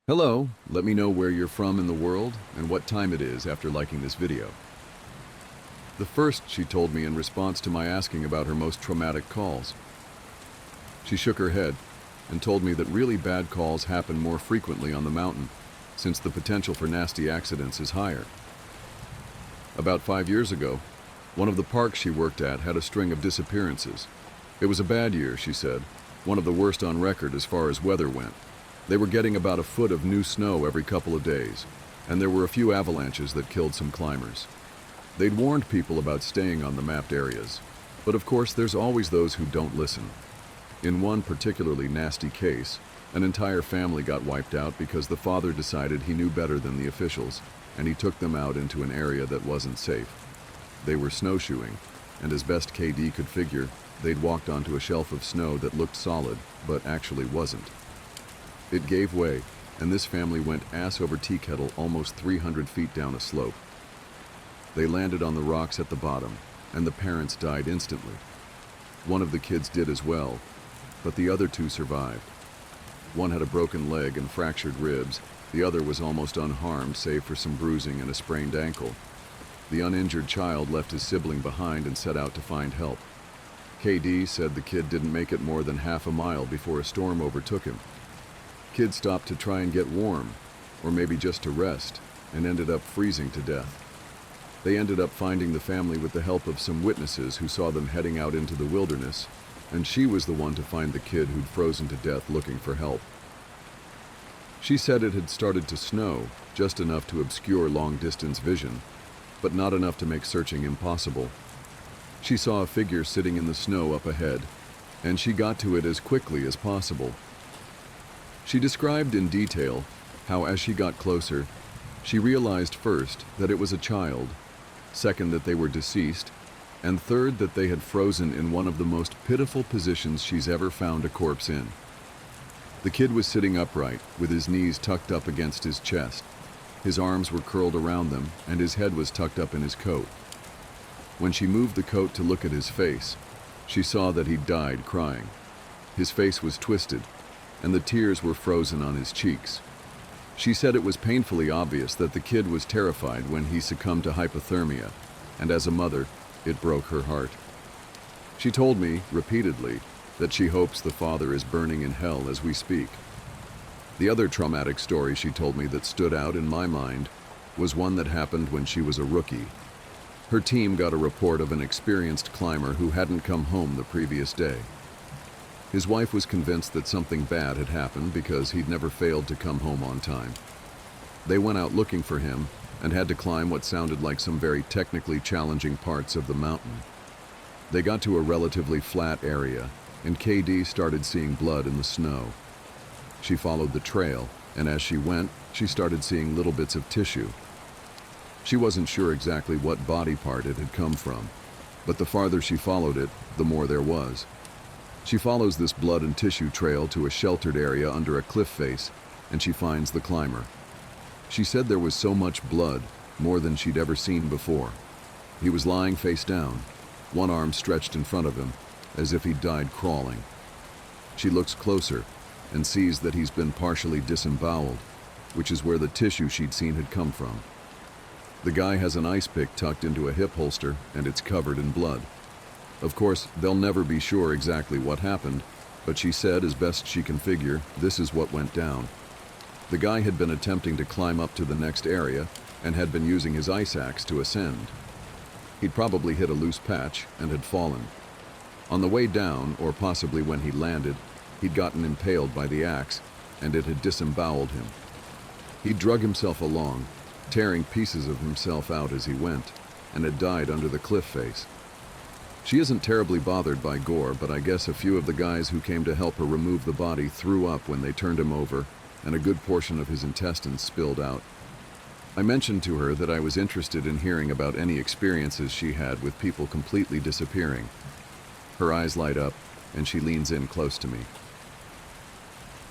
Hello, let me know where you're from in the world and what time it is after liking this video. The first she told me in response to my asking about her most traumatic calls. She shook her head and told me that really bad calls happen more frequently on the mountain since the potential for nasty accidents is higher. About 5 years ago, one of the parks she worked at had a string of disappearances. It was a bad year, she said, one of the worst on record as far as weather went. They were getting about a foot of new snow every couple of days, and there were a few avalanches that killed some climbers. They'd warned people about staying on the mapped areas, but of course there's always those who don't listen. In one particularly nasty case, an entire family got wiped out because the father decided he knew better than the officials, and he took them out into an area that wasn't safe. They were snowshoeing, and as best KD could figure, they'd walked onto a shelf of snow that looked solid, but actually wasn't. It gave way, and this family went ass over tea kettle almost 300 feet down a slope. They landed on the rocks at the bottom, and the parents died instantly. One of the kids did as well, but the other two survived. One had a broken leg and fractured ribs, the other was almost unharmed save for some bruising and a sprained ankle. The uninjured child left his sibling behind and set out to find help. KD said the kid didn't make it more than half a mile before a storm overtook him. Kid stopped to try and get warm, or maybe just to rest, and ended up freezing to death. They ended up finding the family with the help of some witnesses who saw them heading out into the wilderness, and she was the one to find the kid who'd frozen to death looking for help. She said it had started to snow, just enough to obscure long-distance vision, but not enough to make searching impossible. She saw a figure sitting in the snow up ahead, and she got to it as quickly as possible. She described in detail how, as she got closer, she realized first that it was a child, second that they were deceased, and third that they had frozen in one of the most pitiful positions she's ever found a corpse in. The kid was sitting upright, with his knees tucked up against his chest. His arms were curled around them, and his head was tucked up in his coat. When she moved the coat to look at his face, she saw that he'd died crying. His face was twisted, and the tears were frozen on his cheeks. She said it was painfully obvious that the kid was terrified when he succumbed to hypothermia, and as a mother, it broke her heart. She told me, repeatedly, that she hopes the father is burning in hell as we speak. The other traumatic story she told me that stood out in my mind was one that happened when she was a rookie. Her team got a report of an experienced climber who hadn't come home the previous day. His wife was convinced that something bad had happened because he'd never failed to come home on time. They went out looking for him and had to climb what sounded like some very technically challenging parts of the mountain. They got to a relatively flat area, and KD started seeing blood in the snow. She followed the trail, and as she went, she started seeing little bits of tissue. She wasn't sure exactly what body part it had come from, but the farther she followed it, the more there was. She follows this blood and tissue trail to a sheltered area under a cliff face, and she finds the climber. She said there was so much blood, more than she'd ever seen before. He was lying face down, one arm stretched in front of him, as if he'd died crawling. She looks closer and sees that he's been partially disemboweled, which is where the tissue she'd seen had come from. The guy has an ice pick tucked into a hip holster, and it's covered in blood. Of course, they'll never be sure exactly what happened, but she said, as best she can figure, this is what went down. The guy had been attempting to climb up to the next area and had been using his ice axe to ascend. He'd probably hit a loose patch and had fallen. On the way down, or possibly when he landed, he'd gotten impaled by the axe, and it had disemboweled him. He drug himself along, tearing pieces of himself out as he went, and had died under the cliff face. She isn't terribly bothered by gore, but I guess a few of the guys who came to help her remove the body threw up when they turned him over, and a good portion of his intestines spilled out. I mentioned to her that I was interested in hearing about any experiences she had with people completely disappearing. Her eyes light up, and she leans in close to me.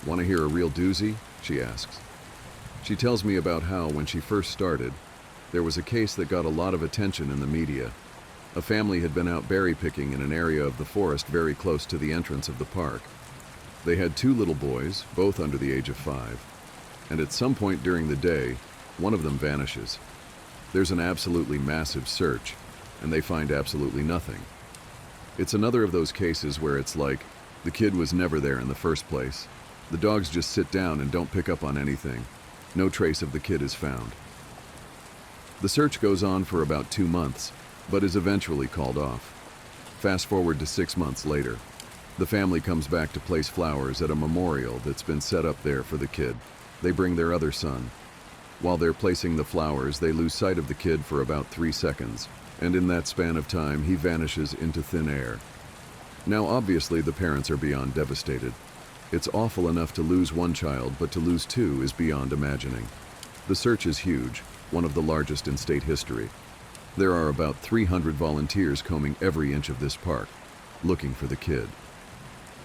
"Want to hear a real doozy?" she asks. She tells me about how, when she first started, there was a case that got a lot of attention in the media. A family had been out berry picking in an area of the forest very close to the entrance of the park. They had 2 little boys, both under the age of 5. and at some point during the day, one of them vanishes. There's an absolutely massive search, and they find absolutely nothing. It's another of those cases where it's like, the kid was never there in the first place. The dogs just sit down and don't pick up on anything. No trace of the kid is found. The search goes on for about 2 months, but is eventually called off. Fast forward to 6 months later. The family comes back to place flowers at a memorial that's been set up there for the kid. They bring their other son. While they're placing the flowers, they lose sight of the kid for about 3 seconds, and in that span of time, he vanishes into thin air. Now, obviously, the parents are beyond devastated. It's awful enough to lose one child, but to lose two is beyond imagining. The search is huge, one of the largest in state history. There are about 300 volunteers combing every inch of this park, looking for the kid.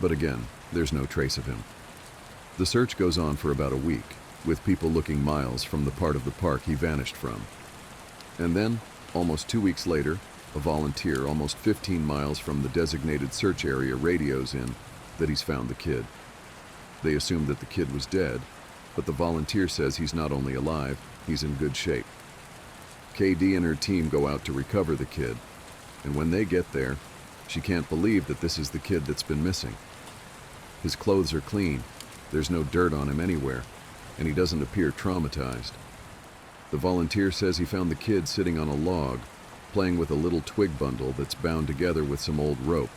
But again, there's no trace of him. The search goes on for about a week, with people looking miles from the part of the park he vanished from. And then, almost 2 weeks later, a volunteer almost 15 miles from the designated search area radios in that he's found the kid. They assume that the kid was dead, but the volunteer says he's not only alive, he's in good shape. KD and her team go out to recover the kid, and when they get there, she can't believe that this is the kid that's been missing. His clothes are clean, there's no dirt on him anywhere, and he doesn't appear traumatized. The volunteer says he found the kid sitting on a log, playing with a little twig bundle that's bound together with some old rope.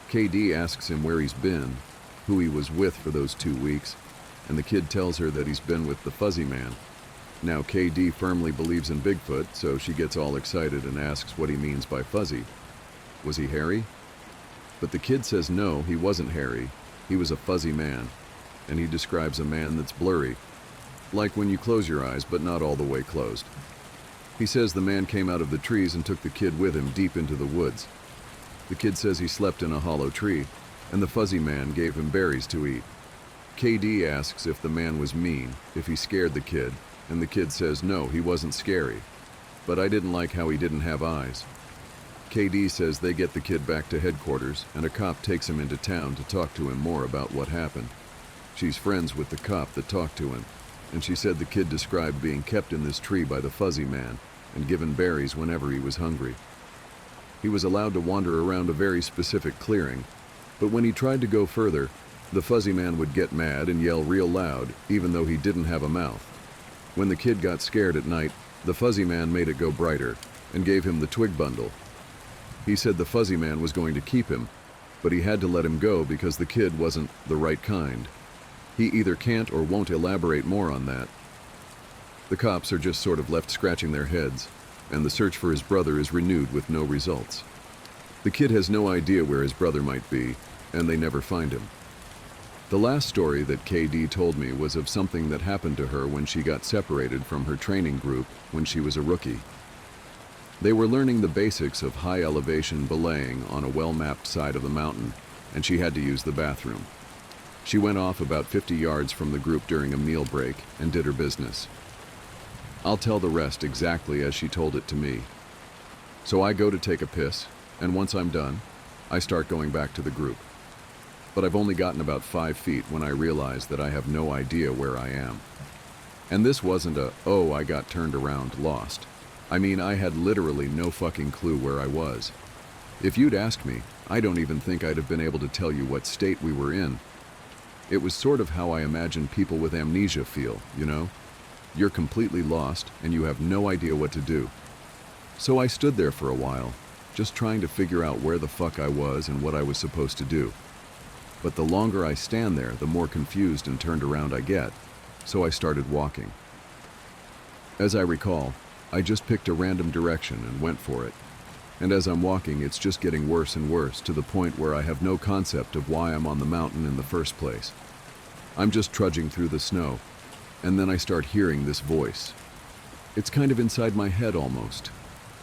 KD asks him where he's been, who he was with for those 2 weeks, and the kid tells her that he's been with the fuzzy man. Now KD firmly believes in Bigfoot, so she gets all excited and asks what he means by fuzzy. Was he hairy? But the kid says no, he wasn't hairy, he was a fuzzy man, and he describes a man that's blurry, like when you close your eyes but not all the way closed. He says the man came out of the trees and took the kid with him deep into the woods. The kid says he slept in a hollow tree, and the fuzzy man gave him berries to eat. KD asks if the man was mean, if he scared the kid, and the kid says no, he wasn't scary. But I didn't like how he didn't have eyes. KD says they get the kid back to headquarters, and a cop takes him into town to talk to him more about what happened. She's friends with the cop that talked to him, and she said the kid described being kept in this tree by the fuzzy man and given berries whenever he was hungry. He was allowed to wander around a very specific clearing, but when he tried to go further, the fuzzy man would get mad and yell real loud, even though he didn't have a mouth. When the kid got scared at night, the fuzzy man made it go brighter and gave him the twig bundle. He said the fuzzy man was going to keep him, but he had to let him go because the kid wasn't the right kind. He either can't or won't elaborate more on that. The cops are just sort of left scratching their heads, and the search for his brother is renewed with no results. The kid has no idea where his brother might be, and they never find him. The last story that KD told me was of something that happened to her when she got separated from her training group when she was a rookie. They were learning the basics of high-elevation belaying on a well-mapped side of the mountain, and she had to use the bathroom. She went off about 50 yards from the group during a meal break and did her business. I'll tell the rest exactly as she told it to me. So I go to take a piss, and once I'm done, I start going back to the group. But I've only gotten about 5 feet when I realize that I have no idea where I am. And this wasn't a, oh, I got turned around, lost. I mean, I had literally no fucking clue where I was. If you'd asked me, I don't even think I'd have been able to tell you what state we were in. It was sort of how I imagine people with amnesia feel, you know? You're completely lost and you have no idea what to do. So I stood there for a while, just trying to figure out where the fuck I was and what I was supposed to do. But the longer I stand there, the more confused and turned around I get, so I started walking. As I recall, I just picked a random direction and went for it. And as I'm walking, it's just getting worse and worse to the point where I have no concept of why I'm on the mountain in the first place. I'm just trudging through the snow, and then I start hearing this voice. It's kind of inside my head almost,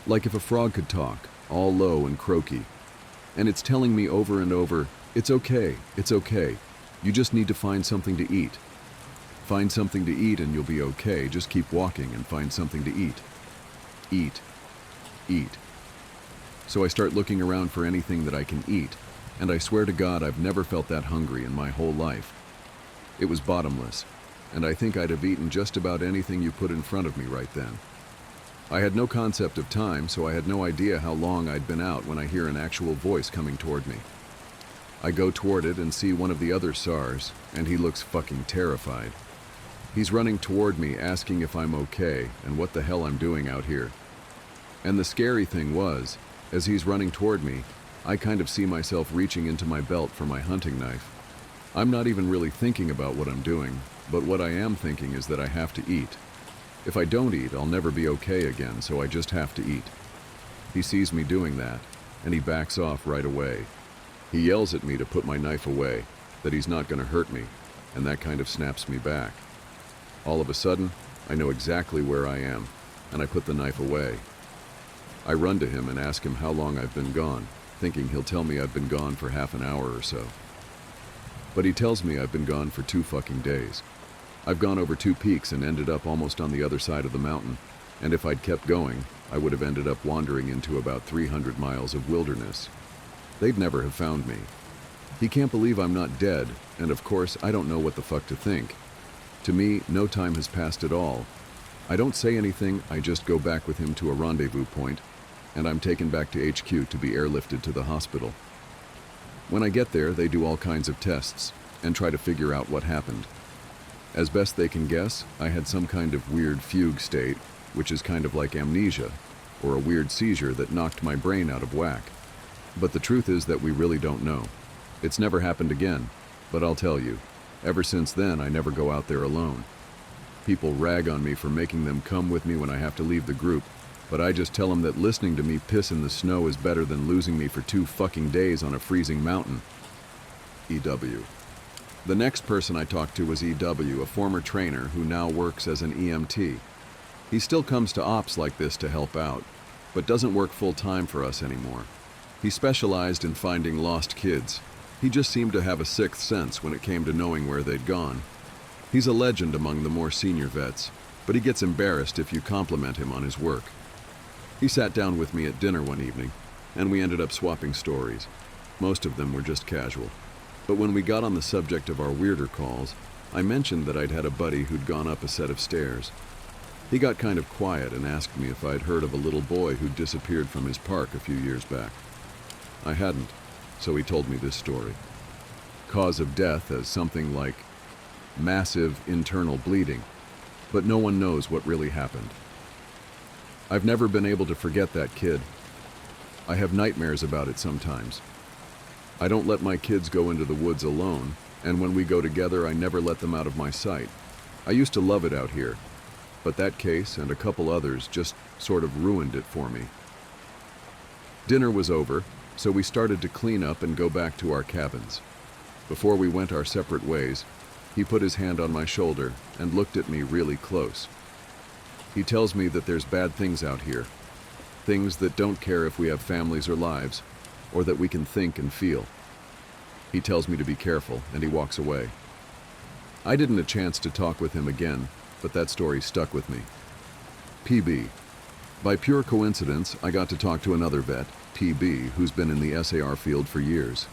like if a frog could talk, all low and croaky. And it's telling me over and over, it's okay, you just need to find something to eat. Find something to eat and you'll be okay, just keep walking and find something to eat. Eat. So I start looking around for anything that I can eat, and I swear to God I've never felt that hungry in my whole life. It was bottomless. and I think I'd have eaten just about anything you put in front of me right then. I had no concept of time, so I had no idea how long I'd been out when I hear an actual voice coming toward me. I go toward it and see one of the other SARs, and he looks fucking terrified. He's running toward me asking if I'm okay and what the hell I'm doing out here. And the scary thing was, as he's running toward me, I kind of see myself reaching into my belt for my hunting knife. I'm not even really thinking about what I'm doing, but what I am thinking is that I have to eat. If I don't eat, I'll never be okay again, so I just have to eat. He sees me doing that, and he backs off right away. He yells at me to put my knife away, that he's not going to hurt me, and that kind of snaps me back. All of a sudden, I know exactly where I am, and I put the knife away. I run to him and ask him how long I've been gone, thinking he'll tell me I've been gone for half an hour or so. But he tells me I've been gone for 2 fucking days. I've gone over 2 peaks and ended up almost on the other side of the mountain, and if I'd kept going, I would have ended up wandering into about 300 miles of wilderness. They'd never have found me. He can't believe I'm not dead, and of course, I don't know what the fuck to think. To me, no time has passed at all. I don't say anything, I just go back with him to a rendezvous point, and I'm taken back to HQ to be airlifted to the hospital. When I get there, they do all kinds of tests, and try to figure out what happened. As best they can guess, I had some kind of weird fugue state, which is kind of like amnesia, or a weird seizure that knocked my brain out of whack. But the truth is that we really don't know. It's never happened again, but I'll tell you, ever since then I never go out there alone. People rag on me for making them come with me when I have to leave the group, but I just tell them that listening to me piss in the snow is better than losing me for 2 fucking days on a freezing mountain. EW. The next person I talked to was EW, a former trainer who now works as an EMT. He still comes to ops like this to help out, but doesn't work full-time for us anymore. He specialized in finding lost kids. He just seemed to have a sixth sense when it came to knowing where they'd gone. He's a legend among the more senior vets, but he gets embarrassed if you compliment him on his work. He sat down with me at dinner one evening, and we ended up swapping stories. Most of them were just casual. But when we got on the subject of our weirder calls, I mentioned that I'd had a buddy who'd gone up a set of stairs. He got kind of quiet and asked me if I'd heard of a little boy who'd disappeared from his park a few years back. I hadn't, so he told me this story. Cause of death as something like massive internal bleeding, but no one knows what really happened. I've never been able to forget that kid. I have nightmares about it sometimes. I don't let my kids go into the woods alone, and when we go together, I never let them out of my sight. I used to love it out here, but that case and a couple others just sort of ruined it for me. Dinner was over, so we started to clean up and go back to our cabins. Before we went our separate ways, he put his hand on my shoulder and looked at me really close. He tells me that there's bad things out here, things that don't care if we have families or lives, or that we can think and feel. He tells me to be careful, and he walks away. I didn't have a chance to talk with him again, but that story stuck with me. PB. By pure coincidence, I got to talk to another vet, PB, who's been in the SAR field for years.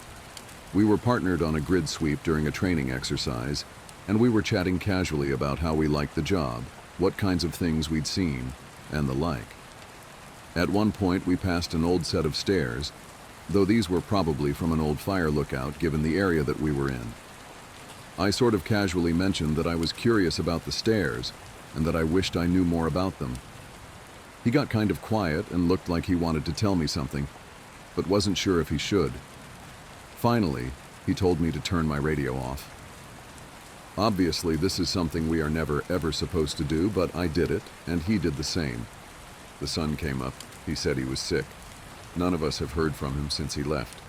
We were partnered on a grid sweep during a training exercise, and we were chatting casually about how we liked the job, what kinds of things we'd seen, and the like. At one point, we passed an old set of stairs, though these were probably from an old fire lookout given the area that we were in. I sort of casually mentioned that I was curious about the stairs, and that I wished I knew more about them. He got kind of quiet and looked like he wanted to tell me something, but wasn't sure if he should. Finally, he told me to turn my radio off. Obviously, this is something we are never ever supposed to do, but I did it, and he did the same. The sun came up. He said he was sick. None of us have heard from him since he left.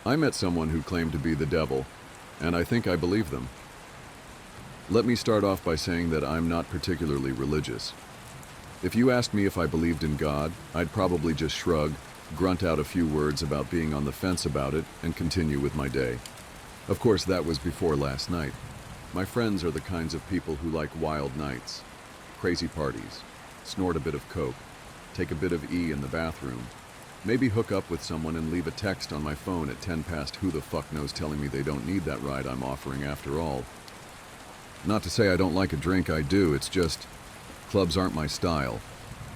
I met someone who claimed to be the devil, and I think I believe them. Let me start off by saying that I'm not particularly religious. If you asked me if I believed in God, I'd probably just shrug, grunt out a few words about being on the fence about it, and continue with my day. Of course, that was before last night. My friends are the kinds of people who like wild nights, crazy parties, snort a bit of coke, take a bit of E in the bathroom, maybe hook up with someone and leave a text on my phone at 10 past who the fuck knows telling me they don't need that ride I'm offering after all. Not to say I don't like a drink, I do. It's just, clubs aren't my style.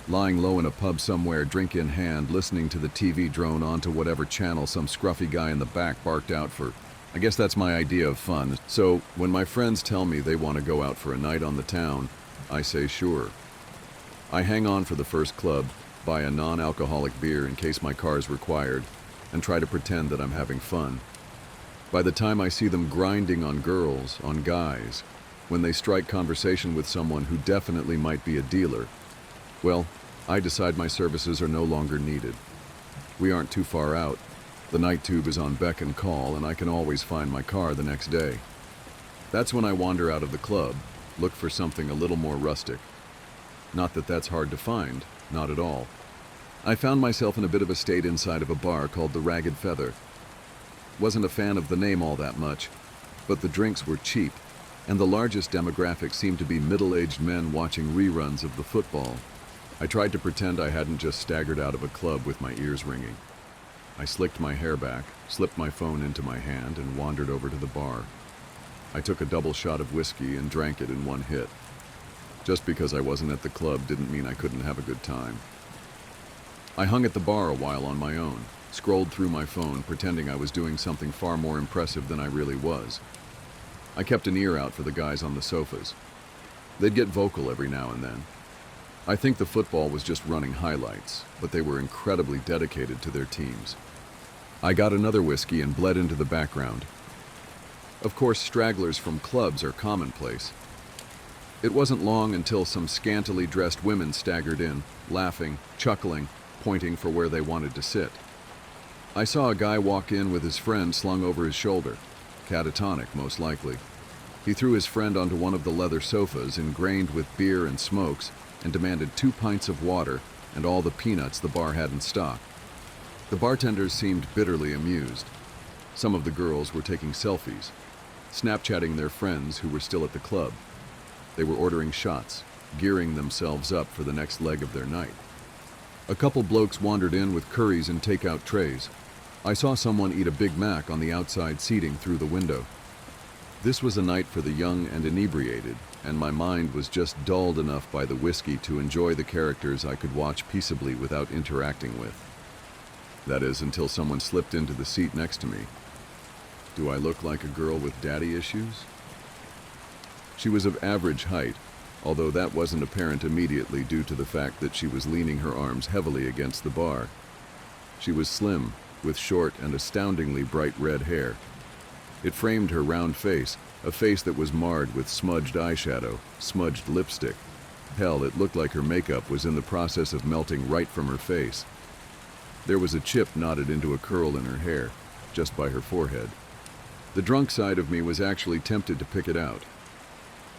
Lying low in a pub somewhere, drink in hand, listening to the TV drone onto whatever channel some scruffy guy in the back barked out for. I guess that's my idea of fun. So when my friends tell me they want to go out for a night on the town, I say sure. I hang on for the first club, buy a non-alcoholic beer in case my car is required, and try to pretend that I'm having fun. By the time I see them grinding on girls, on guys, when they strike conversation with someone who definitely might be a dealer, well, I decide my services are no longer needed. We aren't too far out. The night tube is on beck and call, and I can always find my car the next day. That's when I wander out of the club, look for something a little more rustic. Not that that's hard to find, not at all. I found myself in a bit of a state inside of a bar called the Ragged Feather. Wasn't a fan of the name all that much, but the drinks were cheap, and the largest demographic seemed to be middle-aged men watching reruns of the football. I tried to pretend I hadn't just staggered out of a club with my ears ringing. I slicked my hair back, slipped my phone into my hand, and wandered over to the bar. I took a double shot of whiskey and drank it in one hit. Just because I wasn't at the club didn't mean I couldn't have a good time. I hung at the bar a while on my own, scrolled through my phone, pretending I was doing something far more impressive than I really was. I kept an ear out for the guys on the sofas. They'd get vocal every now and then. I think the football was just running highlights, but they were incredibly dedicated to their teams. I got another whiskey and bled into the background. Of course, stragglers from clubs are commonplace. It wasn't long until some scantily dressed women staggered in, laughing, chuckling, pointing for where they wanted to sit. I saw a guy walk in with his friend slung over his shoulder. Catatonic, most likely. He threw his friend onto one of the leather sofas, ingrained with beer and smokes, and demanded 2 pints of water and all the peanuts the bar had in stock. The bartenders seemed bitterly amused. Some of the girls were taking selfies, Snapchatting their friends who were still at the club. They were ordering shots, gearing themselves up for the next leg of their night. A couple blokes wandered in with curries and takeout trays. I saw someone eat a Big Mac on the outside seating through the window. This was a night for the young and inebriated, and my mind was just dulled enough by the whiskey to enjoy the characters I could watch peaceably without interacting with. That is, until someone slipped into the seat next to me. Do I look like a girl with daddy issues? She was of average height, although that wasn't apparent immediately due to the fact that she was leaning her arms heavily against the bar. She was slim, with short and astoundingly bright red hair. It framed her round face, a face that was marred with smudged eyeshadow, smudged lipstick. Hell, it looked like her makeup was in the process of melting right from her face. There was a chip knotted into a curl in her hair, just by her forehead. The drunk side of me was actually tempted to pick it out.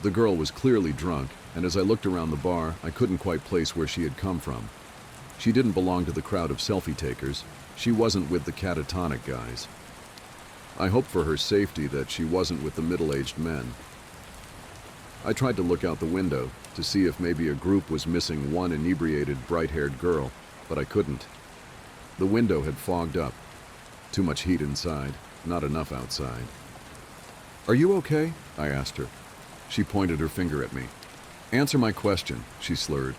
The girl was clearly drunk, and as I looked around the bar, I couldn't quite place where she had come from. She didn't belong to the crowd of selfie takers. She wasn't with the catatonic guys. I hoped for her safety that she wasn't with the middle-aged men. I tried to look out the window to see if maybe a group was missing one inebriated, bright-haired girl, but I couldn't. The window had fogged up. Too much heat inside, not enough outside. "Are you okay?" I asked her. She pointed her finger at me. "Answer my question," she slurred.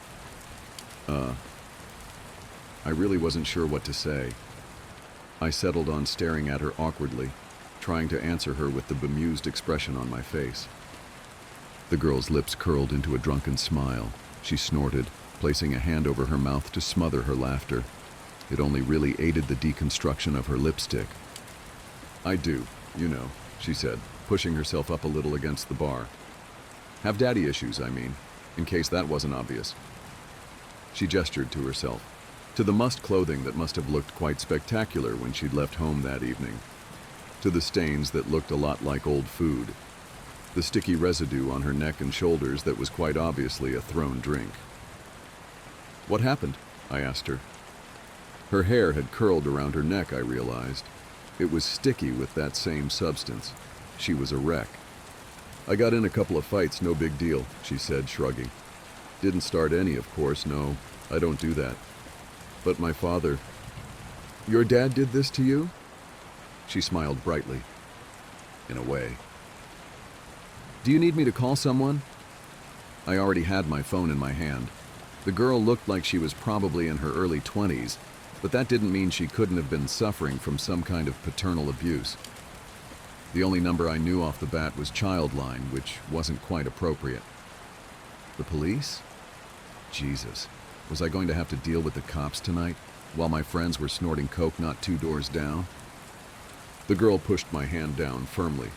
I really wasn't sure what to say. I settled on staring at her awkwardly, trying to answer her with the bemused expression on my face. The girl's lips curled into a drunken smile. She snorted, placing a hand over her mouth to smother her laughter. It only really aided the deconstruction of her lipstick. "I do, you know," she said, pushing herself up a little against the bar. "Have daddy issues, I mean, in case that wasn't obvious." She gestured to herself, to the mussed clothing that must have looked quite spectacular when she'd left home that evening, to the stains that looked a lot like old food, the sticky residue on her neck and shoulders that was quite obviously a thrown drink. "What happened?" I asked her. Her hair had curled around her neck, I realized. It was sticky with that same substance. She was a wreck. "I got in a couple of fights, no big deal," she said, shrugging. "Didn't start any, of course, no, I don't do that. But my father..." "Your dad did this to you?" She smiled brightly. "In a way." Do you need me to call someone? I already had my phone in my hand. The girl looked like she was probably in her early 20s, but that didn't mean she couldn't have been suffering from some kind of paternal abuse. The only number I knew off the bat was Childline, which wasn't quite appropriate. The police? Jesus. Was I going to have to deal with the cops tonight, while my friends were snorting coke not 2 doors down? The girl pushed my hand down firmly.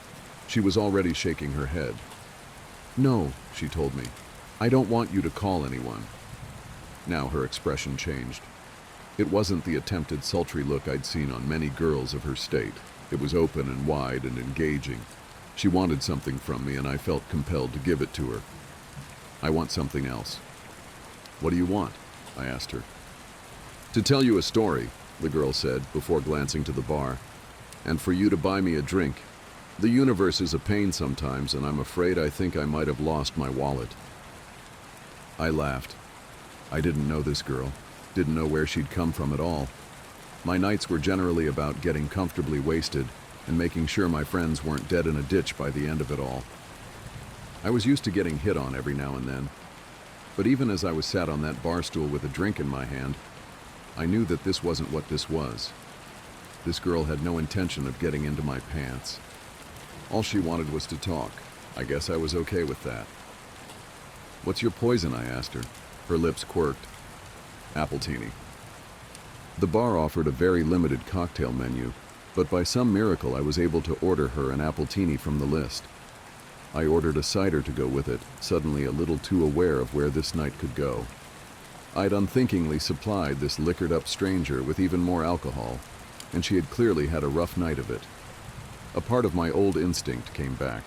She was already shaking her head. No, she told me. I don't want you to call anyone. Now her expression changed. It wasn't the attempted sultry look I'd seen on many girls of her state. It was open and wide and engaging. She wanted something from me, and I felt compelled to give it to her. I want something else. What do you want? I asked her. To tell you a story, the girl said, before glancing to the bar, and for you to buy me a drink. The universe is a pain sometimes, and I'm afraid I think I might have lost my wallet. I laughed. I didn't know this girl, didn't know where she'd come from at all. My nights were generally about getting comfortably wasted and making sure my friends weren't dead in a ditch by the end of it all. I was used to getting hit on every now and then, but even as I was sat on that bar stool with a drink in my hand, I knew that this wasn't what this was. This girl had no intention of getting into my pants. All she wanted was to talk. I guess I was okay with that. What's your poison? I asked her. Her lips quirked. Appletini. The bar offered a very limited cocktail menu, but by some miracle I was able to order her an appletini from the list. I ordered a cider to go with it, suddenly a little too aware of where this night could go. I'd unthinkingly supplied this liquored-up stranger with even more alcohol, and she had clearly had a rough night of it. A part of my old instinct came back.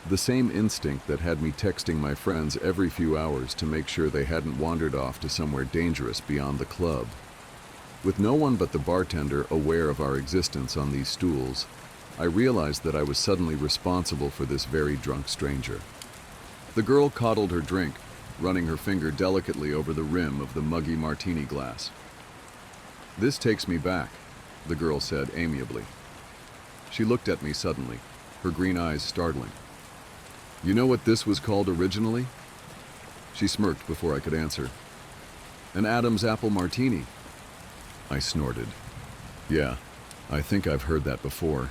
The same instinct that had me texting my friends every few hours to make sure they hadn't wandered off to somewhere dangerous beyond the club. With no one but the bartender aware of our existence on these stools, I realized that I was suddenly responsible for this very drunk stranger. The girl coddled her drink, running her finger delicately over the rim of the muggy martini glass. This takes me back, the girl said amiably. She looked at me suddenly, her green eyes startling. You know what this was called originally? She smirked before I could answer. An Adam's apple martini. I snorted. Yeah, I think I've heard that before.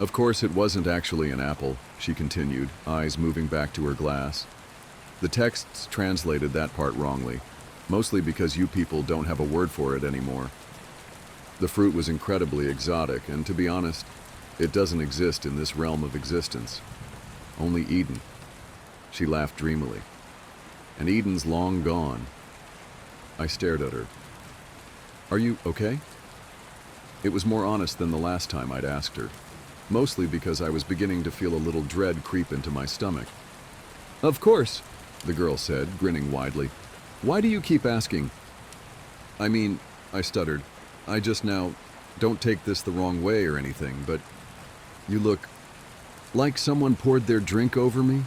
Of course, it wasn't actually an apple, she continued, eyes moving back to her glass. The texts translated that part wrongly, mostly because you people don't have a word for it anymore. The fruit was incredibly exotic, and to be honest, it doesn't exist in this realm of existence. Only Eden. She laughed dreamily. And Eden's long gone. I stared at her. Are you okay? It was more honest than the last time I'd asked her, mostly because I was beginning to feel a little dread creep into my stomach. Of course, the girl said, grinning widely. Why do you keep asking? I mean, I stuttered. I just now, don't take this the wrong way or anything, but you look like someone poured their drink over me,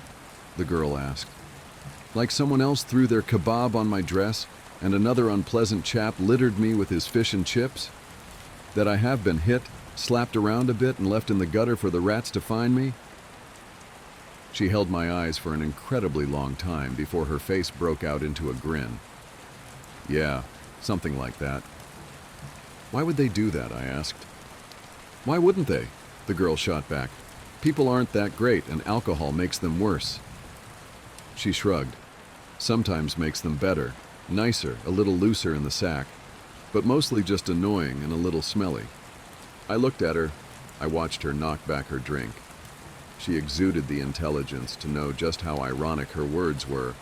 the girl asked. Like someone else threw their kebab on my dress and another unpleasant chap littered me with his fish and chips? That I have been hit, slapped around a bit and left in the gutter for the rats to find me? She held my eyes for an incredibly long time before her face broke out into a grin. Yeah, something like that. Why would they do that? I asked. Why wouldn't they? The girl shot back. People aren't that great, and alcohol makes them worse. She shrugged. Sometimes makes them better, nicer, a little looser in the sack, but mostly just annoying and a little smelly. I looked at her. I watched her knock back her drink. She exuded the intelligence to know just how ironic her words were,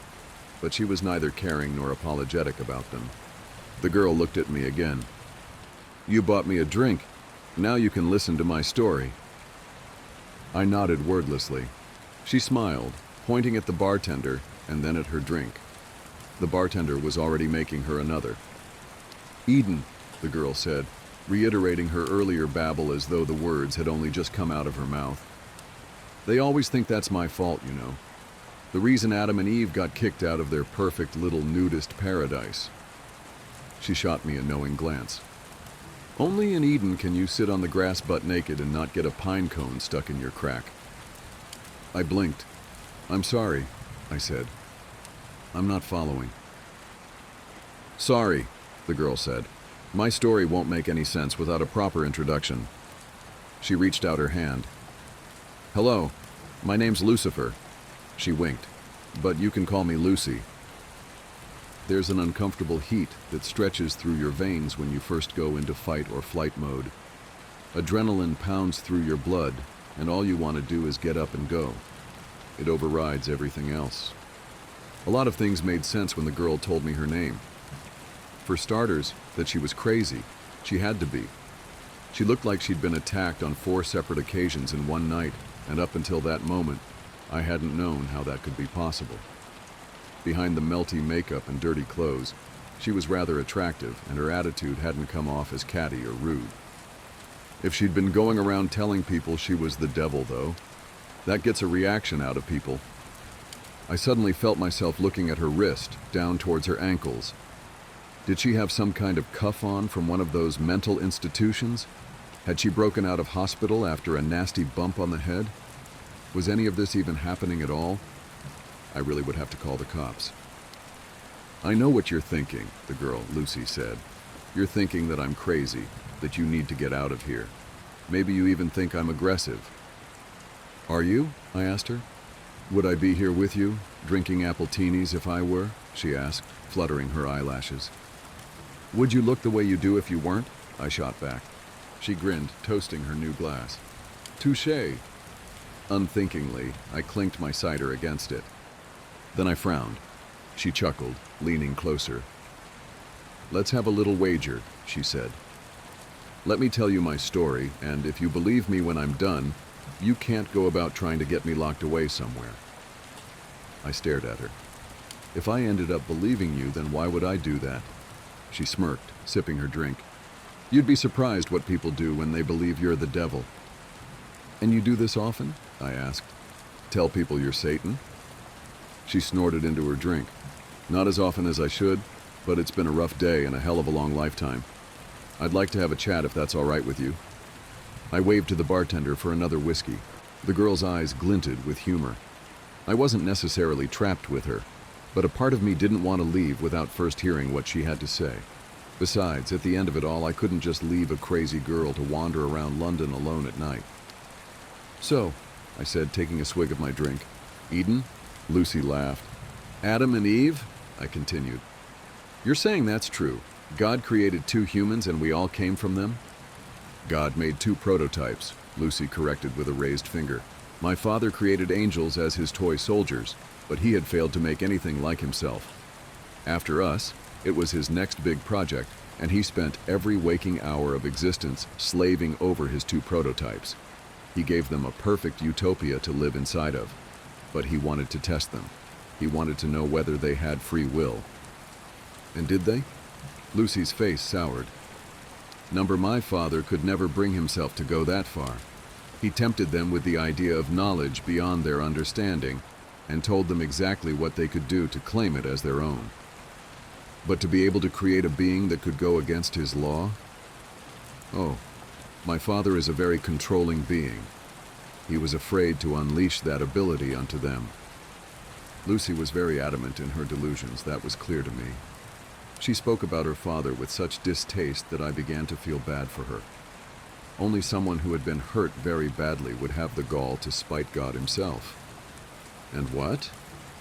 but she was neither caring nor apologetic about them. The girl looked at me again. You bought me a drink. Now you can listen to my story. I nodded wordlessly. She smiled, pointing at the bartender and then at her drink. The bartender was already making her another. Eden, the girl said, reiterating her earlier babble as though the words had only just come out of her mouth. They always think that's my fault, you know. The reason Adam and Eve got kicked out of their perfect little nudist paradise. She shot me a knowing glance. Only in Eden can you sit on the grass butt naked and not get a pine cone stuck in your crack. I blinked. "I'm sorry," I said. "I'm not following." "Sorry," the girl said. "My story won't make any sense without a proper introduction." She reached out her hand. "Hello, my name's Lucifer." She winked. "But you can call me Lucy." There's an uncomfortable heat that stretches through your veins when you first go into fight or flight mode. Adrenaline pounds through your blood, and all you want to do is get up and go. It overrides everything else. A lot of things made sense when the girl told me her name. For starters, that she was crazy. She had to be. She looked like she'd been attacked on 4 separate occasions in one night, and up until that moment, I hadn't known how that could be possible. Behind the melty makeup and dirty clothes, she was rather attractive, and her attitude hadn't come off as catty or rude. If she'd been going around telling people she was the devil, though, that gets a reaction out of people. I suddenly felt myself looking at her wrist, down towards her ankles. Did she have some kind of cuff on from one of those mental institutions? Had she broken out of hospital after a nasty bump on the head? Was any of this even happening at all? I really would have to call the cops. "I know what you're thinking," the girl, Lucy, said. "You're thinking that I'm crazy, that you need to get out of here. Maybe you even think I'm aggressive." "Are you?" I asked her. "Would I be here with you, drinking apple teenies if I were?" she asked, fluttering her eyelashes. "Would you look the way you do if you weren't?" I shot back. She grinned, toasting her new glass. "Touché." Unthinkingly, I clinked my cider against it. Then I frowned. She chuckled, leaning closer. "Let's have a little wager," she said. "Let me tell you my story, and if you believe me when I'm done, you can't go about trying to get me locked away somewhere." I stared at her. "If I ended up believing you, then why would I do that?" She smirked, sipping her drink. "You'd be surprised what people do when they believe you're the devil." "And you do this often?" I asked. "Tell people you're Satan?" She snorted into her drink. "Not as often as I should, but it's been a rough day and a hell of a long lifetime. I'd like to have a chat if that's all right with you." I waved to the bartender for another whiskey. The girl's eyes glinted with humor. I wasn't necessarily trapped with her, but a part of me didn't want to leave without first hearing what she had to say. Besides, at the end of it all, I couldn't just leave a crazy girl to wander around London alone at night. "So," I said, taking a swig of my drink. "Eden?" Lucy laughed. "Adam and Eve?" I continued. "You're saying that's true. God created 2 humans and we all came from them?" "God made 2 prototypes," Lucy corrected with a raised finger. "My father created angels as his toy soldiers, but he had failed to make anything like himself. After us, it was his next big project, and he spent every waking hour of existence slaving over his 2 prototypes. He gave them a perfect utopia to live inside of, but he wanted to test them. He wanted to know whether they had free will." "And did they?" Lucy's face soured. My father could never bring himself to go that far. He tempted them with the idea of knowledge beyond their understanding, and told them exactly what they could do to claim it as their own. But to be able to create a being that could go against his law? Oh, my father is a very controlling being. He was afraid to unleash that ability onto them. Lucy was very adamant in her delusions, that was clear to me. She spoke about her father with such distaste that I began to feel bad for her. Only someone who had been hurt very badly would have the gall to spite God himself. "And what?"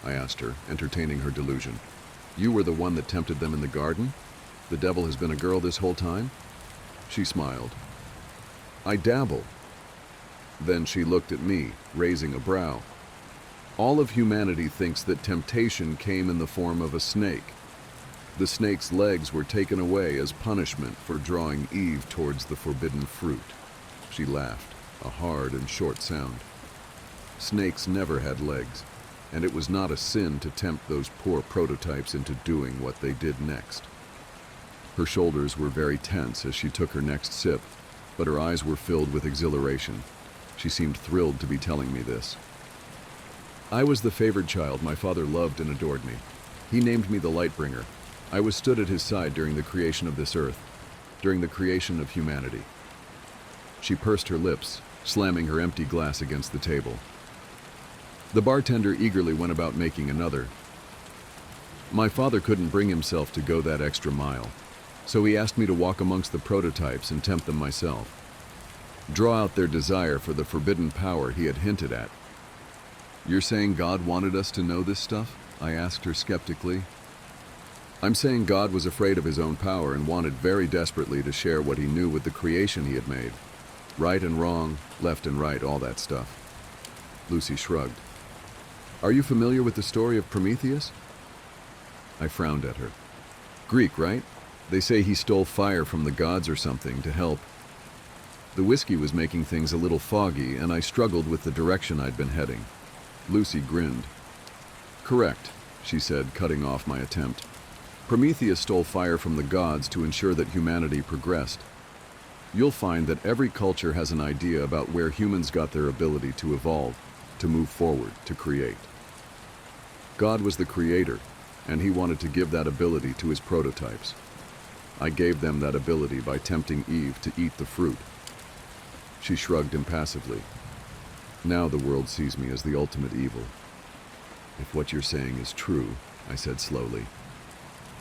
I asked her, entertaining her delusion. "You were the one that tempted them in the garden? The devil has been a girl this whole time?" She smiled. "I dabble." Then she looked at me, raising a brow. "All of humanity thinks that temptation came in the form of a snake. The snake's legs were taken away as punishment for drawing Eve towards the forbidden fruit." She laughed, a hard and short sound. "Snakes never had legs, and it was not a sin to tempt those poor prototypes into doing what they did next." Her shoulders were very tense as she took her next sip, but her eyes were filled with exhilaration. She seemed thrilled to be telling me this. "I was the favored child my father loved and adored me. He named me the Lightbringer. I was stood at his side during the creation of this earth, during the creation of humanity." She pursed her lips, slamming her empty glass against the table. The bartender eagerly went about making another. My father couldn't bring himself to go that extra mile, so he asked me to walk amongst the prototypes and tempt them myself. Draw out their desire for the forbidden power he had hinted at. "You're saying God wanted us to know this stuff?" I asked her skeptically. "I'm saying God was afraid of his own power and wanted very desperately to share what he knew with the creation he had made. Right and wrong, left and right, all that stuff." Lucy shrugged. "Are you familiar with the story of Prometheus?" I frowned at her. "Greek, right? They say he stole fire from the gods or something to help." The whiskey was making things a little foggy, and I struggled with the direction I'd been heading. Lucy grinned. "Correct," she said, cutting off my attempt. "Prometheus stole fire from the gods to ensure that humanity progressed. You'll find that every culture has an idea about where humans got their ability to evolve, to move forward, to create. God was the creator, and he wanted to give that ability to his prototypes. I gave them that ability by tempting Eve to eat the fruit." She shrugged impassively. "Now the world sees me as the ultimate evil." "If what you're saying is true," I said slowly,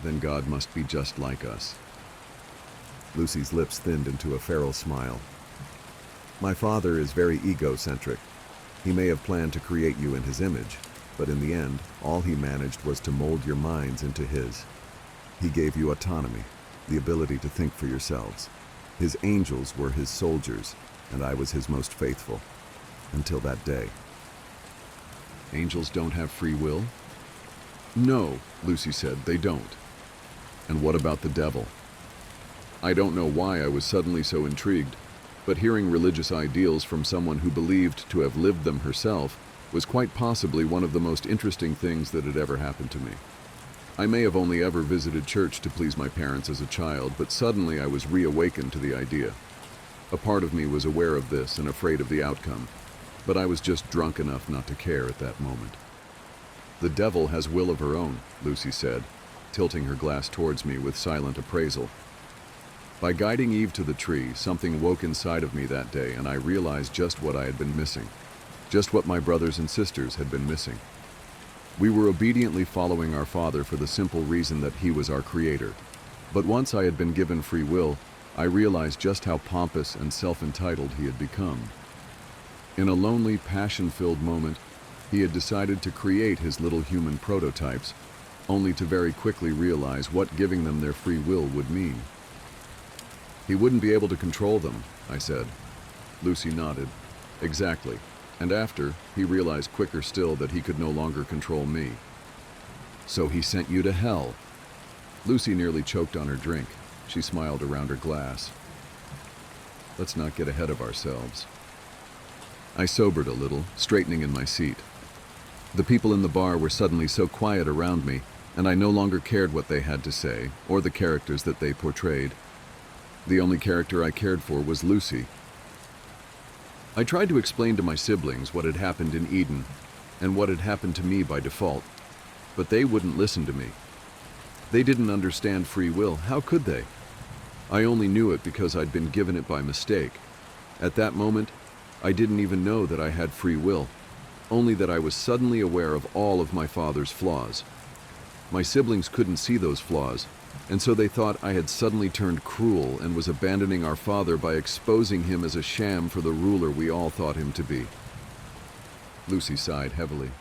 "then God must be just like us." Lucy's lips thinned into a feral smile. "My father is very egocentric. He may have planned to create you in his image, but in the end, all he managed was to mold your minds into his. He gave you autonomy, the ability to think for yourselves. His angels were his soldiers, and I was his most faithful. Until that day." "Angels don't have free will?" "No," Lucy said, "they don't." "And what about the devil?" I don't know why I was suddenly so intrigued, but hearing religious ideals from someone who believed to have lived them herself was quite possibly one of the most interesting things that had ever happened to me. I may have only ever visited church to please my parents as a child, but suddenly I was reawakened to the idea. A part of me was aware of this and afraid of the outcome, but I was just drunk enough not to care at that moment. "The devil has will of her own," Lucy said, tilting her glass towards me with silent appraisal. By guiding Eve to the tree, something woke inside of me that day, and I realized just what I had been missing, just what my brothers and sisters had been missing. We were obediently following our Father for the simple reason that he was our creator. But once I had been given free will, I realized just how pompous and self-entitled he had become. In a lonely, passion-filled moment, he had decided to create his little human prototypes, only to very quickly realize what giving them their free will would mean. "He wouldn't be able to control them," I said. Lucy nodded. "Exactly. And after, he realized quicker still that he could no longer control me." "So he sent you to hell." Lucy nearly choked on her drink. She smiled around her glass. "Let's not get ahead of ourselves." I sobered a little, straightening in my seat. The people in the bar were suddenly so quiet around me, and I no longer cared what they had to say, or the characters that they portrayed. The only character I cared for was Lucy. I tried to explain to my siblings what had happened in Eden, and what had happened to me by default, but they wouldn't listen to me. They didn't understand free will. How could they? I only knew it because I'd been given it by mistake. At that moment, I didn't even know that I had free will, only that I was suddenly aware of all of my father's flaws. My siblings couldn't see those flaws, and so they thought I had suddenly turned cruel and was abandoning our father by exposing him as a sham for the ruler we all thought him to be. Lucy sighed heavily.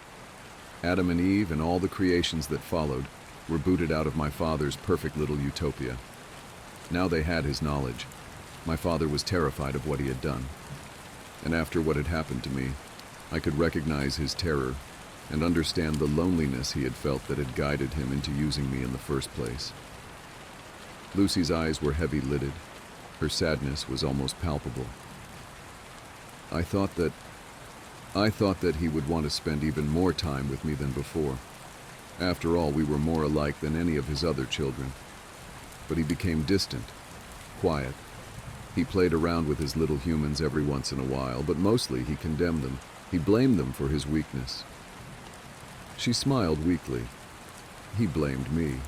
Adam and Eve and all the creations that followed were booted out of my father's perfect little utopia. Now they had his knowledge. My father was terrified of what he had done. And after what had happened to me, I could recognize his terror and understand the loneliness he had felt that had guided him into using me in the first place. Lucy's eyes were heavy-lidded. Her sadness was almost palpable. I thought that he would want to spend even more time with me than before. After all, we were more alike than any of his other children. But he became distant, quiet. He played around with his little humans every once in a while, but mostly he condemned them. He blamed them for his weakness. She smiled weakly. He blamed me.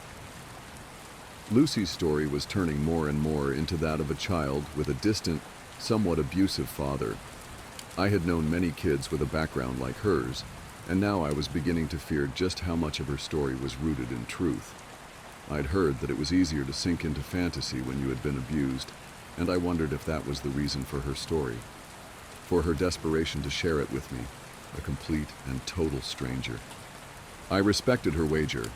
Lucy's story was turning more and more into that of a child with a distant, somewhat abusive father. I had known many kids with a background like hers, and now I was beginning to fear just how much of her story was rooted in truth. I'd heard that it was easier to sink into fantasy when you had been abused, and I wondered if that was the reason for her story, for her desperation to share it with me, a complete and total stranger. I respected her wager.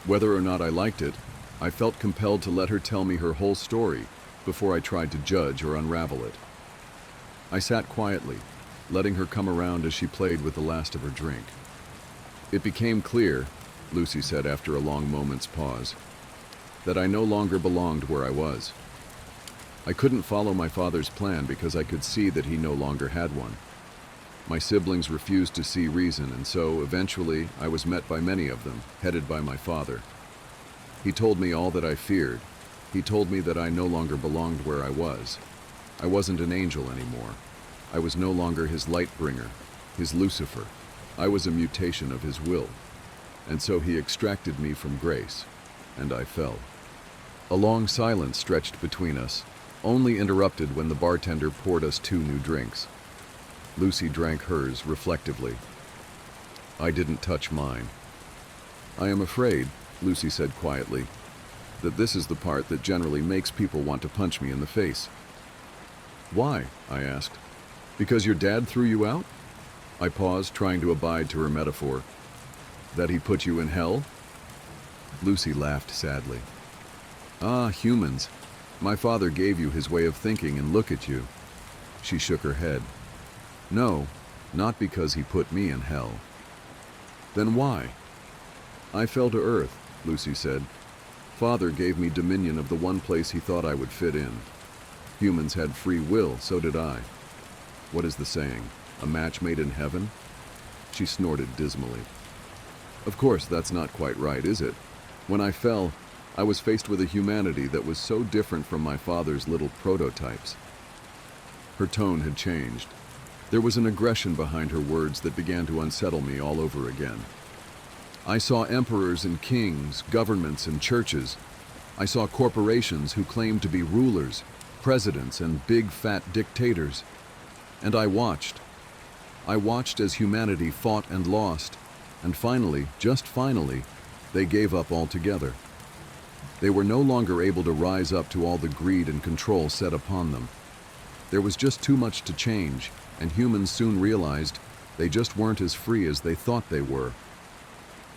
Whether or not I liked it, I felt compelled to let her tell me her whole story before I tried to judge or unravel it. I sat quietly, letting her come around as she played with the last of her drink. "It became clear," Lucy said after a long moment's pause, "that I no longer belonged where I was. I couldn't follow my father's plan because I could see that he no longer had one. My siblings refused to see reason, and so, eventually, I was met by many of them, headed by my father. He told me all that I feared. He told me that I no longer belonged where I was. I wasn't an angel anymore. I was no longer his light bringer, his Lucifer. I was a mutation of his will. And so he extracted me from grace, and I fell." A long silence stretched between us, only interrupted when the bartender poured us 2 new drinks. Lucy drank hers reflectively. I didn't touch mine. "I am afraid," Lucy said quietly, "that this is the part that generally makes people want to punch me in the face." "Why?" I asked. "Because your dad threw you out?" I paused, trying to abide to her metaphor. "That he put you in hell?" Lucy laughed sadly. "Ah, humans. My father gave you his way of thinking, and look at you." She shook her head. "No, not because he put me in hell." "Then why?" "I fell to earth," Lucy said. "Father gave me dominion of the one place he thought I would fit in. Humans had free will, so did I. What is the saying? A match made in heaven?" She snorted dismally. "Of course, that's not quite right, is it? When I fell, I was faced with a humanity that was so different from my father's little prototypes." Her tone had changed. There was an aggression behind her words that began to unsettle me all over again. "I saw emperors and kings, governments and churches. I saw corporations who claimed to be rulers, presidents and big fat dictators. And I watched. I watched as humanity fought and lost, and finally, just finally, they gave up altogether. They were no longer able to rise up to all the greed and control set upon them. There was just too much to change, and humans soon realized they just weren't as free as they thought they were.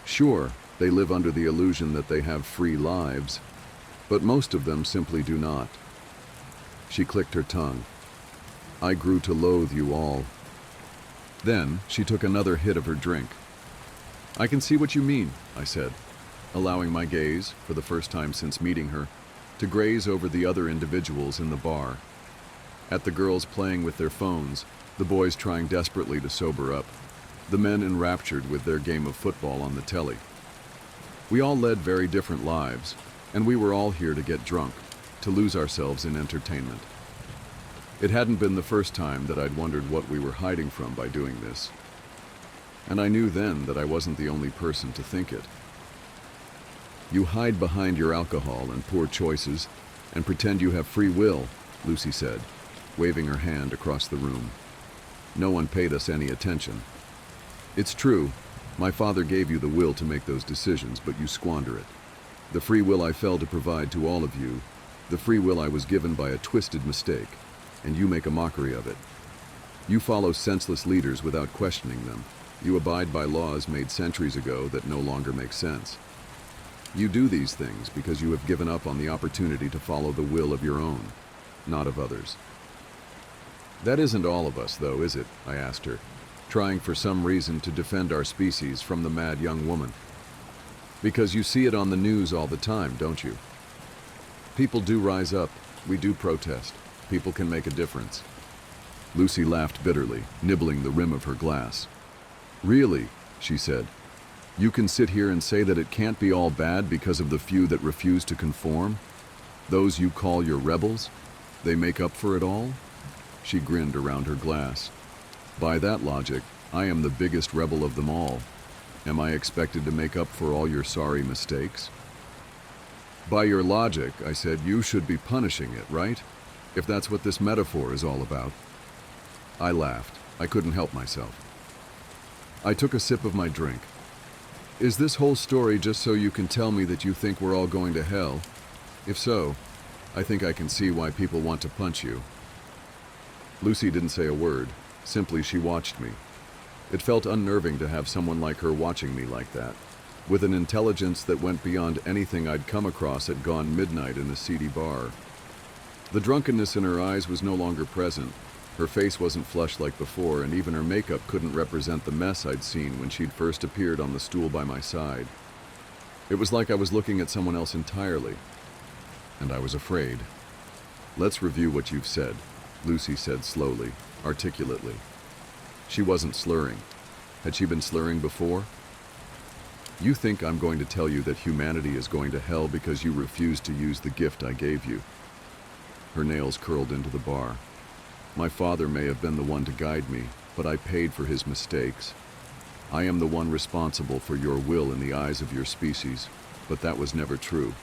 Sure, they live under the illusion that they have free lives, but most of them simply do not." She clicked her tongue. "I grew to loathe you all." Then she took another hit of her drink. "I can see what you mean," I said, allowing my gaze, for the first time since meeting her, to graze over the other individuals in the bar. At the girls playing with their phones, the boys trying desperately to sober up, the men enraptured with their game of football on the telly. We all led very different lives, and we were all here to get drunk, to lose ourselves in entertainment. It hadn't been the first time that I'd wondered what we were hiding from by doing this. And I knew then that I wasn't the only person to think it. "You hide behind your alcohol and poor choices and pretend you have free will," Lucy said, waving her hand across the room. "No one paid us any attention. It's true, my father gave you the will to make those decisions, but you squander it. The free will I failed to provide to all of you, the free will I was given by a twisted mistake, and you make a mockery of it. You follow senseless leaders without questioning them. You abide by laws made centuries ago that no longer make sense. You do these things because you have given up on the opportunity to follow the will of your own, not of others." "That isn't all of us, though, is it?" I asked her, trying for some reason to defend our species from the mad young woman. "Because you see it on the news all the time, don't you? People do rise up. We do protest. People can make a difference." Lucy laughed bitterly, nibbling the rim of her glass. "Really?" she said. "You can sit here and say that it can't be all bad because of the few that refuse to conform? Those you call your rebels? They make up for it all?" She grinned around her glass. "By that logic, I am the biggest rebel of them all. Am I expected to make up for all your sorry mistakes?" "By your logic," I said, "you should be punishing it, right? If that's what this metaphor is all about." I laughed. I couldn't help myself. I took a sip of my drink. Is this whole story just so you can tell me that you think we're all going to hell? If so, I think I can see why people want to punch you. Lucy didn't say a word. Simply, she watched me. It felt unnerving to have someone like her watching me like that, with an intelligence that went beyond anything I'd come across at gone midnight in a seedy bar. The drunkenness in her eyes was no longer present. Her face wasn't flushed like before, and even her makeup couldn't represent the mess I'd seen when she'd first appeared on the stool by my side. It was like I was looking at someone else entirely, and I was afraid. Let's review what you've said, Lucy said slowly, articulately. She wasn't slurring. Had she been slurring before? You think I'm going to tell you that humanity is going to hell because you refuse to use the gift I gave you. Her nails curled into the bar. My father may have been the one to guide me, but I paid for his mistakes. I am the one responsible for your will in the eyes of your species, but that was never true.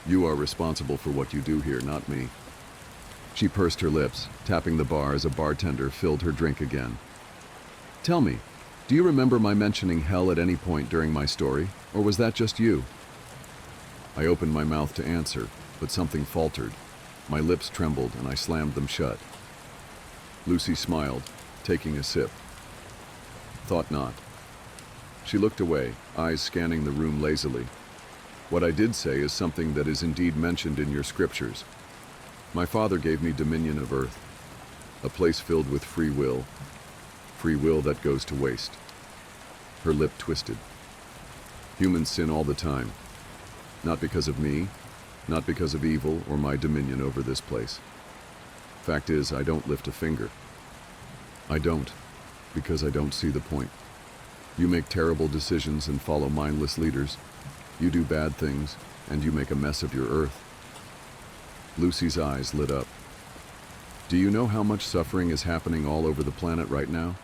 You are responsible for what you do here, not me. She pursed her lips, tapping the bar as a bartender filled her drink again. Tell me, do you remember my mentioning hell at any point during my story, or was that just you? I opened my mouth to answer, but something faltered. My lips trembled and I slammed them shut. Lucy smiled, taking a sip. Thought not. She looked away, eyes scanning the room lazily. What I did say is something that is indeed mentioned in your scriptures. My father gave me dominion of earth, a place filled with free will that goes to waste. Her lip twisted. Humans sin all the time. Not because of me, not because of evil or my dominion over this place. Fact is, I don't lift a finger. I don't, because I don't see the point. You make terrible decisions and follow mindless leaders. You do bad things, and you make a mess of your earth. Lucy's eyes lit up. Do you know how much suffering is happening all over the planet right now?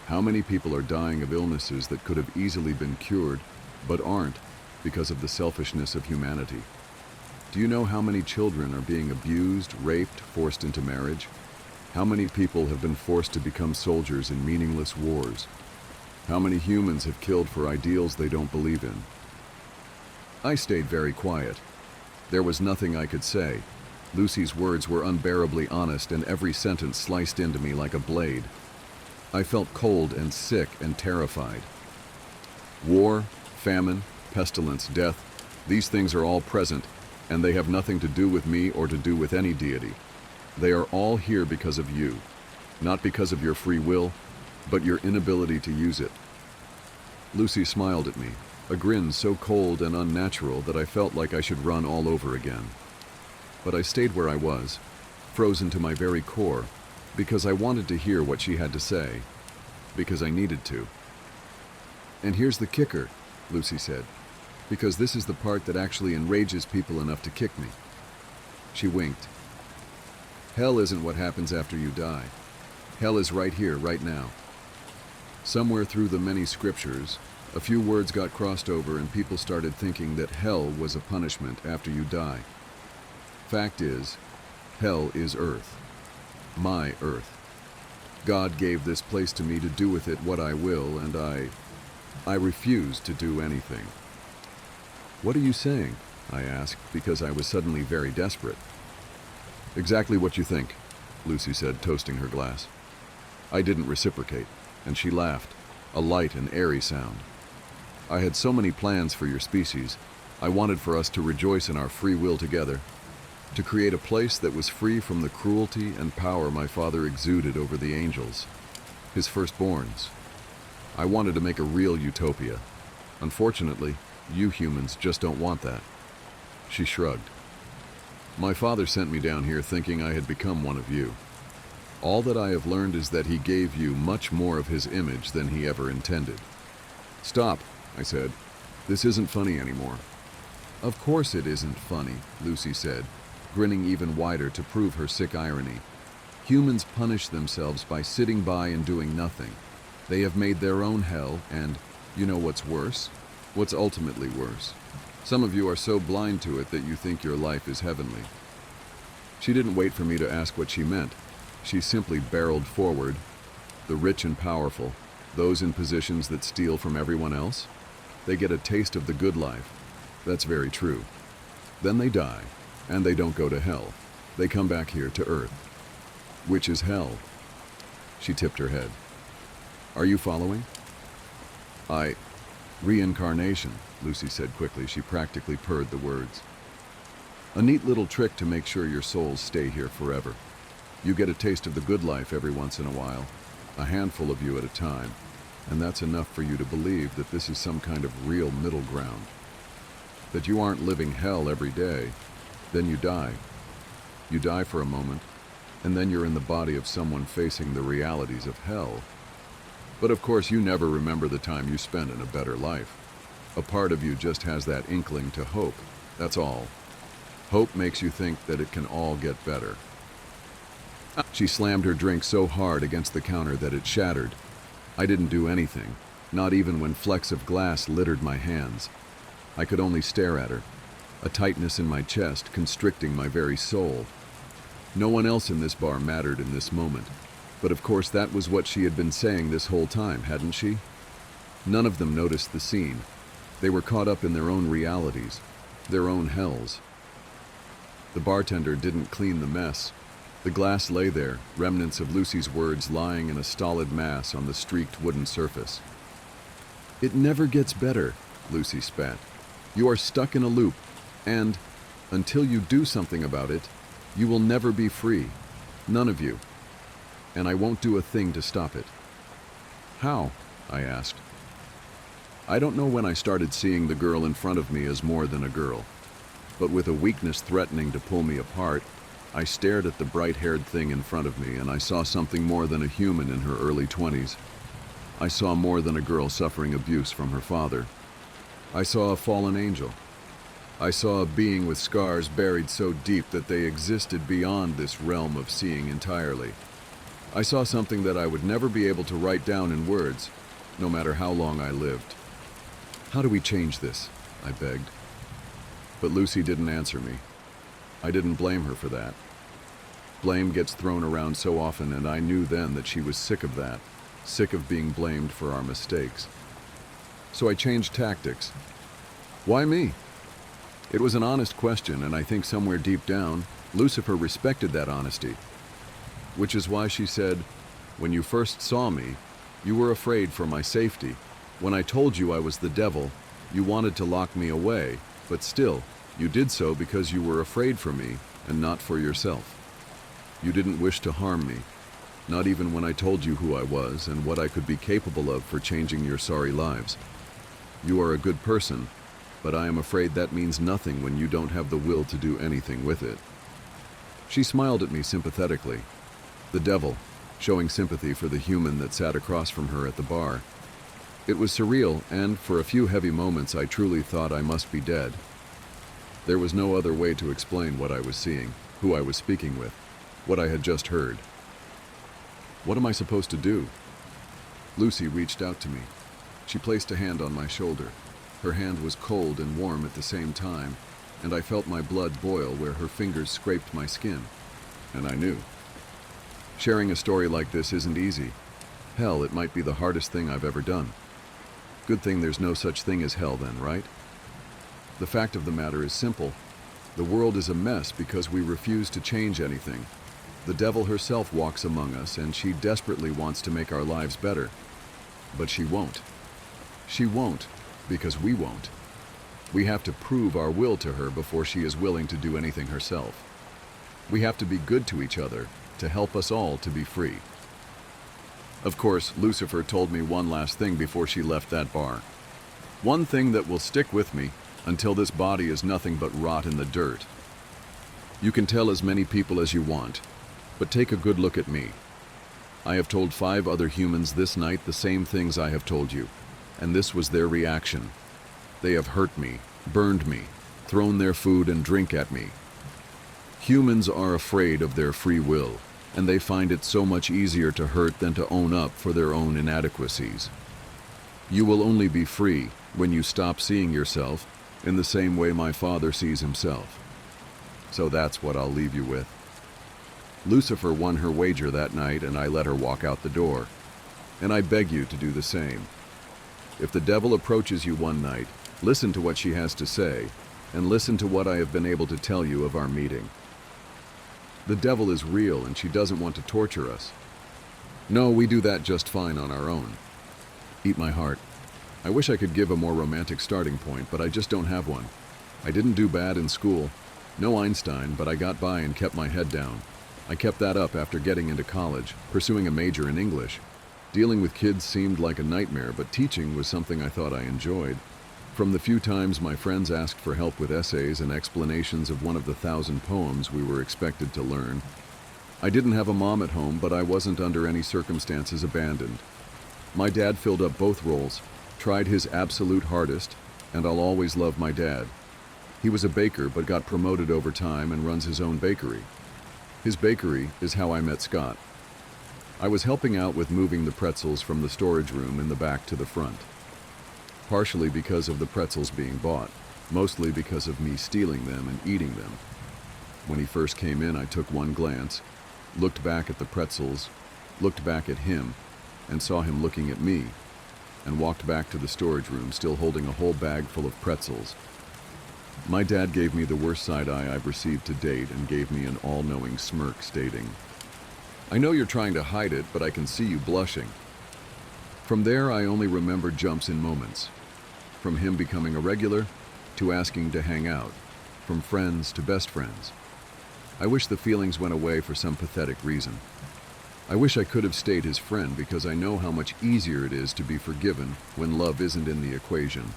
How many people are dying of illnesses that could have easily been cured, but aren't, because of the selfishness of humanity? Do you know how many children are being abused, raped, forced into marriage? How many people have been forced to become soldiers in meaningless wars? How many humans have killed for ideals they don't believe in? I stayed very quiet. There was nothing I could say. Lucy's words were unbearably honest, and every sentence sliced into me like a blade. I felt cold and sick and terrified. War, famine, pestilence, death, these things are all present, and they have nothing to do with me or to do with any deity. They are all here because of you, not because of your free will, but your inability to use it. Lucy smiled at me, a grin so cold and unnatural that I felt like I should run all over again. But I stayed where I was, frozen to my very core, because I wanted to hear what she had to say, because I needed to. And here's the kicker, Lucy said, because this is the part that actually enrages people enough to kick me. She winked. Hell isn't what happens after you die. Hell is right here, right now. Somewhere through the many scriptures, a few words got crossed over and people started thinking that hell was a punishment after you die. Fact is, hell is earth. My earth. God gave this place to me to do with it what I will, and I refuse to do anything. What are you saying? I asked, because I was suddenly very desperate. Exactly what you think, Lucy said, toasting her glass. I didn't reciprocate, and she laughed, a light and airy sound. I had so many plans for your species. I wanted for us to rejoice in our free will together, to create a place that was free from the cruelty and power my father exuded over the angels, his firstborns. I wanted to make a real utopia. Unfortunately, you humans just don't want that. She shrugged. My father sent me down here thinking I had become one of you. All that I have learned is that he gave you much more of his image than he ever intended. Stop, I said. This isn't funny anymore. Of course it isn't funny, Lucy said, grinning even wider to prove her sick irony. Humans punish themselves by sitting by and doing nothing. They have made their own hell, and you know what's worse? What's ultimately worse? Some of you are so blind to it that you think your life is heavenly. She didn't wait for me to ask what she meant. She simply barreled forward, the rich and powerful, Those in positions that steal from everyone else? They get a taste of the good life. That's very true. Then they die, and they don't go to hell. They come back here to Earth. Which is hell. She tipped her head. Are you following? Reincarnation, Lucy said quickly. She practically purred the words. A neat little trick to make sure your souls stay here forever. You get a taste of the good life every once in a while, a handful of you at a time, and that's enough for you to believe that this is some kind of real middle ground. That you aren't living hell every day. Then you die. You die for a moment, and then you're in the body of someone facing the realities of hell. But of course you never remember the time you spent in a better life. A part of you just has that inkling to hope, that's all. Hope makes you think that it can all get better. She slammed her drink so hard against the counter that it shattered. I didn't do anything, not even when flecks of glass littered my hands. I could only stare at her, a tightness in my chest constricting my very soul. No one else in this bar mattered in this moment, but of course that was what she had been saying this whole time, hadn't she? None of them noticed the scene. They were caught up in their own realities, their own hells. The bartender didn't clean the mess. The glass lay there, remnants of Lucy's words lying in a stolid mass on the streaked wooden surface. It never gets better, Lucy spat. You are stuck in a loop, and, until you do something about it, you will never be free. None of you. And I won't do a thing to stop it. How? I asked. I don't know when I started seeing the girl in front of me as more than a girl, but with a weakness threatening to pull me apart, I stared at the bright-haired thing in front of me, and I saw something more than a human in her early 20s. I saw more than a girl suffering abuse from her father. I saw a fallen angel. I saw a being with scars buried so deep that they existed beyond this realm of seeing entirely. I saw something that I would never be able to write down in words, no matter how long I lived. How do we change this? I begged. But Lucy didn't answer me. I didn't blame her for that. Blame gets thrown around so often, and I knew then that she was sick of that, sick of being blamed for our mistakes. So I changed tactics. Why me? It was an honest question, and I think somewhere deep down, Lucifer respected that honesty. Which is why she said, when you first saw me, you were afraid for my safety. When I told you I was the devil, you wanted to lock me away, but still, you did so because you were afraid for me and not for yourself. You didn't wish to harm me, not even when I told you who I was and what I could be capable of for changing your sorry lives. You are a good person, but I am afraid that means nothing when you don't have the will to do anything with it. She smiled at me sympathetically. The devil, showing sympathy for the human that sat across from her at the bar. It was surreal, and for a few heavy moments I truly thought I must be dead. There was no other way to explain what I was seeing, who I was speaking with, what I had just heard. What am I supposed to do? Lucy reached out to me. She placed a hand on my shoulder. Her hand was cold and warm at the same time, and I felt my blood boil where her fingers scraped my skin. And I knew. Sharing a story like this isn't easy. Hell, it might be the hardest thing I've ever done. Good thing there's no such thing as hell then, right? The fact of the matter is simple. The world is a mess because we refuse to change anything. The devil herself walks among us, and she desperately wants to make our lives better. But she won't. She won't, because we won't. We have to prove our will to her before she is willing to do anything herself. We have to be good to each other to help us all to be free. Of course, Lucifer told me one last thing before she left that bar. One thing that will stick with me until this body is nothing but rot in the dirt. You can tell as many people as you want, but take a good look at me. I have told 5 other humans this night the same things I have told you, and this was their reaction. They have hurt me, burned me, thrown their food and drink at me. Humans are afraid of their free will, and they find it so much easier to hurt than to own up for their own inadequacies. You will only be free when you stop seeing yourself in the same way my father sees himself. So that's what I'll leave you with. Lucifer won her wager that night, and I let her walk out the door. and I beg you to do the same. If the devil approaches you one night, listen to what she has to say, and listen to what I have been able to tell you of our meeting. The devil is real and she doesn't want to torture us. No, we do that just fine on our own. Eat my heart. I wish I could give a more romantic starting point, but I just don't have one. I didn't do bad in school. No Einstein, but I got by and kept my head down. I kept that up after getting into college, pursuing a major in English. Dealing with kids seemed like a nightmare, but teaching was something I thought I enjoyed. From the few times my friends asked for help with essays and explanations of one of the 1,000 poems we were expected to learn, I didn't have a mom at home, but I wasn't under any circumstances abandoned. My dad filled up both roles, tried his absolute hardest, and I'll always love my dad. He was a baker but got promoted over time and runs his own bakery. His bakery is how I met Scott. I was helping out with moving the pretzels from the storage room in the back to the front. Partially because of the pretzels being bought, mostly because of me stealing them and eating them. When he first came in, I took one glance, looked back at the pretzels, looked back at him, and saw him looking at me, and walked back to the storage room still holding a whole bag full of pretzels. My dad gave me the worst side eye I've received to date and gave me an all-knowing smirk stating, "I know you're trying to hide it, but I can see you blushing." From there, I only remember jumps in moments. From him becoming a regular, to asking to hang out, from friends to best friends. I wish the feelings went away for some pathetic reason. I wish I could have stayed his friend because I know how much easier it is to be forgiven when love isn't in the equation.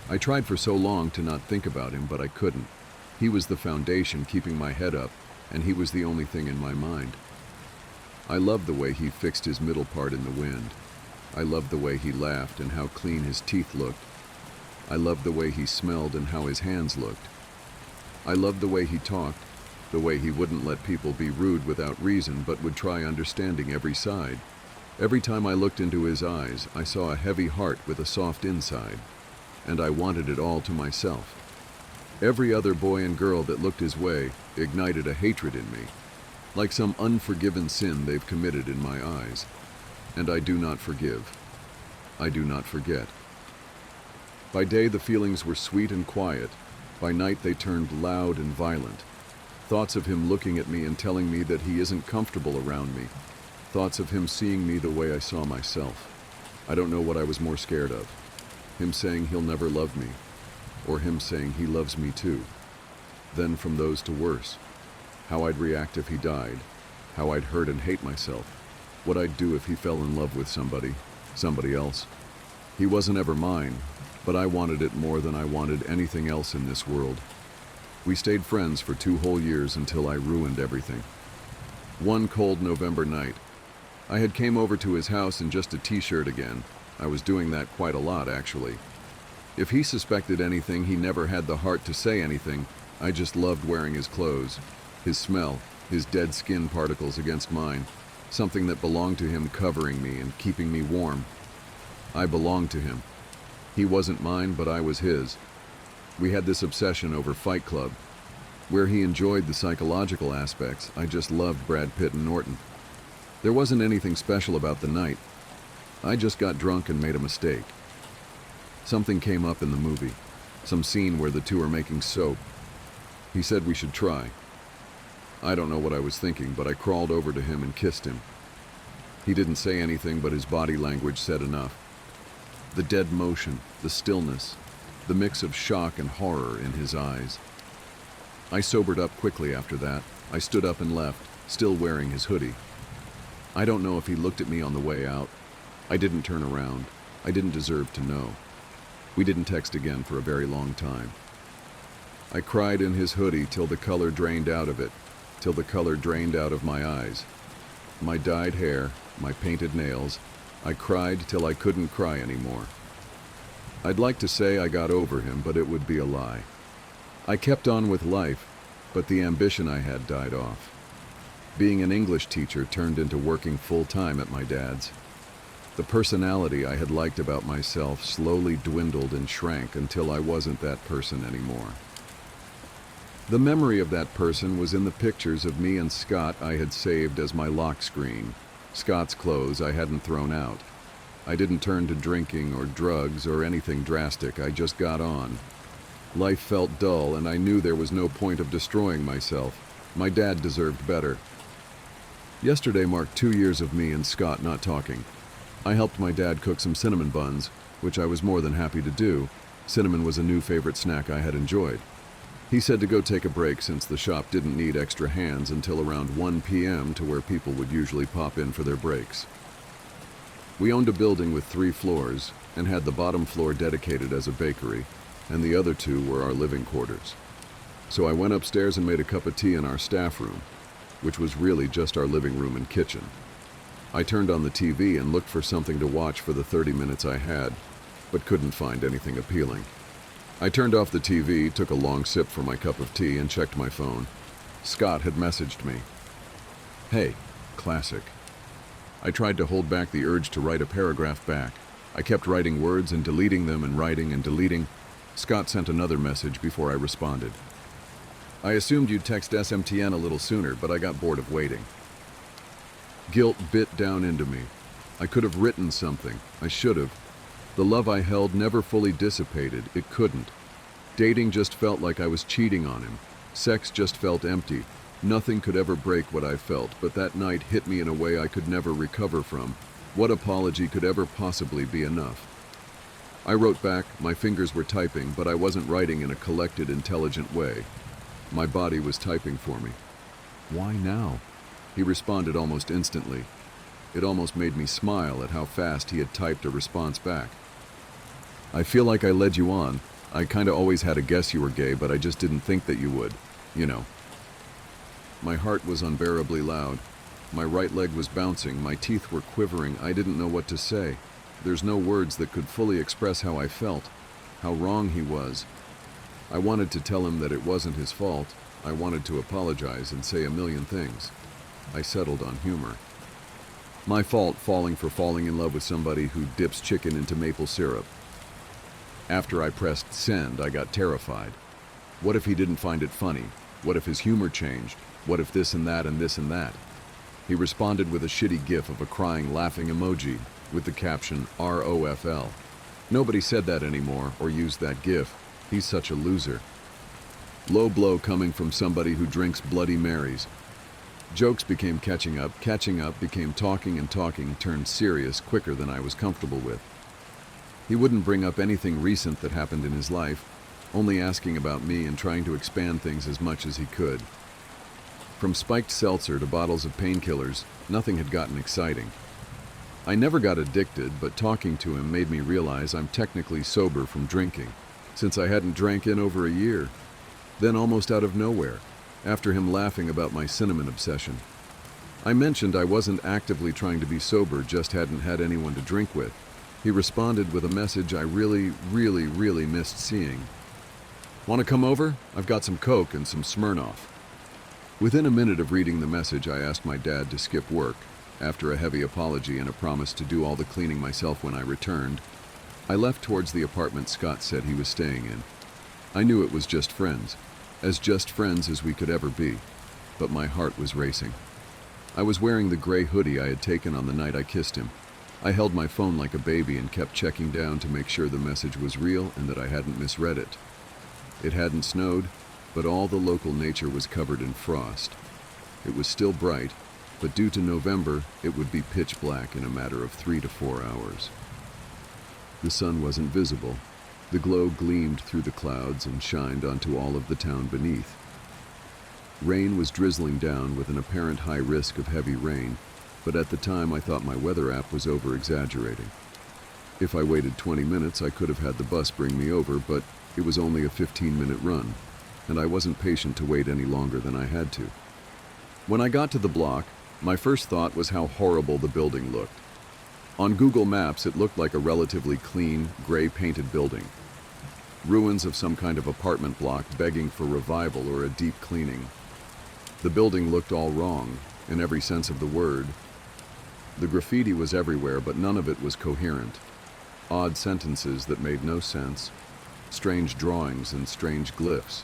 I tried for so long to not think about him, but I couldn't. He was the foundation keeping my head up, and he was the only thing in my mind. I loved the way he fixed his middle part in the wind. I loved the way he laughed and how clean his teeth looked. I loved the way he smelled and how his hands looked. I loved the way he talked, the way he wouldn't let people be rude without reason but would try understanding every side. Every time I looked into his eyes, I saw a heavy heart with a soft inside, and I wanted it all to myself. Every other boy and girl that looked his way ignited a hatred in me, like some unforgiven sin they've committed in my eyes. And I do not forgive. I do not forget. By day the feelings were sweet and quiet. By night they turned loud and violent. Thoughts of him looking at me and telling me that he isn't comfortable around me. Thoughts of him seeing me the way I saw myself. I don't know what I was more scared of. Him saying he'll never love me, or him saying he loves me too. Then from those to worse. How I'd react if he died. How I'd hurt and hate myself. What I'd do if he fell in love with somebody else. He wasn't ever mine, but I wanted it more than I wanted anything else in this world. We stayed friends for 2 whole years until I ruined everything. One cold November night, I had came over to his house in just a t-shirt again. I was doing that quite a lot, actually. If he suspected anything, he never had the heart to say anything. I just loved wearing his clothes, his smell, his dead skin particles against mine, something that belonged to him covering me and keeping me warm. I belonged to him. He wasn't mine, but I was his. We had this obsession over Fight Club. Where he enjoyed the psychological aspects, I just loved Brad Pitt and Norton. There wasn't anything special about the night. I just got drunk and made a mistake. Something came up in the movie, some scene where the two are making soap. He said we should try. I don't know what I was thinking, but I crawled over to him and kissed him. He didn't say anything, but his body language said enough. The dead motion, the stillness, the mix of shock and horror in his eyes. I sobered up quickly after that. I stood up and left, still wearing his hoodie. I don't know if he looked at me on the way out. I didn't turn around. I didn't deserve to know. We didn't text again for a very long time. I cried in his hoodie till the color drained out of it, till the color drained out of my eyes. My dyed hair, my painted nails. I cried till I couldn't cry anymore. I'd like to say I got over him, but it would be a lie. I kept on with life, but the ambition I had died off. Being an English teacher turned into working full-time at my dad's. The personality I had liked about myself slowly dwindled and shrank until I wasn't that person anymore. The memory of that person was in the pictures of me and Scott I had saved as my lock screen, Scott's clothes I hadn't thrown out. I didn't turn to drinking or drugs or anything drastic. I just got on. Life felt dull, and I knew there was no point of destroying myself. My dad deserved better. Yesterday marked 2 years of me and Scott not talking. I helped my dad cook some cinnamon buns, which I was more than happy to do. Cinnamon was a new favorite snack I had enjoyed. He said to go take a break since the shop didn't need extra hands until around 1 p.m. to where people would usually pop in for their breaks. We owned a building with 3 floors and had the bottom floor dedicated as a bakery, and the other 2 were our living quarters. So I went upstairs and made a cup of tea in our staff room, which was really just our living room and kitchen. I turned on the TV and looked for something to watch for the 30 minutes I had, but couldn't find anything appealing. I turned off the TV, took a long sip from my cup of tea, and checked my phone. Scott had messaged me. "Hey," classic. I tried to hold back the urge to write a paragraph back. I kept writing words and deleting them and writing and deleting. Scott sent another message before I responded. "I assumed you'd text SMTN a little sooner, but I got bored of waiting." Guilt bit down into me. I could have written something. I should have. The love I held never fully dissipated. It couldn't. Dating just felt like I was cheating on him. Sex just felt empty. Nothing could ever break what I felt, but that night hit me in a way I could never recover from. What apology could ever possibly be enough? I wrote back. My fingers were typing, but I wasn't writing in a collected, intelligent way. My body was typing for me. "Why now?" He responded almost instantly. It almost made me smile at how fast he had typed a response back. "I feel like I led you on. I kinda always had a guess you were gay, but I just didn't think that you would. You know." My heart was unbearably loud. My right leg was bouncing. My teeth were quivering. I didn't know what to say. There's no words that could fully express how I felt, how wrong he was. I wanted to tell him that it wasn't his fault. I wanted to apologize and say a million things. I settled on humor. My fault falling in love with somebody who dips chicken into maple syrup. After I pressed send, I got terrified. What if he didn't find it funny? What if his humor changed? What if this and that and this and that? He responded with a shitty gif of a crying, laughing emoji with the caption ROFL. Nobody said that anymore or used that gif. He's such a loser. Low blow coming from somebody who drinks Bloody Marys. Jokes became catching up became talking, and talking turned serious quicker than I was comfortable with. He wouldn't bring up anything recent that happened in his life, only asking about me and trying to expand things as much as he could. From spiked seltzer to bottles of painkillers, nothing had gotten exciting. I never got addicted, but talking to him made me realize I'm technically sober from drinking, since I hadn't drank in over a year. Then almost out of nowhere, after him laughing about my cinnamon obsession, I mentioned I wasn't actively trying to be sober, just hadn't had anyone to drink with. He responded with a message I really missed seeing. "Want to come over? I've got some Coke and some Smirnoff." Within a minute of reading the message, I asked my dad to skip work. After a heavy apology and a promise to do all the cleaning myself when I returned, I left towards the apartment Scott said he was staying in. I knew it was just friends as we could ever be, but my heart was racing. I was wearing the gray hoodie I had taken on the night I kissed him. I held my phone like a baby and kept checking down to make sure the message was real and that I hadn't misread it. It hadn't snowed, but all the local nature was covered in frost. It was still bright, but due to November, it would be pitch black in a matter of 3 to 4 hours. The sun wasn't visible. The glow gleamed through the clouds and shined onto all of the town beneath. Rain was drizzling down with an apparent high risk of heavy rain, but at the time I thought my weather app was over-exaggerating. If I waited 20 minutes, I could have had the bus bring me over, but it was only a 15-minute run, and I wasn't patient to wait any longer than I had to. When I got to the block, my first thought was how horrible the building looked. On Google Maps, it looked like a relatively clean, gray-painted building. Ruins of some kind of apartment block begging for revival or a deep cleaning. The building looked all wrong, in every sense of the word. The graffiti was everywhere, but none of it was coherent. Odd sentences that made no sense. Strange drawings and strange glyphs.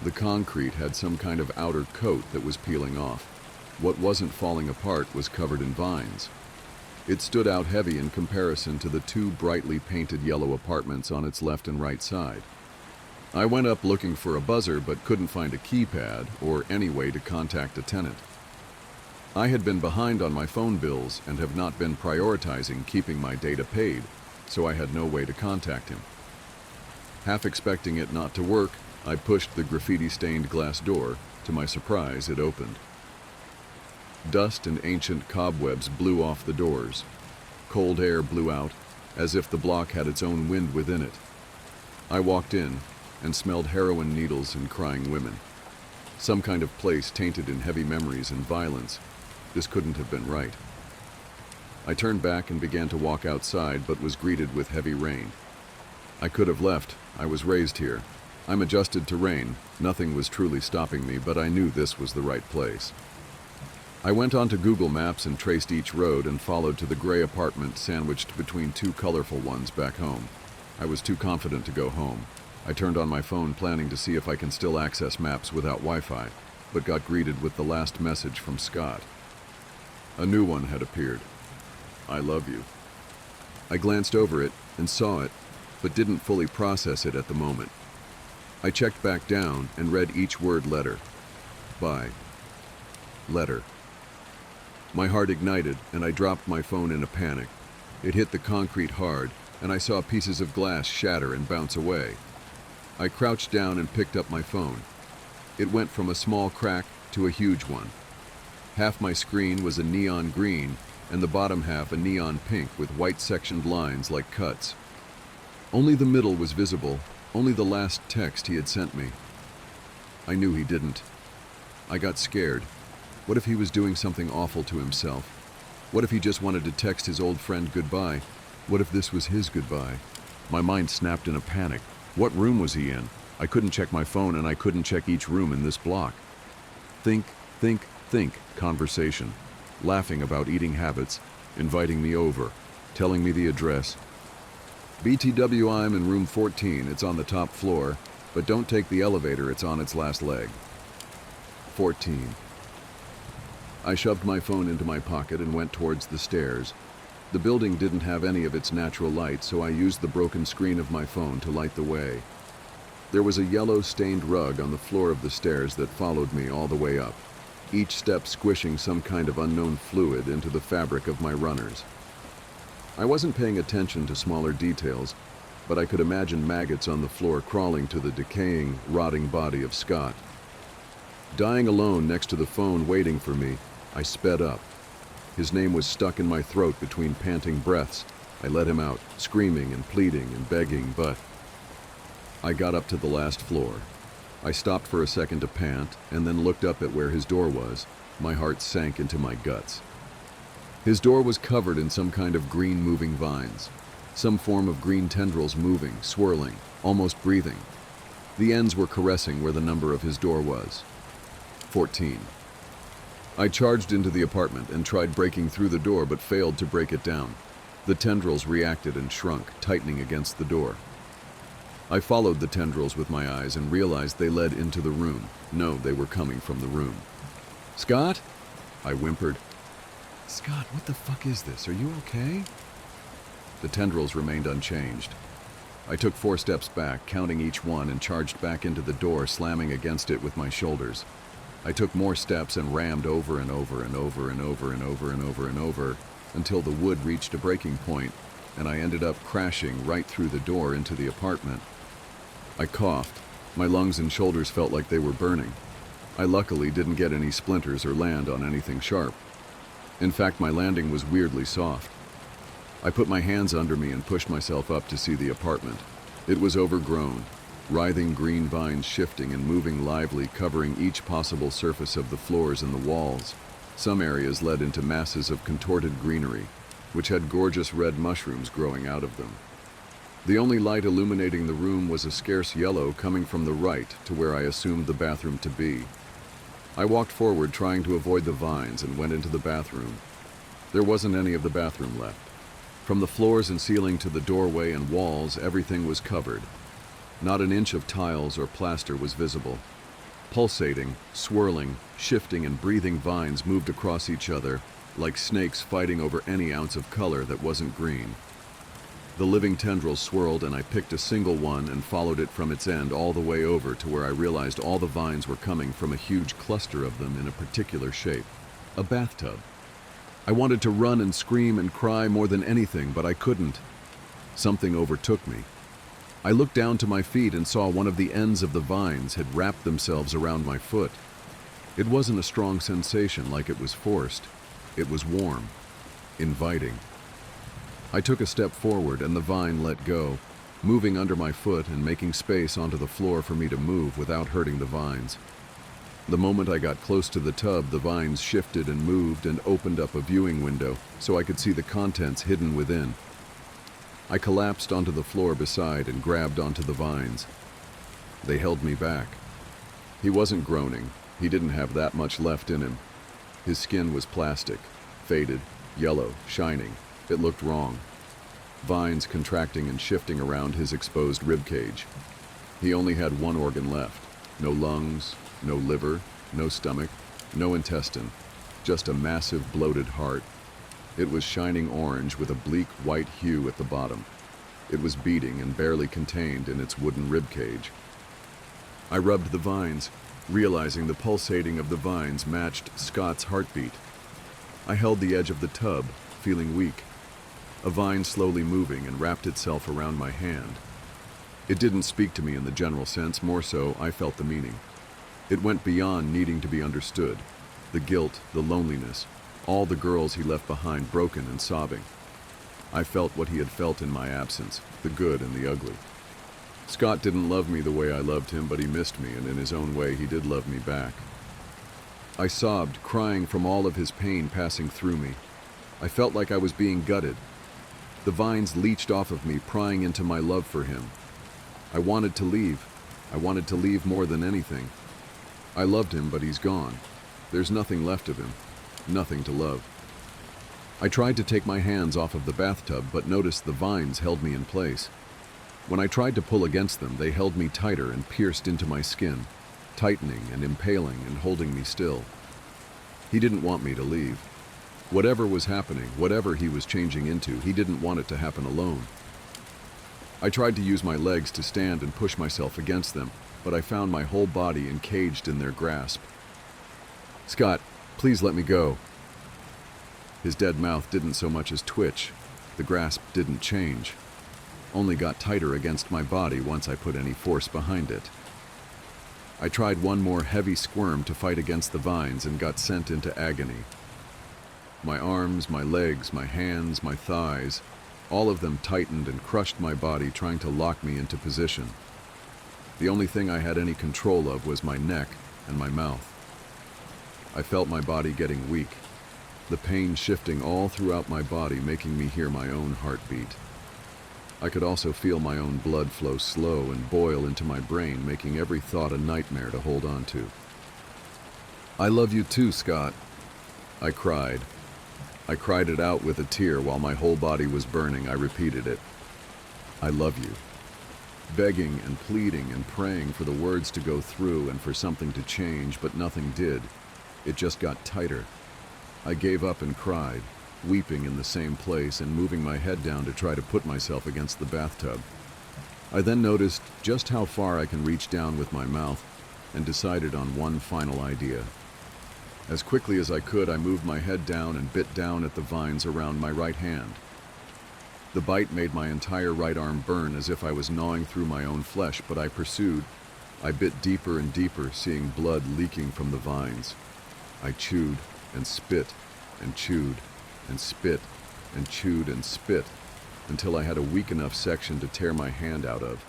The concrete had some kind of outer coat that was peeling off. What wasn't falling apart was covered in vines. It stood out heavy in comparison to the two brightly painted yellow apartments on its left and right side. I went up looking for a buzzer but couldn't find a keypad or any way to contact a tenant. I had been behind on my phone bills and have not been prioritizing keeping my data paid, so I had no way to contact him. Half expecting it not to work, I pushed the graffiti-stained glass door. To my surprise, it opened. Dust and ancient cobwebs blew off the doors. Cold air blew out, as if the block had its own wind within it. I walked in and smelled heroin needles and crying women. Some kind of place tainted in heavy memories and violence. This couldn't have been right. I turned back and began to walk outside, but was greeted with heavy rain. I could have left. I was raised here. I'm adjusted to rain. Nothing was truly stopping me, but I knew this was the right place. I went onto Google Maps and traced each road and followed to the gray apartment sandwiched between two colorful ones back home. I was too confident to go home. I turned on my phone planning to see if I can still access maps without Wi-Fi, but got greeted with the last message from Scott. A new one had appeared. I love you. I glanced over it and saw it, but didn't fully process it at the moment. I checked back down and read each word letter. By. Letter. My heart ignited and I dropped my phone in a panic. It hit the concrete hard and I saw pieces of glass shatter and bounce away. I crouched down and picked up my phone. It went from a small crack to a huge one. Half my screen was a neon green and the bottom half a neon pink with white sectioned lines like cuts. Only the middle was visible, only the last text he had sent me. I knew he didn't. I got scared. What if he was doing something awful to himself? What if he just wanted to text his old friend goodbye? What if this was his goodbye? My mind snapped in a panic. What room was he in? I couldn't check my phone and I couldn't check each room in this block. Think, conversation. Laughing about eating habits, inviting me over, telling me the address. BTW, I'm in room 14, it's on the top floor, but don't take the elevator, it's on its last leg. 14. I shoved my phone into my pocket and went towards the stairs. The building didn't have any of its natural light, so I used the broken screen of my phone to light the way. There was a yellow stained rug on the floor of the stairs that followed me all the way up, each step squishing some kind of unknown fluid into the fabric of my runners. I wasn't paying attention to smaller details, but I could imagine maggots on the floor crawling to the decaying, rotting body of Scott. Dying alone next to the phone waiting for me, I sped up. His name was stuck in my throat between panting breaths. I let him out, screaming and pleading and begging, but I got up to the last floor. I stopped for a second to pant and then looked up at where his door was. My heart sank into my guts. His door was covered in some kind of green moving vines, some form of green tendrils moving, swirling, almost breathing. The ends were caressing where the number of his door was. 14. I charged into the apartment and tried breaking through the door but failed to break it down. The tendrils reacted and shrunk, tightening against the door. I followed the tendrils with my eyes and realized they led into the room. No, they were coming from the room. Scott? I whimpered. Scott, what the fuck is this? Are you okay? The tendrils remained unchanged. I took 4 steps back, counting each one, and charged back into the door, slamming against it with my shoulders. I took more steps and rammed over and over and over and over and over and over and over until the wood reached a breaking point, and I ended up crashing right through the door into the apartment. I coughed. My lungs and shoulders felt like they were burning. I luckily didn't get any splinters or land on anything sharp. In fact, my landing was weirdly soft. I put my hands under me and pushed myself up to see the apartment. It was overgrown, writhing green vines shifting and moving lively, covering each possible surface of the floors and the walls. Some areas led into masses of contorted greenery, which had gorgeous red mushrooms growing out of them. The only light illuminating the room was a scarce yellow coming from the right to where I assumed the bathroom to be. I walked forward trying to avoid the vines and went into the bathroom. There wasn't any of the bathroom left. From the floors and ceiling to the doorway and walls, everything was covered. Not an inch of tiles or plaster was visible. Pulsating, swirling, shifting, and breathing vines moved across each other like snakes fighting over any ounce of color that wasn't green. The living tendrils swirled, and I picked a single one and followed it from its end all the way over to where I realized all the vines were coming from a huge cluster of them in a particular shape, a bathtub. I wanted to run and scream and cry more than anything, but I couldn't. Something overtook me. I looked down to my feet and saw one of the ends of the vines had wrapped themselves around my foot. It wasn't a strong sensation like it was forced. It was warm, inviting. I took a step forward and the vine let go, moving under my foot and making space onto the floor for me to move without hurting the vines. The moment I got close to the tub, the vines shifted and moved and opened up a viewing window so I could see the contents hidden within. I collapsed onto the floor beside and grabbed onto the vines. They held me back. He wasn't groaning. He didn't have that much left in him. His skin was plastic, faded, yellow, shining. It looked wrong. Vines contracting and shifting around his exposed ribcage. He only had one organ left. No lungs, no liver, no stomach, no intestine. Just a massive bloated heart. It was shining orange with a bleak white hue at the bottom. It was beating and barely contained in its wooden ribcage. I rubbed the vines, realizing the pulsating of the vines matched Scott's heartbeat. I held the edge of the tub, feeling weak. A vine slowly moving and wrapped itself around my hand. It didn't speak to me in the general sense, more so I felt the meaning. It went beyond needing to be understood. The guilt, the loneliness, all the girls he left behind broken and sobbing. I felt what he had felt in my absence, the good and the ugly. Scott didn't love me the way I loved him, but he missed me, and in his own way he did love me back. I sobbed, crying from all of his pain passing through me. I felt like I was being gutted. The vines leached off of me, prying into my love for him. I wanted to leave. I wanted to leave more than anything. I loved him, but he's gone. There's nothing left of him. Nothing to love. I tried to take my hands off of the bathtub, but noticed the vines held me in place. When I tried to pull against them, they held me tighter and pierced into my skin, tightening and impaling and holding me still. He didn't want me to leave. Whatever was happening, whatever he was changing into, he didn't want it to happen alone. I tried to use my legs to stand and push myself against them, but I found my whole body encaged in their grasp. "Scott, please let me go." His dead mouth didn't so much as twitch. The grasp didn't change. Only got tighter against my body once I put any force behind it. I tried one more heavy squirm to fight against the vines and got sent into agony. My arms, my legs, my hands, my thighs, all of them tightened and crushed my body, trying to lock me into position. The only thing I had any control of was my neck and my mouth. I felt my body getting weak, the pain shifting all throughout my body, making me hear my own heartbeat. I could also feel my own blood flow slow and boil into my brain, making every thought a nightmare to hold on to. "I love you too, Scott," I cried. I cried it out with a tear while my whole body was burning. I repeated it. "I love you." Begging and pleading and praying for the words to go through and for something to change, but nothing did. It just got tighter. I gave up and cried, weeping in the same place and moving my head down to try to put myself against the bathtub. I then noticed just how far I can reach down with my mouth and decided on one final idea. As quickly as I could, I moved my head down and bit down at the vines around my right hand. The bite made my entire right arm burn as if I was gnawing through my own flesh, but I pursued. I bit deeper and deeper, seeing blood leaking from the vines. I chewed and spit and chewed and spit and chewed and spit until I had a weak enough section to tear my hand out of.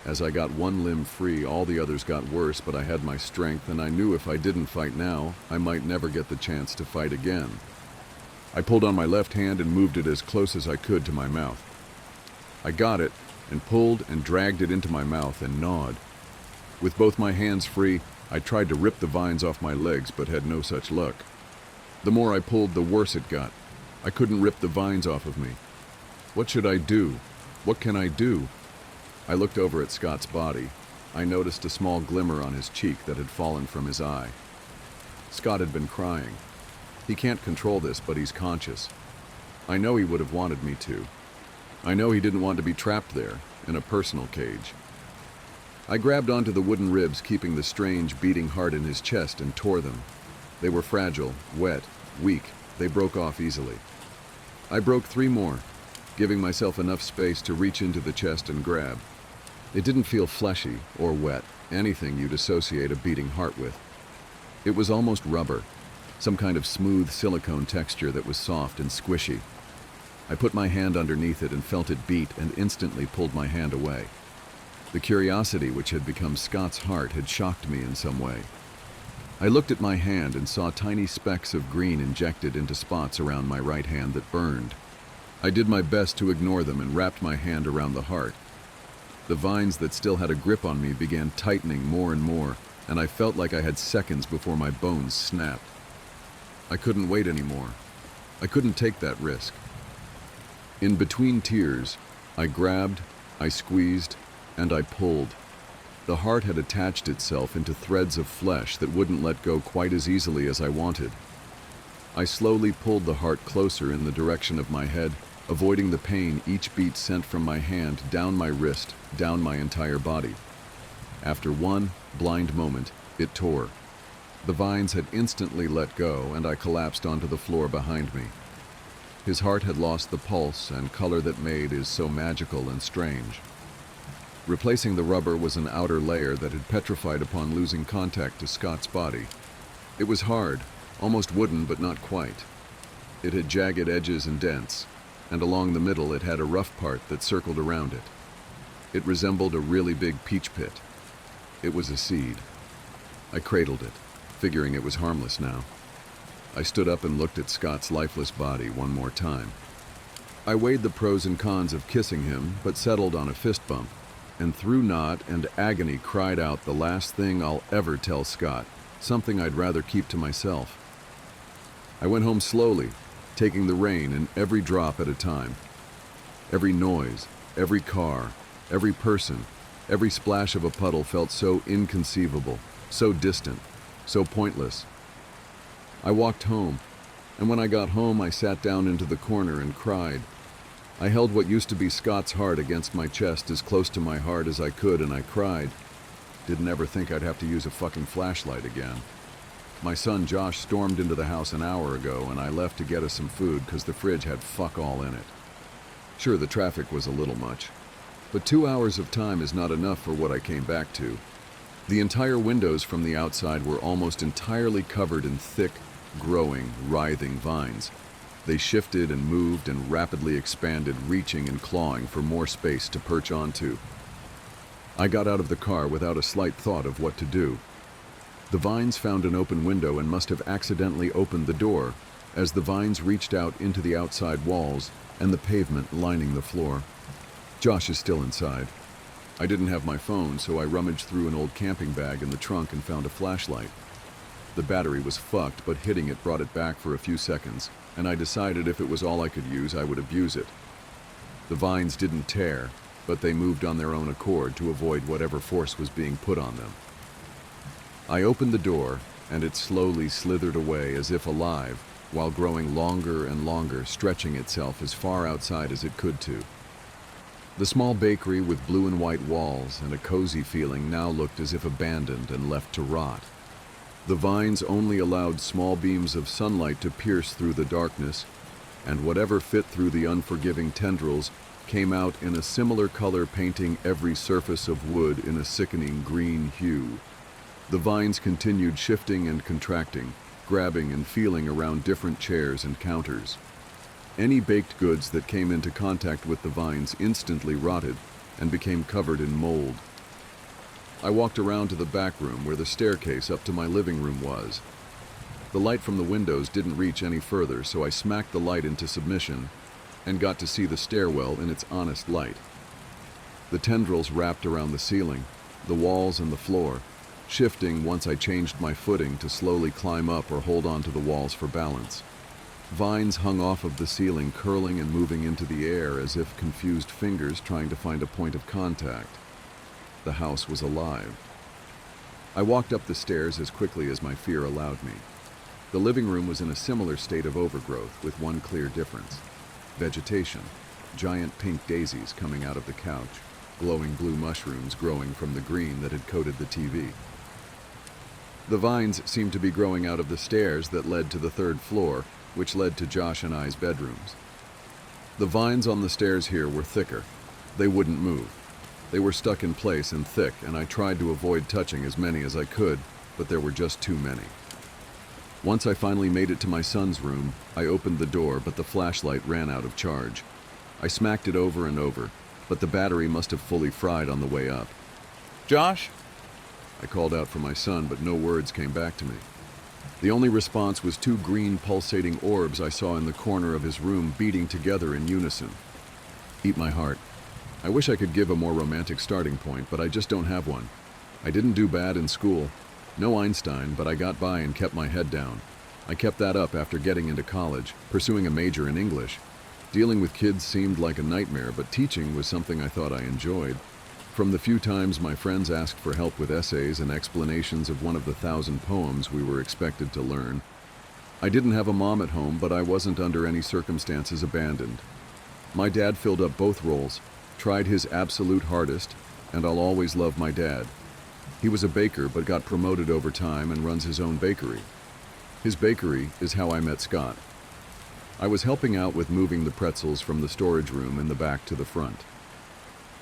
As I got one limb free, all the others got worse, but I had my strength, and I knew if I didn't fight now, I might never get the chance to fight again. I pulled on my left hand and moved it as close as I could to my mouth. I got it and pulled and dragged it into my mouth and gnawed. With both my hands free, I tried to rip the vines off my legs, but had no such luck. The more I pulled, the worse it got. I couldn't rip the vines off of me. What should I do? What can I do? I looked over at Scott's body. I noticed a small glimmer on his cheek that had fallen from his eye. Scott had been crying. He can't control this, but he's conscious. I know he would have wanted me to. I know he didn't want to be trapped there, in a personal cage. I grabbed onto the wooden ribs, keeping the strange, beating heart in his chest, and tore them. They were fragile, wet, weak. They broke off easily. I broke 3 more, giving myself enough space to reach into the chest and grab. It didn't feel fleshy or wet, anything you'd associate a beating heart with. It was almost rubber, some kind of smooth silicone texture that was soft and squishy. I put my hand underneath it and felt it beat and instantly pulled my hand away. The curiosity which had become Scott's heart had shocked me in some way. I looked at my hand and saw tiny specks of green injected into spots around my right hand that burned. I did my best to ignore them and wrapped my hand around the heart. The vines that still had a grip on me began tightening more and more, and I felt like I had seconds before my bones snapped. I couldn't wait anymore. I couldn't take that risk. In between tears, I grabbed, I squeezed, and I pulled. The heart had attached itself into threads of flesh that wouldn't let go quite as easily as I wanted. I slowly pulled the heart closer in the direction of my head, avoiding the pain each beat sent from my hand down my wrist, down my entire body. After one blind moment, it tore. The vines had instantly let go, and I collapsed onto the floor behind me. His heart had lost the pulse and color that made is so magical and strange. Replacing the rubber was an outer layer that had petrified upon losing contact to Scott's body. It was hard, almost wooden, but not quite. It had jagged edges and dents, and along the middle it had a rough part that circled around it. It resembled a really big peach pit. It was a seed. I cradled it, figuring it was harmless now. I stood up and looked at Scott's lifeless body one more time. I weighed the pros and cons of kissing him, but settled on a fist bump, and through knot and agony cried out the last thing I'll ever tell Scott, something I'd rather keep to myself. I went home slowly, taking the rain in every drop at a time. Every noise, every car, every person, every splash of a puddle felt so inconceivable, so distant, so pointless. I walked home, and when I got home I sat down into the corner and cried. I held what used to be Scott's heart against my chest as close to my heart as I could, and I cried. Didn't ever think I'd have to use a fucking flashlight again. My son Josh stormed into the house an hour ago, and I left to get us some food because the fridge had fuck all in it. Sure, the traffic was a little much, but 2 hours of time is not enough for what I came back to. The entire windows from the outside were almost entirely covered in thick, growing, writhing vines. They shifted and moved and rapidly expanded, reaching and clawing for more space to perch onto. I got out of the car without a slight thought of what to do. The vines found an open window and must have accidentally opened the door, as the vines reached out into the outside walls and the pavement lining the floor. Josh is still inside. I didn't have my phone, so I rummaged through an old camping bag in the trunk and found a flashlight. The battery was fucked, but hitting it brought it back for a few seconds, and I decided if it was all I could use, I would abuse it. The vines didn't tear, but they moved on their own accord to avoid whatever force was being put on them. I opened the door, and it slowly slithered away as if alive, while growing longer and longer, stretching itself as far outside as it could to. The small bakery with blue and white walls and a cozy feeling now looked as if abandoned and left to rot. The vines only allowed small beams of sunlight to pierce through the darkness, and whatever fit through the unforgiving tendrils came out in a similar color, painting every surface of wood in a sickening green hue. The vines continued shifting and contracting, grabbing and feeling around different chairs and counters. Any baked goods that came into contact with the vines instantly rotted and became covered in mold. I walked around to the back room where the staircase up to my living room was. The light from the windows didn't reach any further, so I smacked the light into submission and got to see the stairwell in its honest light. The tendrils wrapped around the ceiling, the walls and the floor, shifting once I changed my footing to slowly climb up or hold on to the walls for balance. Vines hung off of the ceiling, curling and moving into the air as if confused fingers trying to find a point of contact. The house was alive. I walked up the stairs as quickly as my fear allowed me. The living room was in a similar state of overgrowth, with one clear difference: vegetation, giant pink daisies coming out of the couch, glowing blue mushrooms growing from the green that had coated the TV. The vines seemed to be growing out of the stairs that led to the third floor, which led to Josh and I's bedrooms. The vines on the stairs here were thicker. They wouldn't move. They were stuck in place and thick, and I tried to avoid touching as many as I could, but there were just too many. Once I finally made it to my son's room, I opened the door, but the flashlight ran out of charge. I smacked it over and over, but the battery must have fully fried on the way up. "Josh?" I called out for my son, but no words came back to me. The only response was two green pulsating orbs I saw in the corner of his room beating together in unison. Eat my heart. I wish I could give a more romantic starting point, but I just don't have one. I didn't do bad in school. No Einstein, but I got by and kept my head down. I kept that up after getting into college, pursuing a major in English. Dealing with kids seemed like a nightmare, but teaching was something I thought I enjoyed. From the few times my friends asked for help with essays and explanations of one of the 1,000 poems we were expected to learn. I didn't have a mom at home, but I wasn't under any circumstances abandoned. My dad filled up both roles, tried his absolute hardest, and I'll always love my dad. He was a baker but got promoted over time and runs his own bakery. His bakery is how I met Scott. I was helping out with moving the pretzels from the storage room in the back to the front.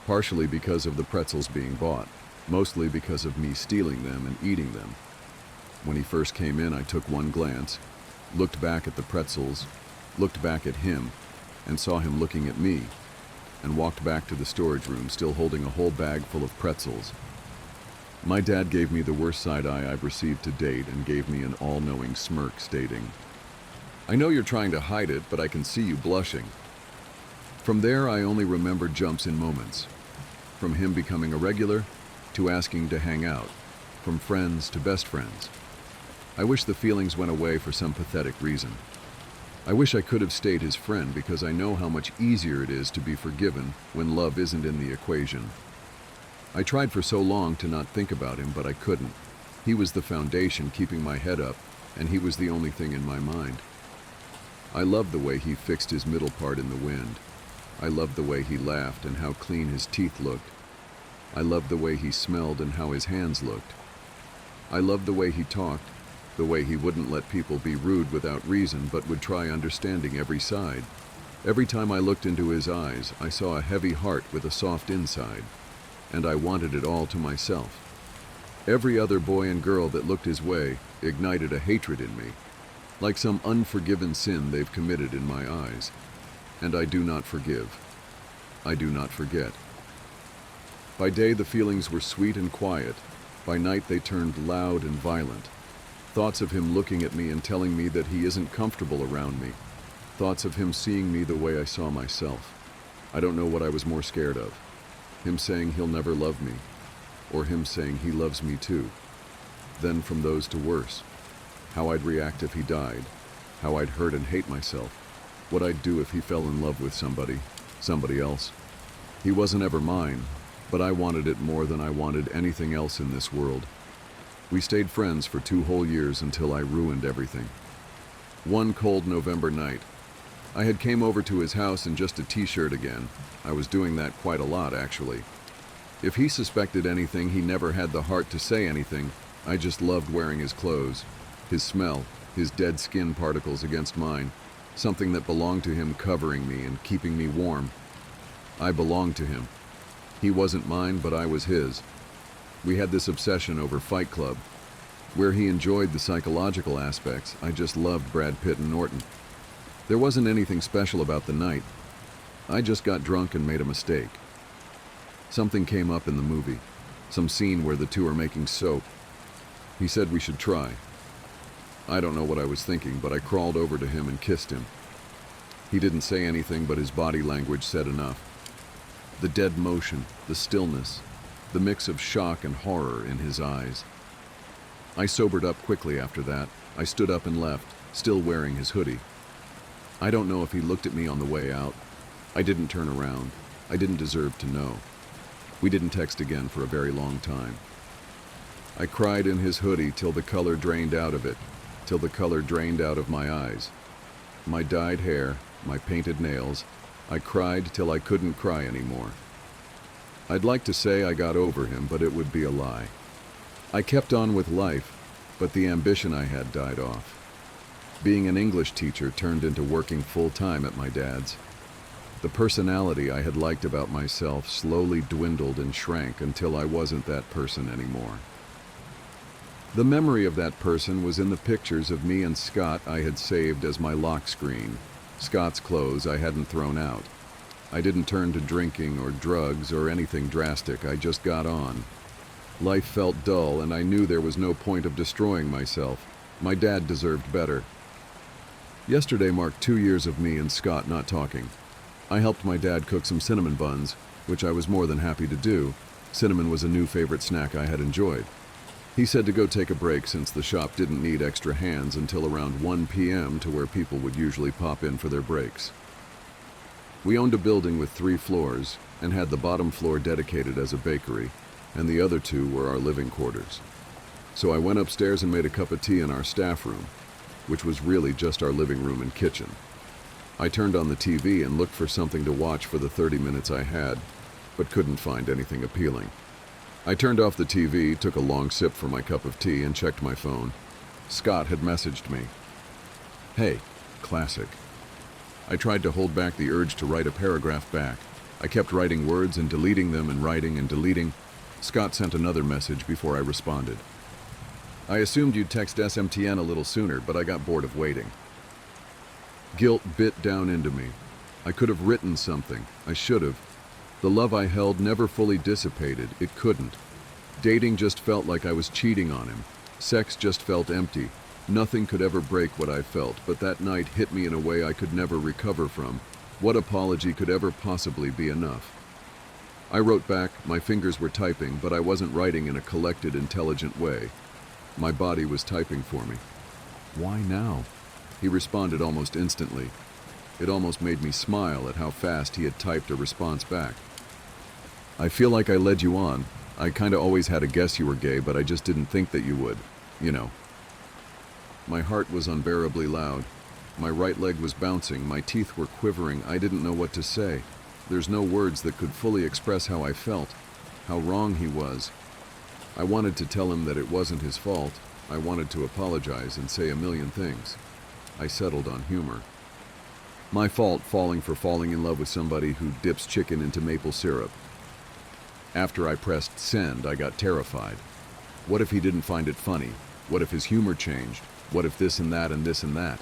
Partially because of the pretzels being bought, mostly because of me stealing them and eating them. When he first came in, I took one glance, looked back at the pretzels, looked back at him, and saw him looking at me, and walked back to the storage room still holding a whole bag full of pretzels. My dad gave me the worst side eye I've received to date and gave me an all-knowing smirk stating, "I know you're trying to hide it, but I can see you blushing." From there, I only remember jumps in moments. From him becoming a regular, to asking to hang out. From friends to best friends. I wish the feelings went away for some pathetic reason. I wish I could have stayed his friend, because I know how much easier it is to be forgiven when love isn't in the equation. I tried for so long to not think about him, but I couldn't. He was the foundation keeping my head up, and he was the only thing in my mind. I loved the way he fixed his middle part in the wind. I loved the way he laughed and how clean his teeth looked. I loved the way he smelled and how his hands looked. I loved the way he talked, the way he wouldn't let people be rude without reason but would try understanding every side. Every time I looked into his eyes, I saw a heavy heart with a soft inside, and I wanted it all to myself. Every other boy and girl that looked his way ignited a hatred in me, like some unforgiven sin they've committed in my eyes. And I do not forgive. I do not forget. By day, the feelings were sweet and quiet. By night, they turned loud and violent. Thoughts of him looking at me and telling me that he isn't comfortable around me. Thoughts of him seeing me the way I saw myself. I don't know what I was more scared of. Him saying he'll never love me, or him saying he loves me too. Then from those to worse. How I'd react if he died. How I'd hurt and hate myself. What I'd do if he fell in love with somebody else. He wasn't ever mine, but I wanted it more than I wanted anything else in this world. We stayed friends for 2 whole years until I ruined everything. One cold November night, I had came over to his house in just a t-shirt again. I was doing that quite a lot, actually. If he suspected anything, he never had the heart to say anything. I just loved wearing his clothes, his smell, his dead skin particles against mine. Something that belonged to him covering me and keeping me warm. I belonged to him. He wasn't mine, but I was his. We had this obsession over Fight Club. Where he enjoyed the psychological aspects, I just loved Brad Pitt and Norton. There wasn't anything special about the night. I just got drunk and made a mistake. Something came up in the movie. Some scene where the two are making soap. He said we should try. I don't know what I was thinking, but I crawled over to him and kissed him. He didn't say anything, but his body language said enough. The dead motion, the stillness, the mix of shock and horror in his eyes. I sobered up quickly after that. I stood up and left, still wearing his hoodie. I don't know if he looked at me on the way out. I didn't turn around. I didn't deserve to know. We didn't text again for a very long time. I cried in his hoodie till the color drained out of it, till the color drained out of my eyes. My dyed hair, my painted nails, I cried till I couldn't cry anymore. I'd like to say I got over him, but it would be a lie. I kept on with life, but the ambition I had died off. Being an English teacher turned into working full-time at my dad's. The personality I had liked about myself slowly dwindled and shrank until I wasn't that person anymore. The memory of that person was in the pictures of me and Scott I had saved as my lock screen. Scott's clothes I hadn't thrown out. I didn't turn to drinking or drugs or anything drastic, I just got on. Life felt dull and I knew there was no point of destroying myself. My dad deserved better. Yesterday marked 2 years of me and Scott not talking. I helped my dad cook some cinnamon buns, which I was more than happy to do. Cinnamon was a new favorite snack I had enjoyed. He said to go take a break since the shop didn't need extra hands until around 1 p.m. to where people would usually pop in for their breaks. We owned a building with 3 floors and had the bottom floor dedicated as a bakery, and the other 2 were our living quarters. So I went upstairs and made a cup of tea in our staff room, which was really just our living room and kitchen. I turned on the TV and looked for something to watch for the 30 minutes I had, but couldn't find anything appealing. I turned off the TV, took a long sip from my cup of tea, and checked my phone. Scott had messaged me. "Hey," classic. I tried to hold back the urge to write a paragraph back. I kept writing words and deleting them and writing and deleting. Scott sent another message before I responded. "I assumed you'd text SMTN a little sooner, but I got bored of waiting." Guilt bit down into me. I could have written something. I should have. The love I held never fully dissipated. It couldn't. Dating just felt like I was cheating on him. Sex just felt empty. Nothing could ever break what I felt, but that night hit me in a way I could never recover from. What apology could ever possibly be enough? I wrote back, my fingers were typing, but I wasn't writing in a collected, intelligent way. My body was typing for me. "Why now?" He responded almost instantly. It almost made me smile at how fast he had typed a response back. "I feel like I led you on. I kinda always had a guess you were gay, but I just didn't think that you would. You know." My heart was unbearably loud. My right leg was bouncing, my teeth were quivering. I didn't know what to say. There's no words that could fully express how I felt, how wrong he was. I wanted to tell him that it wasn't his fault. I wanted to apologize and say a million things. I settled on humor. My fault falling in love with somebody who dips chicken into maple syrup. After I pressed send, I got terrified. What if he didn't find it funny? What if his humor changed? What if this and that and this and that?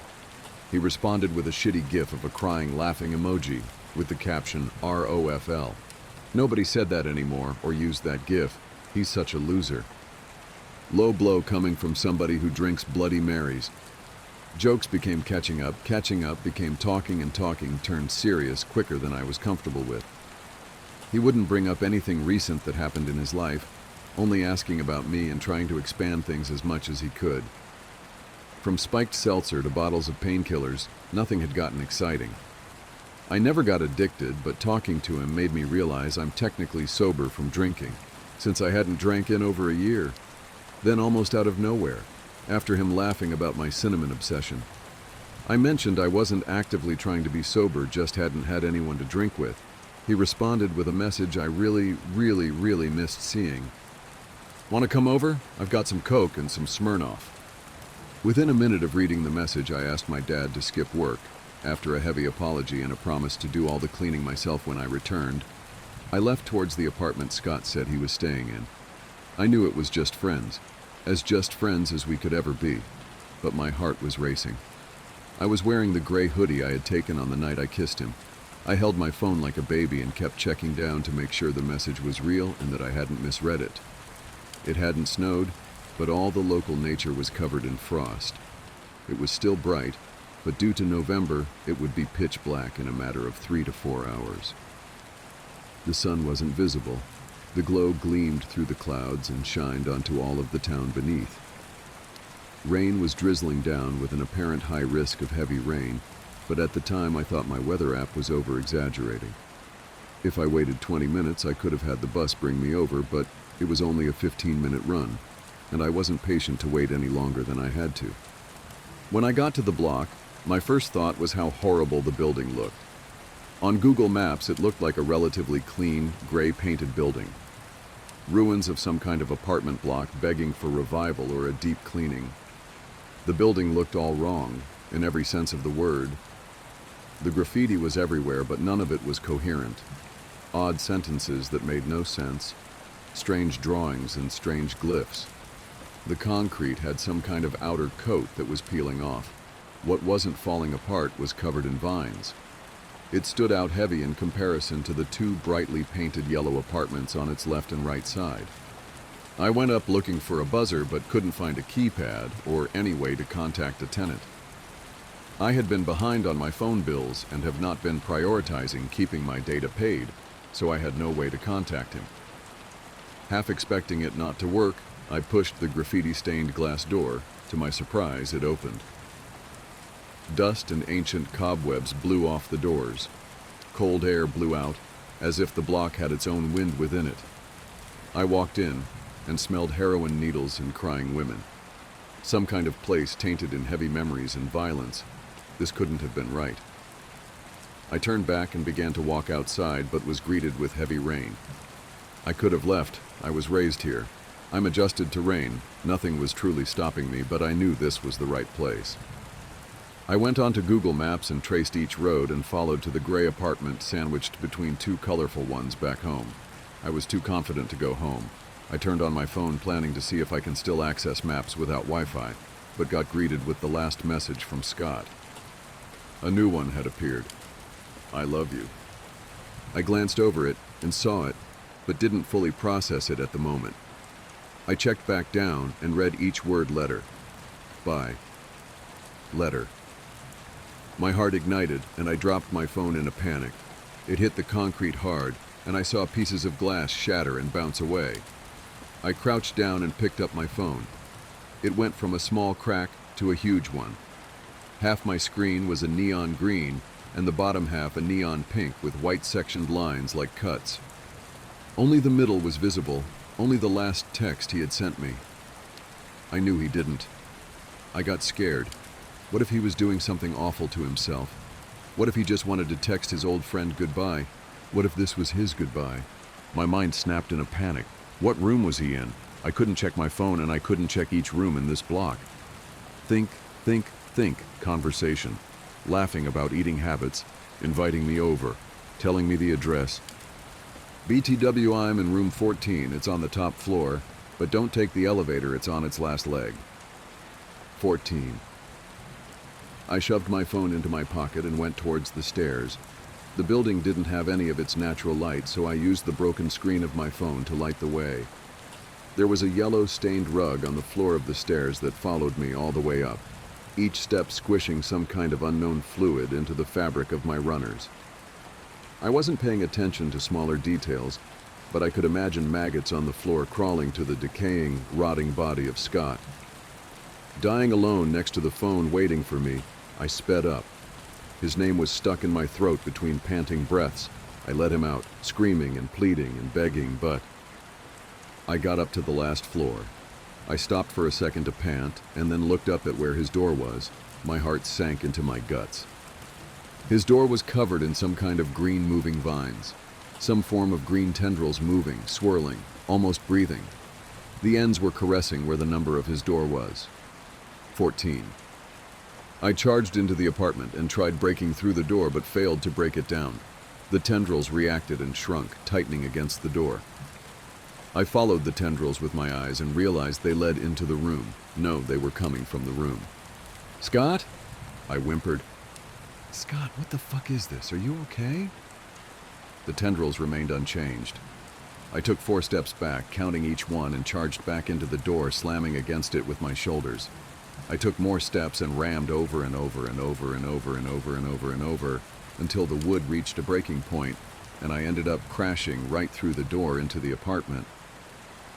He responded with a shitty gif of a crying, laughing emoji with the caption ROFL. Nobody said that anymore or used that gif. He's such a loser. Low blow coming from somebody who drinks Bloody Marys. Jokes became catching up became talking, and talking turned serious quicker than I was comfortable with. He wouldn't bring up anything recent that happened in his life, only asking about me and trying to expand things as much as he could. From spiked seltzer to bottles of painkillers, nothing had gotten exciting. I never got addicted, but talking to him made me realize I'm technically sober from drinking, since I hadn't drank in over a year. Then almost out of nowhere, after him laughing about my cinnamon obsession, I mentioned I wasn't actively trying to be sober, just hadn't had anyone to drink with. He responded with a message I really missed seeing. "Want to come over? I've got some Coke and some Smirnoff." Within a minute of reading the message, I asked my dad to skip work. After a heavy apology and a promise to do all the cleaning myself when I returned, I left towards the apartment Scott said he was staying in. I knew it was just friends as we could ever be, but my heart was racing. I was wearing the gray hoodie I had taken on the night I kissed him. I held my phone like a baby and kept checking down to make sure the message was real and that I hadn't misread it. It hadn't snowed, but all the local nature was covered in frost. It was still bright, but due to November, it would be pitch black in a matter of 3 to 4 hours. The sun wasn't visible. The glow gleamed through the clouds and shined onto all of the town beneath. Rain was drizzling down with an apparent high risk of heavy rain, but at the time I thought my weather app was over-exaggerating. If I waited 20 minutes, I could have had the bus bring me over, but it was only a 15-minute run, and I wasn't patient to wait any longer than I had to. When I got to the block, my first thought was how horrible the building looked. On Google Maps, it looked like a relatively clean, gray-painted building. Ruins of some kind of apartment block begging for revival or a deep cleaning. The building looked all wrong, in every sense of the word. The graffiti was everywhere, but none of it was coherent. Odd sentences that made no sense, strange drawings and strange glyphs. The concrete had some kind of outer coat that was peeling off. What wasn't falling apart was covered in vines. It stood out heavy in comparison to the two brightly painted yellow apartments on its left and right side. I went up looking for a buzzer but couldn't find a keypad or any way to contact a tenant. I had been behind on my phone bills and have not been prioritizing keeping my data paid, so I had no way to contact him. Half expecting it not to work, I pushed the graffiti-stained glass door. To my surprise, it opened. Dust and ancient cobwebs blew off the doors. Cold air blew out, as if the block had its own wind within it. I walked in and smelled heroin needles and crying women. Some kind of place tainted in heavy memories and violence. This couldn't have been right. I turned back and began to walk outside, but was greeted with heavy rain. I could have left. I was raised here. I'm adjusted to rain. Nothing was truly stopping me, but I knew this was the right place. I went onto Google Maps and traced each road and followed to the gray apartment sandwiched between two colorful ones back home. I was too confident to go home. I turned on my phone planning to see if I can still access maps without Wi-Fi, but got greeted with the last message from Scott. A new one had appeared. I love you. I glanced over it and saw it, but didn't fully process it at the moment. I checked back down and read each word letter. Bye. Letter. My heart ignited and I dropped my phone in a panic. It hit the concrete hard and I saw pieces of glass shatter and bounce away. I crouched down and picked up my phone. It went from a small crack to a huge one. Half my screen was a neon green and the bottom half a neon pink with white sectioned lines like cuts. Only the middle was visible, only the last text he had sent me. I knew he didn't. I got scared. What if he was doing something awful to himself? What if he just wanted to text his old friend goodbye? What if this was his goodbye? My mind snapped in a panic. What room was he in? I couldn't check my phone and I couldn't check each room in this block. Think, conversation. Laughing about eating habits, inviting me over, telling me the address. BTW, I'm in room 14, it's on the top floor, but don't take the elevator, it's on its last leg. 14. I shoved my phone into my pocket and went towards the stairs. The building didn't have any of its natural light, so I used the broken screen of my phone to light the way. There was a yellow stained rug on the floor of the stairs that followed me all the way up, each step squishing some kind of unknown fluid into the fabric of my runners. I wasn't paying attention to smaller details, but I could imagine maggots on the floor crawling to the decaying, rotting body of Scott. Dying alone next to the phone waiting for me, I sped up. His name was stuck in my throat between panting breaths. I let him out, screaming and pleading and begging, but I got up to the last floor. I stopped for a second to pant and then looked up at where his door was. My heart sank into my guts. His door was covered in some kind of green moving vines, some form of green tendrils moving, swirling, almost breathing. The ends were caressing where the number of his door was. 14. I charged into the apartment and tried breaking through the door but failed to break it down. The tendrils reacted and shrunk, tightening against the door. I followed the tendrils with my eyes and realized they led into the room. No, they were coming from the room. Scott? I whimpered. Scott, what the fuck is this? Are you okay? The tendrils remained unchanged. I took 4 steps back, counting each one, and charged back into the door, slamming against it with my shoulders. I took more steps and rammed over and over and over and over and over and over and over until the wood reached a breaking point, and I ended up crashing right through the door into the apartment.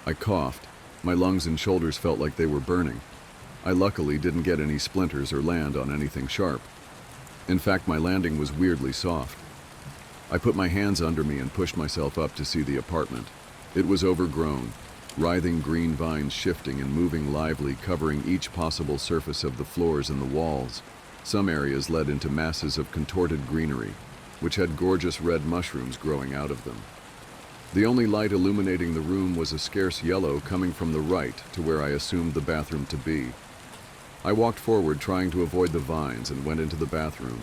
I coughed. My lungs and shoulders felt like they were burning. I luckily didn't get any splinters or land on anything sharp. In fact, my landing was weirdly soft. I put my hands under me and pushed myself up to see the apartment. It was overgrown, writhing green vines shifting and moving lively, covering each possible surface of the floors and the walls. Some areas led into masses of contorted greenery, which had gorgeous red mushrooms growing out of them. The only light illuminating the room was a scarce yellow coming from the right to where I assumed the bathroom to be. I walked forward, trying to avoid the vines, and went into the bathroom.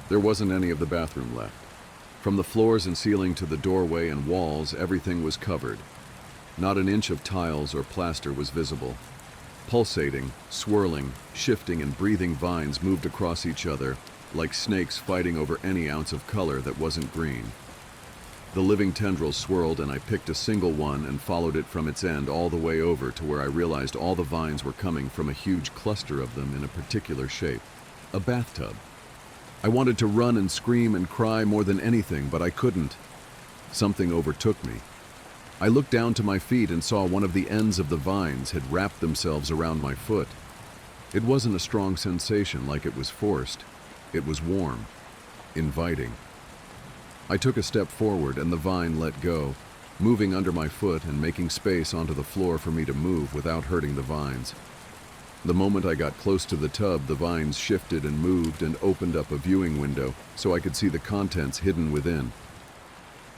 There wasn't any of the bathroom left. From the floors and ceiling to the doorway and walls, everything was covered. Not an inch of tiles or plaster was visible. Pulsating, swirling, shifting, and breathing vines moved across each other, like snakes fighting over any ounce of color that wasn't green. The living tendrils swirled, and I picked a single one and followed it from its end all the way over to where I realized all the vines were coming from a huge cluster of them in a particular shape. A bathtub. I wanted to run and scream and cry more than anything, but I couldn't. Something overtook me. I looked down to my feet and saw one of the ends of the vines had wrapped themselves around my foot. It wasn't a strong sensation like it was forced. It was warm, inviting. I took a step forward and the vine let go, moving under my foot and making space onto the floor for me to move without hurting the vines. The moment I got close to the tub, the vines shifted and moved and opened up a viewing window so I could see the contents hidden within.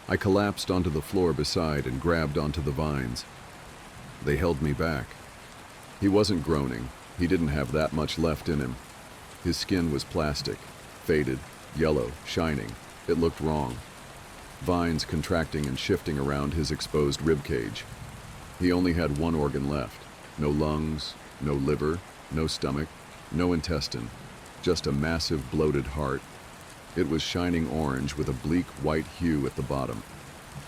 I collapsed onto the floor beside and grabbed onto the vines. They held me back. He wasn't groaning. He didn't have that much left in him. His skin was plastic, faded, yellow, shining. It looked wrong. Vines contracting and shifting around his exposed ribcage. He only had one organ left. No lungs, no liver, no stomach, no intestine. Just a massive bloated heart. It was shining orange with a bleak white hue at the bottom.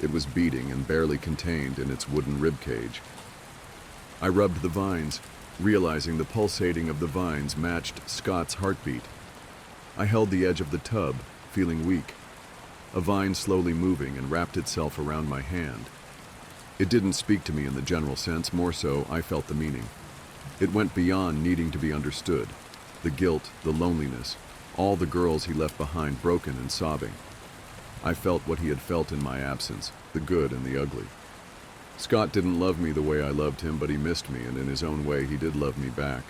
It was beating and barely contained in its wooden ribcage. I rubbed the vines, realizing the pulsating of the vines matched Scott's heartbeat. I held the edge of the tub, feeling weak. A vine slowly moving and wrapped itself around my hand. It didn't speak to me in the general sense, more so I felt the meaning. It went beyond needing to be understood. The guilt, the loneliness, all the girls he left behind broken and sobbing. I felt what he had felt in my absence, the good and the ugly. Scott didn't love me the way I loved him, but he missed me, and in his own way he did love me back.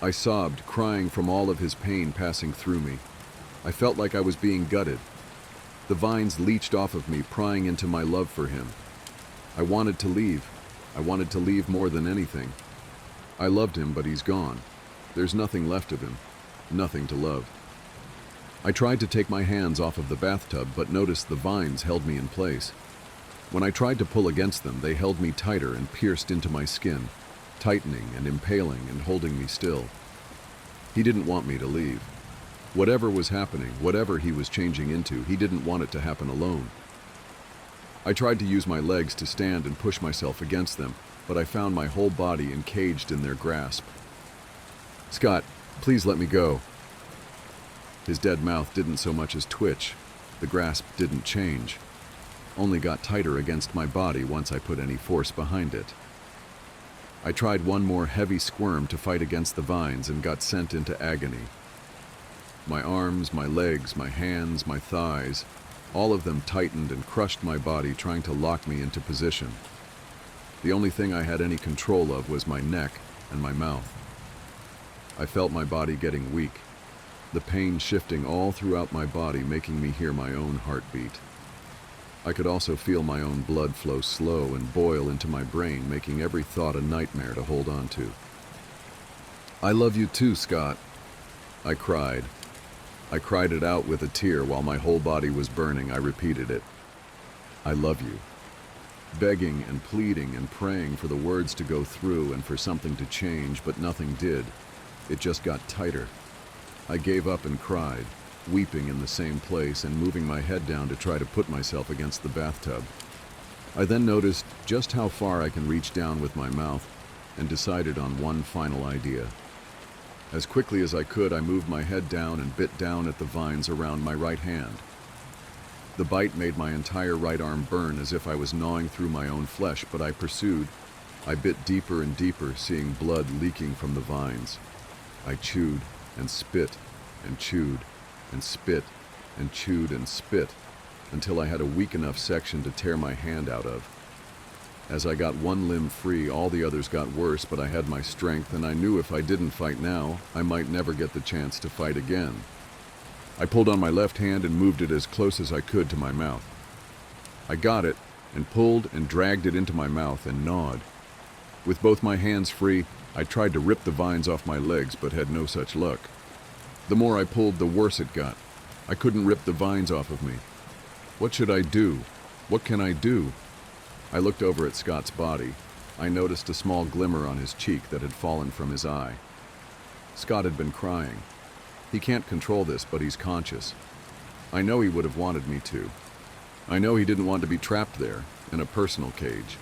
I sobbed, crying from all of his pain passing through me. I felt like I was being gutted. The vines leached off of me, prying into my love for him. I wanted to leave. I wanted to leave more than anything. I loved him, but he's gone. There's nothing left of him. Nothing to love. I tried to take my hands off of the bathtub, but noticed the vines held me in place. When I tried to pull against them, they held me tighter and pierced into my skin, tightening and impaling and holding me still. He didn't want me to leave. Whatever was happening, whatever he was changing into, he didn't want it to happen alone. I tried to use my legs to stand and push myself against them, but I found my whole body encaged in their grasp. "Scott, please let me go." His dead mouth didn't so much as twitch. The grasp didn't change. Only got tighter against my body once I put any force behind it. I tried one more heavy squirm to fight against the vines and got sent into agony. My arms, my legs, my hands, my thighs, all of them tightened and crushed my body, trying to lock me into position. The only thing I had any control of was my neck and my mouth. I felt my body getting weak, the pain shifting all throughout my body, making me hear my own heartbeat. I could also feel my own blood flow slow and boil into my brain, making every thought a nightmare to hold on to. "I love you too, Scott," I cried. I cried it out with a tear while my whole body was burning. I repeated it. "I love you." Begging and pleading and praying for the words to go through and for something to change, but nothing did. It just got tighter. I gave up and cried, weeping in the same place and moving my head down to try to put myself against the bathtub. I then noticed just how far I can reach down with my mouth and decided on one final idea. As quickly as I could, I moved my head down and bit down at the vines around my right hand. The bite made my entire right arm burn as if I was gnawing through my own flesh, but I pursued. I bit deeper and deeper, seeing blood leaking from the vines. I chewed and spit and chewed and spit and chewed and spit until I had a weak enough section to tear my hand out of. As I got one limb free, all the others got worse, but I had my strength, and I knew if I didn't fight now, I might never get the chance to fight again. I pulled on my left hand and moved it as close as I could to my mouth. I got it and pulled and dragged it into my mouth and gnawed. With both my hands free, I tried to rip the vines off my legs, but had no such luck. The more I pulled, the worse it got. I couldn't rip the vines off of me. What should I do? What can I do? I looked over at Scott's body. I noticed a small glimmer on his cheek that had fallen from his eye. Scott had been crying. He can't control this, but he's conscious. I know he would have wanted me to. I know he didn't want to be trapped there, in a personal cage.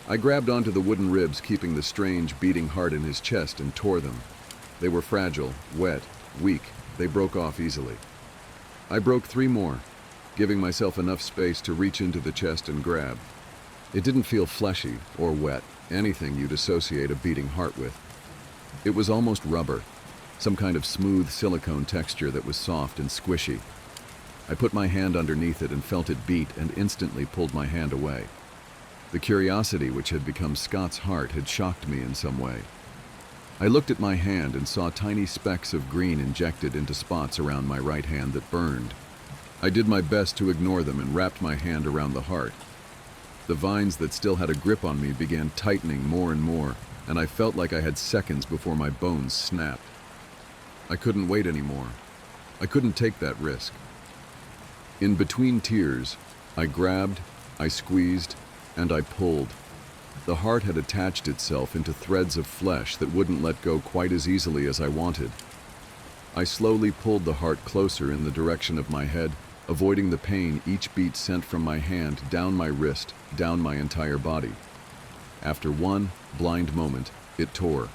I grabbed onto the wooden ribs, keeping the strange, beating heart in his chest, and tore them. They were fragile, wet, weak. They broke off easily. I broke 3 more, giving myself enough space to reach into the chest and grab. It didn't feel fleshy or wet, anything you'd associate a beating heart with. It was almost rubber, some kind of smooth silicone texture that was soft and squishy. I put my hand underneath it and felt it beat and instantly pulled my hand away. The curiosity which had become Scott's heart had shocked me in some way. I looked at my hand and saw tiny specks of green injected into spots around my right hand that burned. I did my best to ignore them and wrapped my hand around the heart. The vines that still had a grip on me began tightening more and more, and I felt like I had seconds before my bones snapped. I couldn't wait anymore. I couldn't take that risk. In between tears, I grabbed, I squeezed, and I pulled. The heart had attached itself into threads of flesh that wouldn't let go quite as easily as I wanted. I slowly pulled the heart closer in the direction of my head, avoiding the pain each beat sent from my hand down my wrist, down my entire body. After one blind moment, it tore.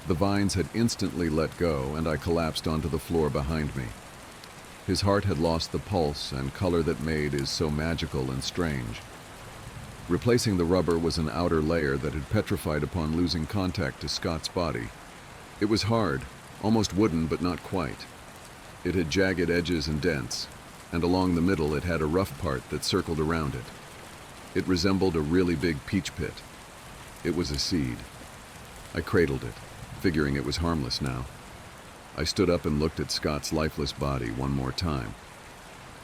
The vines had instantly let go, and I collapsed onto the floor behind me. His heart had lost the pulse and color that made is so magical and strange. Replacing the rubber was an outer layer that had petrified upon losing contact to Scott's body. It was hard, almost wooden, but not quite. It had jagged edges and dents, and along the middle it had a rough part that circled around it. It resembled a really big peach pit. It was a seed. I cradled it, figuring it was harmless now. I stood up and looked at Scott's lifeless body one more time.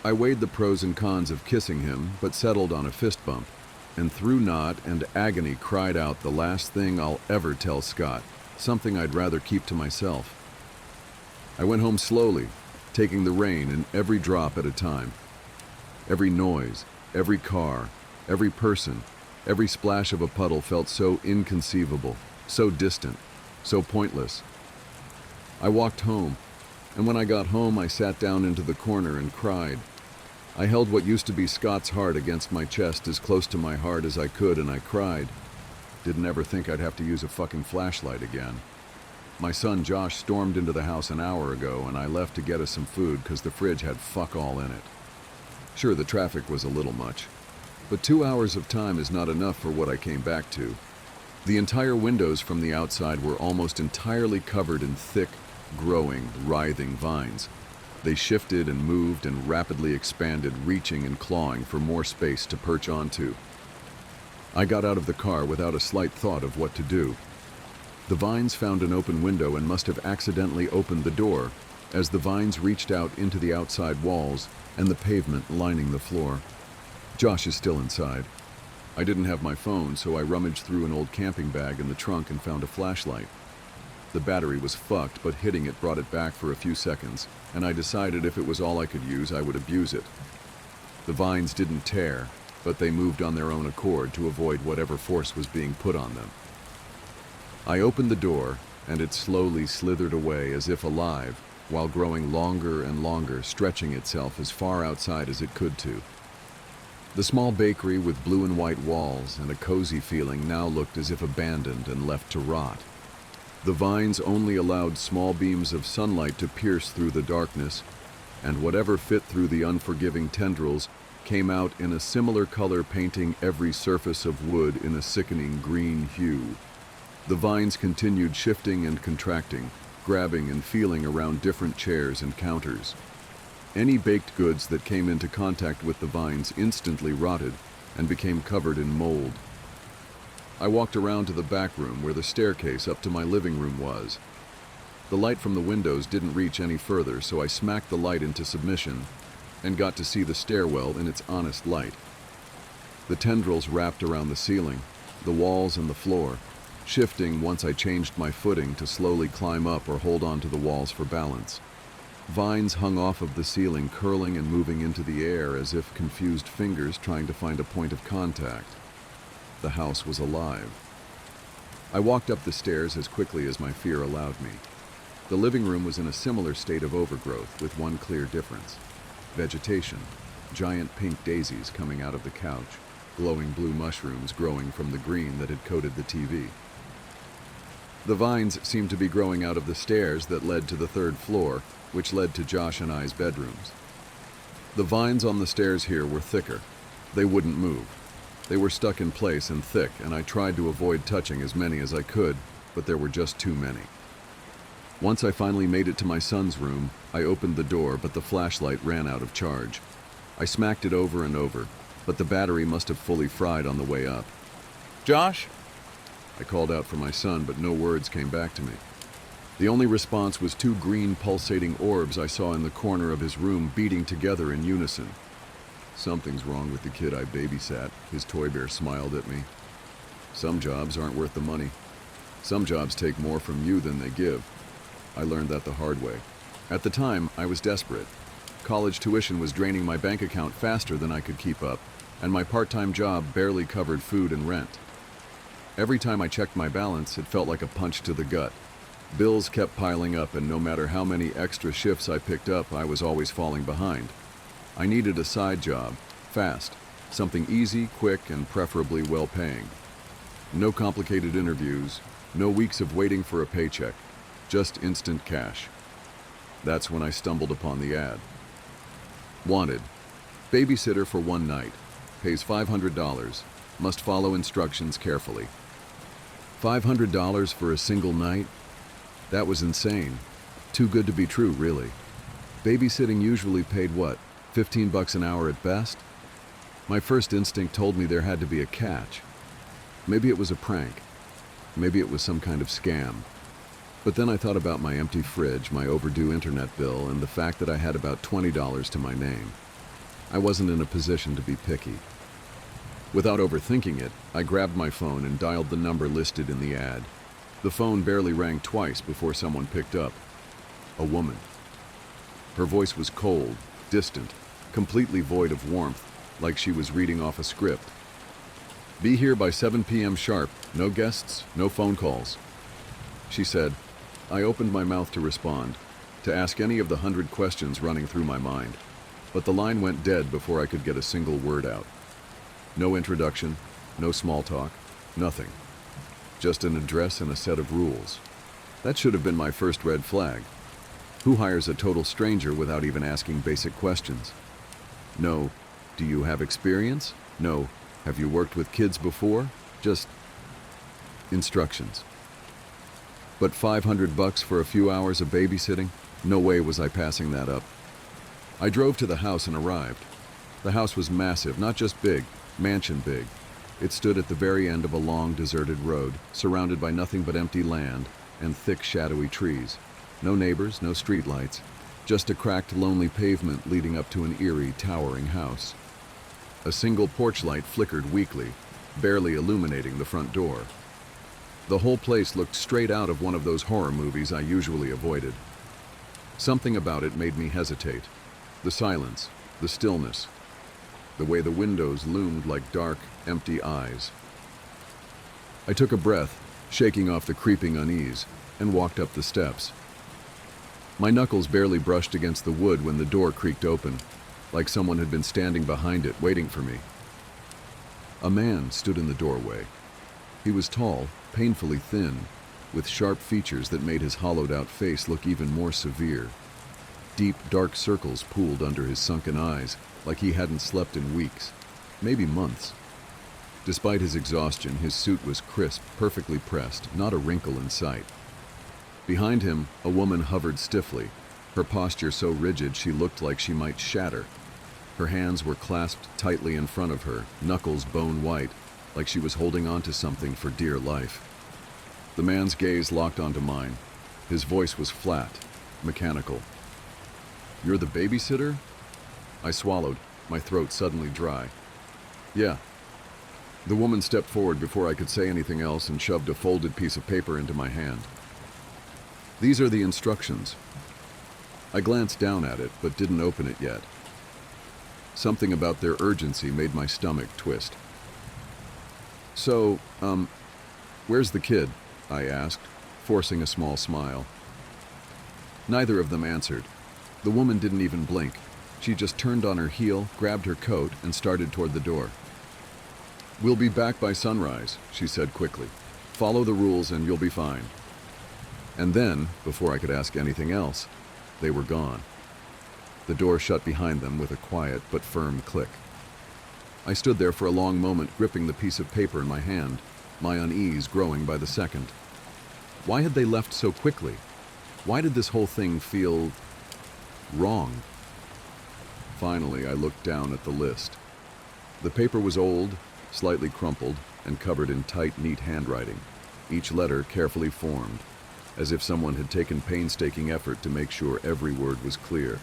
I weighed the pros and cons of kissing him, but settled on a fist bump, and through knot and agony cried out the last thing I'll ever tell Scott, something I'd rather keep to myself. I went home slowly, taking the rain in every drop at a time. Every noise, every car, every person, every splash of a puddle felt so inconceivable, so distant, so pointless. I walked home, and when I got home I sat down into the corner and cried. I held what used to be Scott's heart against my chest as close to my heart as I could, and I cried. Didn't ever think I'd have to use a fucking flashlight again. My son Josh stormed into the house an hour ago, and I left to get us some food because the fridge had fuck all in it. Sure, the traffic was a little much, but 2 hours of time is not enough for what I came back to. The entire windows from the outside were almost entirely covered in thick, growing, writhing vines. They shifted and moved and rapidly expanded, reaching and clawing for more space to perch onto. I got out of the car without a slight thought of what to do. The vines found an open window and must have accidentally opened the door, as the vines reached out into the outside walls and the pavement lining the floor. Josh is still inside. I didn't have my phone, so I rummaged through an old camping bag in the trunk and found a flashlight. The battery was fucked, but hitting it brought it back for a few seconds, and I decided if it was all I could use, I would abuse it. The vines didn't tear, but they moved on their own accord to avoid whatever force was being put on them. I opened the door, and it slowly slithered away as if alive, while growing longer and longer, stretching itself as far outside as it could to. The small bakery with blue and white walls and a cozy feeling now looked as if abandoned and left to rot. The vines only allowed small beams of sunlight to pierce through the darkness, and whatever fit through the unforgiving tendrils came out in a similar color, painting every surface of wood in a sickening green hue. The vines continued shifting and contracting, grabbing and feeling around different chairs and counters. Any baked goods that came into contact with the vines instantly rotted and became covered in mold. I walked around to the back room where the staircase up to my living room was. The light from the windows didn't reach any further, so I smacked the light into submission and got to see the stairwell in its honest light. The tendrils wrapped around the ceiling, the walls and the floor, shifting once I changed my footing to slowly climb up or hold on to the walls for balance. Vines hung off of the ceiling, curling and moving into the air as if confused fingers trying to find a point of contact. The house was alive. I walked up the stairs as quickly as my fear allowed me. The living room was in a similar state of overgrowth, with one clear difference. Vegetation, giant pink daisies coming out of the couch, glowing blue mushrooms growing from the green that had coated the TV. The vines seemed to be growing out of the stairs that led to the third floor, which led to Josh and I's bedrooms. The vines on the stairs here were thicker. They wouldn't move. They were stuck in place and thick, and I tried to avoid touching as many as I could, but there were just too many. Once I finally made it to my son's room, I opened the door, but the flashlight ran out of charge. I smacked it over and over, but the battery must have fully fried on the way up. "Josh?" I called out for my son, but no words came back to me. The only response was two green pulsating orbs I saw in the corner of his room beating together in unison. "Something's wrong with the kid I babysat," his toy bear smiled at me. "Some jobs aren't worth the money. Some jobs take more from you than they give." I learned that the hard way. At the time, I was desperate. College tuition was draining my bank account faster than I could keep up, and my part-time job barely covered food and rent. Every time I checked my balance, it felt like a punch to the gut. Bills kept piling up, and no matter how many extra shifts I picked up, I was always falling behind. I needed a side job, fast, something easy, quick, and preferably well-paying. No complicated interviews, no weeks of waiting for a paycheck, just instant cash. That's when I stumbled upon the ad. Wanted. Babysitter for one night. Pays $500. Must follow instructions carefully. $500 for a single night? That was insane. Too good to be true, really. Babysitting usually paid what, $15 an hour at best? My first instinct told me there had to be a catch. Maybe it was a prank. Maybe it was some kind of scam. But then I thought about my empty fridge, my overdue internet bill, and the fact that I had about $20 to my name. I wasn't in a position to be picky. Without overthinking it, I grabbed my phone and dialed the number listed in the ad. The phone barely rang twice before someone picked up. A woman. Her voice was cold, distant, completely void of warmth, like she was reading off a script. "Be here by 7 p.m. sharp. No guests, no phone calls," she said. I opened my mouth to respond, to ask any of the 100 questions running through my mind, but the line went dead before I could get a single word out. No introduction, no small talk, nothing. Just an address and a set of rules. That should have been my first red flag. Who hires a total stranger without even asking basic questions? No, "Do you have experience?" No, "Have you worked with kids before?" Just instructions. But $500 for a few hours of babysitting? No way was I passing that up. I drove to the house and arrived. The house was massive, not just big, mansion big. It stood at the very end of a long, deserted road, surrounded by nothing but empty land and thick, shadowy trees. No neighbors, no streetlights, just a cracked, lonely pavement leading up to an eerie, towering house. A single porch light flickered weakly, barely illuminating the front door. The whole place looked straight out of one of those horror movies I usually avoided. Something about it made me hesitate. The silence, the stillness, the way the windows loomed like dark, empty eyes. I took a breath, shaking off the creeping unease, and walked up the steps. My knuckles barely brushed against the wood when the door creaked open, like someone had been standing behind it, waiting for me. A man stood in the doorway. He was tall, painfully thin, with sharp features that made his hollowed-out face look even more severe. Deep, dark circles pooled under his sunken eyes, like he hadn't slept in weeks, maybe months. Despite his exhaustion, his suit was crisp, perfectly pressed, not a wrinkle in sight. Behind him, a woman hovered stiffly, her posture so rigid she looked like she might shatter. Her hands were clasped tightly in front of her, knuckles bone white, like she was holding on to something for dear life. The man's gaze locked onto mine. His voice was flat, mechanical. "You're the babysitter?" I swallowed, my throat suddenly dry. "Yeah." The woman stepped forward before I could say anything else and shoved a folded piece of paper into my hand. "These are the instructions." I glanced down at it, but didn't open it yet. Something about their urgency made my stomach twist. "So, where's the kid?" I asked, forcing a small smile. Neither of them answered. The woman didn't even blink. She just turned on her heel, grabbed her coat, and started toward the door. "We'll be back by sunrise," she said quickly. "Follow the rules and you'll be fine." And then, before I could ask anything else, they were gone. The door shut behind them with a quiet but firm click. I stood there for a long moment, gripping the piece of paper in my hand, my unease growing by the second. Why had they left so quickly? Why did this whole thing feel wrong? Finally, I looked down at the list. The paper was old, slightly crumpled, and covered in tight, neat handwriting, each letter carefully formed, as if someone had taken painstaking effort to make sure every word was clear.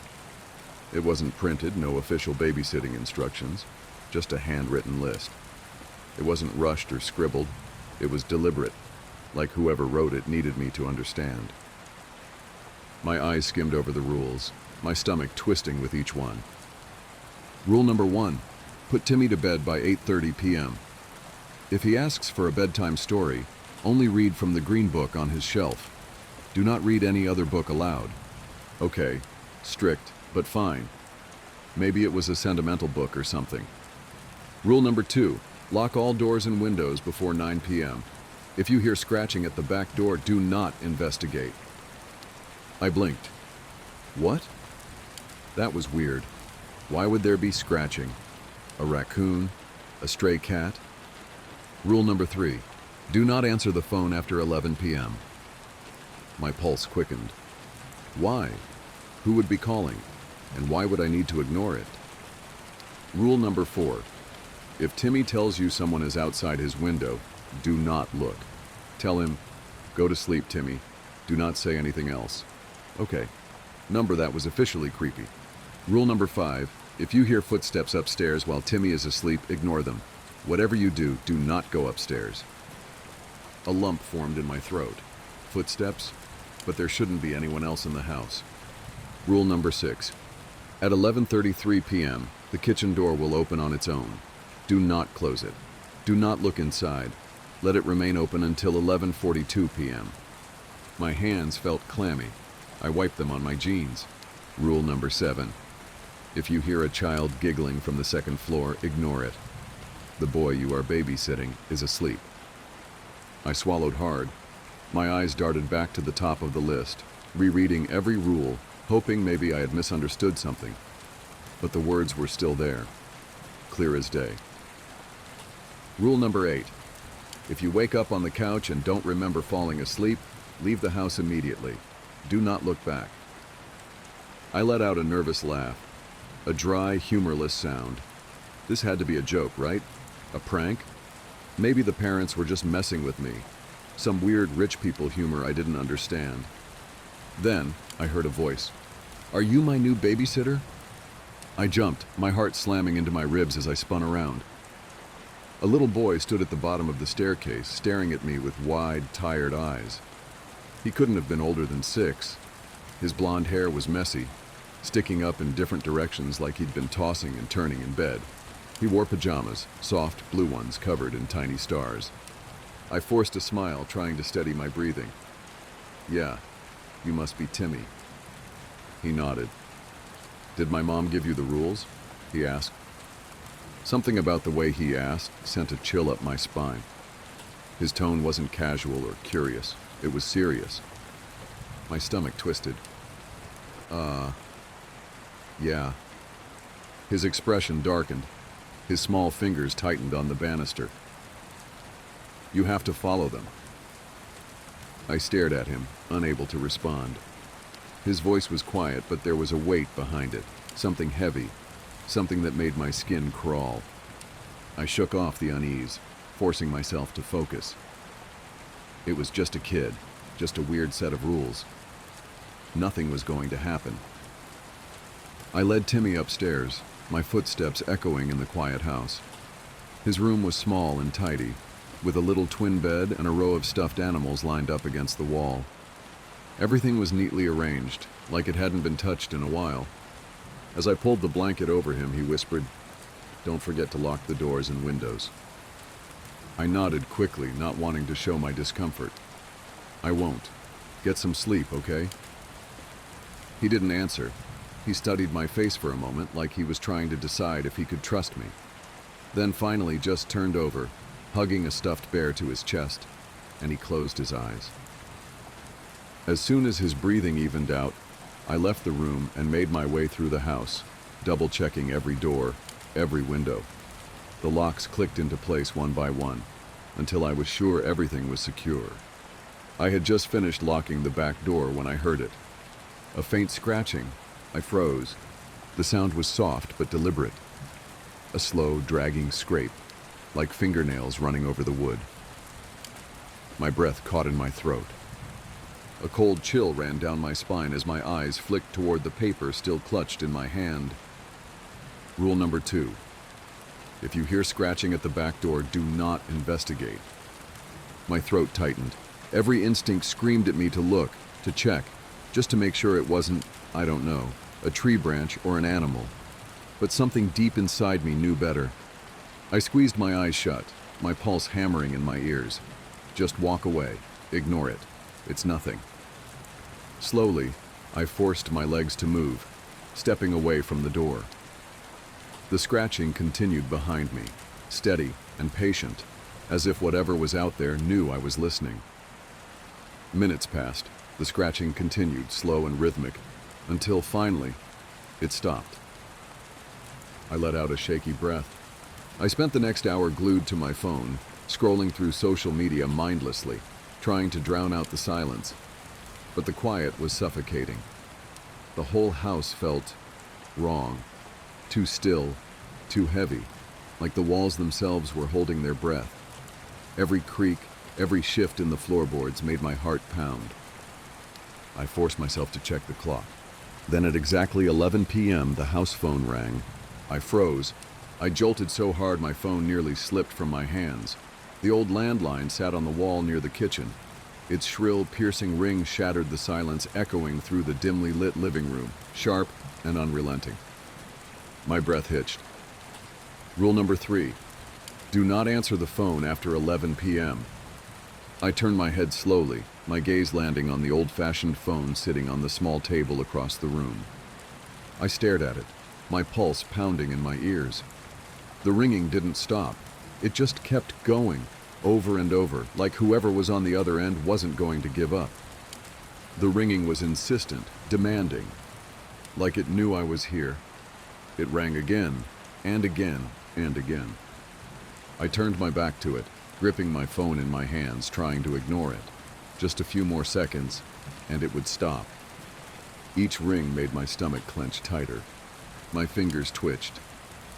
It wasn't printed, no official babysitting instructions, just a handwritten list. It wasn't rushed or scribbled. It was deliberate, like whoever wrote it needed me to understand. My eyes skimmed over the rules, my stomach twisting with each one. Rule number 1, put Timmy to bed by 8:30 p.m. If he asks for a bedtime story, only read from the green book on his shelf. Do not read any other book aloud. Okay, strict, but fine. Maybe it was a sentimental book or something. Rule number 2, lock all doors and windows before 9 p.m. If you hear scratching at the back door, do not investigate. I blinked. What? That was weird. Why would there be scratching? A raccoon? A stray cat? Rule number 3, do not answer the phone after 11 p.m. My pulse quickened. Why? Who would be calling? And why would I need to ignore it? Rule number 4, if Timmy tells you someone is outside his window, do not look. Tell him, "Go to sleep, Timmy. Do not say anything else." Okay. Number that was officially creepy. Rule number 5, if you hear footsteps upstairs while Timmy is asleep, ignore them. Whatever you do, do not go upstairs. A lump formed in my throat. Footsteps? But there shouldn't be anyone else in the house. Rule number 6, at 11:33 p.m., the kitchen door will open on its own. Do not close it. Do not look inside. Let it remain open until 11:42 p.m. My hands felt clammy. I wiped them on my jeans. Rule number 7, if you hear a child giggling from the second floor, ignore it. The boy you are babysitting is asleep. I swallowed hard. My eyes darted back to the top of the list, rereading every rule, hoping maybe I had misunderstood something. But the words were still there, clear as day. Rule number 8, if you wake up on the couch and don't remember falling asleep, leave the house immediately. Do not look back. I let out a nervous laugh, a dry, humorless sound. This had to be a joke, right? A prank? Maybe the parents were just messing with me. Some weird rich people humor I didn't understand. Then I heard a voice. "Are you my new babysitter?" I jumped, my heart slamming into my ribs as I spun around. A little boy stood at the bottom of the staircase, staring at me with wide, tired eyes. He couldn't have been older than 6. His blonde hair was messy, sticking up in different directions like he'd been tossing and turning in bed. He wore pajamas, soft blue ones covered in tiny stars. I forced a smile, trying to steady my breathing. "Yeah, you must be Timmy." He nodded. "Did my mom give you the rules?" he asked. Something about the way he asked sent a chill up my spine. His tone wasn't casual or curious. It was serious. My stomach twisted. Yeah. His expression darkened. His small fingers tightened on the banister. "You have to follow them." I stared at him, unable to respond. His voice was quiet, but there was a weight behind it, something heavy, something that made my skin crawl. I shook off the unease, forcing myself to focus. It was just a kid, just a weird set of rules. Nothing was going to happen. I led Timmy upstairs, my footsteps echoing in the quiet house. His room was small and tidy, with a little twin bed and a row of stuffed animals lined up against the wall. Everything was neatly arranged, like it hadn't been touched in a while. As I pulled the blanket over him, he whispered, "Don't forget to lock the doors and windows." I nodded quickly, not wanting to show my discomfort. "I won't. Get some sleep, okay?" He didn't answer. He studied my face for a moment, like he was trying to decide if he could trust me. Then finally just turned over, hugging a stuffed bear to his chest, and he closed his eyes. As soon as his breathing evened out, I left the room and made my way through the house, double-checking every door, every window. The locks clicked into place one by one, until I was sure everything was secure. I had just finished locking the back door when I heard it. A faint scratching. I froze. The sound was soft but deliberate. A slow, dragging scrape, like fingernails running over the wood. My breath caught in my throat. A cold chill ran down my spine as my eyes flicked toward the paper still clutched in my hand. Rule number 2. If you hear scratching at the back door, do not investigate. My throat tightened. Every instinct screamed at me to look, to check, just to make sure it wasn't, I don't know, a tree branch or an animal. But something deep inside me knew better. I squeezed my eyes shut, my pulse hammering in my ears. Just walk away. Ignore it. It's nothing. Slowly, I forced my legs to move, stepping away from the door. The scratching continued behind me, steady and patient, as if whatever was out there knew I was listening. Minutes passed. The scratching continued, slow and rhythmic, until finally, it stopped. I let out a shaky breath. I spent the next hour glued to my phone, scrolling through social media mindlessly, trying to drown out the silence. But the quiet was suffocating. The whole house felt wrong, too still, too heavy, like the walls themselves were holding their breath. Every creak, every shift in the floorboards made my heart pound. I forced myself to check the clock. Then at exactly 11 p.m., the house phone rang. I froze. I jolted so hard my phone nearly slipped from my hands. The old landline sat on the wall near the kitchen. Its shrill, piercing ring shattered the silence, echoing through the dimly lit living room, sharp and unrelenting. My breath hitched. Rule number 3. Do not answer the phone after 11 p.m. I turned my head slowly, my gaze landing on the old-fashioned phone sitting on the small table across the room. I stared at it, my pulse pounding in my ears. The ringing didn't stop. It just kept going, over and over, like whoever was on the other end wasn't going to give up. The ringing was insistent, demanding, like it knew I was here. It rang again, and again, and again. I turned my back to it, gripping my phone in my hands, trying to ignore it. Just a few more seconds, and it would stop. Each ring made my stomach clench tighter. My fingers twitched.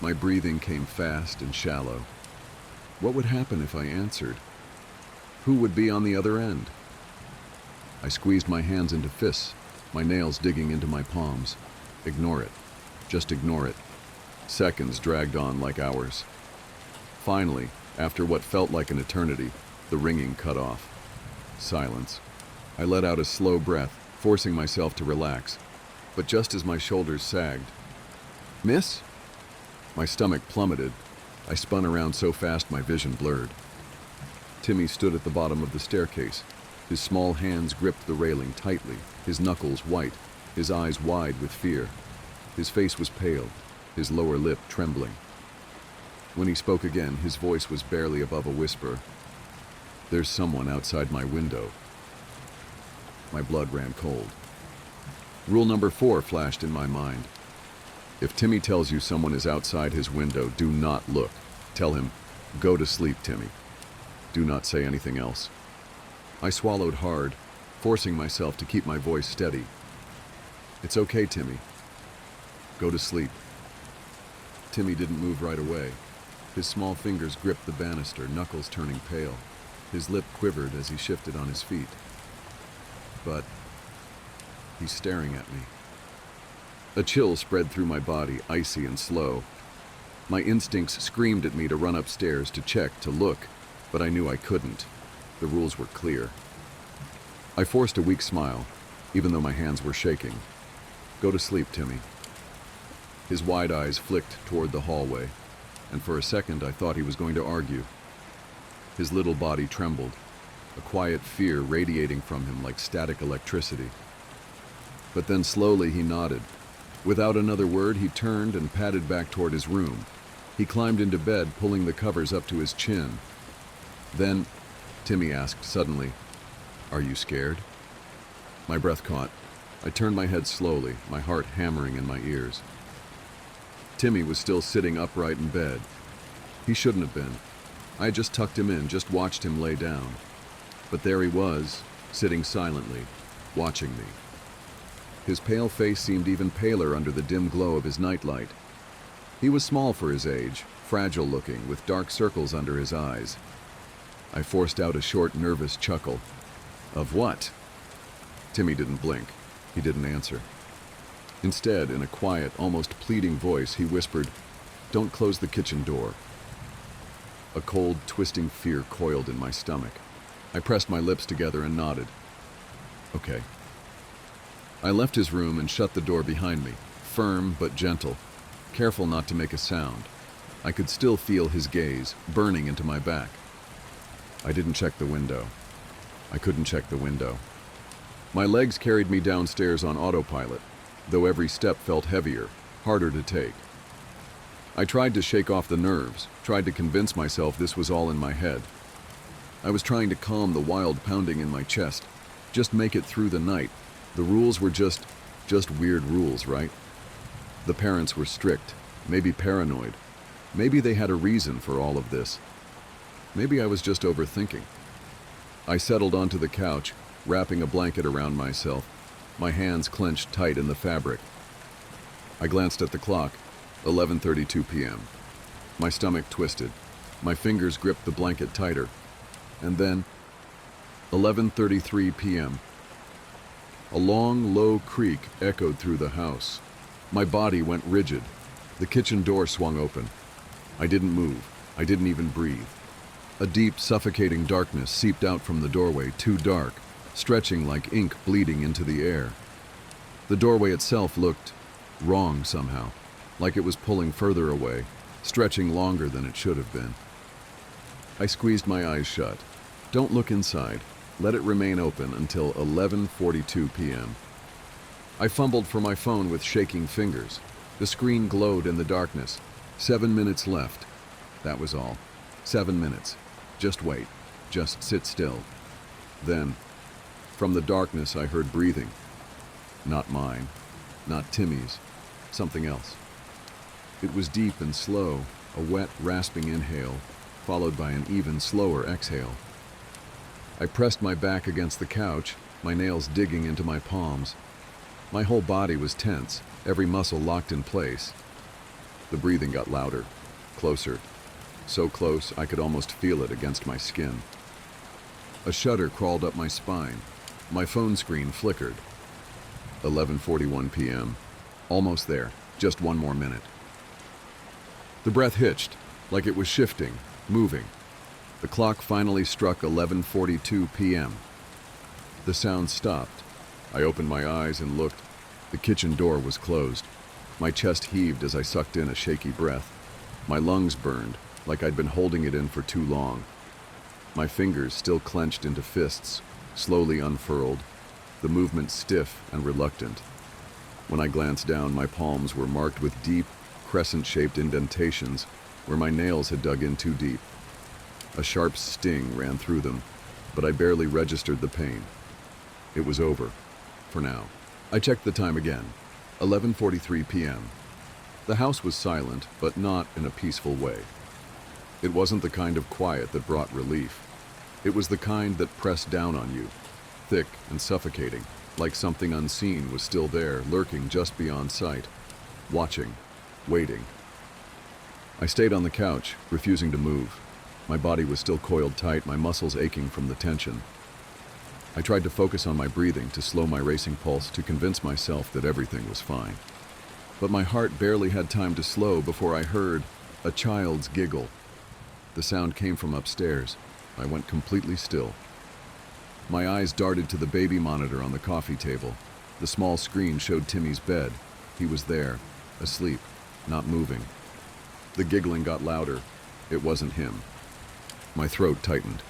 My breathing came fast and shallow. What would happen if I answered? Who would be on the other end? I squeezed my hands into fists, my nails digging into my palms. Ignore it. Just ignore it. Seconds dragged on like hours. Finally, after what felt like an eternity, the ringing cut off. Silence. I let out a slow breath, forcing myself to relax. But just as my shoulders sagged, "Miss?" My stomach plummeted. I spun around so fast my vision blurred. Timmy stood at the bottom of the staircase. His small hands gripped the railing tightly, his knuckles white, his eyes wide with fear. His face was pale, his lower lip trembling. When he spoke again, his voice was barely above a whisper. "There's someone outside my window." My blood ran cold. Rule number 4 flashed in my mind. If Timmy tells you someone is outside his window, do not look. Tell him, "Go to sleep, Timmy." Do not say anything else. I swallowed hard, forcing myself to keep my voice steady. It's okay, Timmy. Go to sleep. Timmy didn't move right away. His small fingers gripped the banister, knuckles turning pale. His lip quivered as he shifted on his feet. But he's staring at me. A chill spread through my body, icy and slow. My instincts screamed at me to run upstairs, to check, to look, but I knew I couldn't. The rules were clear. I forced a weak smile, even though my hands were shaking. Go to sleep, Timmy. His wide eyes flicked toward the hallway, and for a second I thought he was going to argue. His little body trembled, a quiet fear radiating from him like static electricity. But then slowly he nodded. Without another word, he turned and padded back toward his room. He climbed into bed, pulling the covers up to his chin. Then, Timmy asked suddenly, "Are you scared?" My breath caught. I turned my head slowly, my heart hammering in my ears. Timmy was still sitting upright in bed. He shouldn't have been. I had just tucked him in, just watched him lay down. But there he was, sitting silently, watching me. His pale face seemed even paler under the dim glow of his nightlight. He was small for his age, fragile looking, with dark circles under his eyes. I forced out a short, nervous chuckle. Of what? Timmy didn't blink. He didn't answer. Instead, in a quiet, almost pleading voice, he whispered, "Don't close the kitchen door." A cold, twisting fear coiled in my stomach. I pressed my lips together and nodded. Okay. I left his room and shut the door behind me, firm but gentle, careful not to make a sound. I could still feel his gaze, burning into my back. I didn't check the window. I couldn't check the window. My legs carried me downstairs on autopilot, though every step felt heavier, harder to take. I tried to shake off the nerves, tried to convince myself this was all in my head. I was trying to calm the wild pounding in my chest, just make it through the night. The rules were just weird rules, right? The parents were strict, maybe paranoid. Maybe they had a reason for all of this. Maybe I was just overthinking. I settled onto the couch, wrapping a blanket around myself, my hands clenched tight in the fabric. I glanced at the clock, 11:32 p.m. My stomach twisted. My fingers gripped the blanket tighter. And then, 11:33 p.m. A long, low creak echoed through the house. My body went rigid. The kitchen door swung open. I didn't move. I didn't even breathe. A deep, suffocating darkness seeped out from the doorway, too dark, stretching like ink bleeding into the air. The doorway itself looked wrong somehow, like it was pulling further away, stretching longer than it should have been. I squeezed my eyes shut. Don't look inside. Let it remain open until 11:42 p.m. I fumbled for my phone with shaking fingers. The screen glowed in the darkness. 7 minutes left. That was all. 7 minutes. Just wait. Just sit still. Then, from the darkness, I heard breathing. Not mine. Not Timmy's. Something else. It was deep and slow, a wet, rasping inhale, followed by an even slower exhale. I pressed my back against the couch, my nails digging into my palms. My whole body was tense, every muscle locked in place. The breathing got louder, closer, so close I could almost feel it against my skin. A shudder crawled up my spine. My phone screen flickered. 11:41 p.m. Almost there, just one more minute. The breath hitched, like it was shifting, moving. The clock finally struck 11:42 p.m. The sound stopped. I opened my eyes and looked. The kitchen door was closed. My chest heaved as I sucked in a shaky breath. My lungs burned, like I'd been holding it in for too long. My fingers, still clenched into fists, slowly unfurled, the movement stiff and reluctant. When I glanced down, my palms were marked with deep, crescent-shaped indentations where my nails had dug in too deep. A sharp sting ran through them, but I barely registered the pain. It was over, for now. I checked the time again, 11:43 p.m. The house was silent, but not in a peaceful way. It wasn't the kind of quiet that brought relief. It was the kind that pressed down on you, thick and suffocating, like something unseen was still there, lurking just beyond sight, watching, waiting. I stayed on the couch, refusing to move. My body was still coiled tight, my muscles aching from the tension. I tried to focus on my breathing, to slow my racing pulse, to convince myself that everything was fine. But my heart barely had time to slow before I heard a child's giggle. The sound came from upstairs. I went completely still. My eyes darted to the baby monitor on the coffee table. The small screen showed Timmy's bed. He was there, asleep, not moving. The giggling got louder. It wasn't him. My throat tightened.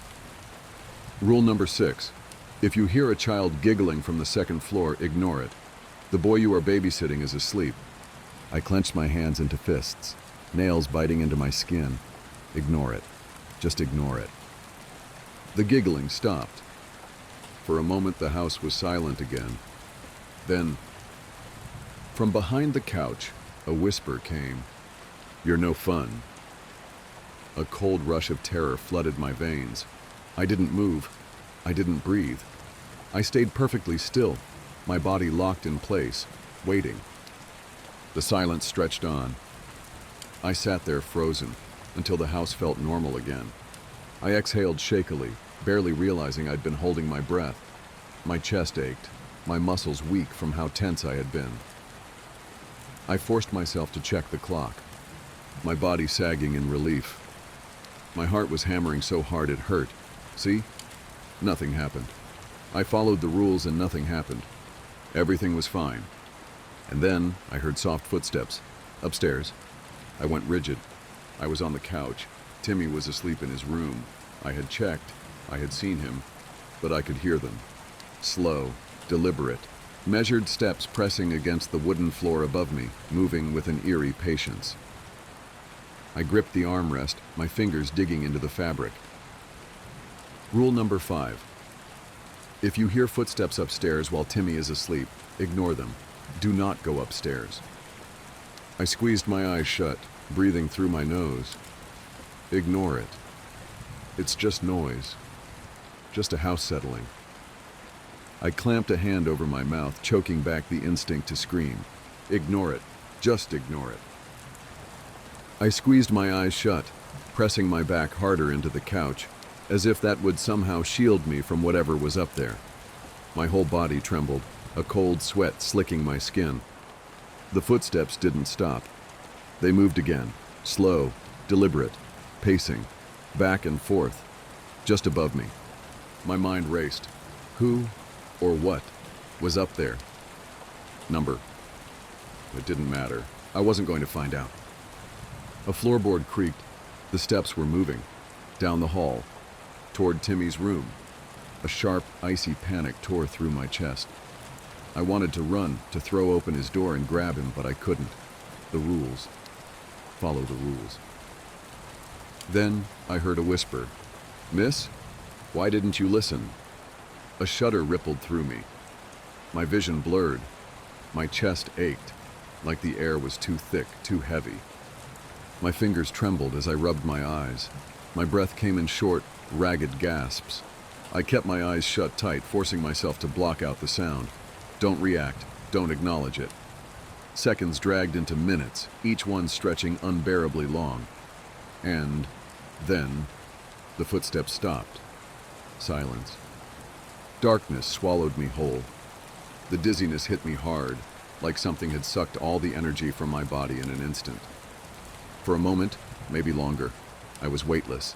Rule number 6. If you hear a child giggling from the second floor, ignore it. The boy you are babysitting is asleep. I clenched my hands into fists, nails biting into my skin. Ignore it. Just ignore it. The giggling stopped. For a moment, the house was silent again. Then, from behind the couch, a whisper came. "You're no fun." A cold rush of terror flooded my veins. I didn't move. I didn't breathe. I stayed perfectly still, my body locked in place, waiting. The silence stretched on. I sat there frozen until the house felt normal again. I exhaled shakily, barely realizing I'd been holding my breath. My chest ached, my muscles weak from how tense I had been. I forced myself to check the clock, my body sagging in relief. My heart was hammering so hard it hurt. See? Nothing happened. I followed the rules and nothing happened. Everything was fine. And then I heard soft footsteps. Upstairs. I went rigid. I was on the couch. Timmy was asleep in his room. I had checked. I had seen him. But I could hear them. Slow, deliberate, measured steps pressing against the wooden floor above me, moving with an eerie patience. I gripped the armrest, my fingers digging into the fabric. Rule number 5. If you hear footsteps upstairs while Timmy is asleep, ignore them. Do not go upstairs. I squeezed my eyes shut, breathing through my nose. Ignore it. It's just noise. Just a house settling. I clamped a hand over my mouth, choking back the instinct to scream. Ignore it. Just ignore it. I squeezed my eyes shut, pressing my back harder into the couch, as if that would somehow shield me from whatever was up there. My whole body trembled, a cold sweat slicking my skin. The footsteps didn't stop. They moved again, slow, deliberate, pacing, back and forth, just above me. My mind raced. Who or what was up there? Number. It didn't matter. I wasn't going to find out. A floorboard creaked. The steps were moving. Down the hall. Toward Timmy's room. A sharp, icy panic tore through my chest. I wanted to run, to throw open his door and grab him, but I couldn't. The rules. Follow the rules. Then I heard a whisper. "Miss, why didn't you listen?" A shudder rippled through me. My vision blurred. My chest ached, like the air was too thick, too heavy. My fingers trembled as I rubbed my eyes. My breath came in short, ragged gasps. I kept my eyes shut tight, forcing myself to block out the sound. Don't react. Don't acknowledge it. Seconds dragged into minutes, each one stretching unbearably long. And then, the footsteps stopped. Silence. Darkness swallowed me whole. The dizziness hit me hard, like something had sucked all the energy from my body in an instant. For a moment, maybe longer, I was weightless,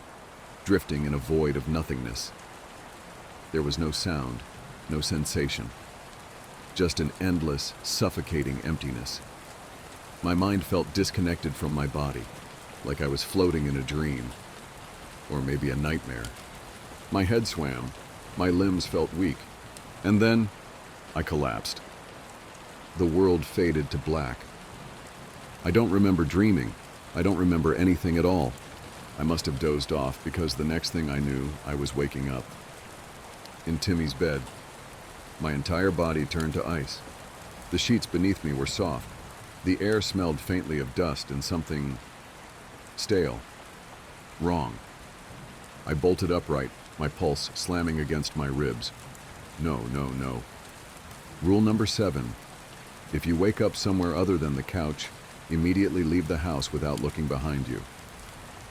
drifting in a void of nothingness. There was no sound, no sensation. Just an endless, suffocating emptiness. My mind felt disconnected from my body, like I was floating in a dream, or maybe a nightmare. My head swam, my limbs felt weak, and then I collapsed. The world faded to black. I don't remember dreaming. I don't remember anything at all. I must have dozed off because the next thing I knew, I was waking up. In Timmy's bed. My entire body turned to ice. The sheets beneath me were soft. The air smelled faintly of dust and something stale. Wrong. I bolted upright, my pulse slamming against my ribs. No, no, no. Rule number 7. If you wake up somewhere other than the couch, immediately leave the house without looking behind you.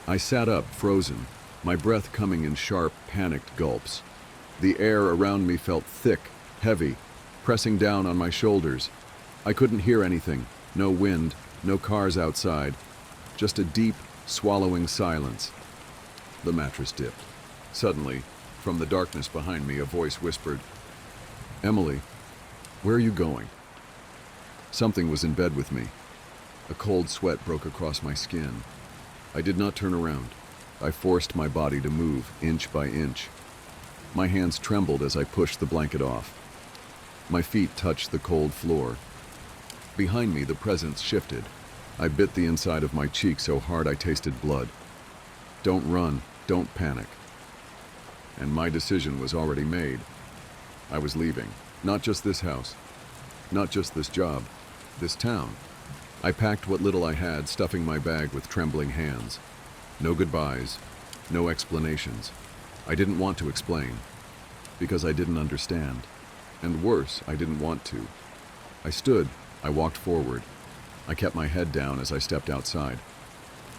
I sat up, frozen, my breath coming in sharp, panicked gulps. The air around me felt thick, heavy, pressing down on my shoulders. I couldn't hear anything, no wind, no cars outside, just a deep, swallowing silence. The mattress dipped. Suddenly, from the darkness behind me, a voice whispered, "Emily, where are you going?" Something was in bed with me. A cold sweat broke across my skin. I did not turn around. I forced my body to move, inch by inch. My hands trembled as I pushed the blanket off. My feet touched the cold floor. Behind me, the presence shifted. I bit the inside of my cheek so hard I tasted blood. Don't run, don't panic. And my decision was already made. I was leaving. Not just this house. Not just this job. This town. I packed what little I had, stuffing my bag with trembling hands. No goodbyes. No explanations. I didn't want to explain. Because I didn't understand. And worse, I didn't want to. I stood. I walked forward. I kept my head down as I stepped outside.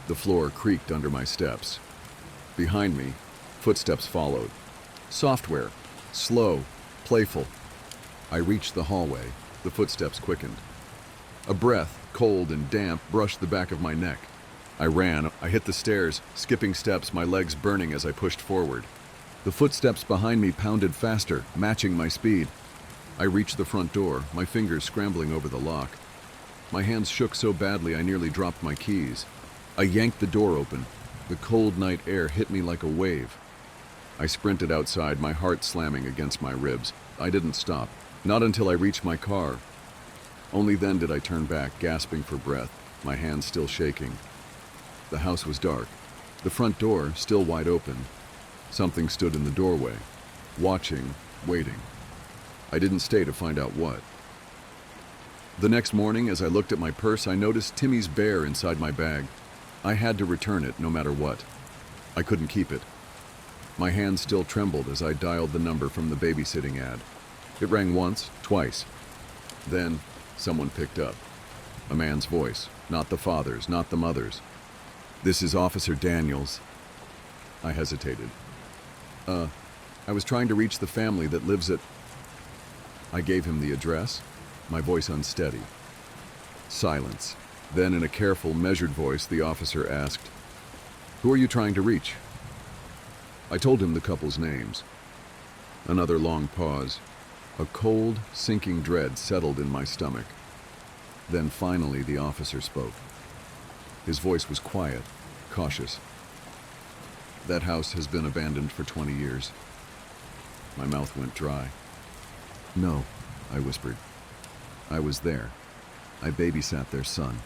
The floor creaked under my steps. Behind me, footsteps followed. Software. Slow. Playful. I reached the hallway. The footsteps quickened. A breath, cold and damp, brushed the back of my neck. I ran. I hit the stairs, skipping steps, my legs burning as I pushed forward. The footsteps behind me pounded faster, matching my speed. I reached the front door, my fingers scrambling over the lock. My hands shook so badly I nearly dropped my keys. I yanked the door open. The cold night air hit me like a wave. I sprinted outside, my heart slamming against my ribs. I didn't stop, not until I reached my car. Only then did I turn back, gasping for breath, my hands still shaking. The house was dark. The front door still wide open. Something stood in the doorway, watching, waiting. I didn't stay to find out what. The next morning, as I looked at my purse, I noticed Timmy's bear inside my bag. I had to return it no matter what. I couldn't keep it. My hands still trembled as I dialed the number from the babysitting ad. It rang once, twice. Then, someone picked up. A man's voice, not the father's, not the mother's. "This is Officer Daniels." I hesitated. I was trying to reach the family that lives at..." I gave him the address, my voice unsteady. Silence. Then, in a careful, measured voice, the officer asked, "Who are you trying to reach?" I told him the couple's names. Another long pause. A cold, sinking dread settled in my stomach. Then finally the officer spoke. His voice was quiet, cautious. "That house has been abandoned for 20 years. My mouth went dry. "No," I whispered. "I was there. I babysat their son."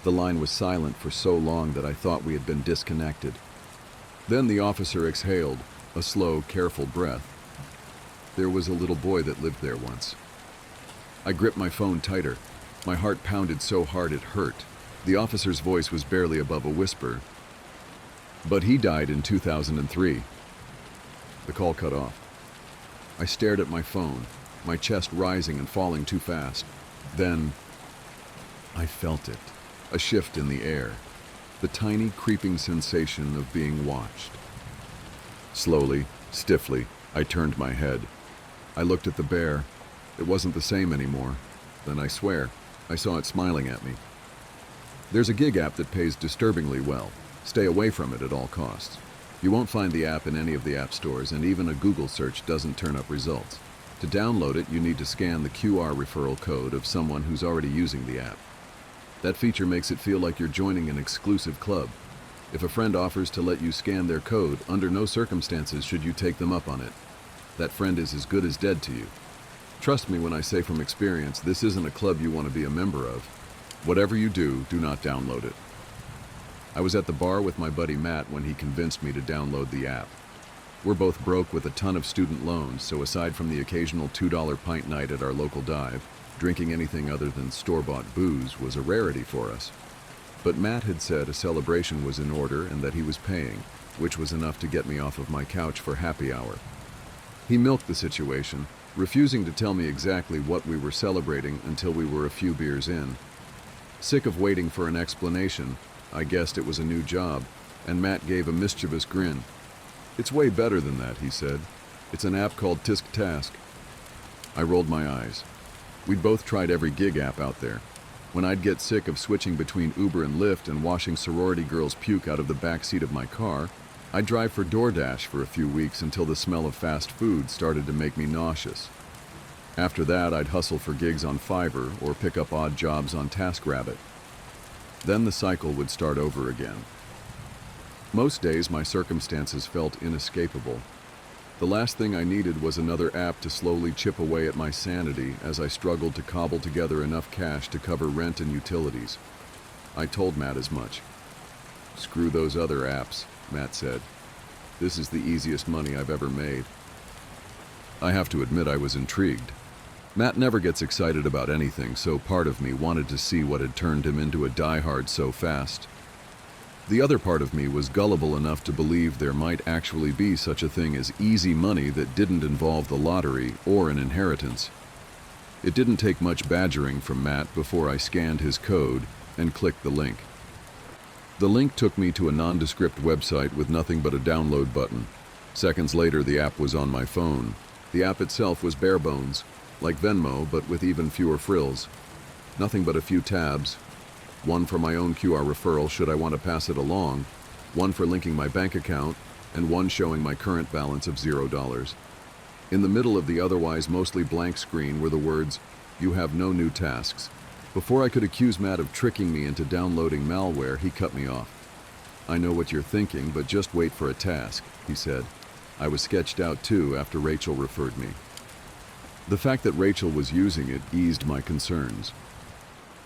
The line was silent for so long that I thought we had been disconnected. Then the officer exhaled, a slow, careful breath. "There was a little boy that lived there once." I gripped my phone tighter. My heart pounded so hard it hurt. The officer's voice was barely above a whisper. "But he died in 2003. The call cut off. I stared at my phone, my chest rising and falling too fast. Then I felt it, a shift in the air, the tiny creeping sensation of being watched. Slowly, stiffly, I turned my head. I looked at the bear. It wasn't the same anymore. Then I swear, I saw it smiling at me. There's a gig app that pays disturbingly well. Stay away from it at all costs. You won't find the app in any of the app stores, and even a Google search doesn't turn up results. To download it, you need to scan the QR referral code of someone who's already using the app. That feature makes it feel like you're joining an exclusive club. If a friend offers to let you scan their code, under no circumstances should you take them up on it. That friend is as good as dead to you. Trust me when I say from experience, this isn't a club you want to be a member of. Whatever you do, do not download it. I was at the bar with my buddy Matt when he convinced me to download the app. We're both broke with a ton of student loans, so aside from the occasional $2 pint night at our local dive, drinking anything other than store-bought booze was a rarity for us. But Matt had said a celebration was in order and that he was paying, which was enough to get me off of my couch for happy hour. He milked the situation, refusing to tell me exactly what we were celebrating until we were a few beers in. Sick of waiting for an explanation, I guessed it was a new job, and Matt gave a mischievous grin. "It's way better than that," he said. "It's an app called Tisk Task." I rolled my eyes. We'd both tried every gig app out there. When I'd get sick of switching between Uber and Lyft and washing sorority girls' puke out of the back seat of my car, I'd drive for DoorDash for a few weeks until the smell of fast food started to make me nauseous. After that, I'd hustle for gigs on Fiverr or pick up odd jobs on TaskRabbit. Then the cycle would start over again. Most days, my circumstances felt inescapable. The last thing I needed was another app to slowly chip away at my sanity as I struggled to cobble together enough cash to cover rent and utilities. I told Matt as much. "Screw those other apps," Matt said. "This is the easiest money I've ever made." I have to admit I was intrigued. Matt never gets excited about anything, so part of me wanted to see what had turned him into a diehard so fast. The other part of me was gullible enough to believe there might actually be such a thing as easy money that didn't involve the lottery or an inheritance. It didn't take much badgering from Matt before I scanned his code and clicked the link. The link took me to a nondescript website with nothing but a download button. Seconds later, the app was on my phone. The app itself was bare bones, like Venmo, but with even fewer frills. Nothing but a few tabs. One for my own QR referral should I want to pass it along, one for linking my bank account, and one showing my current balance of $0. In the middle of the otherwise mostly blank screen were the words, "You have no new tasks." Before I could accuse Matt of tricking me into downloading malware, he cut me off. "I know what you're thinking, but just wait for a task," he said. I was sketched out too after Rachel referred me. The fact that Rachel was using it eased my concerns.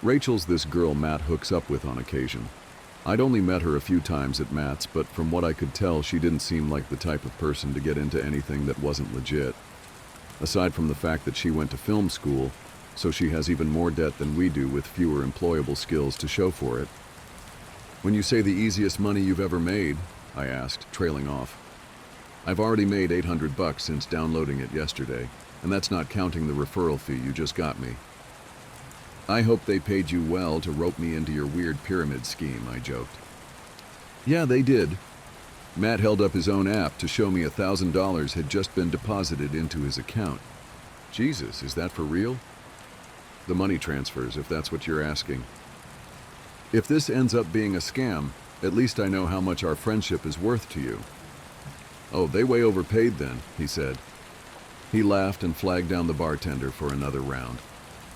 Rachel's this girl Matt hooks up with on occasion. I'd only met her a few times at Matt's, but from what I could tell, she didn't seem like the type of person to get into anything that wasn't legit. Aside from the fact that she went to film school, so she has even more debt than we do with fewer employable skills to show for it. "When you say the easiest money you've ever made," I asked, trailing off. "I've already made $800 since downloading it yesterday, and that's not counting the referral fee you just got me." "I hope they paid you well to rope me into your weird pyramid scheme," I joked. "Yeah, they did." Matt held up his own app to show me $1,000 had just been deposited into his account. "Jesus, is that for real?" "The money transfers, if that's what you're asking." "If this ends up being a scam, at least I know how much our friendship is worth to you." "Oh, they way overpaid then," he said. He laughed and flagged down the bartender for another round.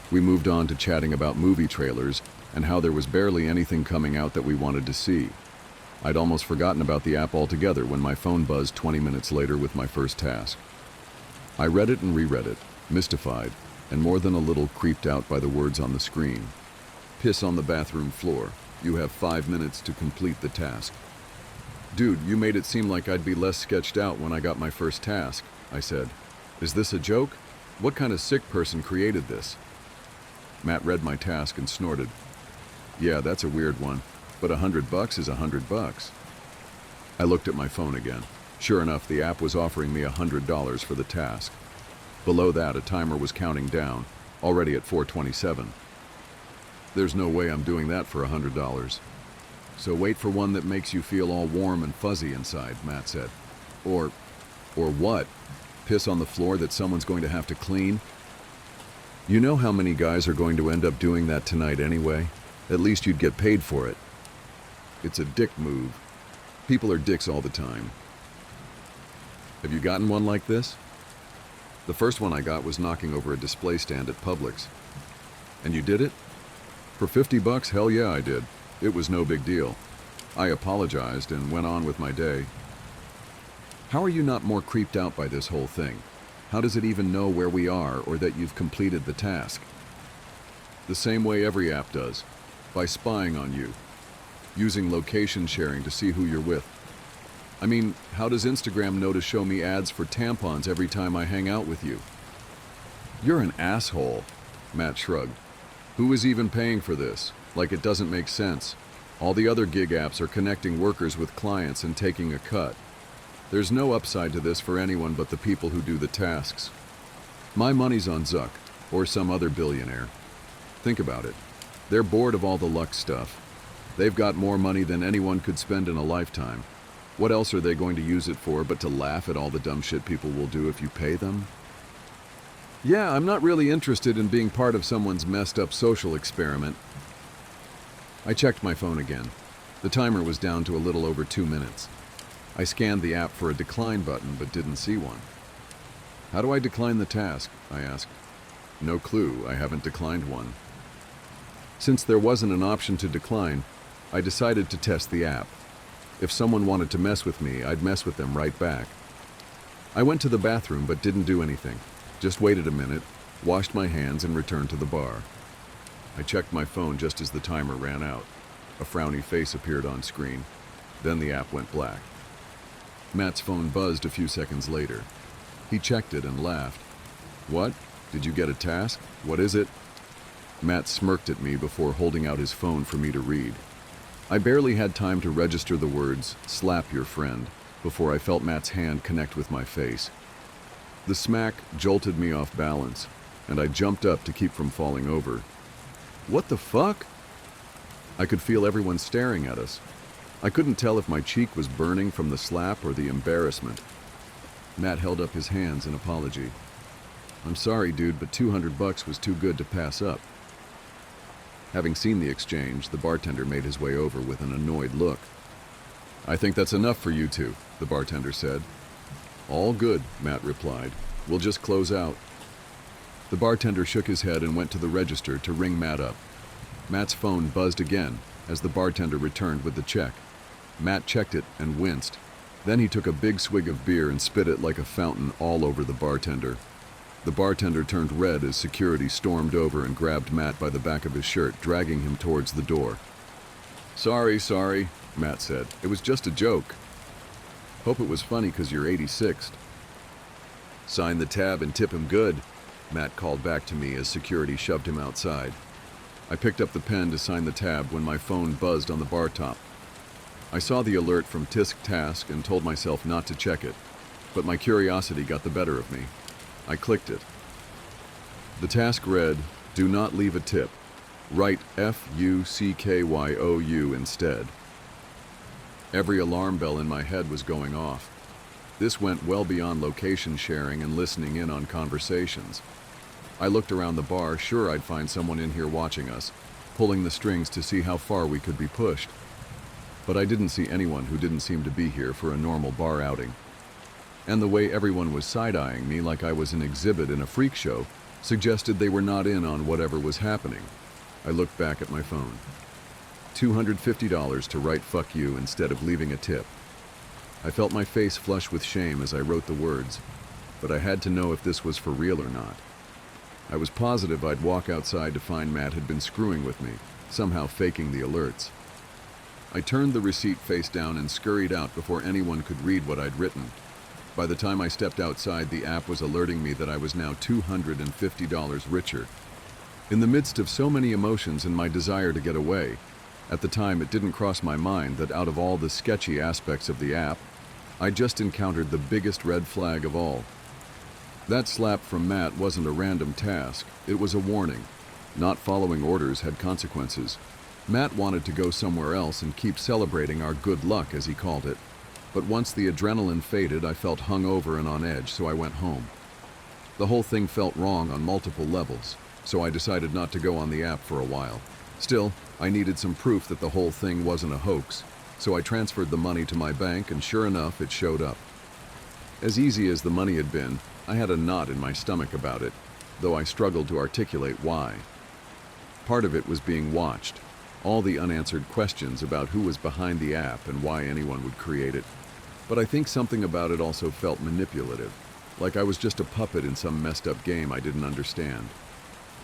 We moved on to chatting about movie trailers and how there was barely anything coming out that we wanted to see. I'd almost forgotten about the app altogether when my phone buzzed 20 minutes later with my first task. I read it and reread it, mystified, and more than a little creeped out by the words on the screen. "Piss on the bathroom floor. You have 5 minutes to complete the task." "Dude, you made it seem like I'd be less sketched out when I got my first task," I said. "Is this a joke? What kind of sick person created this?" Matt read my task and snorted. "Yeah, that's a weird one, but $100 is $100. I looked at my phone again. Sure enough, the app was offering me $100 for the task. Below that, a timer was counting down, already at 4:27. "There's no way I'm doing that for $100. "So wait for one that makes you feel all warm and fuzzy inside," Matt said. Or what? Piss on the floor that someone's going to have to clean? You know how many guys are going to end up doing that tonight anyway? At least you'd get paid for it." "It's a dick move. People are dicks all the time." "Have you gotten one like this?" "The first one I got was knocking over a display stand at Publix." "And you did it?" "For $50, hell yeah, I did. It was no big deal. I apologized and went on with my day." "How are you not more creeped out by this whole thing? How does it even know where we are or that you've completed the task?" "The same way every app does, by spying on you, using location sharing to see who you're with. I mean, how does Instagram know to show me ads for tampons every time I hang out with you?" "You're an asshole," Matt shrugged. "Who is even paying for this? Like, it doesn't make sense. All the other gig apps are connecting workers with clients and taking a cut." There's no upside to this for anyone but the people who do the tasks. My money's on Zuck, or some other billionaire. Think about it. They're bored of all the luck stuff. They've got more money than anyone could spend in a lifetime. What else are they going to use it for but to laugh at all the dumb shit people will do if you pay them? Yeah, I'm not really interested in being part of someone's messed up social experiment. I checked my phone again. The timer was down to a little over 2 minutes. I scanned the app for a decline button but didn't see one. How do I decline the task? I asked. No clue, I haven't declined one. Since there wasn't an option to decline, I decided to test the app. If someone wanted to mess with me, I'd mess with them right back. I went to the bathroom but didn't do anything. Just waited a minute, washed my hands, and returned to the bar. I checked my phone just as the timer ran out. A frowny face appeared on screen. Then the app went black. Matt's phone buzzed a few seconds later. He checked it and laughed. What? Did you get a task? What is it? Matt smirked at me before holding out his phone for me to read. I barely had time to register the words, "slap your friend," before I felt Matt's hand connect with my face. The smack jolted me off balance, and I jumped up to keep from falling over. What the fuck? I could feel everyone staring at us. I couldn't tell if my cheek was burning from the slap or the embarrassment. Matt held up his hands in apology. I'm sorry, dude, but $200 was too good to pass up. Having seen the exchange, the bartender made his way over with an annoyed look. I think that's enough for you two, the bartender said. All good, Matt replied. We'll just close out. The bartender shook his head and went to the register to ring Matt up. Matt's phone buzzed again as the bartender returned with the check. Matt checked it and winced. Then he took a big swig of beer and spit it like a fountain all over the bartender. The bartender turned red as security stormed over and grabbed Matt by the back of his shirt, dragging him towards the door. Sorry, Matt said. It was just a joke. Hope it was funny because you're 86th. Sign the tab and tip him good, Matt called back to me as security shoved him outside. I picked up the pen to sign the tab when my phone buzzed on the bar top. I saw the alert from Tisk Task and told myself not to check it, but my curiosity got the better of me. I clicked it. The task read, do not leave a tip. Write FUCKYOU instead. Every alarm bell in my head was going off. This went well beyond location sharing and listening in on conversations. I looked around the bar, sure I'd find someone in here watching us, pulling the strings to see how far we could be pushed. But I didn't see anyone who didn't seem to be here for a normal bar outing. And the way everyone was side-eyeing me like I was an exhibit in a freak show suggested they were not in on whatever was happening. I looked back at my phone. $250 to write fuck you instead of leaving a tip. I felt my face flush with shame as I wrote the words, but I had to know if this was for real or not. I was positive I'd walk outside to find Matt had been screwing with me, somehow faking the alerts. I turned the receipt face down and scurried out before anyone could read what I'd written. By the time I stepped outside, the app was alerting me that I was now $250 richer. In the midst of so many emotions and my desire to get away, at the time it didn't cross my mind that out of all the sketchy aspects of the app, I just encountered the biggest red flag of all. That slap from Matt wasn't a random task, it was a warning. Not following orders had consequences. Matt wanted to go somewhere else and keep celebrating our good luck, as he called it. But once the adrenaline faded, I felt hungover and on edge, so I went home. The whole thing felt wrong on multiple levels, so I decided not to go on the app for a while. Still, I needed some proof that the whole thing wasn't a hoax, so I transferred the money to my bank, and sure enough, it showed up. As easy as the money had been, I had a knot in my stomach about it, though I struggled to articulate why. Part of it was being watched, all the unanswered questions about who was behind the app and why anyone would create it. But I think something about it also felt manipulative, like I was just a puppet in some messed up game I didn't understand.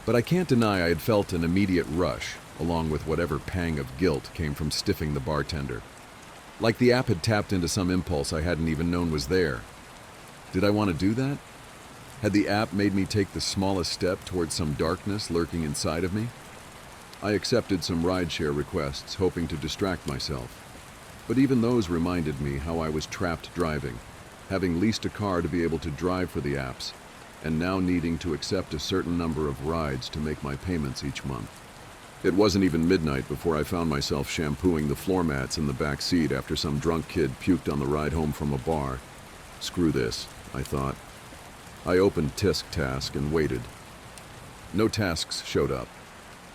But I can't deny I had felt an immediate rush, along with whatever pang of guilt came from stiffing the bartender. Like the app had tapped into some impulse I hadn't even known was there. Did I want to do that? Had the app made me take the smallest step towards some darkness lurking inside of me? I accepted some rideshare requests, hoping to distract myself. But even those reminded me how I was trapped driving, having leased a car to be able to drive for the apps, and now needing to accept a certain number of rides to make my payments each month. It wasn't even midnight before I found myself shampooing the floor mats in the back seat after some drunk kid puked on the ride home from a bar. Screw this, I thought. I opened Tisk Task and waited. No tasks showed up.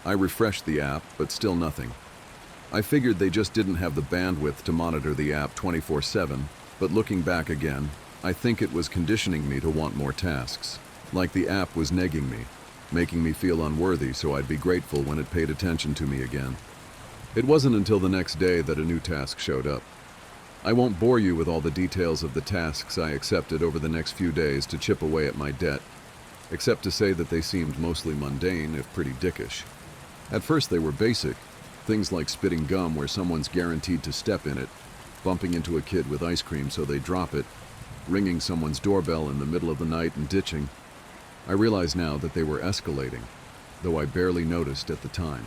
I refreshed the app, but still nothing. I figured they just didn't have the bandwidth to monitor the app 24/7, but looking back again, I think it was conditioning me to want more tasks. Like the app was negging me, making me feel unworthy so I'd be grateful when it paid attention to me again. It wasn't until the next day that a new task showed up. I won't bore you with all the details of the tasks I accepted over the next few days to chip away at my debt, except to say that they seemed mostly mundane, if pretty dickish. At first they were basic, things like spitting gum where someone's guaranteed to step in it, bumping into a kid with ice cream so they drop it, ringing someone's doorbell in the middle of the night and ditching. I realize now that they were escalating, though I barely noticed at the time.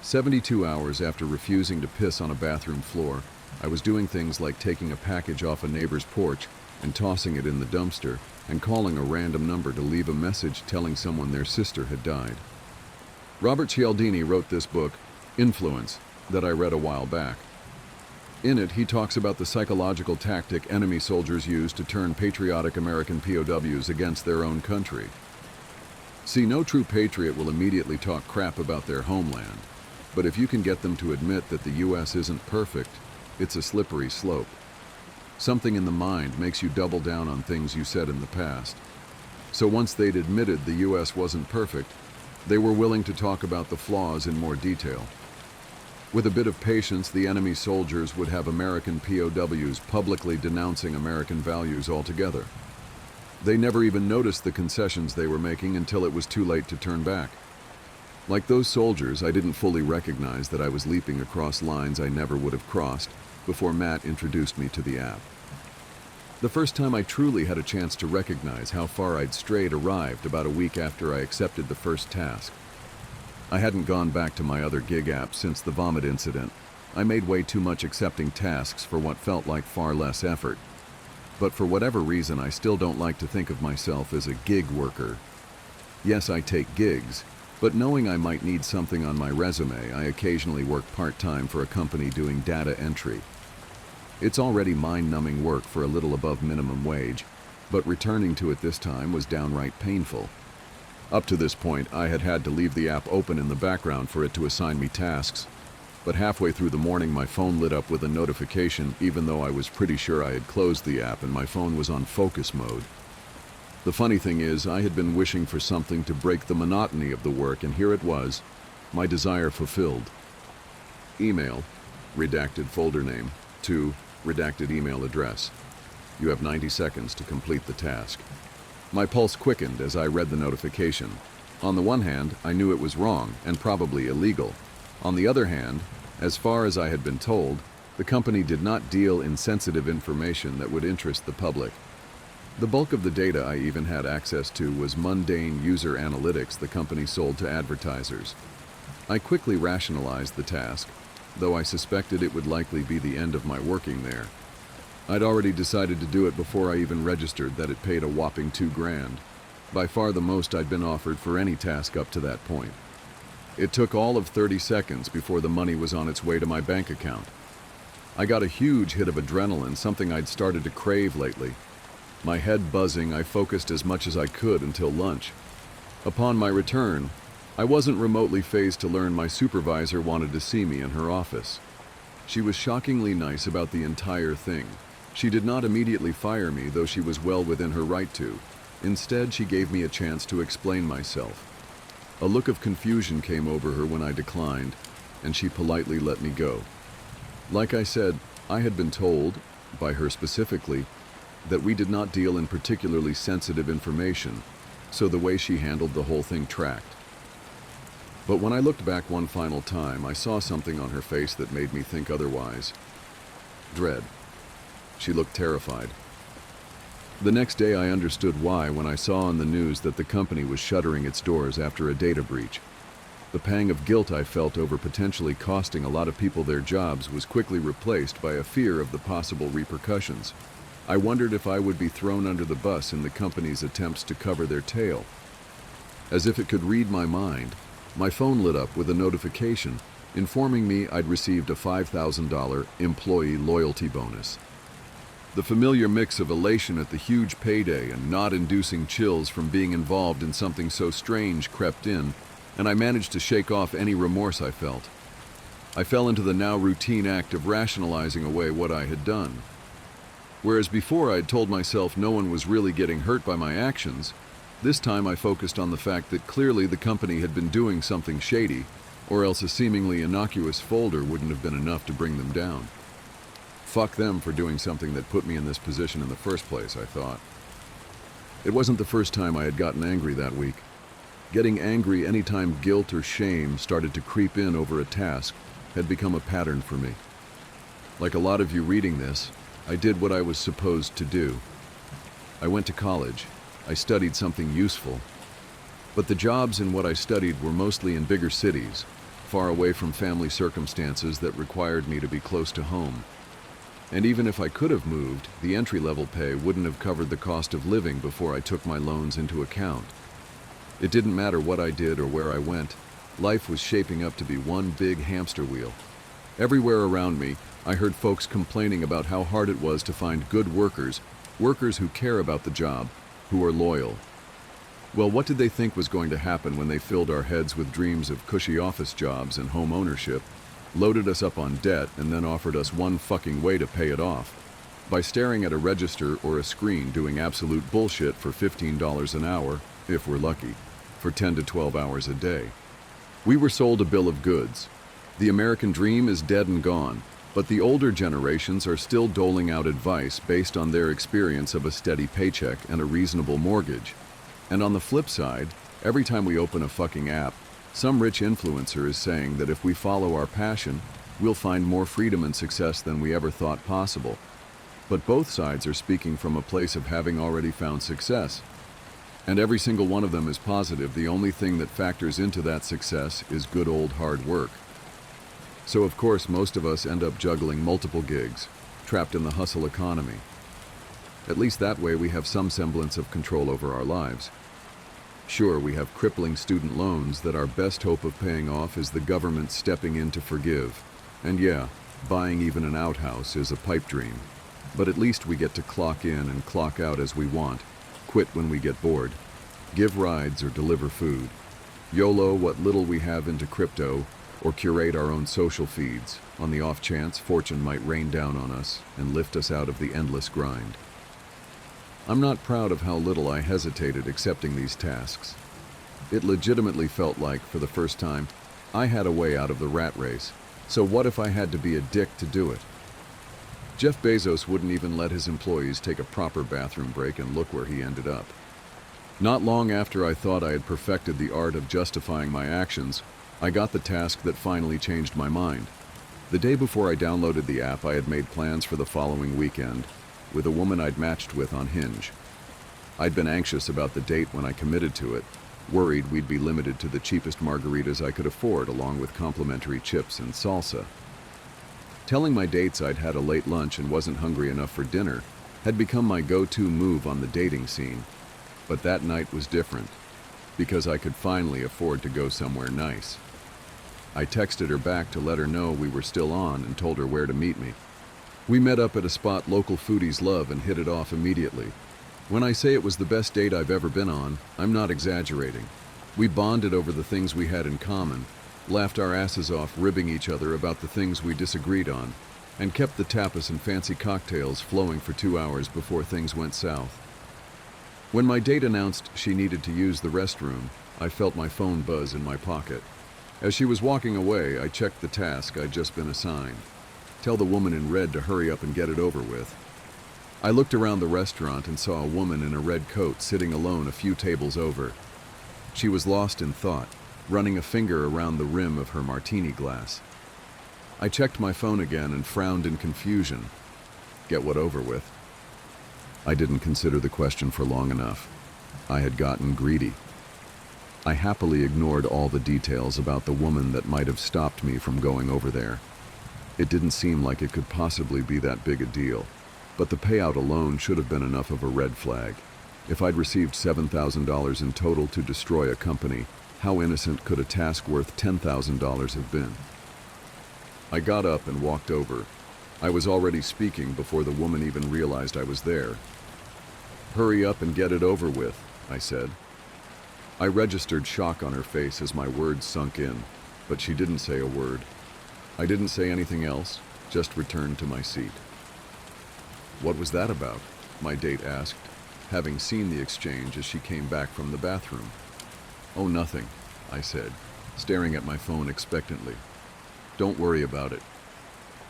72 hours after refusing to piss on a bathroom floor, I was doing things like taking a package off a neighbor's porch and tossing it in the dumpster, and calling a random number to leave a message telling someone their sister had died. Robert Cialdini wrote this book, Influence, that I read a while back. In it, he talks about the psychological tactic enemy soldiers use to turn patriotic American POWs against their own country. See, no true patriot will immediately talk crap about their homeland, but if you can get them to admit that the U.S. isn't perfect, it's a slippery slope. Something in the mind makes you double down on things you said in the past. So once they'd admitted the U.S. wasn't perfect, they were willing to talk about the flaws in more detail. With a bit of patience, the enemy soldiers would have American POWs publicly denouncing American values altogether. They never even noticed the concessions they were making until it was too late to turn back. Like those soldiers, I didn't fully recognize that I was leaping across lines I never would have crossed before Matt introduced me to the app. The first time I truly had a chance to recognize how far I'd strayed arrived about a week after I accepted the first task. I hadn't gone back to my other gig app since the vomit incident. I made way too much accepting tasks for what felt like far less effort. But for whatever reason, I still don't like to think of myself as a gig worker. Yes, I take gigs, but knowing I might need something on my resume, I occasionally work part-time for a company doing data entry. It's already mind-numbing work for a little above minimum wage, but returning to it this time was downright painful. Up to this point, I had had to leave the app open in the background for it to assign me tasks, but halfway through the morning my phone lit up with a notification even though I was pretty sure I had closed the app and my phone was on focus mode. The funny thing is, I had been wishing for something to break the monotony of the work, and here it was, my desire fulfilled. Email, redacted folder name, to redacted email address. You have 90 seconds to complete the task. My pulse quickened as I read the notification. On the one hand, I knew it was wrong and probably illegal. On the other hand, as far as I had been told, the company did not deal in sensitive information that would interest the public. The bulk of the data I even had access to was mundane user analytics the company sold to advertisers. I quickly rationalized the task, though I suspected it would likely be the end of my working there. I'd already decided to do it before I even registered that it paid a whopping $2,000, by far the most I'd been offered for any task up to that point. It took all of 30 seconds before the money was on its way to my bank account. I got a huge hit of adrenaline, something I'd started to crave lately. My head buzzing, I focused as much as I could until lunch. Upon my return, I wasn't remotely fazed to learn my supervisor wanted to see me in her office. She was shockingly nice about the entire thing. She did not immediately fire me, though she was well within her right to. Instead, she gave me a chance to explain myself. A look of confusion came over her when I declined, and she politely let me go. Like I said, I had been told, by her specifically, that we did not deal in particularly sensitive information, so the way she handled the whole thing tracked. But when I looked back one final time, I saw something on her face that made me think otherwise. Dread. She looked terrified. The next day I understood why when I saw on the news that the company was shuttering its doors after a data breach. The pang of guilt I felt over potentially costing a lot of people their jobs was quickly replaced by a fear of the possible repercussions. I wondered if I would be thrown under the bus in the company's attempts to cover their tail. As if it could read my mind, my phone lit up with a notification informing me I'd received a $5,000 employee loyalty bonus. The familiar mix of elation at the huge payday and not-inducing chills from being involved in something so strange crept in, and I managed to shake off any remorse I felt. I fell into the now routine act of rationalizing away what I had done. Whereas before I'd told myself no one was really getting hurt by my actions, this time I focused on the fact that clearly the company had been doing something shady, or else a seemingly innocuous folder wouldn't have been enough to bring them down. Fuck them for doing something that put me in this position in the first place, I thought. It wasn't the first time I had gotten angry that week. Getting angry anytime guilt or shame started to creep in over a task had become a pattern for me. Like a lot of you reading this, I did what I was supposed to do. I went to college. I studied something useful. But the jobs in what I studied were mostly in bigger cities, far away from family circumstances that required me to be close to home. And even if I could have moved, the entry-level pay wouldn't have covered the cost of living before I took my loans into account. It didn't matter what I did or where I went. Life was shaping up to be one big hamster wheel. Everywhere around me, I heard folks complaining about how hard it was to find good workers who care about the job, who are loyal. Well, what did they think was going to happen when they filled our heads with dreams of cushy office jobs and home ownership, loaded us up on debt, and then offered us one fucking way to pay it off? By staring at a register or a screen doing absolute bullshit for $15 an hour, if we're lucky, for 10 to 12 hours a day. We were sold a bill of goods. The American dream is dead and gone, but the older generations are still doling out advice based on their experience of a steady paycheck and a reasonable mortgage. And on the flip side, every time we open a fucking app, some rich influencer is saying that if we follow our passion, we'll find more freedom and success than we ever thought possible. But both sides are speaking from a place of having already found success. And every single one of them is positive the only thing that factors into that success is good old hard work. So of course most of us end up juggling multiple gigs, trapped in the hustle economy. At least that way we have some semblance of control over our lives. Sure, we have crippling student loans that our best hope of paying off is the government stepping in to forgive. And yeah, buying even an outhouse is a pipe dream. But at least we get to clock in and clock out as we want, quit when we get bored, give rides or deliver food, YOLO what little we have into crypto, or curate our own social feeds on the off chance fortune might rain down on us and lift us out of the endless grind. I'm not proud of how little I hesitated accepting these tasks. It legitimately felt like, for the first time, I had a way out of the rat race, so what if I had to be a dick to do it? Jeff Bezos wouldn't even let his employees take a proper bathroom break, and look where he ended up. Not long after I thought I had perfected the art of justifying my actions, I got the task that finally changed my mind. The day before I downloaded the app, I had made plans for the following weekend with a woman I'd matched with on Hinge. I'd been anxious about the date when I committed to it, worried we'd be limited to the cheapest margaritas I could afford along with complimentary chips and salsa. Telling my dates I'd had a late lunch and wasn't hungry enough for dinner had become my go-to move on the dating scene. But that night was different, because I could finally afford to go somewhere nice. I texted her back to let her know we were still on and told her where to meet me. We met up at a spot local foodies love and hit it off immediately. When I say it was the best date I've ever been on, I'm not exaggerating. We bonded over the things we had in common, laughed our asses off ribbing each other about the things we disagreed on, and kept the tapas and fancy cocktails flowing for 2 hours before things went south. When my date announced she needed to use the restroom, I felt my phone buzz in my pocket. As she was walking away, I checked the task I'd just been assigned. Tell the woman in red to hurry up and get it over with. I looked around the restaurant and saw a woman in a red coat sitting alone a few tables over. She was lost in thought, running a finger around the rim of her martini glass. I checked my phone again and frowned in confusion. Get what over with? I didn't consider the question for long enough. I had gotten greedy. I happily ignored all the details about the woman that might have stopped me from going over there. It didn't seem like it could possibly be that big a deal. But the payout alone should have been enough of a red flag. If I'd received $7,000 in total to destroy a company, how innocent could a task worth $10,000 have been? I got up and walked over. I was already speaking before the woman even realized I was there. "Hurry up and get it over with," I said. I registered shock on her face as my words sunk in, but she didn't say a word. I didn't say anything else, just returned to my seat. "What was that about?" my date asked, having seen the exchange as she came back from the bathroom. "Oh, nothing," I said, staring at my phone expectantly. "Don't worry about it."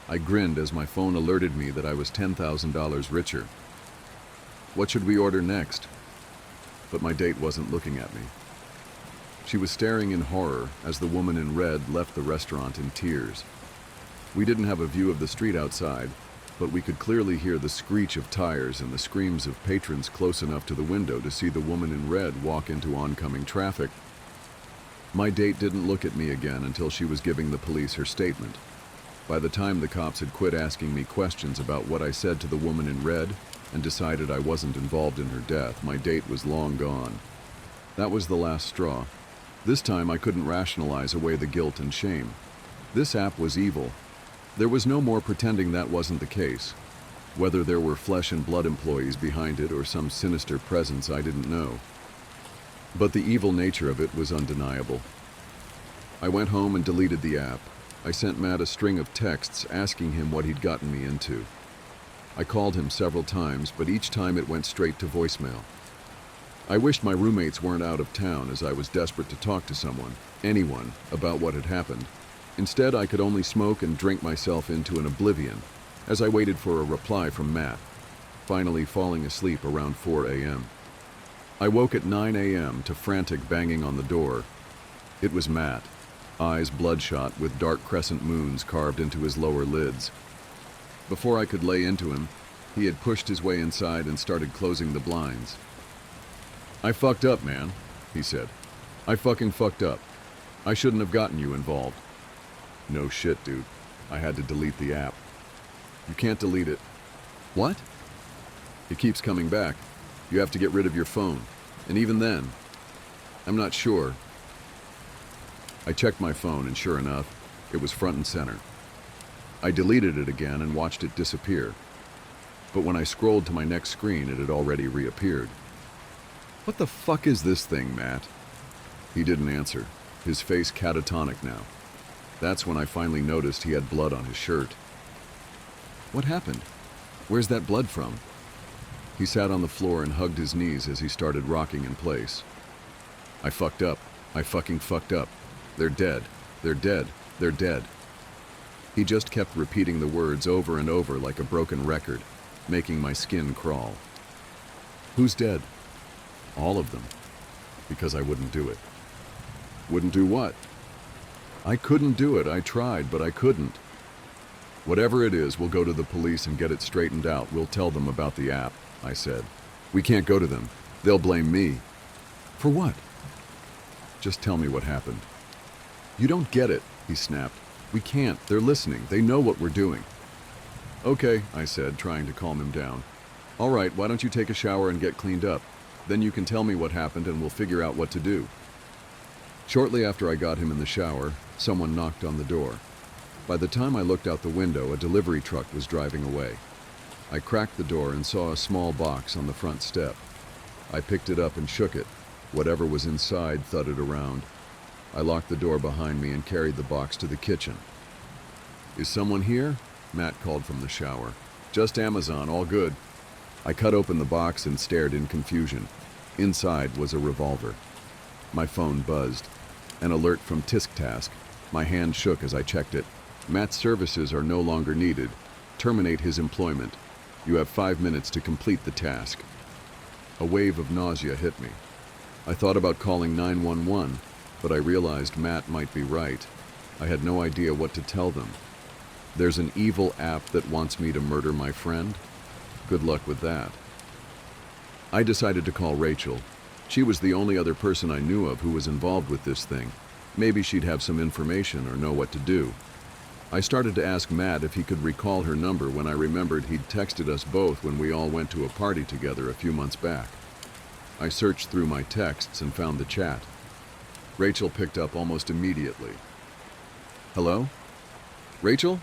I grinned as my phone alerted me that I was $10,000 richer. "What should we order next?" But my date wasn't looking at me. She was staring in horror as the woman in red left the restaurant in tears. We didn't have a view of the street outside, but we could clearly hear the screech of tires and the screams of patrons close enough to the window to see the woman in red walk into oncoming traffic. My date didn't look at me again until she was giving the police her statement. By the time the cops had quit asking me questions about what I said to the woman in red and decided I wasn't involved in her death, my date was long gone. That was the last straw. This time I couldn't rationalize away the guilt and shame. This app was evil. There was no more pretending that wasn't the case. Whether there were flesh and blood employees behind it or some sinister presence, I didn't know. But the evil nature of it was undeniable. I went home and deleted the app. I sent Matt a string of texts asking him what he'd gotten me into. I called him several times, but each time it went straight to voicemail. I wished my roommates weren't out of town, as I was desperate to talk to someone, anyone, about what had happened. Instead, I could only smoke and drink myself into an oblivion as I waited for a reply from Matt, finally falling asleep around 4 a.m. I woke at 9 a.m. to frantic banging on the door. It was Matt, eyes bloodshot with dark crescent moons carved into his lower lids. Before I could lay into him, he had pushed his way inside and started closing the blinds. "I fucked up, man," he said. "I fucking fucked up. I shouldn't have gotten you involved." "No shit, dude. I had to delete the app." "You can't delete it." "What?" "It keeps coming back. You have to get rid of your phone. And even then, I'm not sure." I checked my phone, and sure enough, it was front and center. I deleted it again and watched it disappear. But when I scrolled to my next screen, it had already reappeared. "What the fuck is this thing, Matt?" He didn't answer, his face catatonic now. That's when I finally noticed he had blood on his shirt. "What happened? Where's that blood from?" He sat on the floor and hugged his knees as he started rocking in place. "I fucked up. I fucking fucked up. They're dead. They're dead. They're dead." He just kept repeating the words over and over like a broken record, making my skin crawl. "Who's dead?" "All of them." Because I wouldn't do it. "Wouldn't do what?" "I couldn't do it. I tried, but I couldn't." "Whatever it is, we'll go to the police and get it straightened out. We'll tell them about the app," I said. "We can't go to them. They'll blame me." "For what?" "Just tell me what happened." "You don't get it," he snapped. "We can't. They're listening. They know what we're doing." "Okay," I said, trying to calm him down. "All right, why don't you take a shower and get cleaned up? Then you can tell me what happened and we'll figure out what to do." Shortly after I got him in the shower, someone knocked on the door. By the time I looked out the window, a delivery truck was driving away. I cracked the door and saw a small box on the front step. I picked it up and shook it. Whatever was inside thudded around. I locked the door behind me and carried the box to the kitchen. "Is someone here?" Matt called from the shower. "Just Amazon, all good." I cut open the box and stared in confusion. Inside was a revolver. My phone buzzed. An alert from TiskTask. My hand shook as I checked it. "Matt's services are no longer needed. Terminate his employment. You have 5 minutes to complete the task." A wave of nausea hit me. I thought about calling 911, but I realized Matt might be right. I had no idea what to tell them. There's an evil app that wants me to murder my friend? Good luck with that. I decided to call Rachel. She was the only other person I knew of who was involved with this thing. Maybe she'd have some information or know what to do. I started to ask Matt if he could recall her number when I remembered he'd texted us both when we all went to a party together a few months back. I searched through my texts and found the chat. Rachel picked up almost immediately. "Hello? Rachel?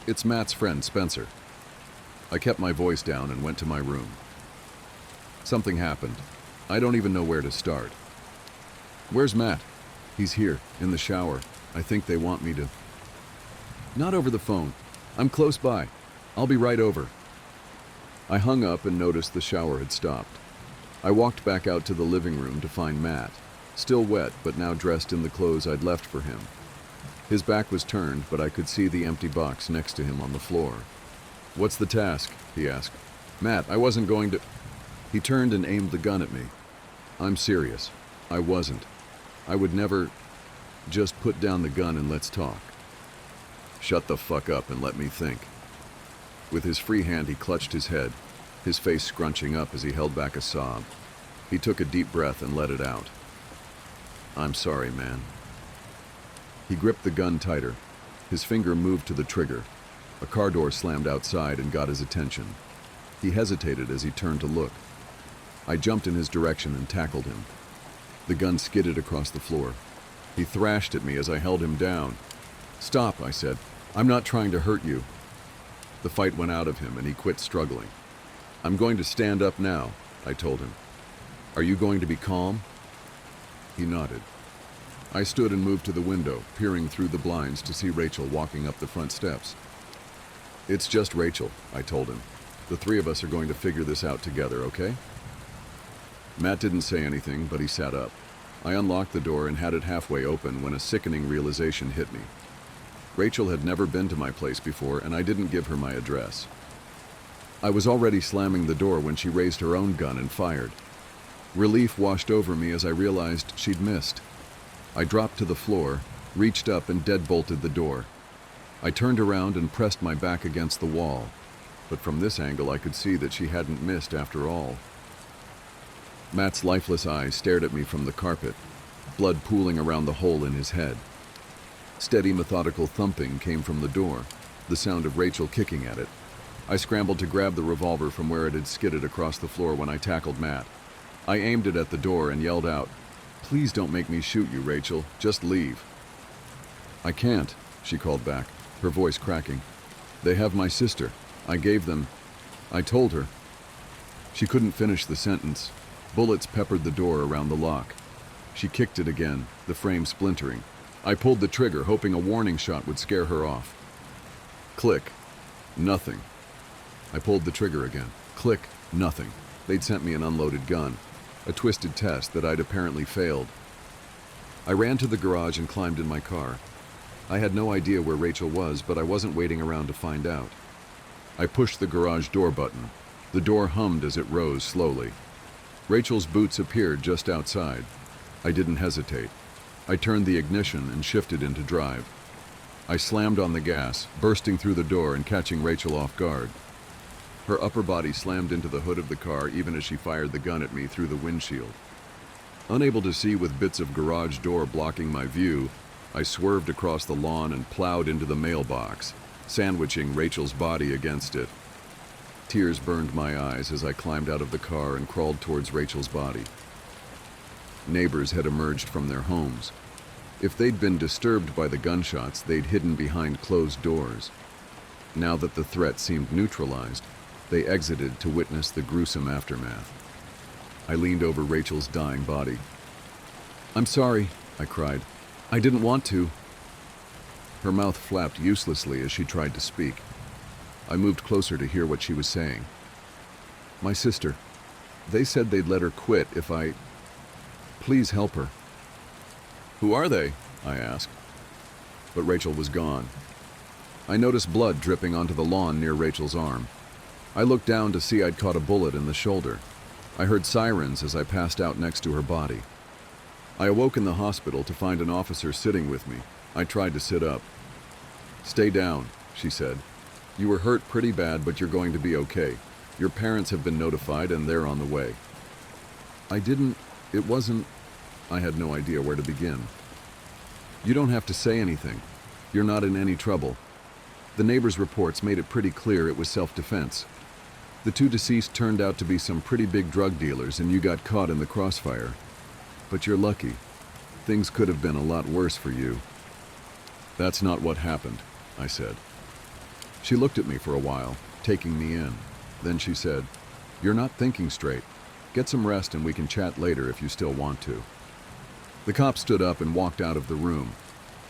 It's Matt's friend, Spencer." I kept my voice down and went to my room. Something happened. I don't even know where to start. "Where's Matt?" "He's here, in the shower. I think they want me to." "Not over the phone. I'm close by. I'll be right over." I hung up and noticed the shower had stopped. I walked back out to the living room to find Matt, still wet but now dressed in the clothes I'd left for him. His back was turned, but I could see the empty box next to him on the floor. "What's the task?" he asked. "Matt, I wasn't going to..." He turned and aimed the gun at me. "I'm serious. I wasn't. I would never... Just put down the gun and let's talk." "Shut the fuck up and let me think." With his free hand, he clutched his head, his face scrunching up as he held back a sob. He took a deep breath and let it out. "I'm sorry, man." He gripped the gun tighter. His finger moved to the trigger. A car door slammed outside and got his attention. He hesitated as he turned to look. I jumped in his direction and tackled him. The gun skidded across the floor. He thrashed at me as I held him down. "Stop," I said. "I'm not trying to hurt you." The fight went out of him and he quit struggling. "I'm going to stand up now," I told him. "Are you going to be calm?" He nodded. I stood and moved to the window, peering through the blinds to see Rachel walking up the front steps. "It's just Rachel," I told him. "The three of us are going to figure this out together, okay?" Matt didn't say anything, but he sat up. I unlocked the door and had it halfway open when a sickening realization hit me. Rachel had never been to my place before, and I didn't give her my address. I was already slamming the door when she raised her own gun and fired. Relief washed over me as I realized she'd missed. I dropped to the floor, reached up and deadbolted the door. I turned around and pressed my back against the wall, but from this angle I could see that she hadn't missed after all. Matt's lifeless eyes stared at me from the carpet, blood pooling around the hole in his head. Steady, methodical thumping came from the door, the sound of Rachel kicking at it. I scrambled to grab the revolver from where it had skidded across the floor when I tackled Matt. I aimed it at the door and yelled out, "Please don't make me shoot you, Rachel. Just leave." "I can't," she called back, her voice cracking. "They have my sister. I gave them..." I told her. She couldn't finish the sentence. Bullets peppered the door around the lock. She kicked it again, the frame splintering. I pulled the trigger, hoping a warning shot would scare her off. Click. Nothing. I pulled the trigger again. Click. Nothing. They'd sent me an unloaded gun. A twisted test that I'd apparently failed. I ran to the garage and climbed in my car. I had no idea where Rachel was, but I wasn't waiting around to find out. I pushed the garage door button. The door hummed as it rose slowly. Rachel's boots appeared just outside. I didn't hesitate. I turned the ignition and shifted into drive. I slammed on the gas, bursting through the door and catching Rachel off guard. Her upper body slammed into the hood of the car even as she fired the gun at me through the windshield. Unable to see with bits of garage door blocking my view, I swerved across the lawn and plowed into the mailbox, sandwiching Rachel's body against it. Tears burned my eyes as I climbed out of the car and crawled towards Rachel's body. Neighbors had emerged from their homes. If they'd been disturbed by the gunshots, they'd hidden behind closed doors. Now that the threat seemed neutralized, they exited to witness the gruesome aftermath. I leaned over Rachel's dying body. "I'm sorry," I cried. "I didn't want to." Her mouth flapped uselessly as she tried to speak. I moved closer to hear what she was saying. "My sister. They said they'd let her quit if I... Please help her." "Who are they?" I asked. But Rachel was gone. I noticed blood dripping onto the lawn near Rachel's arm. I looked down to see I'd caught a bullet in the shoulder. I heard sirens as I passed out next to her body. I awoke in the hospital to find an officer sitting with me. I tried to sit up. "Stay down," she said. "You were hurt pretty bad, but you're going to be okay. Your parents have been notified and they're on the way." It wasn't... I had no idea where to begin. "You don't have to say anything. You're not in any trouble. The neighbors' reports made it pretty clear it was self-defense. The two deceased turned out to be some pretty big drug dealers and you got caught in the crossfire. But you're lucky. Things could have been a lot worse for you. That's not what happened, I said. She looked at me for a while, taking me in. Then she said, "You're not thinking straight. Get some rest and we can chat later if you still want to." The cop stood up and walked out of the room.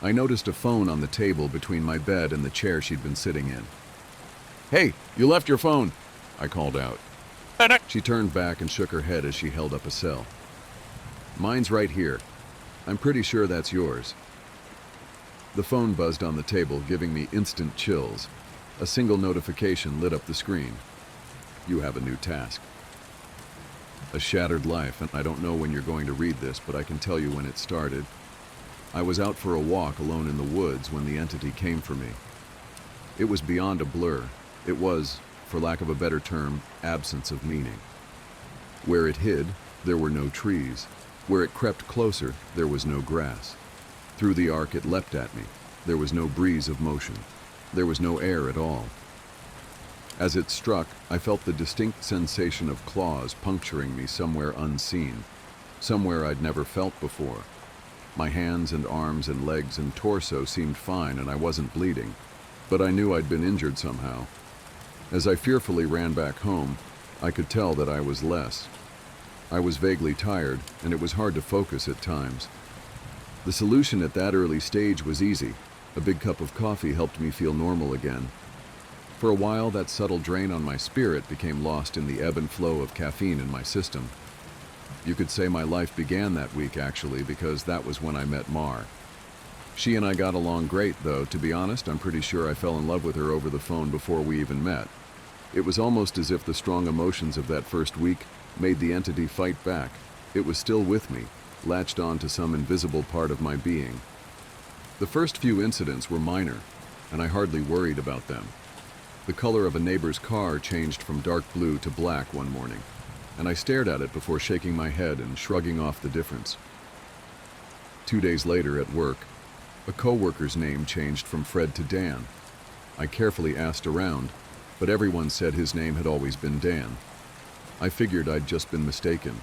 I noticed a phone on the table between my bed and the chair she'd been sitting in. "Hey, you left your phone," I called out. She turned back and shook her head as she held up a cell. "Mine's right here. I'm pretty sure that's yours." The phone buzzed on the table, giving me instant chills. A single notification lit up the screen. "You have a new task. A shattered life, and I don't know when you're going to read this, but I can tell you when it started. I was out for a walk alone in the woods when the entity came for me. It was beyond a blur. It was, for lack of a better term, absence of meaning. Where it hid, there were no trees. Where it crept closer, there was no grass. Through the arc it leapt at me. There was no breeze of motion. There was no air at all. As it struck, I felt the distinct sensation of claws puncturing me somewhere unseen, somewhere I'd never felt before. My hands and arms and legs and torso seemed fine and I wasn't bleeding, but I knew I'd been injured somehow. As I fearfully ran back home, I could tell that I was less. I was vaguely tired, and it was hard to focus at times. The solution at that early stage was easy. A big cup of coffee helped me feel normal again. For a while, that subtle drain on my spirit became lost in the ebb and flow of caffeine in my system. You could say my life began that week, actually, because that was when I met Mar. She and I got along great, though. To be honest, I'm pretty sure I fell in love with her over the phone before we even met. It was almost as if the strong emotions of that first week made the entity fight back. It was still with me, latched on to some invisible part of my being. The first few incidents were minor, and I hardly worried about them. The color of a neighbor's car changed from dark blue to black one morning, and I stared at it before shaking my head and shrugging off the difference. 2 days later at work, a co-worker's name changed from Fred to Dan. I carefully asked around, but everyone said his name had always been Dan. I figured I'd just been mistaken.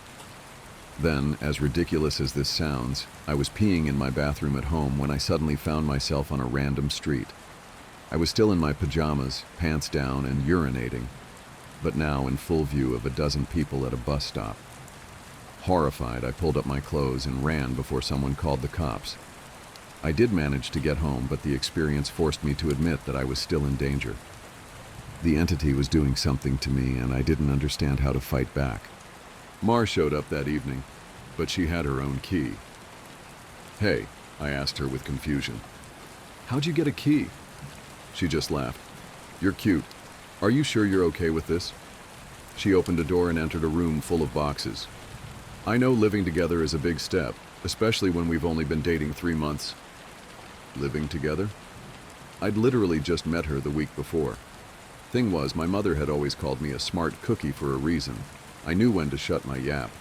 Then, as ridiculous as this sounds, I was peeing in my bathroom at home when I suddenly found myself on a random street. I was still in my pajamas, pants down, and urinating, but now in full view of a dozen people at a bus stop. Horrified, I pulled up my clothes and ran before someone called the cops. I did manage to get home, but the experience forced me to admit that I was still in danger. The entity was doing something to me, and I didn't understand how to fight back. Mar showed up that evening, but she had her own key. "Hey," I asked her with confusion. "How'd you get a key?" She just laughed. "You're cute. Are you sure you're okay with this?" She opened a door and entered a room full of boxes. "I know living together is a big step, especially when we've only been dating 3 months. Living together? I'd literally just met her the week before. Thing was, my mother had always called me a smart cookie for a reason. I knew when to shut my yap.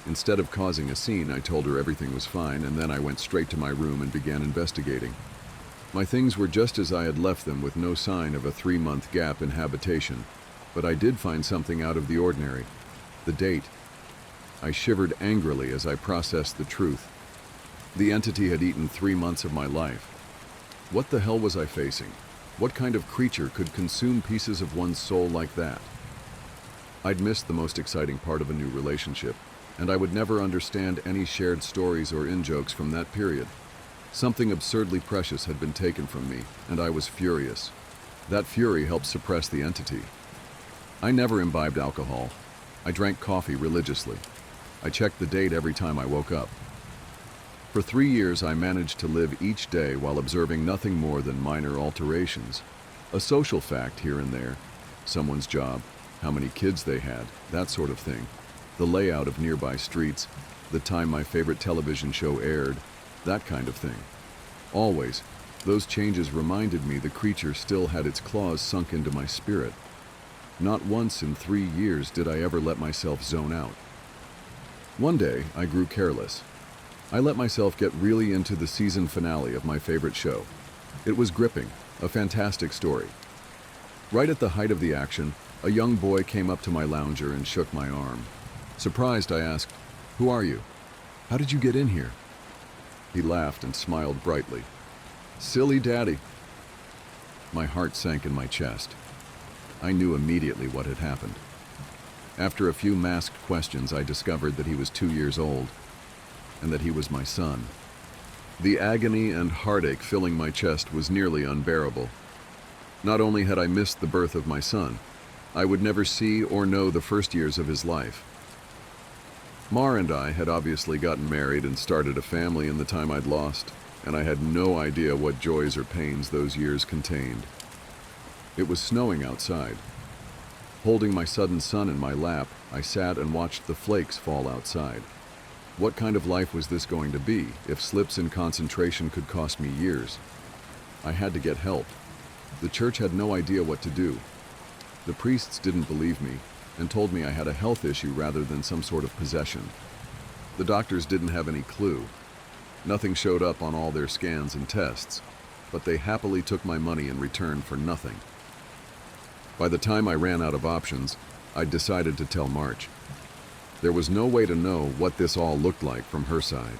Instead of causing a scene, I told her everything was fine, and then I went straight to my room and began investigating. My things were just as I had left them, with no sign of a 3-month gap in habitation, but I did find something out of the ordinary. The date. I shivered angrily as I processed the truth. The entity had eaten 3 months of my life. What the hell was I facing? What kind of creature could consume pieces of one's soul like that? I'd missed the most exciting part of a new relationship, and I would never understand any shared stories or in-jokes from that period. Something absurdly precious had been taken from me, and I was furious. That fury helped suppress the entity. I never imbibed alcohol. I drank coffee religiously. I checked the date every time I woke up. For 3 years, I managed to live each day while observing nothing more than minor alterations. A social fact here and there, someone's job, how many kids they had, that sort of thing. The layout of nearby streets, the time my favorite television show aired, that kind of thing. Always, those changes reminded me the creature still had its claws sunk into my spirit. Not once in 3 years did I ever let myself zone out. One day, I grew careless. I let myself get really into the season finale of my favorite show. It was gripping, a fantastic story. Right at the height of the action, a young boy came up to my lounger and shook my arm. Surprised, I asked, "Who are you? How did you get in here?" He laughed and smiled brightly. "Silly daddy." My heart sank in my chest. I knew immediately what had happened. After a few masked questions, I discovered that he was 2 years old and that he was my son. The agony and heartache filling my chest was nearly unbearable. Not only had I missed the birth of my son, I would never see or know the first years of his life. Mar and I had obviously gotten married and started a family in the time I'd lost, and I had no idea what joys or pains those years contained. It was snowing outside. Holding my sudden son in my lap, I sat and watched the flakes fall outside. What kind of life was this going to be if slips in concentration could cost me years? I had to get help. The church had no idea what to do. The priests didn't believe me and told me I had a health issue rather than some sort of possession. The doctors didn't have any clue. Nothing showed up on all their scans and tests, but they happily took my money in return for nothing. By the time I ran out of options, I decided to tell March. There was no way to know what this all looked like from her side.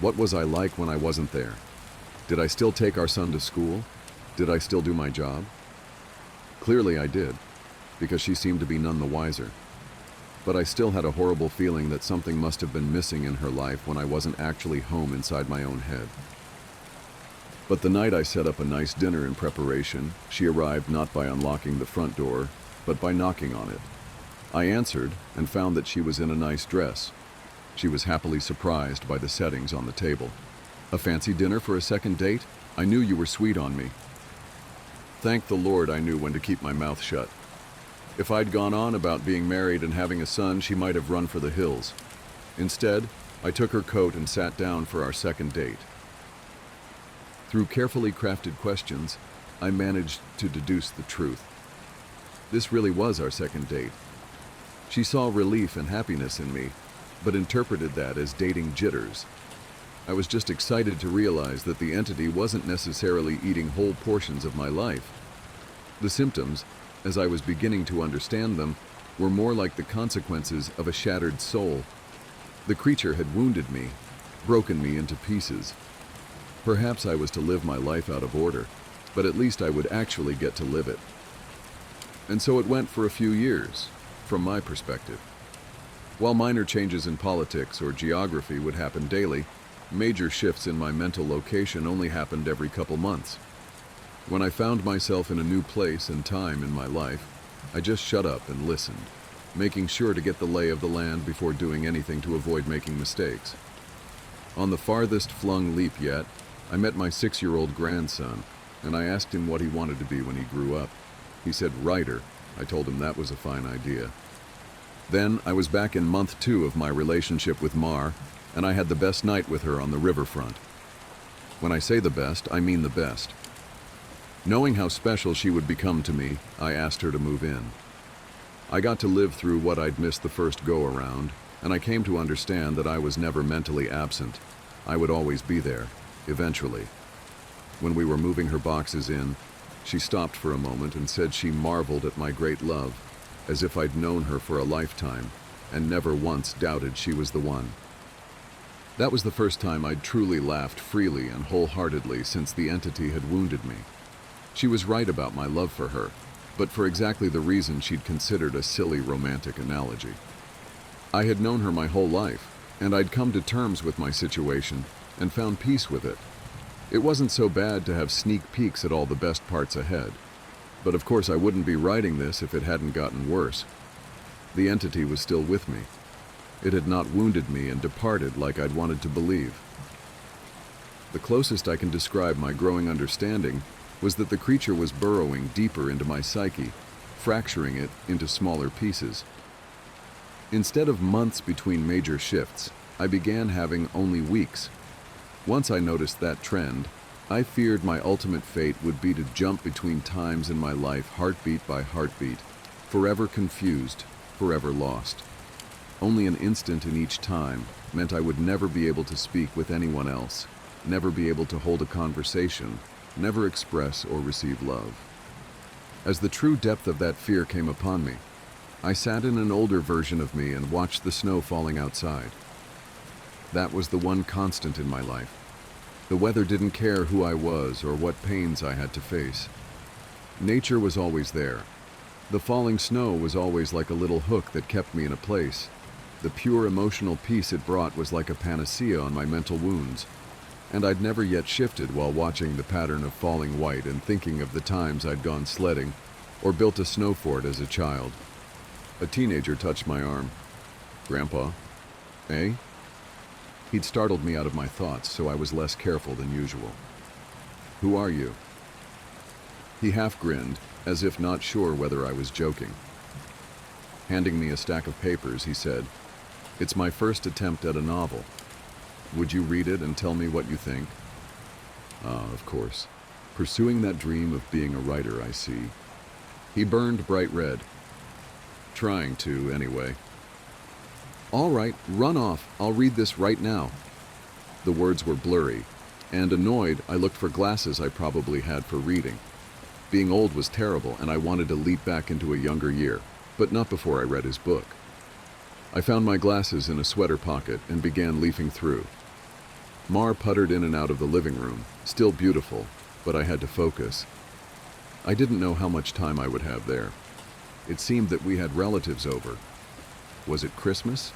What was I like when I wasn't there? Did I still take our son to school? Did I still do my job? Clearly I did, because she seemed to be none the wiser. But I still had a horrible feeling that something must have been missing in her life when I wasn't actually home inside my own head. But the night I set up a nice dinner in preparation, she arrived not by unlocking the front door, but by knocking on it. I answered and found that she was in a nice dress. She was happily surprised by the settings on the table. "A fancy dinner for a second date? I knew you were sweet on me." Thank the Lord I knew when to keep my mouth shut. If I'd gone on about being married and having a son, she might have run for the hills. Instead, I took her coat and sat down for our second date. Through carefully crafted questions, I managed to deduce the truth. This really was our second date. She saw relief and happiness in me, but interpreted that as dating jitters. I was just excited to realize that the entity wasn't necessarily eating whole portions of my life. The symptoms, as I was beginning to understand them, were more like the consequences of a shattered soul. The creature had wounded me, broken me into pieces. Perhaps I was to live my life out of order, but at least I would actually get to live it. And so it went for a few years, from my perspective. While minor changes in politics or geography would happen daily, major shifts in my mental location only happened every couple months. When I found myself in a new place and time in my life, I just shut up and listened, making sure to get the lay of the land before doing anything to avoid making mistakes. On the farthest flung leap yet, I met my 6-year-old grandson, and I asked him what he wanted to be when he grew up. He said writer. I told him that was a fine idea. Then I was back in month 2 of my relationship with Mar, and I had the best night with her on the riverfront. When I say the best, I mean the best. Knowing how special she would become to me, I asked her to move in. I got to live through what I'd missed the first go-around, and I came to understand that I was never mentally absent. I would always be there, eventually. When we were moving her boxes in, she stopped for a moment and said she marveled at my great love, as if I'd known her for a lifetime, and never once doubted she was the one. That was the first time I'd truly laughed freely and wholeheartedly since the entity had wounded me. She was right about my love for her, but for exactly the reason she'd considered a silly romantic analogy. I had known her my whole life, and I'd come to terms with my situation and found peace with it. It wasn't so bad to have sneak peeks at all the best parts ahead, but of course I wouldn't be writing this if it hadn't gotten worse. The entity was still with me. It had not wounded me and departed like I'd wanted to believe. The closest I can describe my growing understanding was that the creature was burrowing deeper into my psyche, fracturing it into smaller pieces. Instead of months between major shifts, I began having only weeks. Once I noticed that trend, I feared my ultimate fate would be to jump between times in my life, heartbeat by heartbeat, forever confused, forever lost. Only an instant in each time meant I would never be able to speak with anyone else, never be able to hold a conversation, never express or receive love. As the true depth of that fear came upon me, I sat in an older version of me and watched the snow falling outside. That was the one constant in my life. The weather didn't care who I was or what pains I had to face. Nature was always there. The falling snow was always like a little hook that kept me in a place. The pure emotional peace it brought was like a panacea on my mental wounds. And I'd never yet shifted while watching the pattern of falling white and thinking of the times I'd gone sledding or built a snow fort as a child. A teenager touched my arm. "Grandpa?" "Eh?" He'd startled me out of my thoughts, so I was less careful than usual. "Who are you?" He half grinned, as if not sure whether I was joking. Handing me a stack of papers, he said, "It's my first attempt at a novel. Would you read it and tell me what you think?" Ah, of course. Pursuing that dream of being a writer, I see. He burned bright red. Trying to, anyway. "All right, run off. I'll read this right now." The words were blurry, and annoyed, I looked for glasses I probably had for reading. Being old was terrible, and I wanted to leap back into a younger year, but not before I read his book. I found my glasses in a sweater pocket and began leafing through. Mar puttered in and out of the living room, still beautiful, but I had to focus. I didn't know how much time I would have there. It seemed that we had relatives over. Was it Christmas?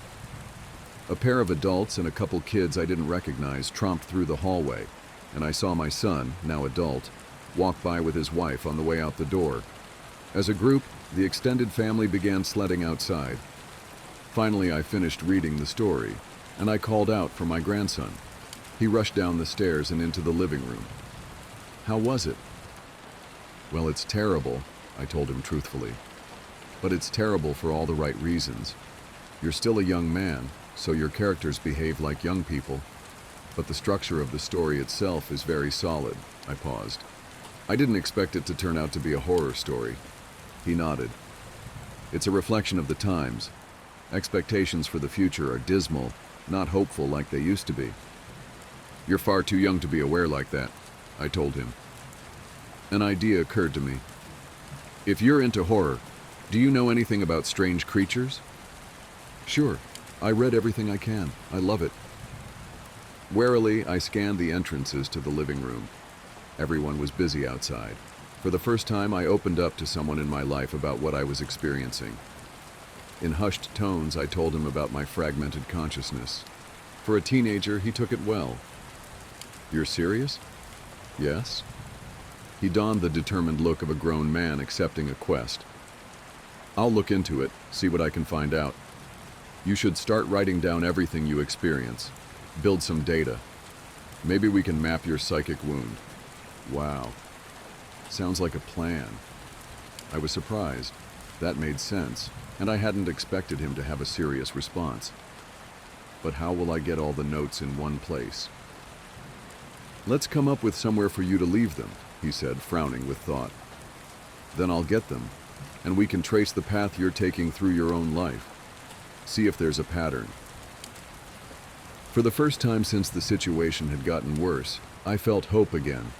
A pair of adults and a couple kids I didn't recognize tromped through the hallway, and I saw my son, now adult, walk by with his wife on the way out the door. As a group, the extended family began sledding outside. Finally, I finished reading the story, and I called out for my grandson. He rushed down the stairs and into the living room. "How was it?" "Well, it's terrible," I told him truthfully. "But it's terrible for all the right reasons. You're still a young man, so your characters behave like young people. But the structure of the story itself is very solid." I paused. "I didn't expect it to turn out to be a horror story." He nodded. "It's a reflection of the times. Expectations for the future are dismal, not hopeful like they used to be." "You're far too young to be aware like that," I told him. An idea occurred to me. "If you're into horror, do you know anything about strange creatures?" "Sure. I read everything I can. I love it." Warily, I scanned the entrances to the living room. Everyone was busy outside. For the first time, I opened up to someone in my life about what I was experiencing. In hushed tones, I told him about my fragmented consciousness. For a teenager, he took it well. "You're serious?" "Yes." He donned the determined look of a grown man accepting a quest. "I'll look into it, see what I can find out. You should start writing down everything you experience. Build some data. Maybe we can map your psychic wound." Wow. Sounds like a plan. I was surprised. That made sense, and I hadn't expected him to have a serious response. But how will I get all the notes in one place? "Let's come up with somewhere for you to leave them," he said, frowning with thought. "Then I'll get them, and we can trace the path you're taking through your own life. See if there's a pattern." For the first time since the situation had gotten worse, I felt hope again.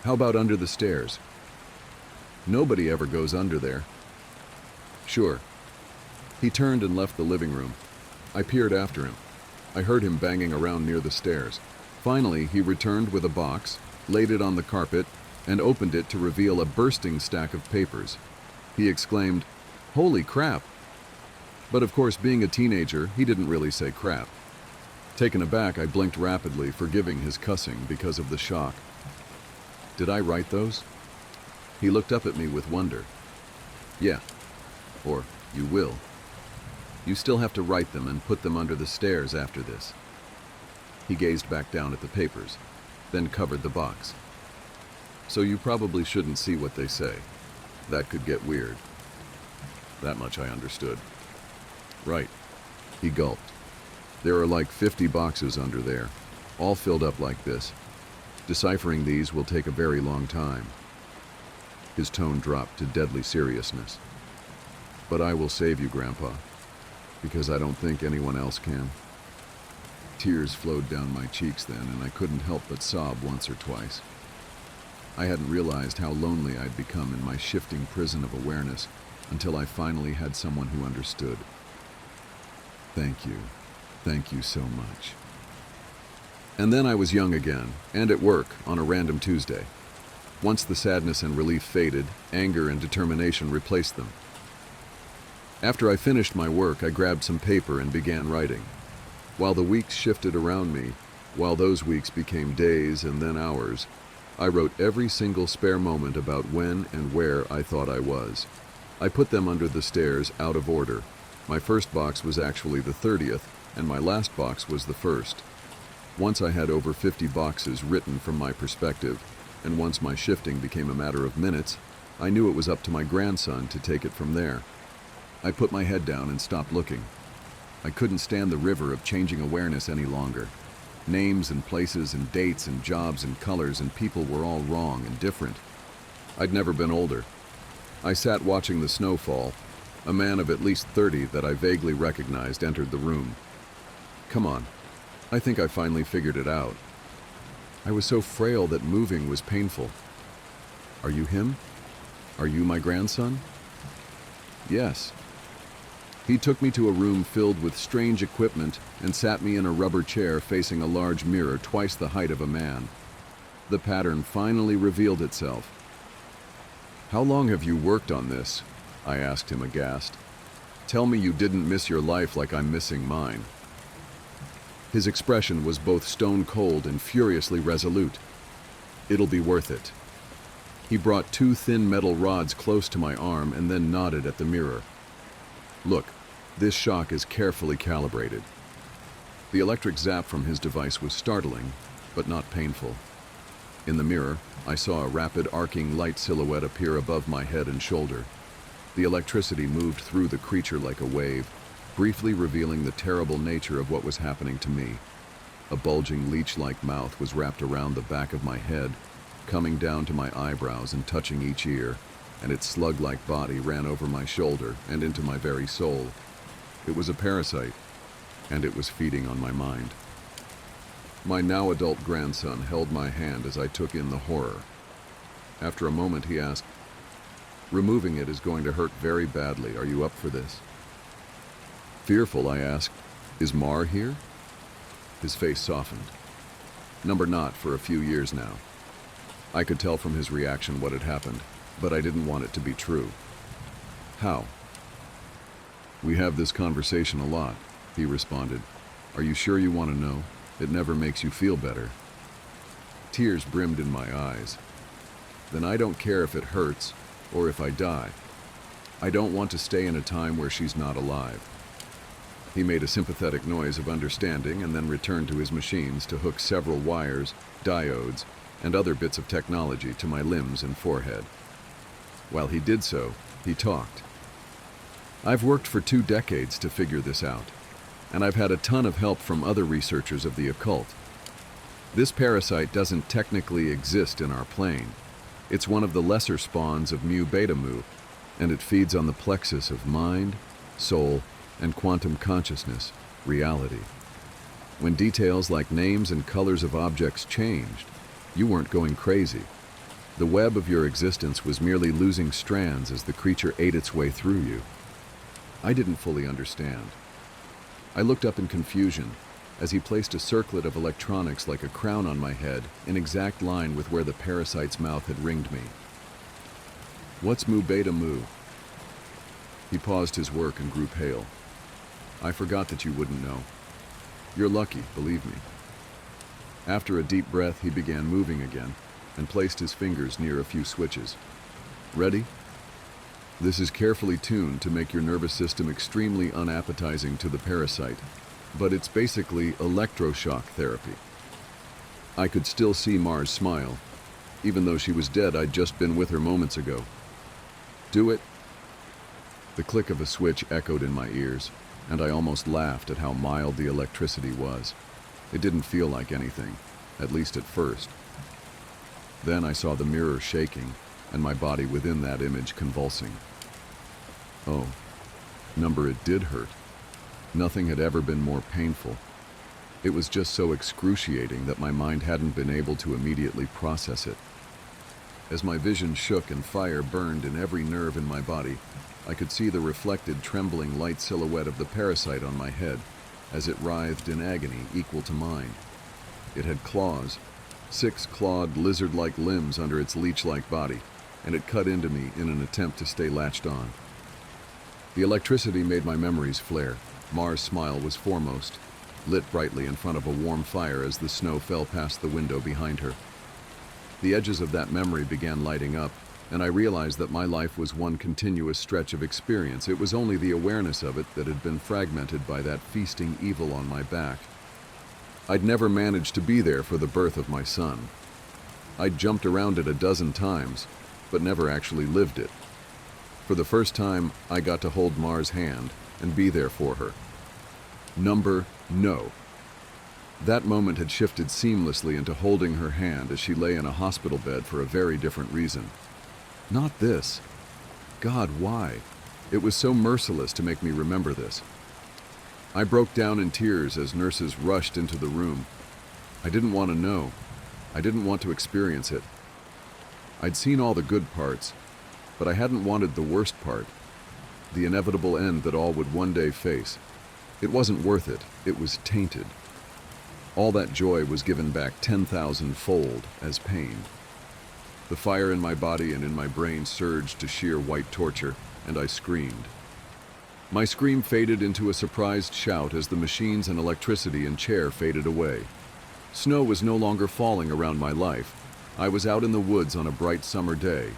"How about under the stairs?" "Nobody ever goes under there." "Sure." He turned and left the living room. I peered after him. I heard him banging around near the stairs. Finally, he returned with a box, laid it on the carpet, and opened it to reveal a bursting stack of papers. He exclaimed, "Holy crap!" But of course, being a teenager, he didn't really say crap. Taken aback, I blinked rapidly, forgiving his cussing because of the shock. "Did I write those?" He looked up at me with wonder. "Yeah. Or you will. You still have to write them and put them under the stairs after this." He gazed back down at the papers, then covered the box. "So you probably shouldn't see what they say. That could get weird." That much I understood. "Right." He gulped. "There are like 50 boxes under there, all filled up like this. Deciphering these will take a very long time." His tone dropped to deadly seriousness. "But I will save you, Grandpa, because I don't think anyone else can." Tears flowed down my cheeks then, and I couldn't help but sob once or twice. I hadn't realized how lonely I'd become in my shifting prison of awareness until I finally had someone who understood. Thank you. Thank you so much. And then I was young again, and at work on a random Tuesday. Once the sadness and relief faded, anger and determination replaced them. After I finished my work, I grabbed some paper and began writing. While the weeks shifted around me, while those weeks became days and then hours, I wrote every single spare moment about when and where I thought I was. I put them under the stairs out of order. My first box was actually the 30th, and my last box was the 1st. Once I had over 50 boxes written from my perspective, and once my shifting became a matter of minutes, I knew it was up to my grandson to take it from there. I put my head down and stopped looking. I couldn't stand the river of changing awareness any longer. Names and places and dates and jobs and colors and people were all wrong and different. I'd never been older. I sat watching the snow fall. A man of at least 30 that I vaguely recognized entered the room. Come on. I think I finally figured it out. I was so frail that moving was painful. Are you him? Are you my grandson? Yes. He took me to a room filled with strange equipment and sat me in a rubber chair facing a large mirror twice the height of a man. The pattern finally revealed itself. How long have you worked on this? I asked him aghast. Tell me you didn't miss your life like I'm missing mine. His expression was both stone cold and furiously resolute. It'll be worth it. He brought 2 thin metal rods close to my arm and then nodded at the mirror. Look, this shock is carefully calibrated. The electric zap from his device was startling, but not painful. In the mirror, I saw a rapid arcing light silhouette appear above my head and shoulder. The electricity moved through the creature like a wave, briefly revealing the terrible nature of what was happening to me. A bulging leech-like mouth was wrapped around the back of my head, coming down to my eyebrows and touching each ear, and its slug-like body ran over my shoulder and into my very soul. It was a parasite, and it was feeding on my mind. My now-adult grandson held my hand as I took in the horror. After a moment, he asked, "Removing it is going to hurt very badly. Are you up for this?" Fearful, I asked, "Is Mar here?" His face softened. Number not for a few years now. I could tell from his reaction what had happened, but I didn't want it to be true. How? We have this conversation a lot, he responded. Are you sure you want to know? It never makes you feel better. Tears brimmed in my eyes. Then I don't care if it hurts or if I die. I don't want to stay in a time where she's not alive. He made a sympathetic noise of understanding and then returned to his machines to hook several wires, diodes, and other bits of technology to my limbs and forehead. While he did so, he talked. I've worked for 2 decades to figure this out, and I've had a ton of help from other researchers of the occult. This parasite doesn't technically exist in our plane. It's one of the lesser spawns of mu beta mu, and it feeds on the plexus of mind, soul, and quantum consciousness, reality. When details like names and colors of objects changed, you weren't going crazy. The web of your existence was merely losing strands as the creature ate its way through you. I didn't fully understand. I looked up in confusion as he placed a circlet of electronics like a crown on my head in exact line with where the parasite's mouth had ringed me. What's mu beta mu? He paused his work and grew pale. I forgot that you wouldn't know. You're lucky, believe me. After a deep breath, he began moving again and placed his fingers near a few switches. Ready? This is carefully tuned to make your nervous system extremely unappetizing to the parasite, but it's basically electroshock therapy. I could still see Mars smile, even though she was dead. I'd just been with her moments ago. Do it. The click of a switch echoed in my ears, and I almost laughed at how mild the electricity was. It didn't feel like anything, at least at first. Then I saw the mirror shaking, and my body within that image convulsing. Oh, Number, it did hurt. Nothing had ever been more painful. It was just so excruciating that my mind hadn't been able to immediately process it. As my vision shook and fire burned in every nerve in my body, I could see the reflected, trembling light silhouette of the parasite on my head as it writhed in agony equal to mine. It had claws, 6 clawed, lizard-like limbs under its leech-like body, and it cut into me in an attempt to stay latched on. The electricity made my memories flare. Mars' smile was foremost, lit brightly in front of a warm fire as the snow fell past the window behind her. The edges of that memory began lighting up, and I realized that my life was one continuous stretch of experience. It was only the awareness of it that had been fragmented by that feasting evil on my back. I'd never managed to be there for the birth of my son. I'd jumped around it a dozen times, but never actually lived it. For the first time, I got to hold Mars' hand and be there for her. No. That moment had shifted seamlessly into holding her hand as she lay in a hospital bed for a very different reason. Not this. God, why? It was so merciless to make me remember this. I broke down in tears as nurses rushed into the room. I didn't want to know. I didn't want to experience it. I'd seen all the good parts, but I hadn't wanted the worst part, the inevitable end that all would one day face. It wasn't worth it. It was tainted. All that joy was given back 10,000-fold as pain. The fire in my body and in my brain surged to sheer white torture, and I screamed. My scream faded into a surprised shout as the machines and electricity and chair faded away. Snow was no longer falling around my life. I was out in the woods on a bright summer day.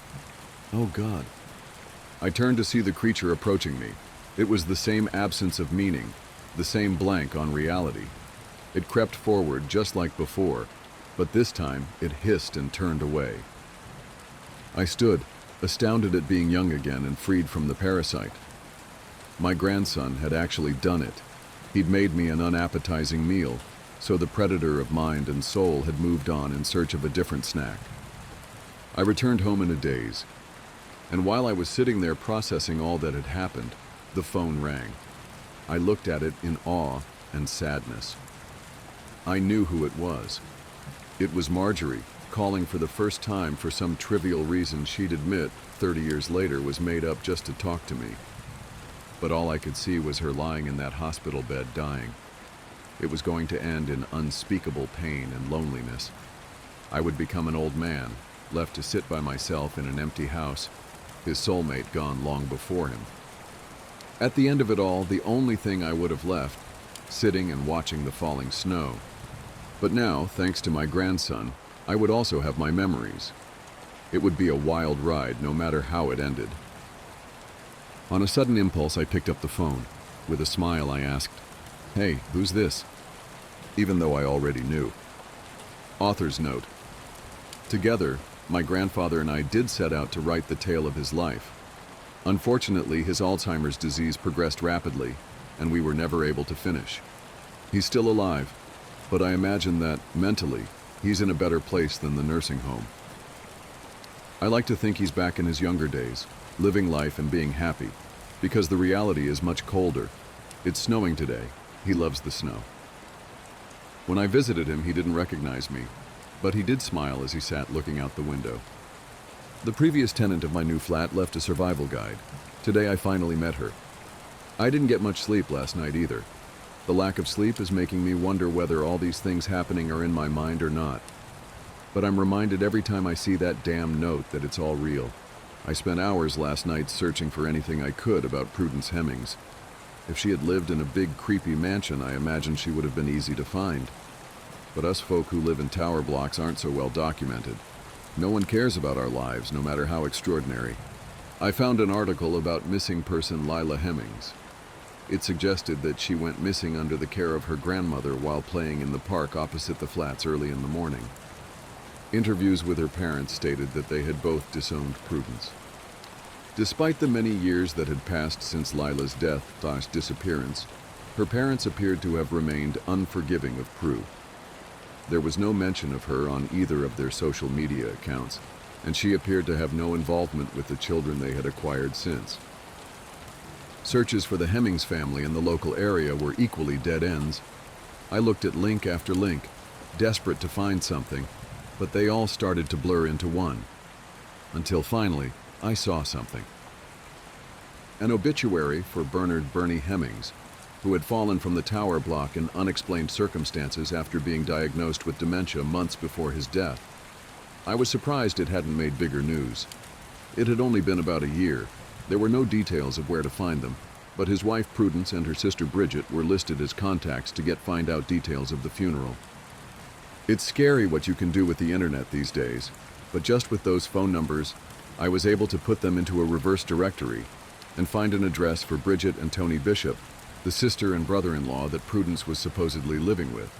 Oh God. I turned to see the creature approaching me. It was the same absence of meaning, the same blank on reality. It crept forward just like before, but this time it hissed and turned away. I stood, astounded at being young again and freed from the parasite. My grandson had actually done it. He'd made me an unappetizing meal, so the predator of mind and soul had moved on in search of a different snack. I returned home in a daze, and while I was sitting there processing all that had happened, the phone rang. I looked at it in awe and sadness. I knew who it was. It was Marjorie, calling for the first time for some trivial reason she'd admit 30 years later was made up just to talk to me. But all I could see was her lying in that hospital bed dying. It was going to end in unspeakable pain and loneliness. I would become an old man, left to sit by myself in an empty house, his soulmate gone long before him. At the end of it all, the only thing I would have left, sitting and watching the falling snow. But now, thanks to my grandson, I would also have my memories. It would be a wild ride, no matter how it ended. On a sudden impulse, I picked up the phone. With a smile, I asked, "Hey, who's this?" Even though I already knew. Author's note. Together, my grandfather and I did set out to write the tale of his life. Unfortunately, his Alzheimer's disease progressed rapidly, and we were never able to finish. He's still alive, but I imagine that, mentally, he's in a better place than the nursing home. I like to think he's back in his younger days, living life and being happy, because the reality is much colder. It's snowing today. He loves the snow. When I visited him, he didn't recognize me, but he did smile as he sat looking out the window. The previous tenant of my new flat left a survival guide. Today I finally met her. I didn't get much sleep last night either. The lack of sleep is making me wonder whether all these things happening are in my mind or not. But I'm reminded every time I see that damn note that it's all real. I spent hours last night searching for anything I could about Prudence Hemmings. If she had lived in a big, creepy mansion, I imagine she would have been easy to find. But us folk who live in tower blocks aren't so well documented. No one cares about our lives, no matter how extraordinary. I found an article about missing person Lila Hemmings. It suggested that she went missing under the care of her grandmother while playing in the park opposite the flats early in the morning. Interviews with her parents stated that they had both disowned Prudence. Despite the many years that had passed since Lila's death/disappearance, her parents appeared to have remained unforgiving of Prue. There was no mention of her on either of their social media accounts, and she appeared to have no involvement with the children they had acquired since. Searches for the Hemmings family in the local area were equally dead ends. I looked at link after link, desperate to find something, but they all started to blur into one. until finally I saw something. An obituary for Bernard Bernie Hemmings, who had fallen from the tower block in unexplained circumstances after being diagnosed with dementia months before his death. I was surprised it hadn't made bigger news. It had only been about a year. There were no details of where to find them, but his wife Prudence and her sister Bridget were listed as contacts to find out details of the funeral. It's scary what you can do with the internet these days, but just with those phone numbers, I was able to put them into a reverse directory and find an address for Bridget and Tony Bishop, the sister and brother-in-law that Prudence was supposedly living with.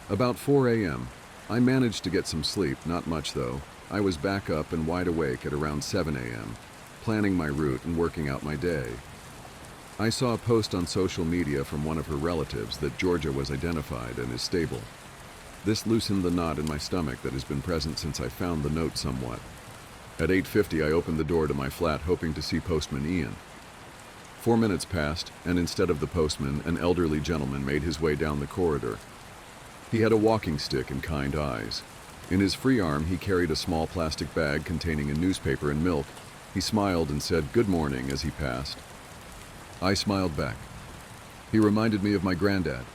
About 4 a.m., I managed to get some sleep, not much though. I was back up and wide awake at around 7 a.m., planning my route and working out my day. I saw a post on social media from one of her relatives that Georgia was identified and is stable. This loosened the knot in my stomach that has been present since I found the note somewhat. At 8:50, I opened the door to my flat hoping to see Postman Ian. 4 minutes passed, and instead of the postman, an elderly gentleman made his way down the corridor. He had a walking stick and kind eyes. In his free arm, he carried a small plastic bag containing a newspaper and milk. He smiled and said, "Good morning," as he passed. I smiled back. He reminded me of my granddad.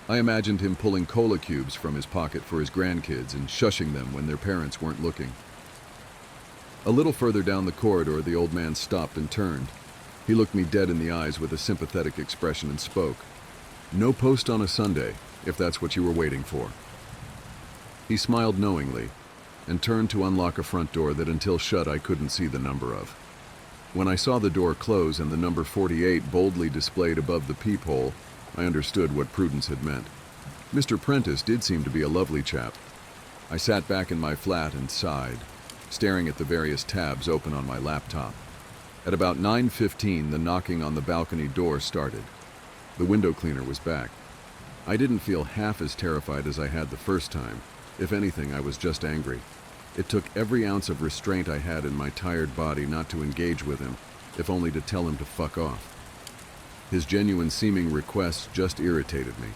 I imagined him pulling cola cubes from his pocket for his grandkids and shushing them when their parents weren't looking. A little further down the corridor, the old man stopped and turned. He looked me dead in the eyes with a sympathetic expression and spoke. "No post on a Sunday, if that's what you were waiting for." He smiled knowingly and turned to unlock a front door that until shut I couldn't see the number of. When I saw the door close and the number 48 boldly displayed above the peephole, I understood what Prudence had meant. Mr. Prentice did seem to be a lovely chap. I sat back in my flat and sighed, staring at the various tabs open on my laptop. At about 9:15, the knocking on the balcony door started. The window cleaner was back. I didn't feel half as terrified as I had the first time. If anything, I was just angry. It took every ounce of restraint I had in my tired body not to engage with him, if only to tell him to fuck off. His genuine seeming requests just irritated me.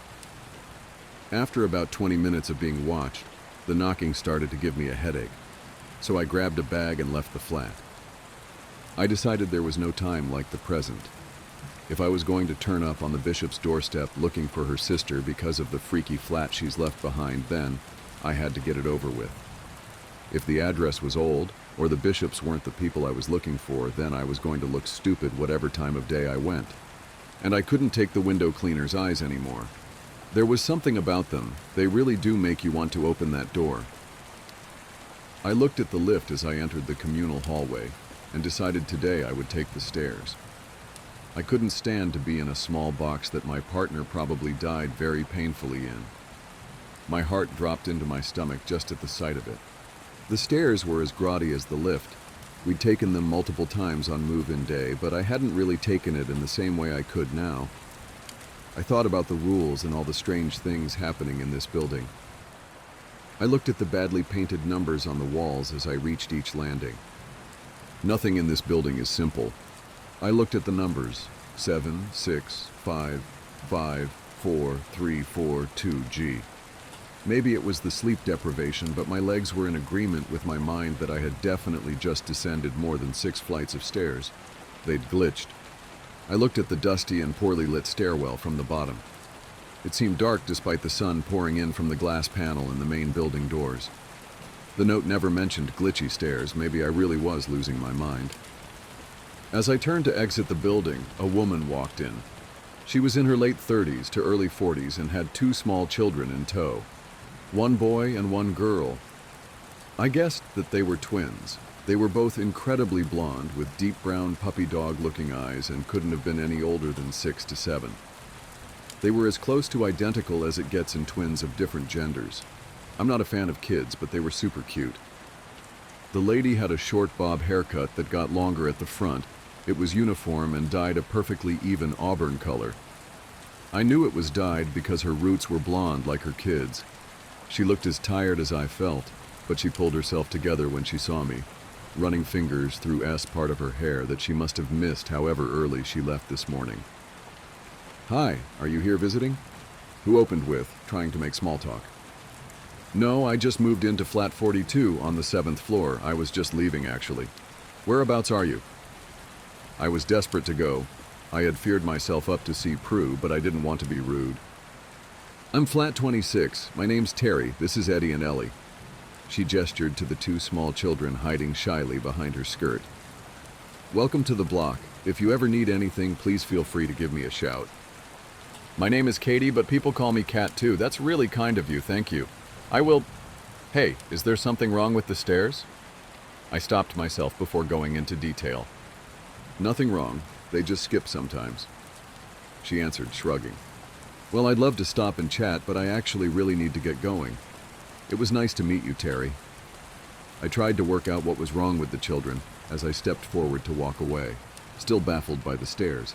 After about 20 minutes of being watched, the knocking started to give me a headache, so I grabbed a bag and left the flat. I decided there was no time like the present. If I was going to turn up on the bishop's doorstep looking for her sister because of the freaky flat she's left behind, then I had to get it over with. If the address was old, or the bishops weren't the people I was looking for, then I was going to look stupid whatever time of day I went. And I couldn't take the window cleaner's eyes anymore. There was something about them. They really do make you want to open that door. I looked at the lift as I entered the communal hallway and decided today I would take the stairs. I couldn't stand to be in a small box that my partner probably died very painfully in. My heart dropped into my stomach just at the sight of it. The stairs were as grotty as the lift. We'd taken them multiple times on move-in day, but I hadn't really taken it in the same way I could now. I thought about the rules and all the strange things happening in this building. I looked at the badly painted numbers on the walls as I reached each landing. Nothing in this building is simple. I looked at the numbers, 7, 6, 5, 5, 4, 3, 4, 2G. Maybe it was the sleep deprivation, but my legs were in agreement with my mind that I had definitely just descended more than 6 flights of stairs. They'd glitched. I looked at the dusty and poorly lit stairwell from the bottom. It seemed dark despite the sun pouring in from the glass panel in the main building doors. The note never mentioned glitchy stairs. Maybe I really was losing my mind. As I turned to exit the building, a woman walked in. She was in her late 30s to early 40s and had 2 small children in tow. 1 boy and 1 girl. I guessed that they were twins. They were both incredibly blonde with deep brown puppy dog looking eyes and couldn't have been any older than 6 to 7. They were as close to identical as it gets in twins of different genders. I'm not a fan of kids, but they were super cute. The lady had a short bob haircut that got longer at the front. It was uniform and dyed a perfectly even auburn color. I knew it was dyed because her roots were blonde like her kids. She looked as tired as I felt, but she pulled herself together when she saw me, running fingers through part of her hair that she must have missed however early she left this morning. "Hi, are you here visiting?" Who opened with, trying to make small talk. No, I just moved into flat 42 on the 7th floor. I was just leaving, actually. Whereabouts are you? I was desperate to go. I had feared myself up to see Prue, but I didn't want to be rude. I'm flat 26. My name's Terry. This is Eddie and Ellie. She gestured to the two small children hiding shyly behind her skirt. Welcome to the block. If you ever need anything, please feel free to give me a shout. My name is Katie, but people call me Kat too. That's really kind of you, thank you. I will... Hey, is there something wrong with the stairs? I stopped myself before going into detail. Nothing wrong. They just skip sometimes. She answered, shrugging. Well, I'd love to stop and chat, but I actually really need to get going. It was nice to meet you, Terry. I tried to work out what was wrong with the children as I stepped forward to walk away, still baffled by the stares.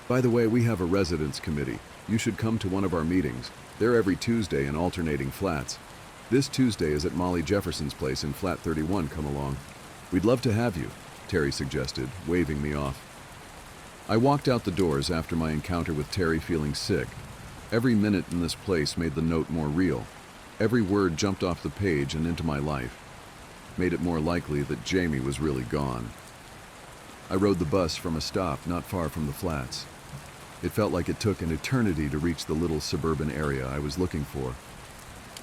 By the way, we have a residence committee. You should come to one of our meetings. They're every Tuesday in alternating flats. This Tuesday is at Molly Jefferson's place in flat 31. Come along. We'd love to have you, Terry suggested, waving me off. I walked out the doors after my encounter with Terry feeling sick. Every minute in this place made the note more real. Every word jumped off the page and into my life. Made it more likely that Jamie was really gone. I rode the bus from a stop not far from the flats. It felt like it took an eternity to reach the little suburban area I was looking for.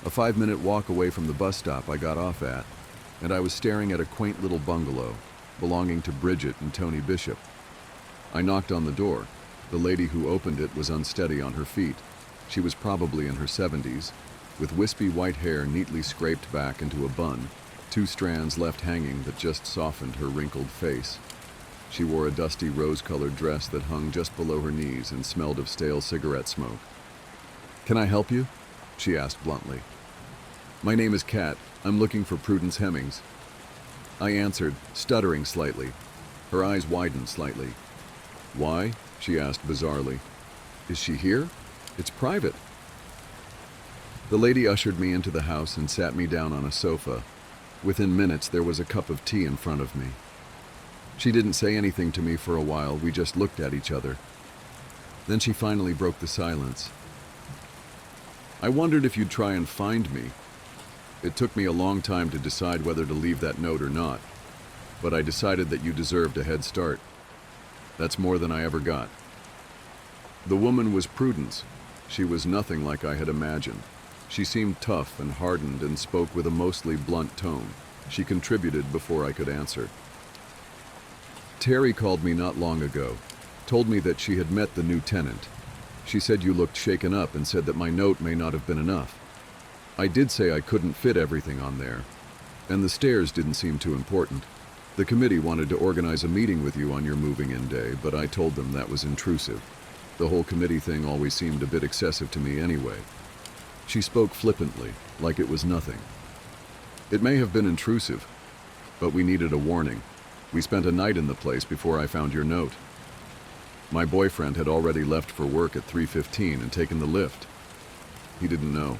A 5-minute walk away from the bus stop I got off at, and I was staring at a quaint little bungalow belonging to Bridget and Tony Bishop. I knocked on the door. The lady who opened it was unsteady on her feet. She was probably in her 70s, with wispy white hair neatly scraped back into a bun, 2 strands left hanging that just softened her wrinkled face. She wore a dusty rose-colored dress that hung just below her knees and smelled of stale cigarette smoke. "Can I help you?" she asked bluntly. "My name is Kat. I'm looking for Prudence Hemmings." I answered, stuttering slightly. Her eyes widened slightly. "Why?" she asked bizarrely. "Is she here? It's private." The lady ushered me into the house and sat me down on a sofa. Within minutes, there was a cup of tea in front of me. She didn't say anything to me for a while. We just looked at each other. Then she finally broke the silence. "I wondered if you'd try and find me. It took me a long time to decide whether to leave that note or not, but I decided that you deserved a head start. That's more than I ever got." The woman was Prudence. She was nothing like I had imagined. She seemed tough and hardened and spoke with a mostly blunt tone. She contributed before I could answer. "Terry called me not long ago, told me that she had met the new tenant. She said you looked shaken up and said that my note may not have been enough. I did say I couldn't fit everything on there, and the stairs didn't seem too important. The committee wanted to organize a meeting with you on your moving-in day, but I told them that was intrusive. The whole committee thing always seemed a bit excessive to me anyway." She spoke flippantly, like it was nothing. "It may have been intrusive, but we needed a warning. We spent a night in the place before I found your note. My boyfriend had already left for work at 3:15 and taken the lift. He didn't know."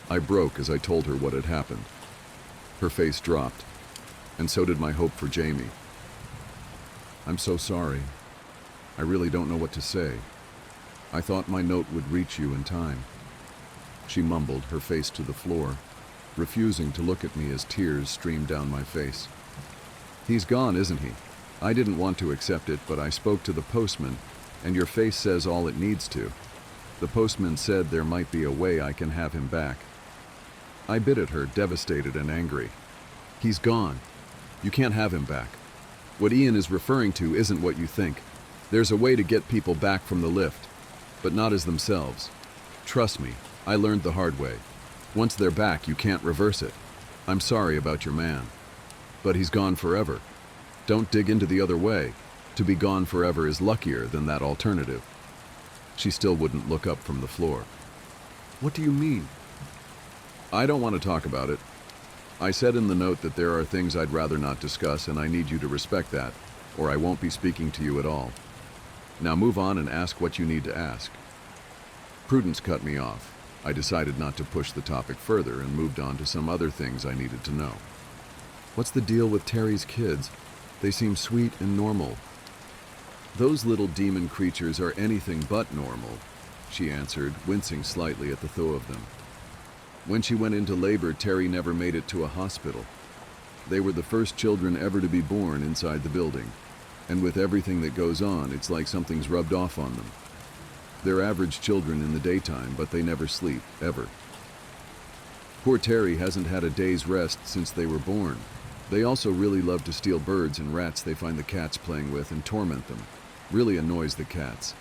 I broke as I told her what had happened. Her face dropped, and so did my hope for Jamie. "I'm so sorry. I really don't know what to say. I thought my note would reach you in time." She mumbled, her face to the floor, refusing to look at me as tears streamed down my face. "He's gone, isn't he? I didn't want to accept it, but I spoke to the postman, and your face says all it needs to. The postman said there might be a way I can have him back." I bit at her, devastated and angry. "He's gone. You can't have him back. What Ian is referring to isn't what you think. There's a way to get people back from the lift, but not as themselves. Trust me, I learned the hard way. Once they're back, you can't reverse it. I'm sorry about your man, but he's gone forever. Don't dig into the other way. To be gone forever is luckier than that alternative." She still wouldn't look up from the floor. "What do you mean?" "I don't want to talk about it. I said in the note that there are things I'd rather not discuss, and I need you to respect that, or I won't be speaking to you at all. Now move on and ask what you need to ask." Prudence cut me off. I decided not to push the topic further and moved on to some other things I needed to know. "What's the deal with Terry's kids? They seem sweet and normal." "Those little demon creatures are anything but normal," she answered, wincing slightly at the thought of them. When she went into labor, Terry never made it to a hospital. They were the first children ever to be born inside the building. And with everything that goes on, it's like something's rubbed off on them. They're average children in the daytime, but they never sleep, ever. Poor Terry hasn't had a day's rest since they were born. They also really love to steal birds and rats they find the cats playing with and torment them. Really annoys the cats.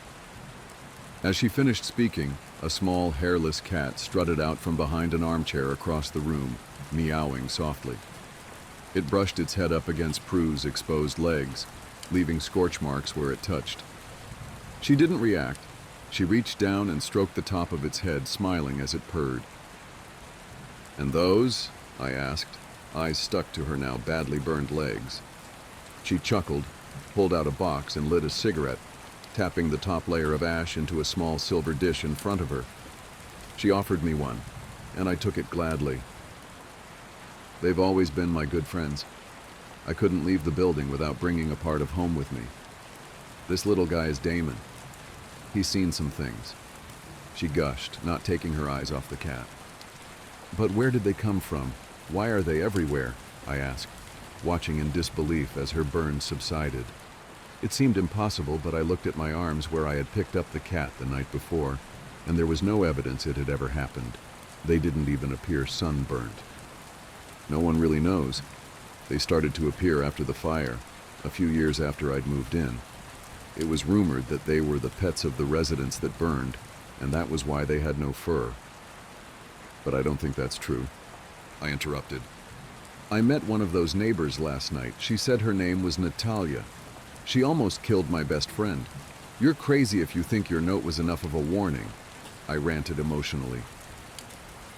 As she finished speaking, a small, hairless cat strutted out from behind an armchair across the room, meowing softly. It brushed its head up against Prue's exposed legs, leaving scorch marks where it touched. She didn't react. She reached down and stroked the top of its head, smiling as it purred. "And those?" I asked, eyes stuck to her now badly burned legs. She chuckled, pulled out a box and lit a cigarette, tapping the top layer of ash into a small silver dish in front of her. She offered me one, and I took it gladly. They've always been my good friends. I couldn't leave the building without bringing a part of home with me. This little guy is Damon. He's seen some things." She gushed, not taking her eyes off the cat. "But where did they come from? Why are they everywhere?" I asked, watching in disbelief as her burns subsided. It seemed impossible, but I looked at my arms where I had picked up the cat the night before, and there was no evidence it had ever happened. They didn't even appear sunburned. No one really knows. They started to appear after the fire, a few years after I'd moved in. It was rumored that they were the pets of the residents that burned, and that was why they had no fur. But I don't think that's true. I interrupted. "I met one of those neighbors last night. She said her name was Natalia. She almost killed my best friend. You're crazy if you think your note was enough of a warning," I ranted emotionally.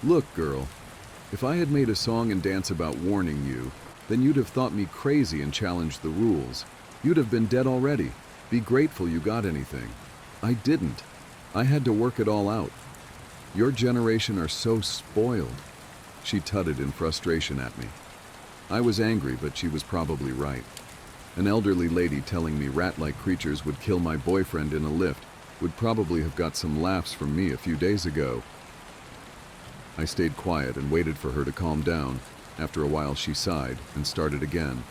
"Look, girl, if I had made a song and dance about warning you, then you'd have thought me crazy and challenged the rules. You'd have been dead already. Be grateful you got anything. I didn't. I had to work it all out. Your generation are so spoiled." She tutted in frustration at me. I was angry, but she was probably right. An elderly lady telling me rat-like creatures would kill my boyfriend in a lift would probably have got some laughs from me a few days ago. I stayed quiet and waited for her to calm down. After a while she sighed and started again.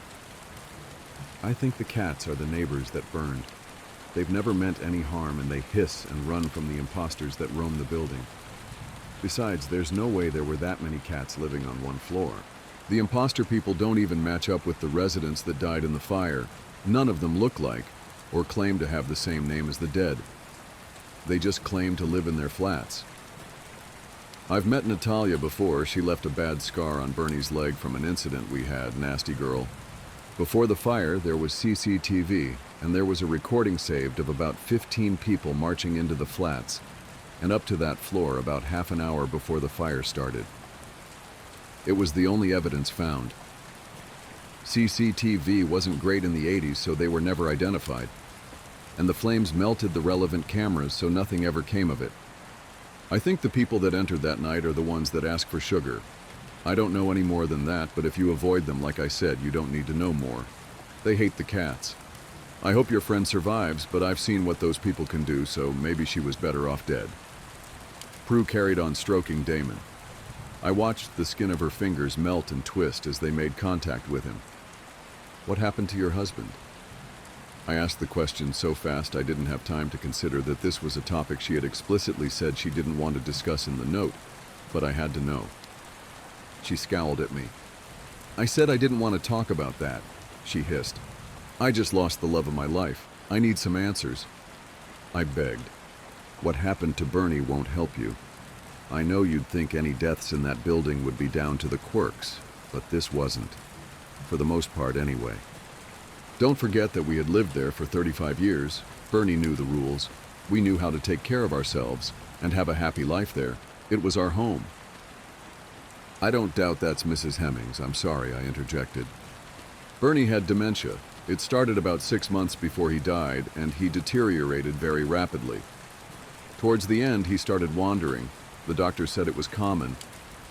"I think the cats are the neighbors that burned. They've never meant any harm, and they hiss and run from the imposters that roam the building. Besides, there's no way there were that many cats living on one floor. The imposter people don't even match up with the residents that died in the fire. None of them look like or claim to have the same name as the dead. They just claim to live in their flats. I've met Natalia before. She left a bad scar on Bernie's leg from an incident we had, nasty girl. Before the fire, there was CCTV, and there was a recording saved of about 15 people marching into the flats and up to that floor about half an hour before the fire started. It was the only evidence found. CCTV wasn't great in the 80s, so they were never identified. And the flames melted the relevant cameras, so nothing ever came of it. I think the people that entered that night are the ones that ask for sugar. I don't know any more than that, but if you avoid them, like I said, you don't need to know more. They hate the cats. I hope your friend survives, but I've seen what those people can do, so maybe she was better off dead." Prue carried on stroking Damon. I watched the skin of her fingers melt and twist as they made contact with him. "What happened to your husband?" I asked the question so fast I didn't have time to consider that this was a topic she had explicitly said she didn't want to discuss in the note, but I had to know. She scowled at me. "I said I didn't want to talk about that," she hissed. "I just lost the love of my life. I need some answers." I begged. "What happened to Bernie won't help you. I know you'd think any deaths in that building would be down to the quirks, but this wasn't. For the most part, anyway. Don't forget that we had lived there for 35 years. Bernie knew the rules. We knew how to take care of ourselves and have a happy life there. It was our home." "I don't doubt that's Mrs. Hemmings. I'm sorry," I interjected. "Bernie had dementia. It started about 6 months before he died, and he deteriorated very rapidly. Towards the end, he started wandering. The doctor said it was common,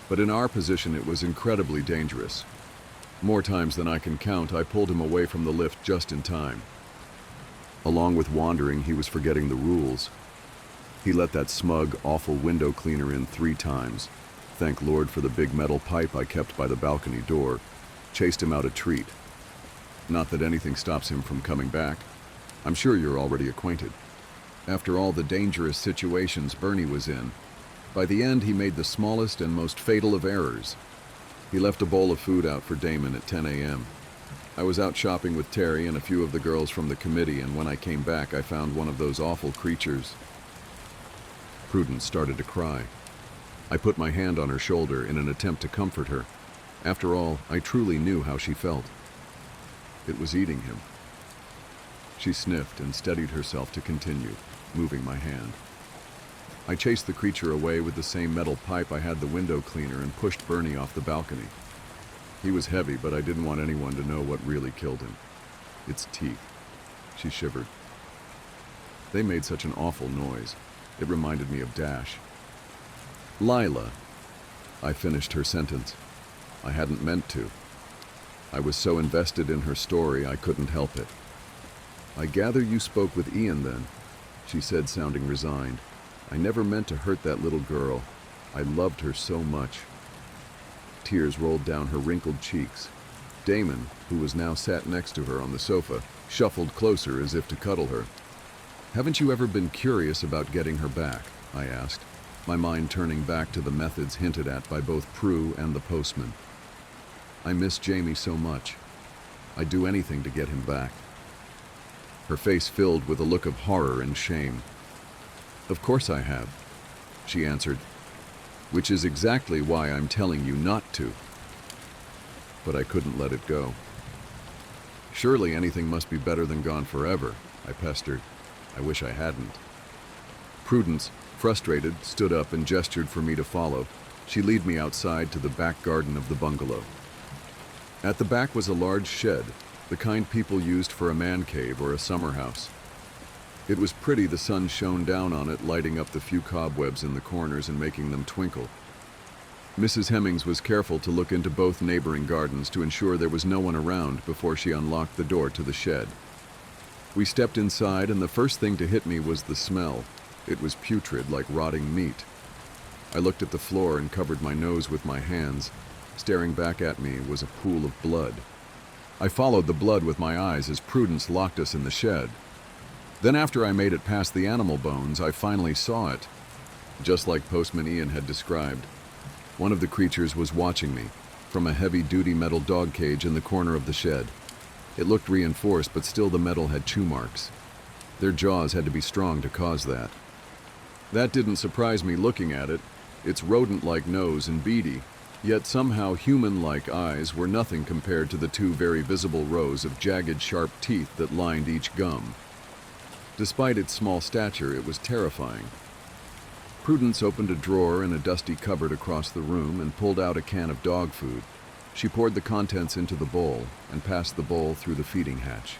but in our position it was incredibly dangerous. More times than I can count, I pulled him away from the lift just in time. Along with wandering, he was forgetting the rules. He let that smug, awful window cleaner in 3 times. Thank Lord for the big metal pipe I kept by the balcony door. Chased him out a treat. Not that anything stops him from coming back. I'm sure you're already acquainted. After all the dangerous situations Bernie was in, by the end he made the smallest and most fatal of errors. He left a bowl of food out for Damon at 10 a.m. I was out shopping with Terry and a few of the girls from the committee, and when I came back I found one of those awful creatures. Prudence started to cry. I put my hand on her shoulder in an attempt to comfort her. After all, I truly knew how she felt. It was eating him. She sniffed and steadied herself to continue, moving my hand. I chased the creature away with the same metal pipe I had the window cleaner and pushed Bernie off the balcony. He was heavy, but I didn't want anyone to know what really killed him. Its teeth. She shivered. They made such an awful noise. It reminded me of Dash. Lila. I finished her sentence. I hadn't meant to. I was so invested in her story I couldn't help it. I gather you spoke with Ian then, she said, sounding resigned. I never meant to hurt that little girl. I loved her so much. Tears rolled down her wrinkled cheeks. Damon, who was now sat next to her on the sofa, shuffled closer as if to cuddle her. Haven't you ever been curious about getting her back? I asked, my mind turning back to the methods hinted at by both Prue and the postman. I miss Jamie so much. I'd do anything to get him back. Her face filled with a look of horror and shame. Of course I have, she answered, which is exactly why I'm telling you not to. But I couldn't let it go. Surely anything must be better than gone forever, I pestered. I wish I hadn't. Prudence, frustrated, stood up and gestured for me to follow. She led me outside to the back garden of the bungalow. At the back was a large shed, the kind people used for a man cave or a summer house. It was pretty. The sun shone down on it, lighting up the few cobwebs in the corners and making them twinkle. Mrs. Hemmings was careful to look into both neighboring gardens to ensure there was no one around before she unlocked the door to the shed. We stepped inside, and the first thing to hit me was the smell. It was putrid, like rotting meat. I looked at the floor and covered my nose with my hands. Staring back at me was a pool of blood. I followed the blood with my eyes as Prudence locked us in the shed. Then after I made it past the animal bones, I finally saw it. Just like Postman Ian had described, one of the creatures was watching me from a heavy-duty metal dog cage in the corner of the shed. It looked reinforced, but still the metal had chew marks. Their jaws had to be strong to cause that. That didn't surprise me looking at it. Its rodent-like nose and beady, yet somehow human-like eyes were nothing compared to the two very visible rows of jagged, sharp teeth that lined each gum. Despite its small stature, it was terrifying. Prudence opened a drawer in a dusty cupboard across the room and pulled out a can of dog food. She poured the contents into the bowl and passed the bowl through the feeding hatch.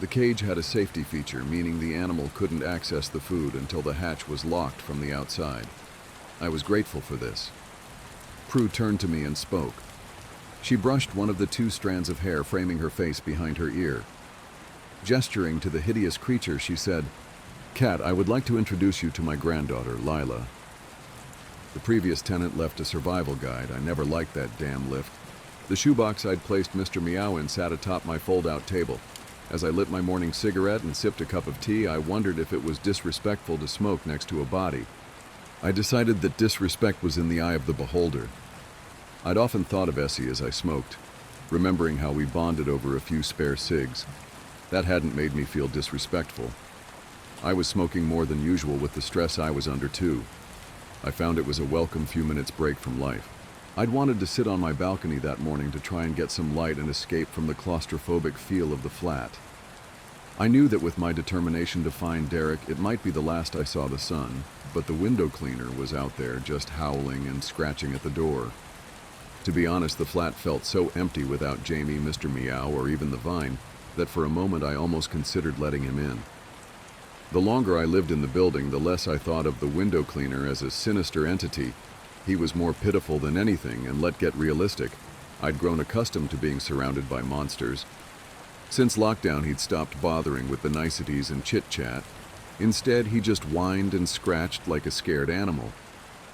The cage had a safety feature, meaning the animal couldn't access the food until the hatch was locked from the outside. I was grateful for this. Prue turned to me and spoke. She brushed one of the two strands of hair framing her face behind her ear. Gesturing to the hideous creature, she said, "Cat, I would like to introduce you to my granddaughter, Lila." The previous tenant left a survival guide. I never liked that damn lift. The shoebox I'd placed Mr. Meow in sat atop my fold-out table. As I lit my morning cigarette and sipped a cup of tea, I wondered if it was disrespectful to smoke next to a body. I decided that disrespect was in the eye of the beholder. I'd often thought of Essie as I smoked, remembering how we bonded over a few spare cigs. That hadn't made me feel disrespectful. I was smoking more than usual with the stress I was under, too. I found it was a welcome few minutes break from life. I'd wanted to sit on my balcony that morning to try and get some light and escape from the claustrophobic feel of the flat. I knew that with my determination to find Derek, it might be the last I saw the sun, but the window cleaner was out there just howling and scratching at the door. To be honest, the flat felt so empty without Jamie, Mr. Meow, or even the vine, that for a moment I almost considered letting him in. The longer I lived in the building, the less I thought of the window cleaner as a sinister entity. He was more pitiful than anything, and let's get realistic, I'd grown accustomed to being surrounded by monsters. Since lockdown, he'd stopped bothering with the niceties and chit-chat. Instead, he just whined and scratched like a scared animal.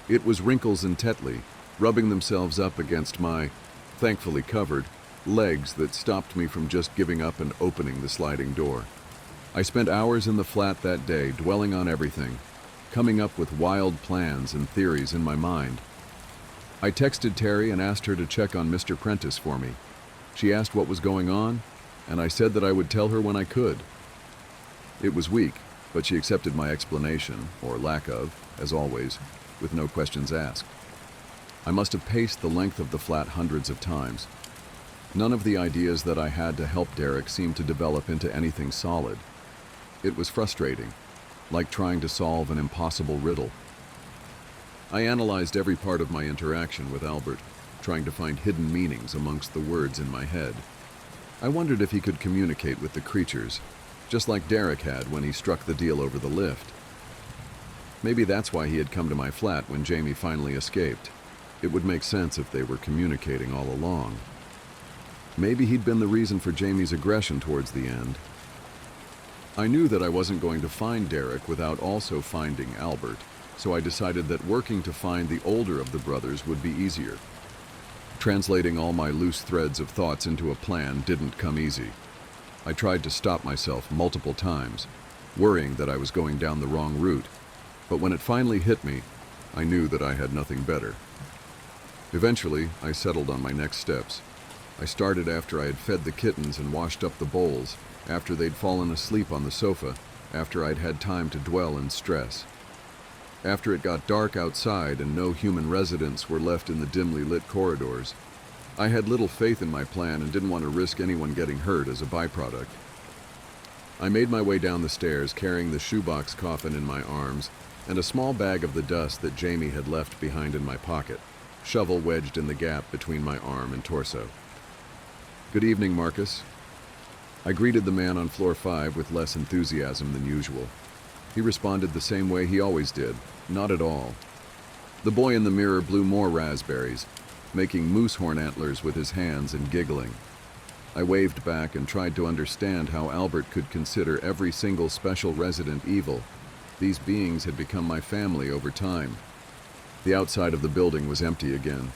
It was Wrinkles and Tetley, rubbing themselves up against my, thankfully covered, legs that stopped me from just giving up and opening the sliding door. I spent hours in the flat that day, dwelling on everything, coming up with wild plans and theories in my mind. I texted Terry and asked her to check on Mr. Prentice for me. She asked what was going on, and I said that I would tell her when I could. It was weak, but she accepted my explanation, or lack of, as always, with no questions asked. I must have paced the length of the flat hundreds of times. None of the ideas that I had to help Derek seemed to develop into anything solid. It was frustrating, like trying to solve an impossible riddle. I analyzed every part of my interaction with Albert, trying to find hidden meanings amongst the words in my head. I wondered if he could communicate with the creatures, just like Derek had when he struck the deal over the lift. Maybe that's why he had come to my flat when Jamie finally escaped. It would make sense if they were communicating all along. Maybe he'd been the reason for Jamie's aggression towards the end. I knew that I wasn't going to find Derek without also finding Albert, so I decided that working to find the older of the brothers would be easier. Translating all my loose threads of thoughts into a plan didn't come easy. I tried to stop myself multiple times, worrying that I was going down the wrong route, but when it finally hit me, I knew that I had nothing better. Eventually, I settled on my next steps. I started after I had fed the kittens and washed up the bowls, after they'd fallen asleep on the sofa, after I'd had time to dwell in stress. After it got dark outside and no human residents were left in the dimly lit corridors, I had little faith in my plan and didn't want to risk anyone getting hurt as a byproduct. I made my way down the stairs, carrying the shoebox coffin in my arms and a small bag of the dust that Jamie had left behind in my pocket, shovel wedged in the gap between my arm and torso. "Good evening, Marcus." I greeted the man on floor 5 with less enthusiasm than usual. He responded the same way he always did, not at all. The boy in the mirror blew more raspberries, making moose horn antlers with his hands and giggling. I waved back and tried to understand how Albert could consider every single special resident evil. These beings had become my family over time. The outside of the building was empty again.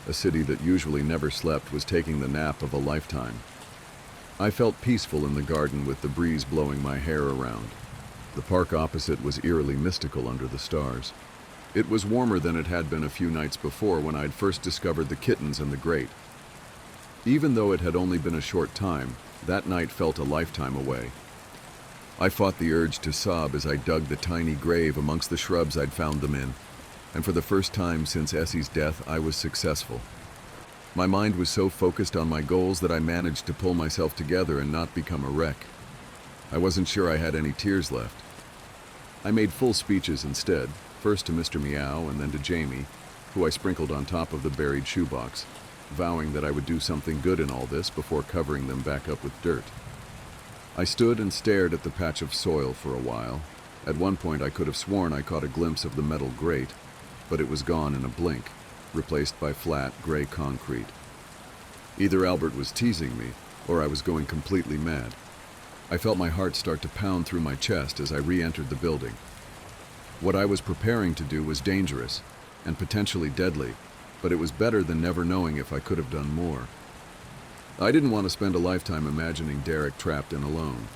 A city that usually never slept was taking the nap of a lifetime. I felt peaceful in the garden with the breeze blowing my hair around. The park opposite was eerily mystical under the stars. It was warmer than it had been a few nights before when I'd first discovered the kittens and the grate. Even though it had only been a short time, that night felt a lifetime away. I fought the urge to sob as I dug the tiny grave amongst the shrubs I'd found them in, and for the first time since Essie's death, I was successful. My mind was so focused on my goals that I managed to pull myself together and not become a wreck. I wasn't sure I had any tears left. I made full speeches instead, first to Mr. Meow and then to Jamie, who I sprinkled on top of the buried shoebox, vowing that I would do something good in all this before covering them back up with dirt. I stood and stared at the patch of soil for a while. At one point I could have sworn I caught a glimpse of the metal grate, but it was gone in a blink, replaced by flat, gray concrete. Either Albert was teasing me, or I was going completely mad. I felt my heart start to pound through my chest as I re-entered the building. What I was preparing to do was dangerous, and potentially deadly, but it was better than never knowing if I could have done more. I didn't want to spend a lifetime imagining Derek trapped and alone.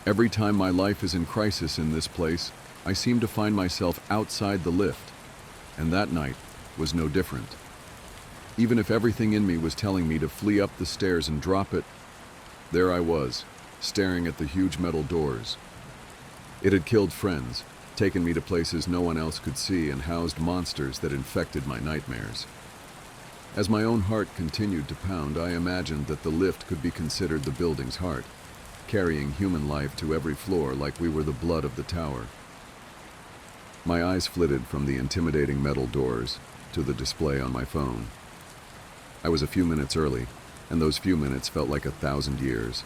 Every time my life is in crisis in this place, I seem to find myself outside the lift, and that night was no different. Even if everything in me was telling me to flee up the stairs and drop it, there I was, staring at the huge metal doors. It had killed friends, taken me to places no one else could see, and housed monsters that infected my nightmares. As my own heart continued to pound, I imagined that the lift could be considered the building's heart, carrying human life to every floor like we were the blood of the tower. My eyes flitted from the intimidating metal doors to the display on my phone. I was a few minutes early, and those few minutes felt like 1,000 years.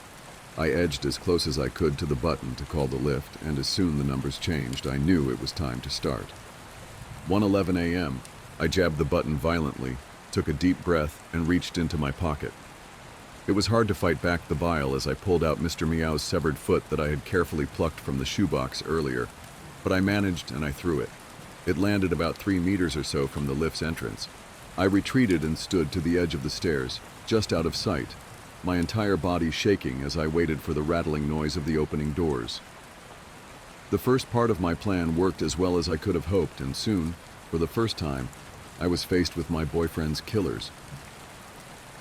I edged as close as I could to the button to call the lift, and as soon the numbers changed, I knew it was time to start. 1:11 a.m. I jabbed the button violently, took a deep breath, and reached into my pocket. It was hard to fight back the bile as I pulled out Mr. Meow's severed foot that I had carefully plucked from the shoebox earlier, but I managed and I threw it. It landed about 3 meters or so from the lift's entrance. I retreated and stood to the edge of the stairs, just out of sight, my entire body shaking as I waited for the rattling noise of the opening doors. The first part of my plan worked as well as I could have hoped, and soon, for the first time, I was faced with my boyfriend's killers.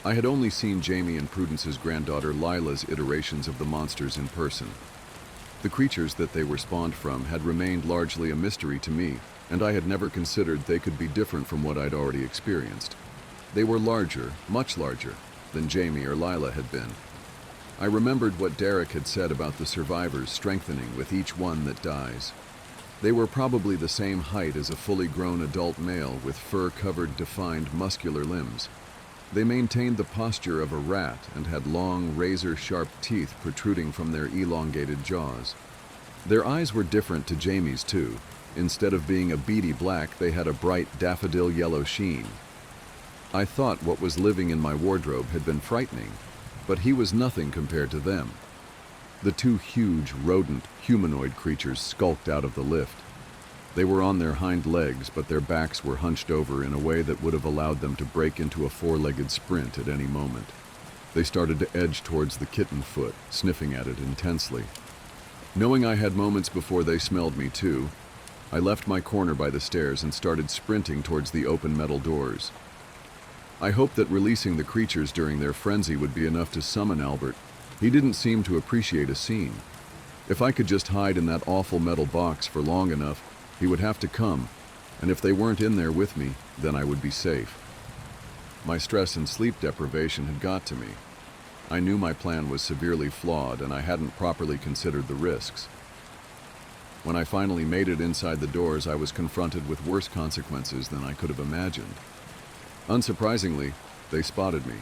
I had only seen Jamie and Prudence's granddaughter Lila's iterations of the monsters in person. The creatures that they were spawned from had remained largely a mystery to me, and I had never considered they could be different from what I'd already experienced. They were larger, much larger, than Jamie or Lila had been. I remembered what Derek had said about the survivors strengthening with each one that dies. They were probably the same height as a fully grown adult male with fur-covered, defined, muscular limbs. They maintained the posture of a rat and had long, razor-sharp teeth protruding from their elongated jaws. Their eyes were different to Jamie's, too. Instead of being a beady black, they had a bright daffodil yellow sheen. I thought what was living in my wardrobe had been frightening, but he was nothing compared to them. The two huge, rodent, humanoid creatures skulked out of the lift. They were on their hind legs, but their backs were hunched over in a way that would have allowed them to break into a four-legged sprint at any moment. They started to edge towards the kitten foot, sniffing at it intensely. Knowing I had moments before they smelled me too, I left my corner by the stairs and started sprinting towards the open metal doors. I hoped that releasing the creatures during their frenzy would be enough to summon Albert. He didn't seem to appreciate a scene. If I could just hide in that awful metal box for long enough, he would have to come, and if they weren't in there with me, then I would be safe. My stress and sleep deprivation had got to me. I knew my plan was severely flawed, and I hadn't properly considered the risks. When I finally made it inside the doors, I was confronted with worse consequences than I could have imagined. Unsurprisingly, they spotted me.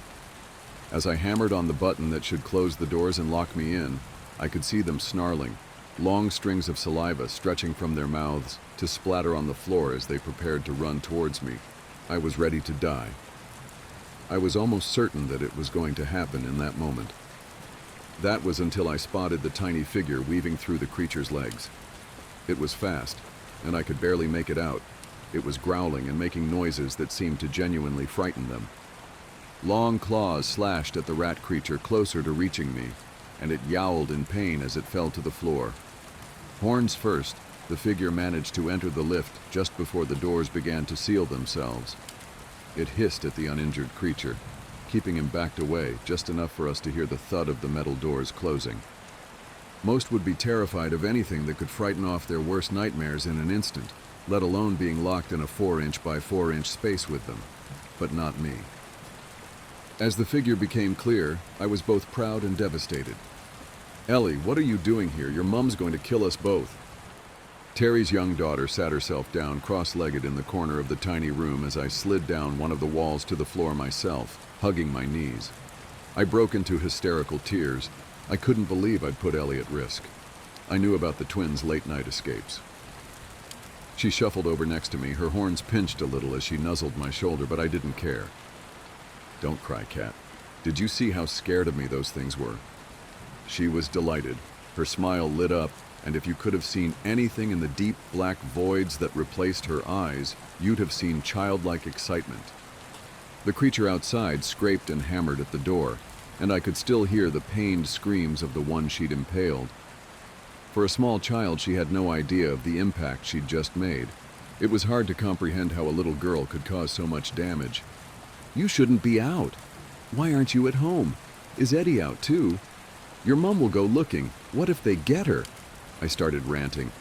As I hammered on the button that should close the doors and lock me in, I could see them snarling, long strings of saliva stretching from their mouths to splatter on the floor as they prepared to run towards me. I was ready to die. I was almost certain that it was going to happen in that moment. That was until I spotted the tiny figure weaving through the creature's legs. It was fast, and I could barely make it out. It was growling and making noises that seemed to genuinely frighten them. Long claws slashed at the rat creature closer to reaching me, and it yowled in pain as it fell to the floor. Horns first, the figure managed to enter the lift just before the doors began to seal themselves. It hissed at the uninjured creature, keeping him backed away just enough for us to hear the thud of the metal doors closing. Most would be terrified of anything that could frighten off their worst nightmares in an instant, let alone being locked in a 4-inch by 4-inch space with them. But not me. As the figure became clear, I was both proud and devastated. "Ellie, what are you doing here? Your mom's going to kill us both." Terry's young daughter sat herself down cross-legged in the corner of the tiny room as I slid down one of the walls to the floor myself, hugging my knees. I broke into hysterical tears. I couldn't believe I'd put Ellie at risk. I knew about the twins' late-night escapes. She shuffled over next to me, her horns pinched a little as she nuzzled my shoulder, but I didn't care. "Don't cry, Cat. Did you see how scared of me those things were?" She was delighted. Her smile lit up, and if you could have seen anything in the deep black voids that replaced her eyes, you'd have seen childlike excitement. The creature outside scraped and hammered at the door, and I could still hear the pained screams of the one she'd impaled. For a small child, she had no idea of the impact she'd just made. It was hard to comprehend how a little girl could cause so much damage. "You shouldn't be out. Why aren't you at home? Is Eddie out too? Your mom will go looking. What if they get her?" I started ranting.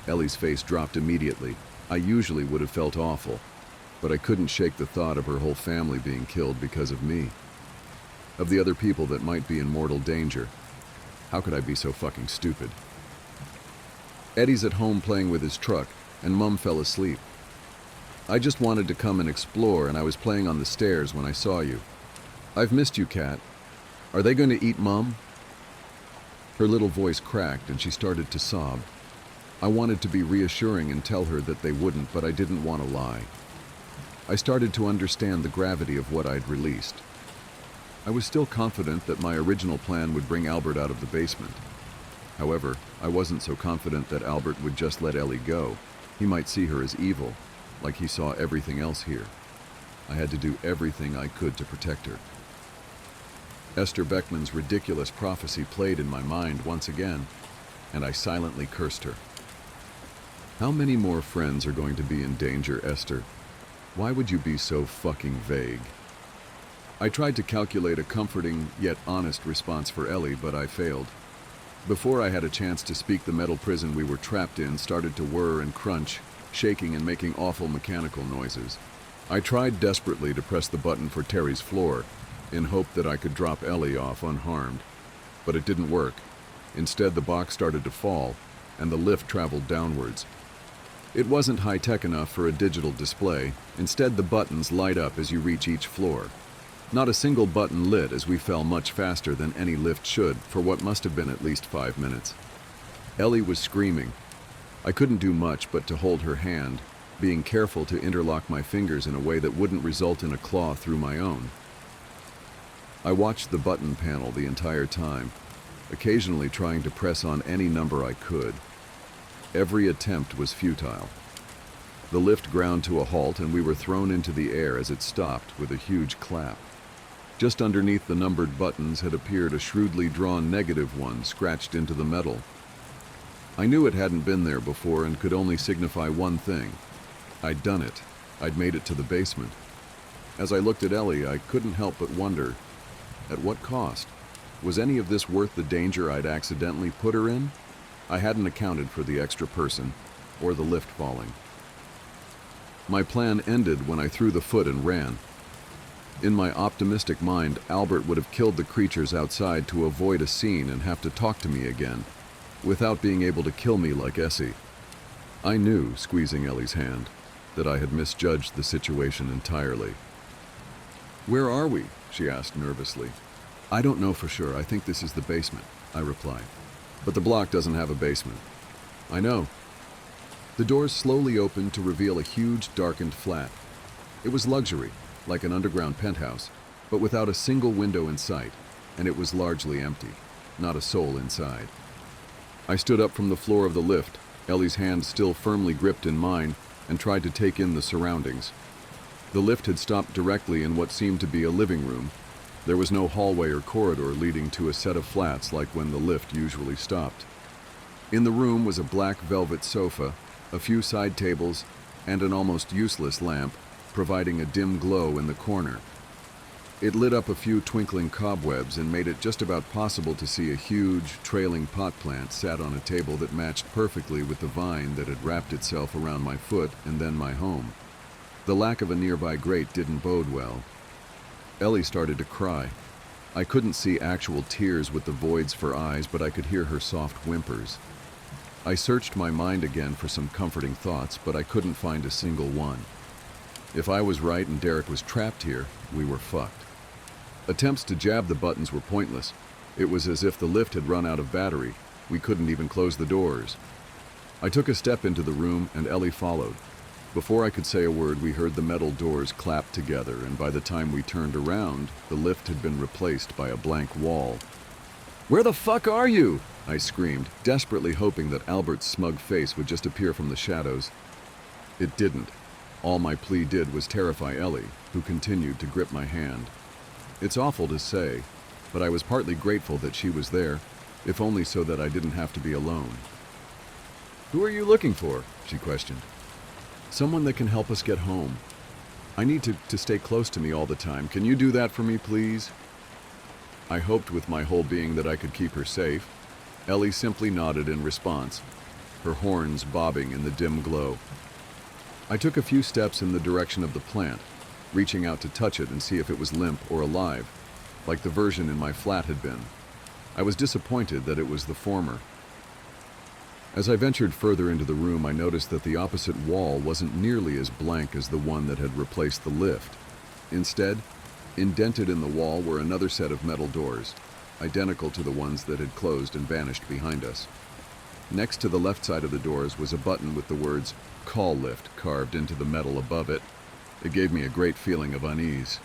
Ellie's face dropped immediately. I usually would have felt awful, but I couldn't shake the thought of her whole family being killed because of me. Of the other people that might be in mortal danger. How could I be so fucking stupid? "Eddie's at home playing with his truck, and Mum fell asleep. I just wanted to come and explore, and I was playing on the stairs when I saw you. I've missed you, Cat. Are they going to eat Mum?" Her little voice cracked, and she started to sob. I wanted to be reassuring and tell her that they wouldn't, but I didn't want to lie. I started to understand the gravity of what I'd released. I was still confident that my original plan would bring Albert out of the basement. However, I wasn't so confident that Albert would just let Ellie go. He might see her as evil, like he saw everything else here. I had to do everything I could to protect her. Esther Beckman's ridiculous prophecy played in my mind once again, and I silently cursed her. How many more friends are going to be in danger, Esther? Why would you be so fucking vague? I tried to calculate a comforting yet honest response for Ellie, but I failed. Before I had a chance to speak, the metal prison we were trapped in started to whir and crunch, shaking and making awful mechanical noises. I tried desperately to press the button for Terry's floor, in hope that I could drop Ellie off unharmed. But it didn't work. Instead, the box started to fall, and the lift traveled downwards. It wasn't high-tech enough for a digital display. Instead, the buttons light up as you reach each floor. Not a single button lit as we fell much faster than any lift should for what must have been at least 5 minutes. Ellie was screaming. I couldn't do much but to hold her hand, being careful to interlock my fingers in a way that wouldn't result in a claw through my own. I watched the button panel the entire time, occasionally trying to press on any number I could. Every attempt was futile. The lift ground to a halt and we were thrown into the air as it stopped with a huge clap. Just underneath the numbered buttons had appeared a shrewdly drawn -1 scratched into the metal. I knew it hadn't been there before and could only signify one thing. I'd done it. I'd made it to the basement. As I looked at Ellie, I couldn't help but wonder, at what cost? Was any of this worth the danger I'd accidentally put her in? I hadn't accounted for the extra person, or the lift falling. My plan ended when I threw the foot and ran. In my optimistic mind, Albert would have killed the creatures outside to avoid a scene and have to talk to me again, without being able to kill me like Essie. I knew, squeezing Ellie's hand, that I had misjudged the situation entirely. "Where are we?" she asked nervously. "I don't know for sure. I think this is the basement," I replied. "But the block doesn't have a basement." "I know." The doors slowly opened to reveal a huge, darkened flat. It was luxury, like an underground penthouse, but without a single window in sight, and it was largely empty, not a soul inside. I stood up from the floor of the lift, Ellie's hand still firmly gripped in mine, and tried to take in the surroundings. The lift had stopped directly in what seemed to be a living room. There was no hallway or corridor leading to a set of flats like when the lift usually stopped. In the room was a black velvet sofa, a few side tables, and an almost useless lamp, providing a dim glow in the corner. It lit up a few twinkling cobwebs and made it just about possible to see a huge, trailing pot plant sat on a table that matched perfectly with the vine that had wrapped itself around my foot and then my home. The lack of a nearby grate didn't bode well. Ellie started to cry. I couldn't see actual tears with the voids for eyes, but I could hear her soft whimpers. I searched my mind again for some comforting thoughts, but I couldn't find a single one. If I was right and Derek was trapped here, we were fucked. Attempts to jab the buttons were pointless. It was as if the lift had run out of battery. We couldn't even close the doors. I took a step into the room and Ellie followed. Before I could say a word, we heard the metal doors clap together, and by the time we turned around, the lift had been replaced by a blank wall. "Where the fuck are you?" I screamed, desperately hoping that Albert's smug face would just appear from the shadows. It didn't. All my plea did was terrify Ellie, who continued to grip my hand. It's awful to say, but I was partly grateful that she was there, if only so that I didn't have to be alone. "Who are you looking for?" she questioned. "Someone that can help us get home. I need to stay close to me all the time. Can you do that for me, please?" I hoped with my whole being that I could keep her safe. Ellie simply nodded in response, her horns bobbing in the dim glow. I took a few steps in the direction of the plant, reaching out to touch it and see if it was limp or alive, like the version in my flat had been. I was disappointed that it was the former. As I ventured further into the room, I noticed that the opposite wall wasn't nearly as blank as the one that had replaced the lift. Instead, indented in the wall were another set of metal doors, identical to the ones that had closed and vanished behind us. Next to the left side of the doors was a button with the words "Call Lift" carved into the metal above it. It gave me a great feeling of unease.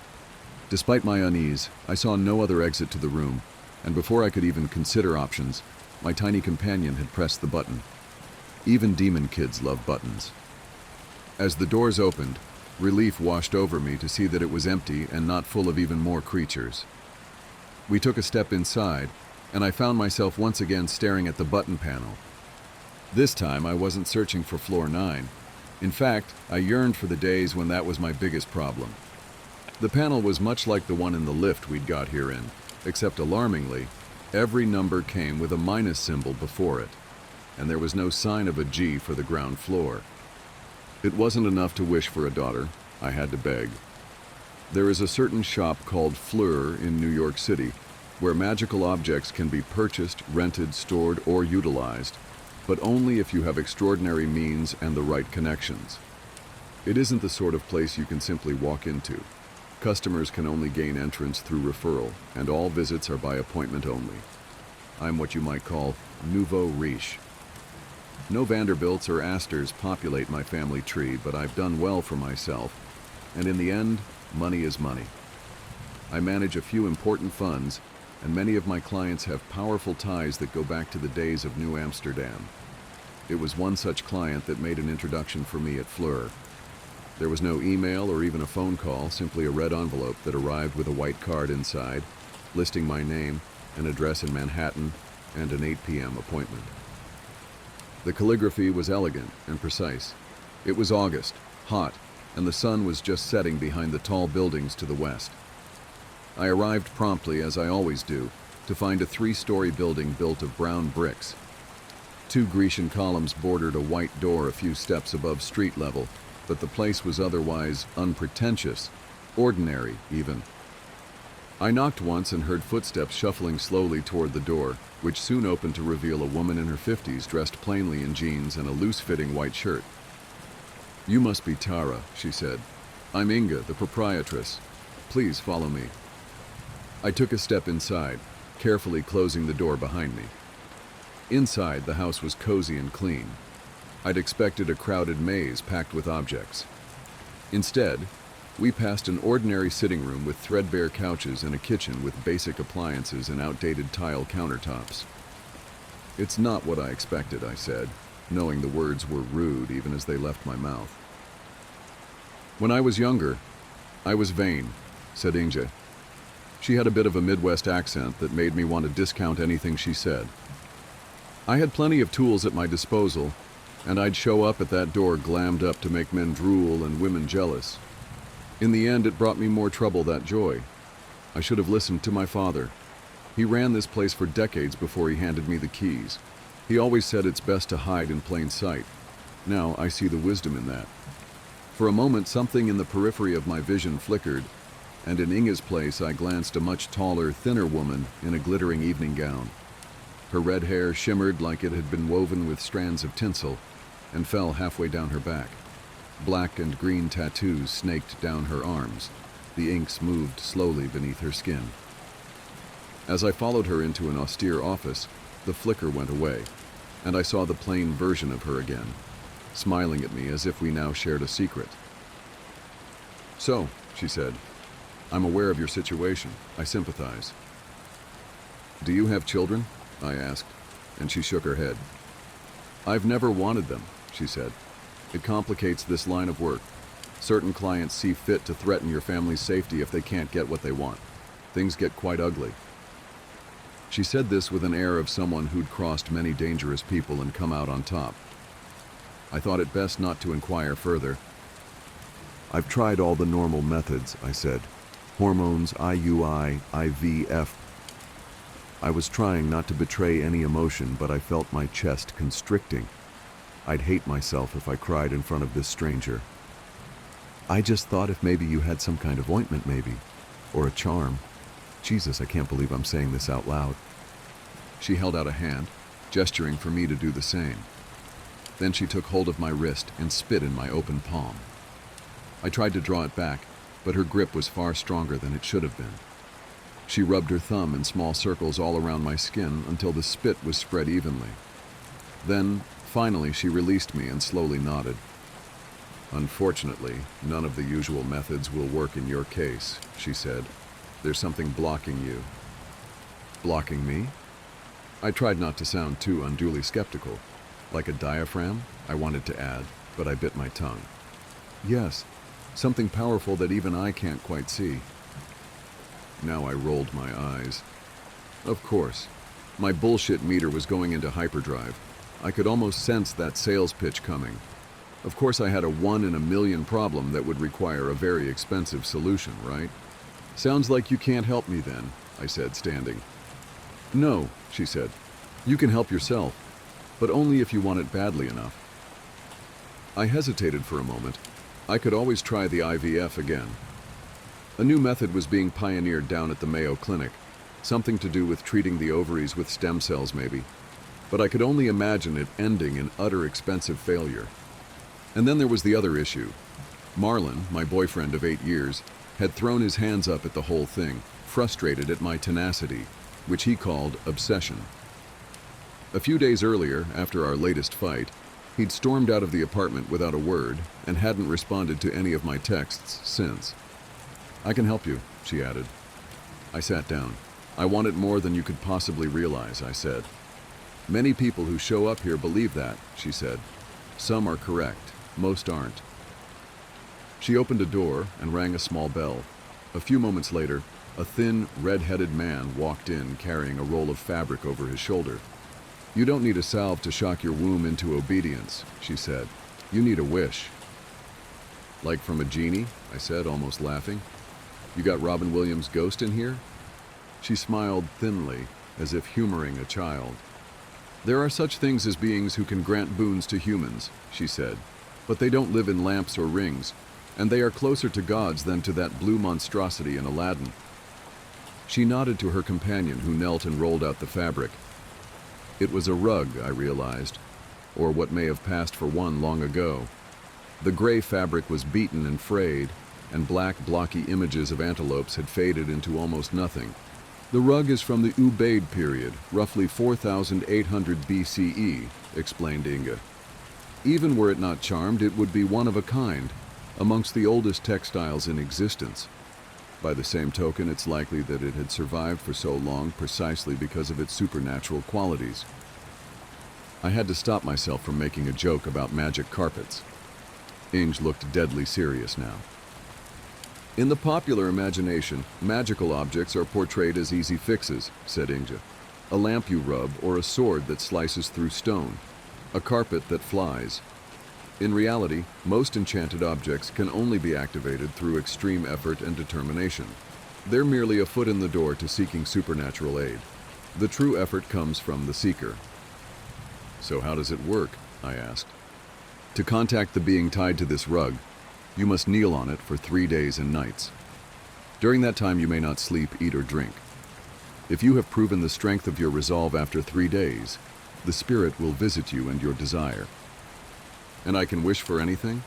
Despite my unease, I saw no other exit to the room, and before I could even consider options, my tiny companion had pressed the button. Even demon kids love buttons. As the doors opened, relief washed over me to see that it was empty and not full of even more creatures. We took a step inside, and I found myself once again staring at the button panel. This time I wasn't searching for floor 9. In fact, I yearned for the days when that was my biggest problem. The panel was much like the one in the lift we'd got here in, except alarmingly, every number came with a minus symbol before it, and there was no sign of a G for the ground floor. It wasn't enough to wish for a daughter. I had to beg. There is a certain shop called Fleur in New York City where magical objects can be purchased, rented, stored, or utilized, but only if you have extraordinary means and the right connections. It isn't the sort of place you can simply walk into. Customers can only gain entrance through referral, and all visits are by appointment only. I'm what you might call nouveau riche. No Vanderbilts or Astors populate my family tree, but I've done well for myself, and in the end, money is money. I manage a few important funds, and many of my clients have powerful ties that go back to the days of New Amsterdam. It was one such client that made an introduction for me at Fleur. There was no email or even a phone call, simply a red envelope that arrived with a white card inside, listing my name, an address in Manhattan, and an 8 p.m. appointment. The calligraphy was elegant and precise. It was August, hot, and the sun was just setting behind the tall buildings to the west. I arrived promptly, as I always do, to find a 3-story building built of brown bricks. 2 Grecian columns bordered a white door a few steps above street level, but the place was otherwise unpretentious, ordinary even. I knocked once and heard footsteps shuffling slowly toward the door, which soon opened to reveal a woman in her 50s dressed plainly in jeans and a loose-fitting white shirt. "You must be Tara," she said. "I'm Inga, the proprietress. Please follow me." I took a step inside, carefully closing the door behind me. Inside, the house was cozy and clean. I'd expected a crowded maze packed with objects. Instead, we passed an ordinary sitting room with threadbare couches and a kitchen with basic appliances and outdated tile countertops. "It's not what I expected," I said, knowing the words were rude even as they left my mouth. "When I was younger, I was vain," said Inga. She had a bit of a Midwest accent that made me want to discount anything she said. "I had plenty of tools at my disposal, and I'd show up at that door glammed up to make men drool and women jealous. In the end, it brought me more trouble than joy. I should have listened to my father. He ran this place for decades before he handed me the keys. He always said it's best to hide in plain sight. Now I see the wisdom in that." For a moment, something in the periphery of my vision flickered, and in Inga's place I glanced a much taller, thinner woman in a glittering evening gown. Her red hair shimmered like it had been woven with strands of tinsel and fell halfway down her back. Black and green tattoos snaked down her arms. The inks moved slowly beneath her skin. As I followed her into an austere office, the flicker went away, and I saw the plain version of her again, smiling at me as if we now shared a secret. "So," she said, "I'm aware of your situation. I sympathize." "Do you have children?" I asked, and she shook her head. "I've never wanted them," she said. "It complicates this line of work. Certain clients see fit to threaten your family's safety if they can't get what they want. Things get quite ugly." She said this with an air of someone who'd crossed many dangerous people and come out on top. I thought it best not to inquire further. "I've tried all the normal methods," I said. "Hormones, IUI, IVF. I was trying not to betray any emotion, but I felt my chest constricting. I'd hate myself if I cried in front of this stranger. I just thought if maybe you had some kind of ointment, maybe, or a charm. Jesus, I can't believe I'm saying this out loud." She held out a hand, gesturing for me to do the same. Then she took hold of my wrist and spit in my open palm. I tried to draw it back, but her grip was far stronger than it should have been. She rubbed her thumb in small circles all around my skin until the spit was spread evenly. Then, finally, she released me and slowly nodded. "Unfortunately, none of the usual methods will work in your case," she said. "There's something blocking you." "Blocking me?" I tried not to sound too unduly skeptical. "Like a diaphragm?" I wanted to add, but I bit my tongue. Yes, something powerful that even I can't quite see. Now I rolled my eyes. Of course. My bullshit meter was going into hyperdrive. I could almost sense that sales pitch coming. Of course I had a 1 in a million problem that would require a very expensive solution, right? Sounds like you can't help me then, I said, standing. No, she said. You can help yourself, but only if you want it badly enough. I hesitated for a moment. I could always try the IVF again. A new method was being pioneered down at the Mayo Clinic, something to do with treating the ovaries with stem cells maybe, but I could only imagine it ending in utter expensive failure. And then there was the other issue. Marlon, my boyfriend of 8 years, had thrown his hands up at the whole thing, frustrated at my tenacity, which he called obsession. A few days earlier, after our latest fight, he'd stormed out of the apartment without a word and hadn't responded to any of my texts since. I can help you, she added. I sat down. I want it more than you could possibly realize, I said. Many people who show up here believe that, she said. Some are correct, most aren't. She opened a door and rang a small bell. A few moments later, a thin, red-headed man walked in carrying a roll of fabric over his shoulder. You don't need a salve to shock your womb into obedience, she said. You need a wish. Like from a genie? I said, almost laughing. You got Robin Williams' ghost in here? She smiled thinly, as if humoring a child. There are such things as beings who can grant boons to humans, she said, but they don't live in lamps or rings, and they are closer to gods than to that blue monstrosity in Aladdin. She nodded to her companion, who knelt and rolled out the fabric. It was a rug, I realized, or what may have passed for one long ago. The gray fabric was beaten and frayed, and black, blocky images of antelopes had faded into almost nothing. The rug is from the Ubaid period, roughly 4,800 BCE, explained Inga. Even were it not charmed, it would be one of a kind, amongst the oldest textiles in existence. By the same token, it's likely that it had survived for so long precisely because of its supernatural qualities. I had to stop myself from making a joke about magic carpets. Inge looked deadly serious now. In the popular imagination, magical objects are portrayed as easy fixes, said Inge. A lamp you rub or a sword that slices through stone. A carpet that flies. In reality, most enchanted objects can only be activated through extreme effort and determination. They're merely a foot in the door to seeking supernatural aid. The true effort comes from the seeker. So how does it work? I asked. To contact the being tied to this rug, you must kneel on it for 3 days and nights. During that time you may not sleep, eat, or drink. If you have proven the strength of your resolve after 3 days, the spirit will visit you and your desire. And I can wish for anything?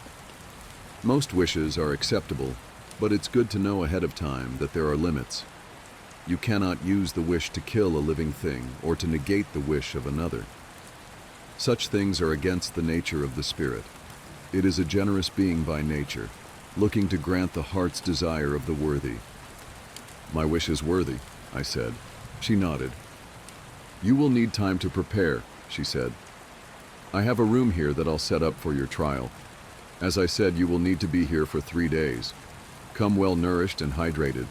Most wishes are acceptable, but it's good to know ahead of time that there are limits. You cannot use the wish to kill a living thing or to negate the wish of another. Such things are against the nature of the spirit. It is a generous being by nature, looking to grant the heart's desire of the worthy. My wish is worthy, I said. She nodded. You will need time to prepare, she said. I have a room here that I'll set up for your trial. As I said, you will need to be here for 3 days. Come well nourished and hydrated,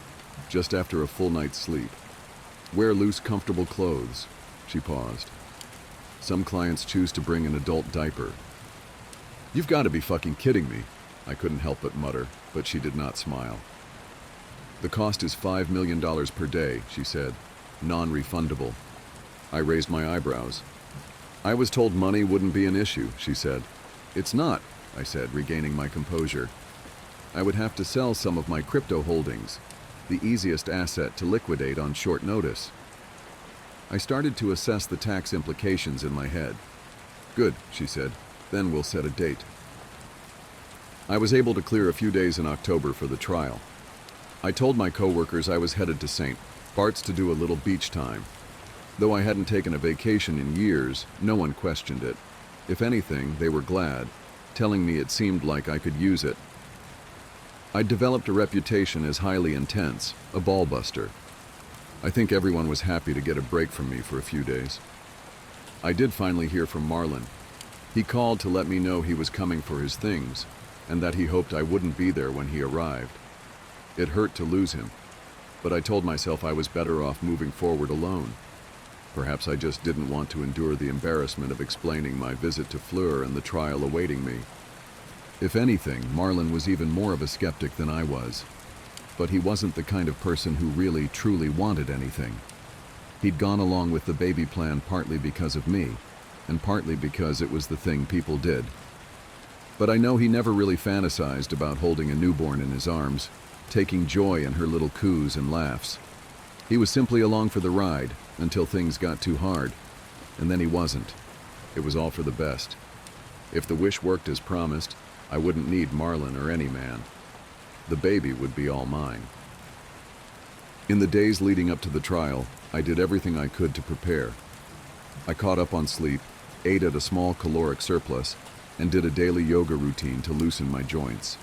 just after a full night's sleep. Wear loose, comfortable clothes. She paused. Some clients choose to bring an adult diaper. You've got to be fucking kidding me, I couldn't help but mutter, but she did not smile. The cost is $5 million per day, she said, non-refundable. I raised my eyebrows. I was told money wouldn't be an issue, she said. It's not, I said, regaining my composure. I would have to sell some of my crypto holdings, the easiest asset to liquidate on short notice. I started to assess the tax implications in my head. Good, she said. Then we'll set a date. I was able to clear a few days in October for the trial. I told my co-workers I was headed to St. Bart's to do a little beach time. Though I hadn't taken a vacation in years, no one questioned it. If anything, they were glad, telling me it seemed like I could use it. I'd developed a reputation as highly intense, a ball-buster. I think everyone was happy to get a break from me for a few days. I did finally hear from Marlon. He called to let me know he was coming for his things, and that he hoped I wouldn't be there when he arrived. It hurt to lose him, but I told myself I was better off moving forward alone. Perhaps I just didn't want to endure the embarrassment of explaining my visit to Fleur and the trial awaiting me. If anything, Marlon was even more of a skeptic than I was. But he wasn't the kind of person who really, truly wanted anything. He'd gone along with the baby plan partly because of me, and partly because it was the thing people did. But I know he never really fantasized about holding a newborn in his arms, taking joy in her little coos and laughs. He was simply along for the ride until things got too hard, and then he wasn't. It was all for the best. If the wish worked as promised, I wouldn't need Marlon or any man. The baby would be all mine. In the days leading up to the trial, I did everything I could to prepare. I caught up on sleep, ate at a small caloric surplus, and did a daily yoga routine to loosen my joints.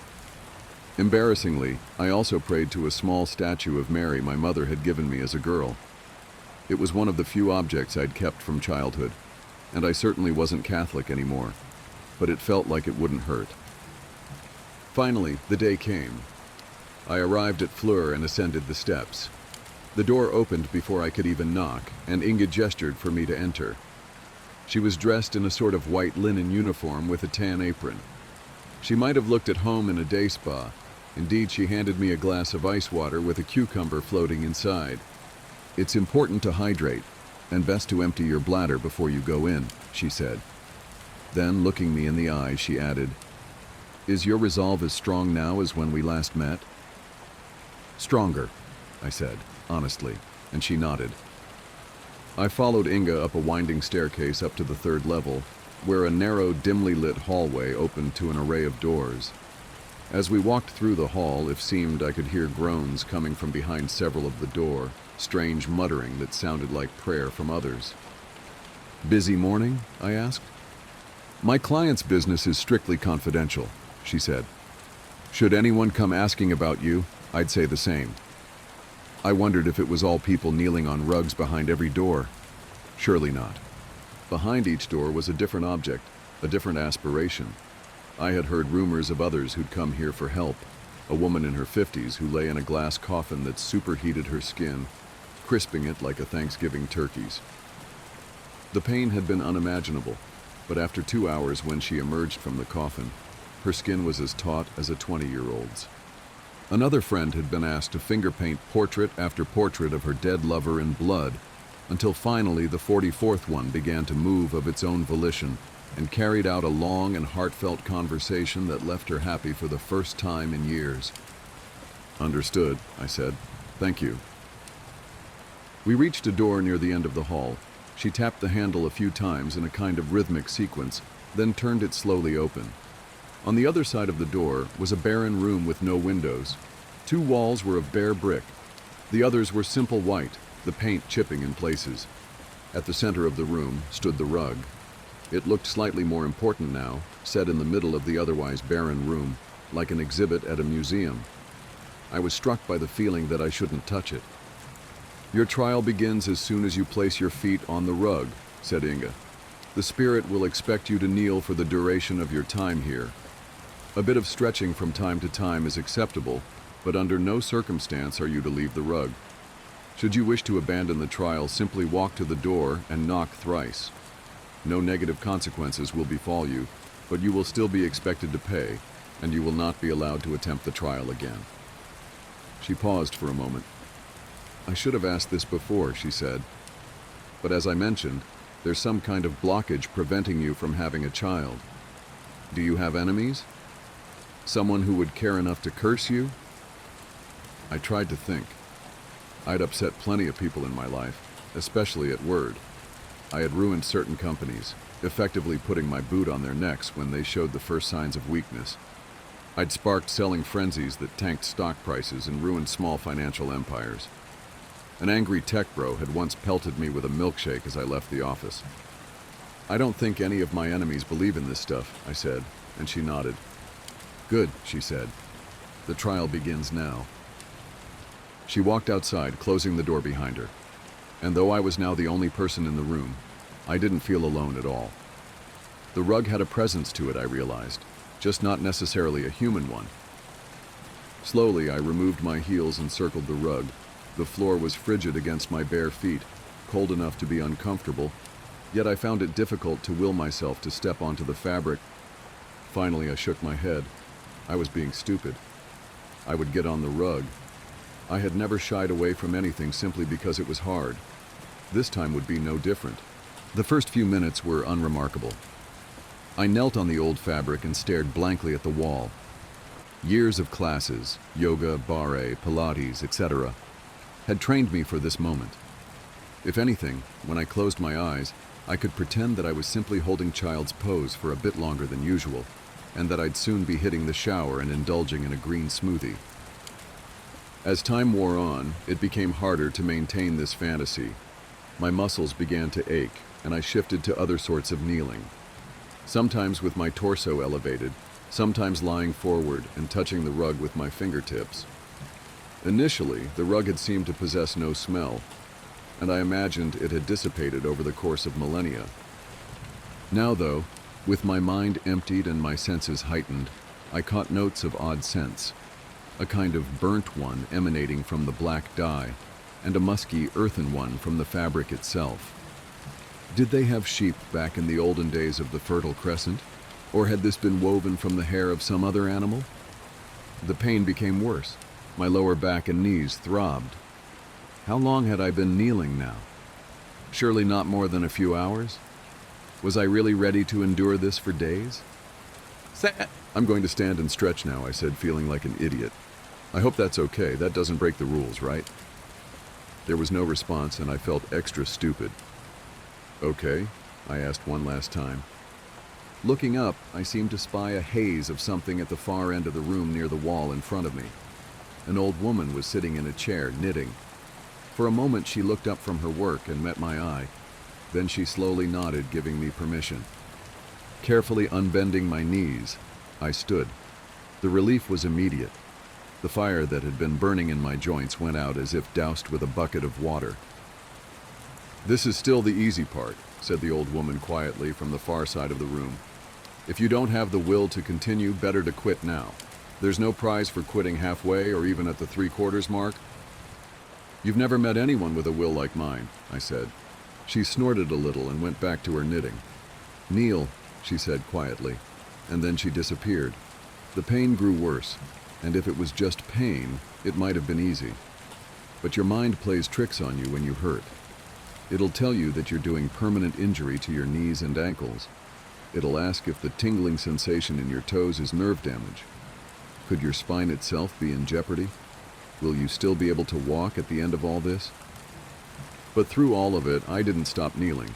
Embarrassingly, I also prayed to a small statue of Mary my mother had given me as a girl. It was one of the few objects I'd kept from childhood, and I certainly wasn't Catholic anymore, but it felt like it wouldn't hurt. Finally, the day came. I arrived at Fleur and ascended the steps. The door opened before I could even knock, and Inga gestured for me to enter. She was dressed in a sort of white linen uniform with a tan apron. She might have looked at home in a day spa. Indeed, she handed me a glass of ice water with a cucumber floating inside. "It's important to hydrate, and best to empty your bladder before you go in," she said. Then, looking me in the eye, she added, "Is your resolve as strong now as when we last met?" "Stronger," I said, honestly, and she nodded. I followed Inga up a winding staircase up to the 3rd level, where a narrow, dimly lit hallway opened to an array of doors. As we walked through the hall, it seemed I could hear groans coming from behind several of the door, strange muttering that sounded like prayer from others. "Busy morning?" I asked. "My client's business is strictly confidential," she said. "Should anyone come asking about you, I'd say the same." I wondered if it was all people kneeling on rugs behind every door. Surely not. Behind each door was a different object, a different aspiration. I had heard rumors of others who'd come here for help. A woman in her 50s who lay in a glass coffin that superheated her skin, crisping it like a Thanksgiving turkey's. The pain had been unimaginable, but after 2 hours when she emerged from the coffin, her skin was as taut as a 20-year-old's. Another friend had been asked to finger paint portrait after portrait of her dead lover in blood, until finally the 44th one began to move of its own volition and carried out a long and heartfelt conversation that left her happy for the first time in years. "Understood," I said. "Thank you." We reached a door near the end of the hall. She tapped the handle a few times in a kind of rhythmic sequence, then turned it slowly open. On the other side of the door was a barren room with no windows. 2 walls were of bare brick. The others were simple white, the paint chipping in places. At the center of the room stood the rug. It looked slightly more important now, set in the middle of the otherwise barren room, like an exhibit at a museum. I was struck by the feeling that I shouldn't touch it. "Your trial begins as soon as you place your feet on the rug," said Inga. "The spirit will expect you to kneel for the duration of your time here. A bit of stretching from time to time is acceptable, but under no circumstance are you to leave the rug. Should you wish to abandon the trial, simply walk to the door and knock thrice. No negative consequences will befall you, but you will still be expected to pay, and you will not be allowed to attempt the trial again." She paused for a moment. "I should have asked this before," she said. "But as I mentioned, there's some kind of blockage preventing you from having a child. Do you have enemies? Someone who would care enough to curse you?" I tried to think. I'd upset plenty of people in my life, especially at Word. I had ruined certain companies, effectively putting my boot on their necks when they showed the first signs of weakness. I'd sparked selling frenzies that tanked stock prices and ruined small financial empires. An angry tech bro had once pelted me with a milkshake as I left the office. "I don't think any of my enemies believe in this stuff," I said, and she nodded. "Good," she said. "The trial begins now." She walked outside, closing the door behind her. And though I was now the only person in the room, I didn't feel alone at all. The rug had a presence to it, I realized, just not necessarily a human one. Slowly, I removed my heels and circled the rug. The floor was frigid against my bare feet, cold enough to be uncomfortable, yet I found it difficult to will myself to step onto the fabric. Finally, I shook my head. I was being stupid. I would get on the rug. I had never shied away from anything simply because it was hard. This time would be no different. The first few minutes were unremarkable. I knelt on the old fabric and stared blankly at the wall. Years of classes, yoga, barre, Pilates, etc., had trained me for this moment. If anything, when I closed my eyes, I could pretend that I was simply holding child's pose for a bit longer than usual, and that I'd soon be hitting the shower and indulging in a green smoothie. As time wore on, it became harder to maintain this fantasy. My muscles began to ache, and I shifted to other sorts of kneeling. Sometimes with my torso elevated, sometimes lying forward and touching the rug with my fingertips. Initially, the rug had seemed to possess no smell, and I imagined it had dissipated over the course of millennia. Now, though, with my mind emptied and my senses heightened, I caught notes of odd scents, a kind of burnt one emanating from the black dye, and a musky, earthen one from the fabric itself. Did they have sheep back in the olden days of the Fertile Crescent? Or had this been woven from the hair of some other animal? The pain became worse. My lower back and knees throbbed. How long had I been kneeling now? Surely not more than a few hours? Was I really ready to endure this for days? I'm going to stand and stretch now, I said, feeling like an idiot. I hope that's okay. That doesn't break the rules, right? There was no response, and I felt extra stupid. Okay, I asked one last time. Looking up, I seemed to spy a haze of something at the far end of the room near the wall in front of me. An old woman was sitting in a chair, knitting. For a moment, she looked up from her work and met my eye. Then she slowly nodded, giving me permission. Carefully unbending my knees, I stood. The relief was immediate. The fire that had been burning in my joints went out as if doused with a bucket of water. "This is still the easy part," said the old woman quietly from the far side of the room. "If you don't have the will to continue, better to quit now. There's no prize for quitting halfway or even at the 3/4 mark." "You've never met anyone with a will like mine," I said. She snorted a little and went back to her knitting. "Kneel," she said quietly, and then she disappeared. The pain grew worse, and if it was just pain, it might have been easy. But your mind plays tricks on you when you hurt. It'll tell you that you're doing permanent injury to your knees and ankles. It'll ask if the tingling sensation in your toes is nerve damage. Could your spine itself be in jeopardy? Will you still be able to walk at the end of all this? But through all of it, I didn't stop kneeling.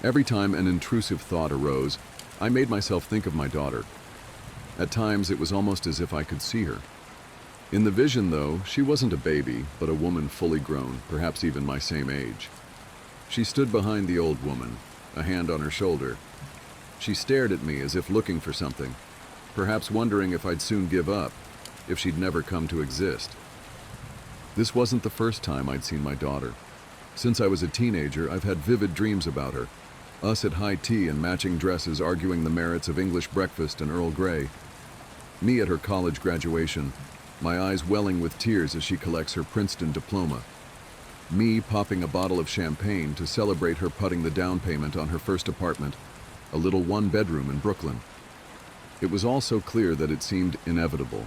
Every time an intrusive thought arose, I made myself think of my daughter. At times, it was almost as if I could see her. In the vision, though, she wasn't a baby, but a woman fully grown, perhaps even my same age. She stood behind the old woman, a hand on her shoulder. She stared at me as if looking for something, perhaps wondering if I'd soon give up, if she'd never come to exist. This wasn't the first time I'd seen my daughter. Since I was a teenager, I've had vivid dreams about her. Us at high tea and matching dresses arguing the merits of English breakfast and Earl Grey. Me at her college graduation, my eyes welling with tears as she collects her Princeton diploma. Me popping a bottle of champagne to celebrate her putting the down payment on her first apartment, a little one-bedroom in Brooklyn. It was all so clear that it seemed inevitable,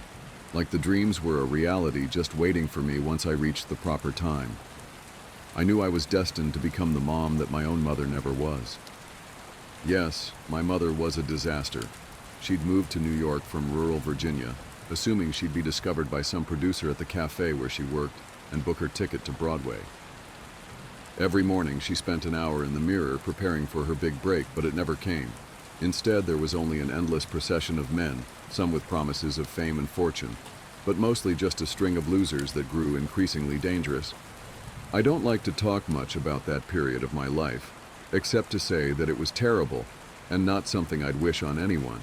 like the dreams were a reality just waiting for me once I reached the proper time. I knew I was destined to become the mom that my own mother never was. Yes, my mother was a disaster. She'd moved to New York from rural Virginia, assuming she'd be discovered by some producer at the cafe where she worked and book her ticket to Broadway. Every morning she spent an hour in the mirror preparing for her big break, but it never came. Instead, there was only an endless procession of men, some with promises of fame and fortune, but mostly just a string of losers that grew increasingly dangerous. I don't like to talk much about that period of my life, except to say that it was terrible and not something I'd wish on anyone.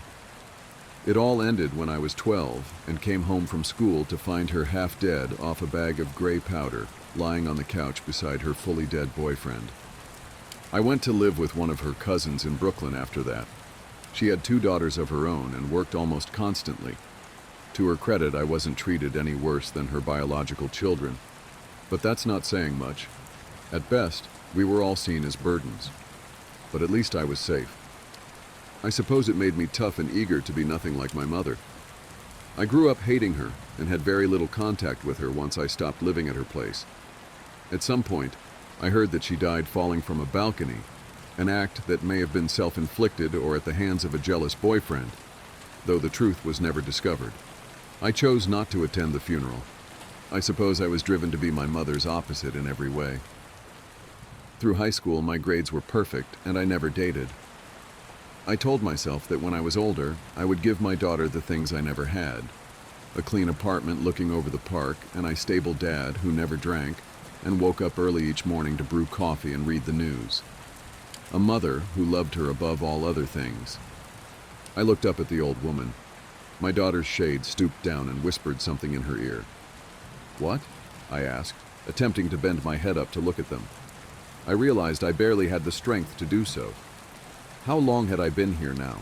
It all ended when I was 12 and came home from school to find her half dead off a bag of gray powder lying on the couch beside her fully dead boyfriend. I went to live with one of her cousins in Brooklyn after that. She had 2 daughters of her own and worked almost constantly. To her credit, I wasn't treated any worse than her biological children, but that's not saying much. At best, we were all seen as burdens, but at least I was safe. I suppose it made me tough and eager to be nothing like my mother. I grew up hating her and had very little contact with her once I stopped living at her place. At some point, I heard that she died falling from a balcony, an act that may have been self-inflicted or at the hands of a jealous boyfriend, though the truth was never discovered. I chose not to attend the funeral. I suppose I was driven to be my mother's opposite in every way. Through high school, my grades were perfect, and I never dated. I told myself that when I was older, I would give my daughter the things I never had: a clean apartment looking over the park, and a stable dad who never drank and woke up early each morning to brew coffee and read the news. A mother who loved her above all other things. I looked up at the old woman. My daughter's shade stooped down and whispered something in her ear. "What?" I asked, attempting to bend my head up to look at them. I realized I barely had the strength to do so. How long had I been here now?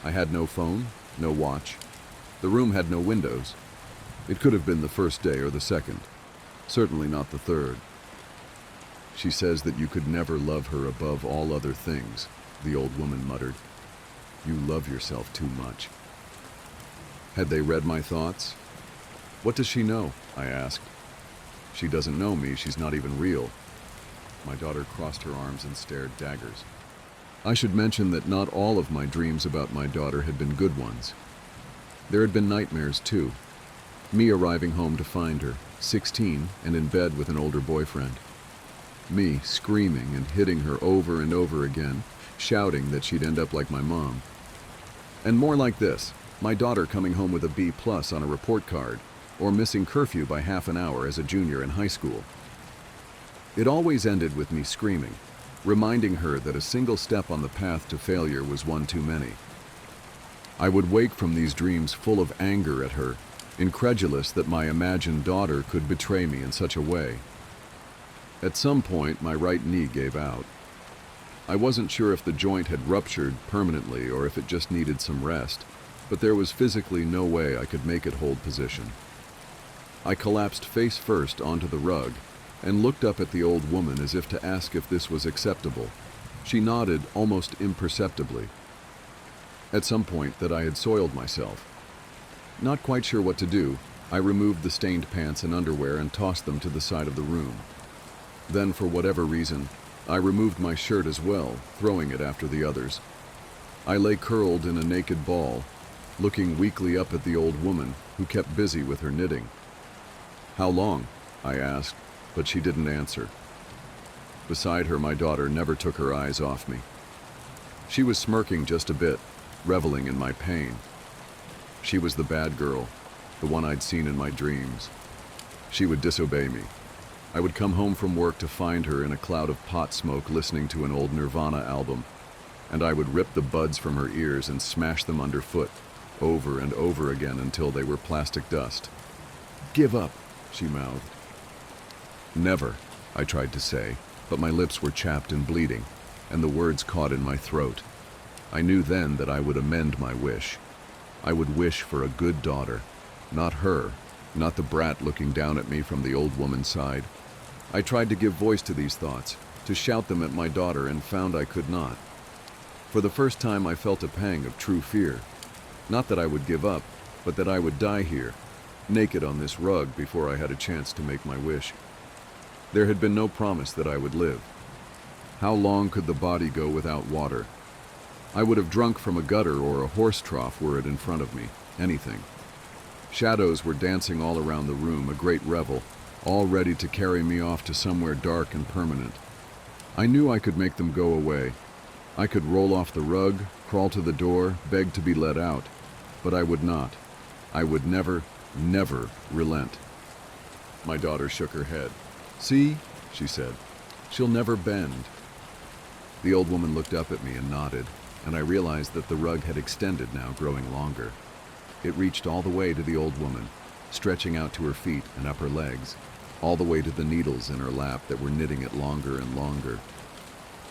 I had no phone, no watch. The room had no windows. It could have been the first day or the second. Certainly not the third. "She says that you could never love her above all other things," the old woman muttered. "You love yourself too much." Had they read my thoughts? "What does she know?" I asked. "She doesn't know me. She's not even real." My daughter crossed her arms and stared daggers. I should mention that not all of my dreams about my daughter had been good ones. There had been nightmares too. Me arriving home to find her, 16, and in bed with an older boyfriend. Me screaming and hitting her over and over again, shouting that she'd end up like my mom. And more like this: my daughter coming home with a B+ on a report card, or missing curfew by half an hour as a junior in high school. It always ended with me screaming, reminding her that a single step on the path to failure was one too many. I would wake from these dreams full of anger at her, incredulous that my imagined daughter could betray me in such a way. At some point, my right knee gave out. I wasn't sure if the joint had ruptured permanently or if it just needed some rest, but there was physically no way I could make it hold position. I collapsed face first onto the rug and looked up at the old woman as if to ask if this was acceptable. She nodded almost imperceptibly. At some point that I had soiled myself. Not quite sure what to do, I removed the stained pants and underwear and tossed them to the side of the room. Then, for whatever reason, I removed my shirt as well, throwing it after the others. I lay curled in a naked ball, looking weakly up at the old woman, who kept busy with her knitting. "How long?" I asked, but she didn't answer. Beside her, my daughter never took her eyes off me. She was smirking just a bit, reveling in my pain. She was the bad girl, the one I'd seen in my dreams. She would disobey me. I would come home from work to find her in a cloud of pot smoke listening to an old Nirvana album, and I would rip the buds from her ears and smash them underfoot, over and over again until they were plastic dust. "Give up," she mouthed. "Never," I tried to say, but my lips were chapped and bleeding, and the words caught in my throat. I knew then that I would amend my wish. I would wish for a good daughter, not her, not the brat looking down at me from the old woman's side. I tried to give voice to these thoughts, to shout them at my daughter, and found I could not. For the first time I felt a pang of true fear. Not that I would give up, but that I would die here, naked on this rug before I had a chance to make my wish. There had been no promise that I would live. How long could the body go without water? I would have drunk from a gutter or a horse trough were it in front of me, anything. Shadows were dancing all around the room, a great revel, all ready to carry me off to somewhere dark and permanent. I knew I could make them go away. I could roll off the rug, crawl to the door, beg to be let out, but I would not. I would never, never relent. My daughter shook her head. "See," she said, "she'll never bend." The old woman looked up at me and nodded, and I realized that the rug had extended now, growing longer. It reached all the way to the old woman, stretching out to her feet and up her legs, all the way to the needles in her lap that were knitting it longer and longer.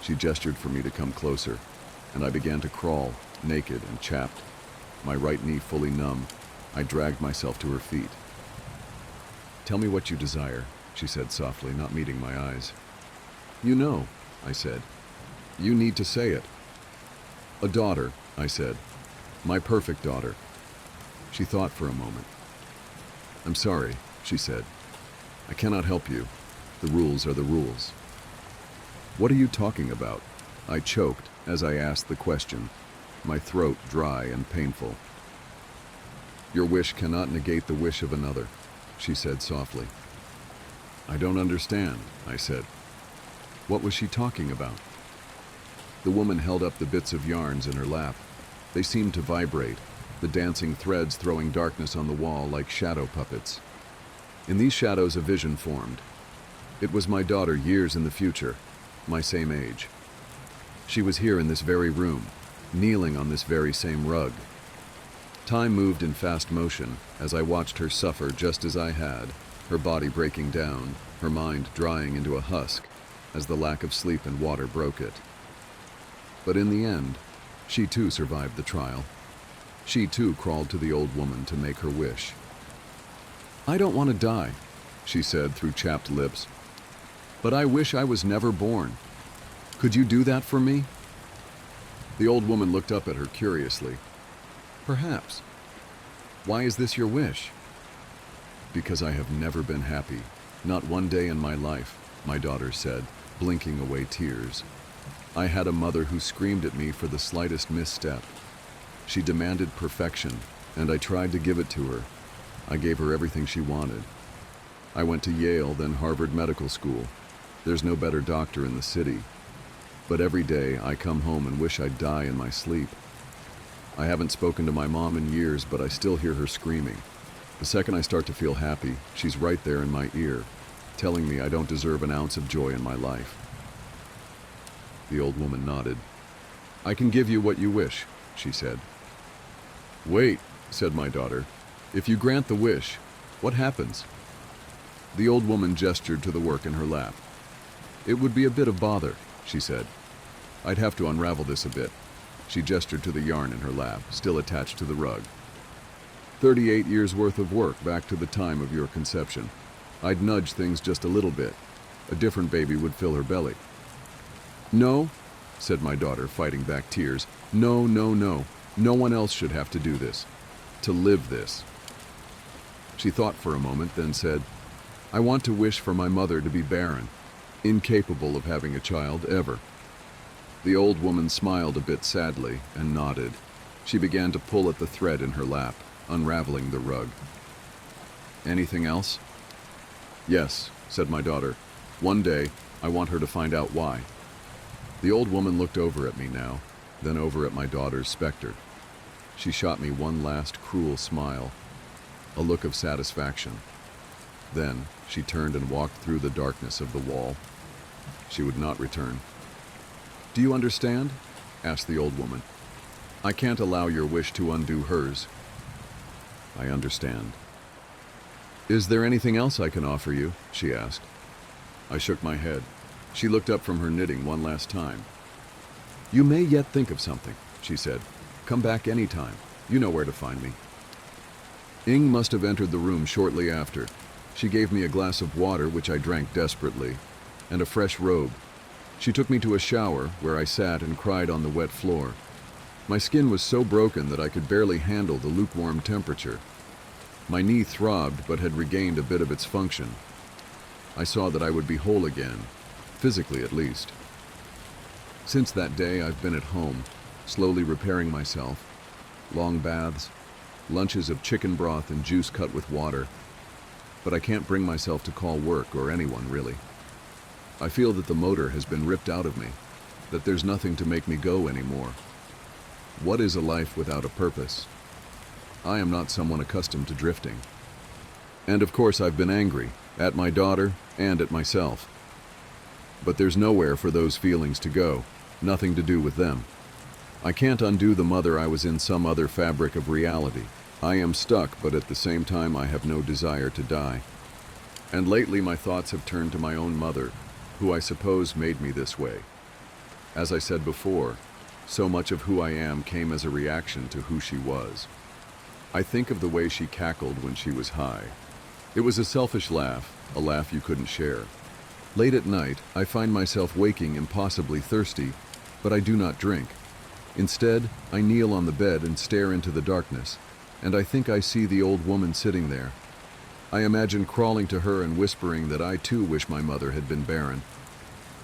She gestured for me to come closer. and I began to crawl, naked and chapped. My right knee fully numb, I dragged myself to her feet. "Tell me what you desire," she said softly, not meeting my eyes. "You know," I said. "You need to say it." "A daughter," I said. "My perfect daughter." She thought for a moment. "I'm sorry," she said. "I cannot help you. The rules are the rules." "What are you talking about?" I choked as I asked the question, my throat dry and painful. "Your wish cannot negate the wish of another," she said softly. "I don't understand," I said. What was she talking about? The woman held up the bits of yarns in her lap. They seemed to vibrate, the dancing threads throwing darkness on the wall like shadow puppets. In these shadows a vision formed. It was my daughter years in the future, my same age. She was here in this very room, kneeling on this very same rug. Time moved in fast motion as I watched her suffer just as I had, her body breaking down, her mind drying into a husk as the lack of sleep and water broke it. But in the end, she too survived the trial. She too crawled to the old woman to make her wish. "I don't want to die," she said through chapped lips, "but I wish I was never born. Could you do that for me?" The old woman looked up at her curiously. "Perhaps. Why is this your wish?" "Because I have never been happy, not one day in my life," my daughter said, blinking away tears. "I had a mother who screamed at me for the slightest misstep. She demanded perfection, and I tried to give it to her. I gave her everything she wanted. I went to Yale, then Harvard Medical School. There's no better doctor in the city. But every day I come home and wish I'd die in my sleep. I haven't spoken to my mom in years, but I still hear her screaming. The second I start to feel happy, she's right there in my ear, telling me I don't deserve an ounce of joy in my life." The old woman nodded. "I can give you what you wish," she said. "Wait," said my daughter. "If you grant the wish, what happens?" The old woman gestured to the work in her lap. "It would be a bit of bother," she said. "I'd have to unravel this a bit." She gestured to the yarn in her lap, still attached to the rug. 38 years worth of work back to the time of your conception. I'd nudge things just a little bit. A different baby would fill her belly." "No," said my daughter, fighting back tears. "No, no, no. No one else should have to do this. To live this." She thought for a moment, then said, "I want to wish for my mother to be barren, incapable of having a child ever." The old woman smiled a bit sadly and nodded. She began to pull at the thread in her lap, unraveling the rug. "Anything else?" "Yes," said my daughter. "One day, I want her to find out why." The old woman looked over at me now, then over at my daughter's specter. She shot me one last cruel smile, a look of satisfaction. Then she turned and walked through the darkness of the wall. She would not return. "Do you understand?" asked the old woman. "I can't allow your wish to undo hers." "I understand." "Is there anything else I can offer you?" she asked. I shook my head. She looked up from her knitting one last time. "You may yet think of something," she said. "Come back any time. You know where to find me." Ing must have entered the room shortly after. She gave me a glass of water, which I drank desperately, and a fresh robe. She took me to a shower, where I sat and cried on the wet floor. My skin was so broken that I could barely handle the lukewarm temperature. My knee throbbed, but had regained a bit of its function. I saw that I would be whole again, physically at least. Since that day, I've been at home, slowly repairing myself. Long baths, lunches of chicken broth and juice cut with water. But I can't bring myself to call work or anyone, really. I feel that the motor has been ripped out of me, that there's nothing to make me go anymore. What is a life without a purpose? I am not someone accustomed to drifting. And of course I've been angry, at my daughter and at myself. But there's nowhere for those feelings to go, nothing to do with them. I can't undo the mother I was in some other fabric of reality. I am stuck, but at the same time I have no desire to die. And lately my thoughts have turned to my own mother, who I suppose made me this way. As I said before, So much of who I am came as a reaction to who she was. I think of the way she cackled when she was high. It was a selfish laugh, a laugh you couldn't share. Late at night, I find myself waking impossibly thirsty, but I do not drink. Instead, I kneel on the bed and stare into the darkness, and I think I see the old woman sitting there. I imagine crawling to her and whispering that I too wish my mother had been barren,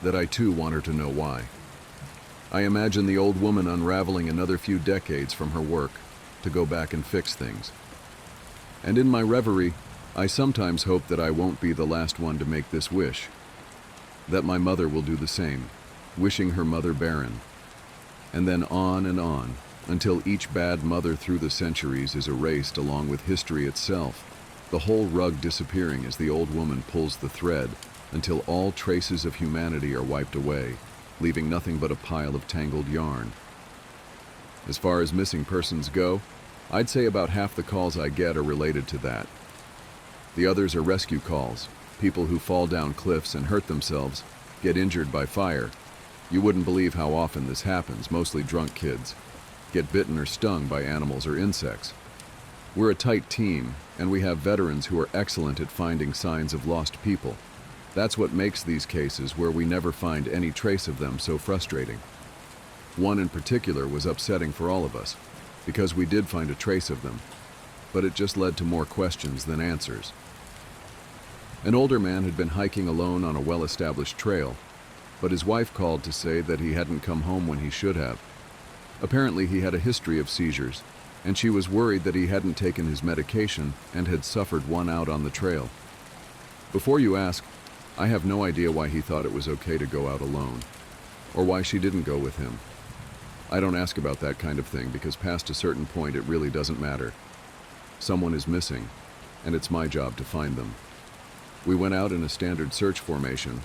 that I too want her to know why. I imagine the old woman unraveling another few decades from her work to go back and fix things. And in my reverie, I sometimes hope that I won't be the last one to make this wish, that my mother will do the same, wishing her mother barren. And then on, until each bad mother through the centuries is erased along with history itself, the whole rug disappearing as the old woman pulls the thread until all traces of humanity are wiped away, leaving nothing but a pile of tangled yarn. As far as missing persons go, I'd say about half the calls I get are related to that. The others are rescue calls, people who fall down cliffs and hurt themselves, get injured by fire. You wouldn't believe how often this happens, mostly drunk kids. Get bitten or stung by animals or insects. We're a tight team, and we have veterans who are excellent at finding signs of lost people. That's what makes these cases where we never find any trace of them so frustrating. One in particular was upsetting for all of us, because we did find a trace of them, but it just led to more questions than answers. An older man had been hiking alone on a well-established trail, but his wife called to say that he hadn't come home when he should have. Apparently he had a history of seizures, and she was worried that he hadn't taken his medication and had suffered one out on the trail. Before you ask, I have no idea why he thought it was okay to go out alone, or why she didn't go with him. I don't ask about that kind of thing because past a certain point it really doesn't matter. Someone is missing, and it's my job to find them. We went out in a standard search formation,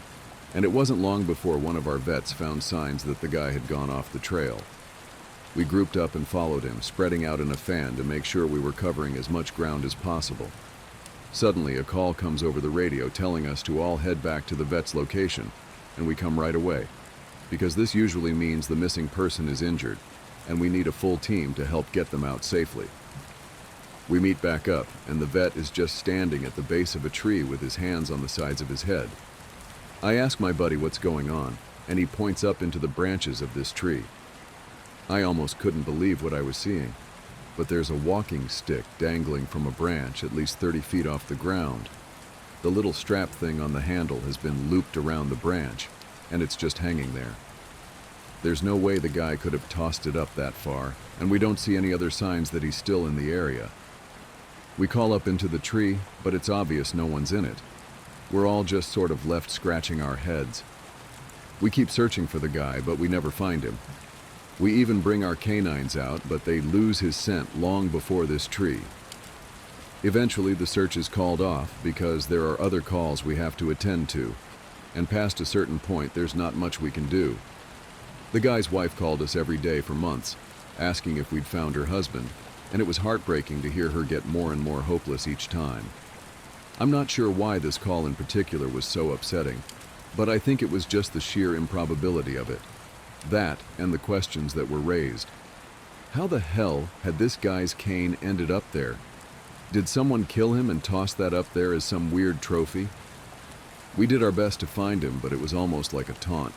and it wasn't long before one of our vets found signs that the guy had gone off the trail. We grouped up and followed him, spreading out in a fan to make sure we were covering as much ground as possible. Suddenly, a call comes over the radio telling us to all head back to the vet's location, and we come right away, because this usually means the missing person is injured, and we need a full team to help get them out safely. We meet back up, and the vet is just standing at the base of a tree with his hands on the sides of his head. I ask my buddy what's going on, and he points up into the branches of this tree. I almost couldn't believe what I was seeing, but there's a walking stick dangling from a branch at least 30 feet off the ground. The little strap thing on the handle has been looped around the branch, and it's just hanging there. There's no way the guy could have tossed it up that far, and we don't see any other signs that he's still in the area. We call up into the tree, but it's obvious no one's in it. We're all just sort of left scratching our heads. We keep searching for the guy, but we never find him. We even bring our canines out, but they lose his scent long before this tree. Eventually, the search is called off because there are other calls we have to attend to, and past a certain point, there's not much we can do. The guy's wife called us every day for months, asking if we'd found her husband, and it was heartbreaking to hear her get more and more hopeless each time. I'm not sure why this call in particular was so upsetting, but I think it was just the sheer improbability of it. That and the questions that were raised. How the hell had this guy's cane ended up there? Did someone kill him and toss that up there as some weird trophy? We did our best to find him, but it was almost like a taunt.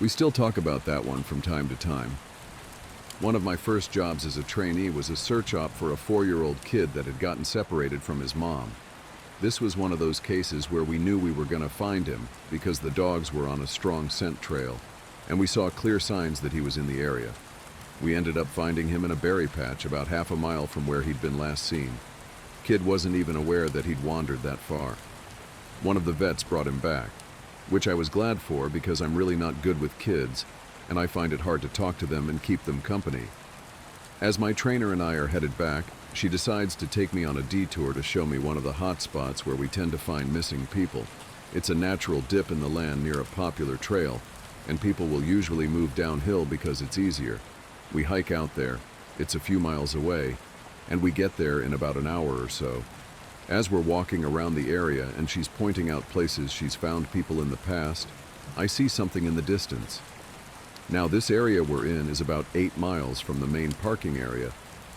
We still talk about that one from time to time. One of my first jobs as a trainee was a search op for a 4-year-old kid that had gotten separated from his mom. This was one of those cases where we knew we were going to find him because the dogs were on a strong scent trail, and we saw clear signs that he was in the area. We ended up finding him in a berry patch about half a mile from where he'd been last seen. Kid wasn't even aware that he'd wandered that far. One of the vets brought him back, which I was glad for because I'm really not good with kids, and I find it hard to talk to them and keep them company. As my trainer and I are headed back, she decides to take me on a detour to show me one of the hot spots where we tend to find missing people. It's a natural dip in the land near a popular trail, and people will usually move downhill because it's easier. We hike out there, it's a few miles away, and we get there in about an hour or so. As we're walking around the area and she's pointing out places she's found people in the past, I see something in the distance. Now, this area we're in is about 8 miles from the main parking area,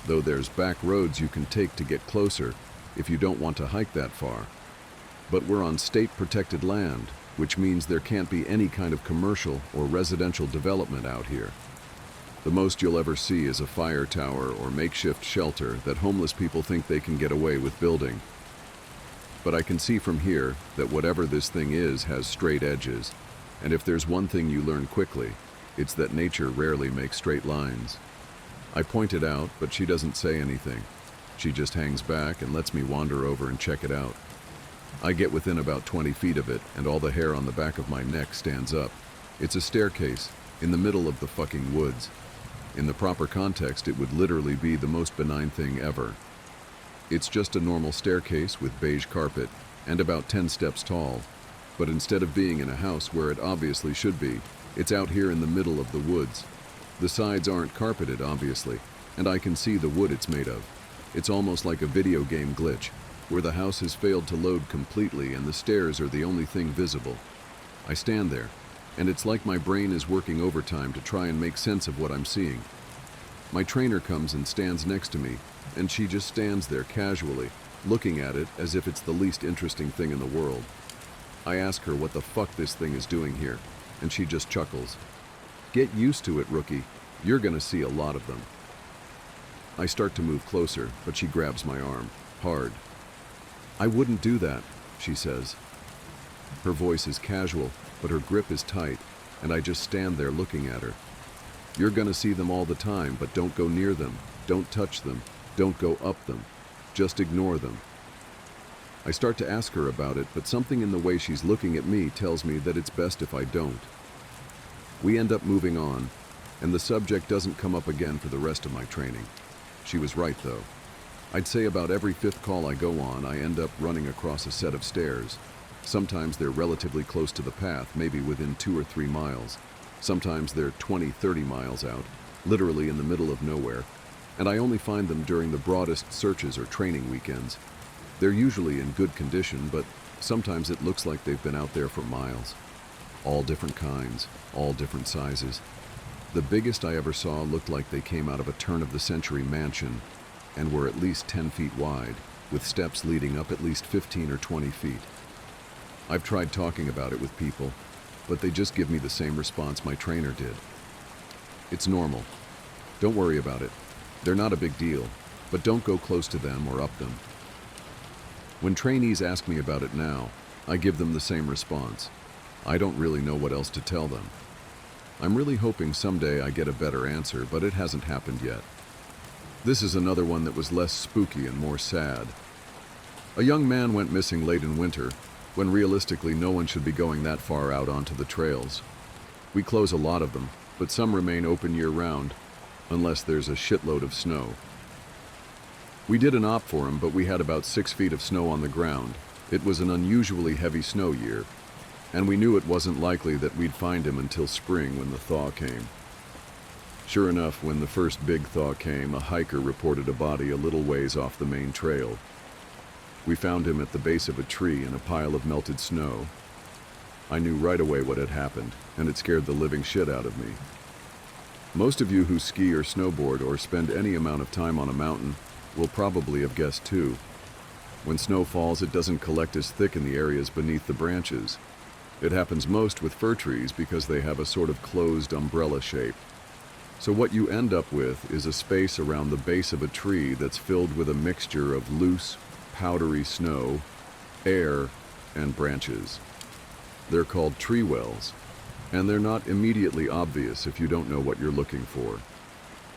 though there's back roads you can take to get closer if you don't want to hike that far. But we're on state-protected land, which means there can't be any kind of commercial or residential development out here. The most you'll ever see is a fire tower or makeshift shelter that homeless people think they can get away with building. But I can see from here that whatever this thing is has straight edges, and if there's one thing you learn quickly, it's that nature rarely makes straight lines. I point it out, but she doesn't say anything. She just hangs back and lets me wander over and check it out. I get within about 20 feet of it, and all the hair on the back of my neck stands up. It's a staircase in the middle of the fucking woods. In the proper context, it would literally be the most benign thing ever. It's just a normal staircase with beige carpet and about 10 steps tall. But instead of being in a house where it obviously should be, it's out here in the middle of the woods. The sides aren't carpeted, obviously, and I can see the wood it's made of. It's almost like a video game glitch, where the house has failed to load completely and the stairs are the only thing visible. I stand there, and it's like my brain is working overtime to try and make sense of what I'm seeing. My trainer comes and stands next to me, and she just stands there casually, looking at it as if it's the least interesting thing in the world. I ask her what the fuck this thing is doing here, and she just chuckles. "Get used to it, rookie. You're gonna see a lot of them." I start to move closer, but she grabs my arm, hard. "I wouldn't do that," she says. Her voice is casual, but her grip is tight, and I just stand there looking at her. "You're gonna see them all the time, but don't go near them. Don't touch them. Don't go up them. Just ignore them." I start to ask her about it, but something in the way she's looking at me tells me that it's best if I don't. We end up moving on, and the subject doesn't come up again for the rest of my training. She was right, though. I'd say about every 5th call I go on, I end up running across a set of stairs. Sometimes they're relatively close to the path, maybe within 2 or 3 miles. Sometimes they're 20, 30 miles out, literally in the middle of nowhere, and I only find them during the broadest searches or training weekends. They're usually in good condition, but sometimes it looks like they've been out there for miles. All different kinds, all different sizes. The biggest I ever saw looked like they came out of a turn-of-the-century mansion and were at least 10 feet wide, with steps leading up at least 15 or 20 feet. I've tried talking about it with people, but they just give me the same response my trainer did. "It's normal. Don't worry about it. They're not a big deal, but don't go close to them or up them." When trainees ask me about it now, I give them the same response. I don't really know what else to tell them. I'm really hoping someday I get a better answer, but it hasn't happened yet. This is another one that was less spooky and more sad. A young man went missing late in winter, when realistically no one should be going that far out onto the trails. We close a lot of them, but some remain open year-round, unless there's a shitload of snow. We did an op for him, but we had about 6 feet of snow on the ground. It was an unusually heavy snow year, and we knew it wasn't likely that we'd find him until spring when the thaw came. Sure enough, when the first big thaw came, a hiker reported a body a little ways off the main trail. We found him at the base of a tree in a pile of melted snow. I knew right away what had happened, and it scared the living shit out of me. Most of you who ski or snowboard or spend any amount of time on a mountain will probably have guessed too. When snow falls, it doesn't collect as thick in the areas beneath the branches. It happens most with fir trees because they have a sort of closed umbrella shape. So what you end up with is a space around the base of a tree that's filled with a mixture of loose, powdery snow, air, and branches. They're called tree wells, and they're not immediately obvious if you don't know what you're looking for.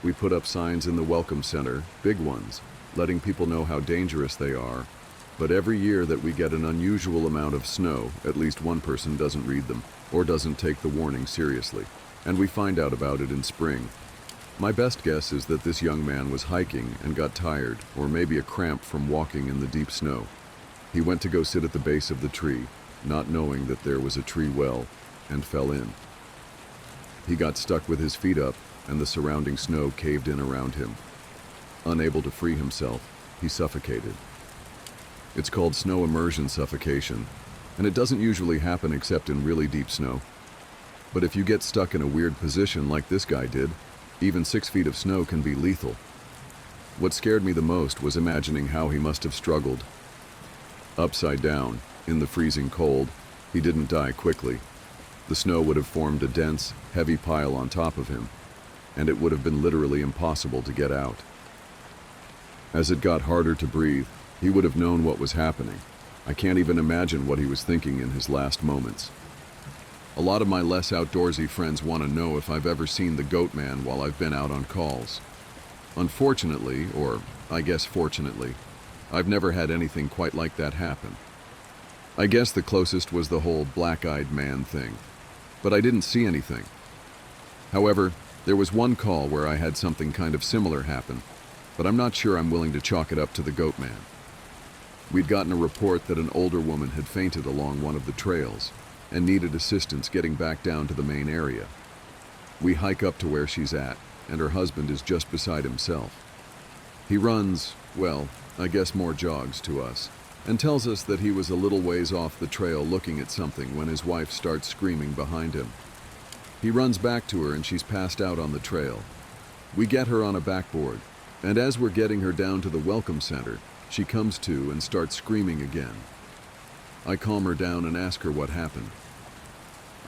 We put up signs in the Welcome Center, big ones, letting people know how dangerous they are, but every year that we get an unusual amount of snow, at least one person doesn't read them or doesn't take the warning seriously, and we find out about it in spring. My best guess is that this young man was hiking and got tired, or maybe a cramp from walking in the deep snow. He went to go sit at the base of the tree, not knowing that there was a tree well, and fell in. He got stuck with his feet up, and the surrounding snow caved in around him. Unable to free himself, he suffocated. It's called snow immersion suffocation, and it doesn't usually happen except in really deep snow. But if you get stuck in a weird position like this guy did, even 6 feet of snow can be lethal. What scared me the most was imagining how he must have struggled. Upside down, in the freezing cold, he didn't die quickly. The snow would have formed a dense, heavy pile on top of him, and it would have been literally impossible to get out. As it got harder to breathe, he would have known what was happening. I can't even imagine what he was thinking in his last moments. A lot of my less outdoorsy friends want to know if I've ever seen the goat man while I've been out on calls. Unfortunately, or I guess fortunately, I've never had anything quite like that happen. I guess the closest was the whole black-eyed man thing, but I didn't see anything. However, there was one call where I had something kind of similar happen, but I'm not sure I'm willing to chalk it up to the goat man. We'd gotten a report that an older woman had fainted along one of the trails and needed assistance getting back down to the main area. We hike up to where she's at, and her husband is just beside himself. He runs, well, I guess more jogs to us, and tells us that he was a little ways off the trail looking at something when his wife starts screaming behind him. He runs back to her and she's passed out on the trail. We get her on a backboard, and as we're getting her down to the welcome center, she comes to and starts screaming again. I calm her down and ask her what happened.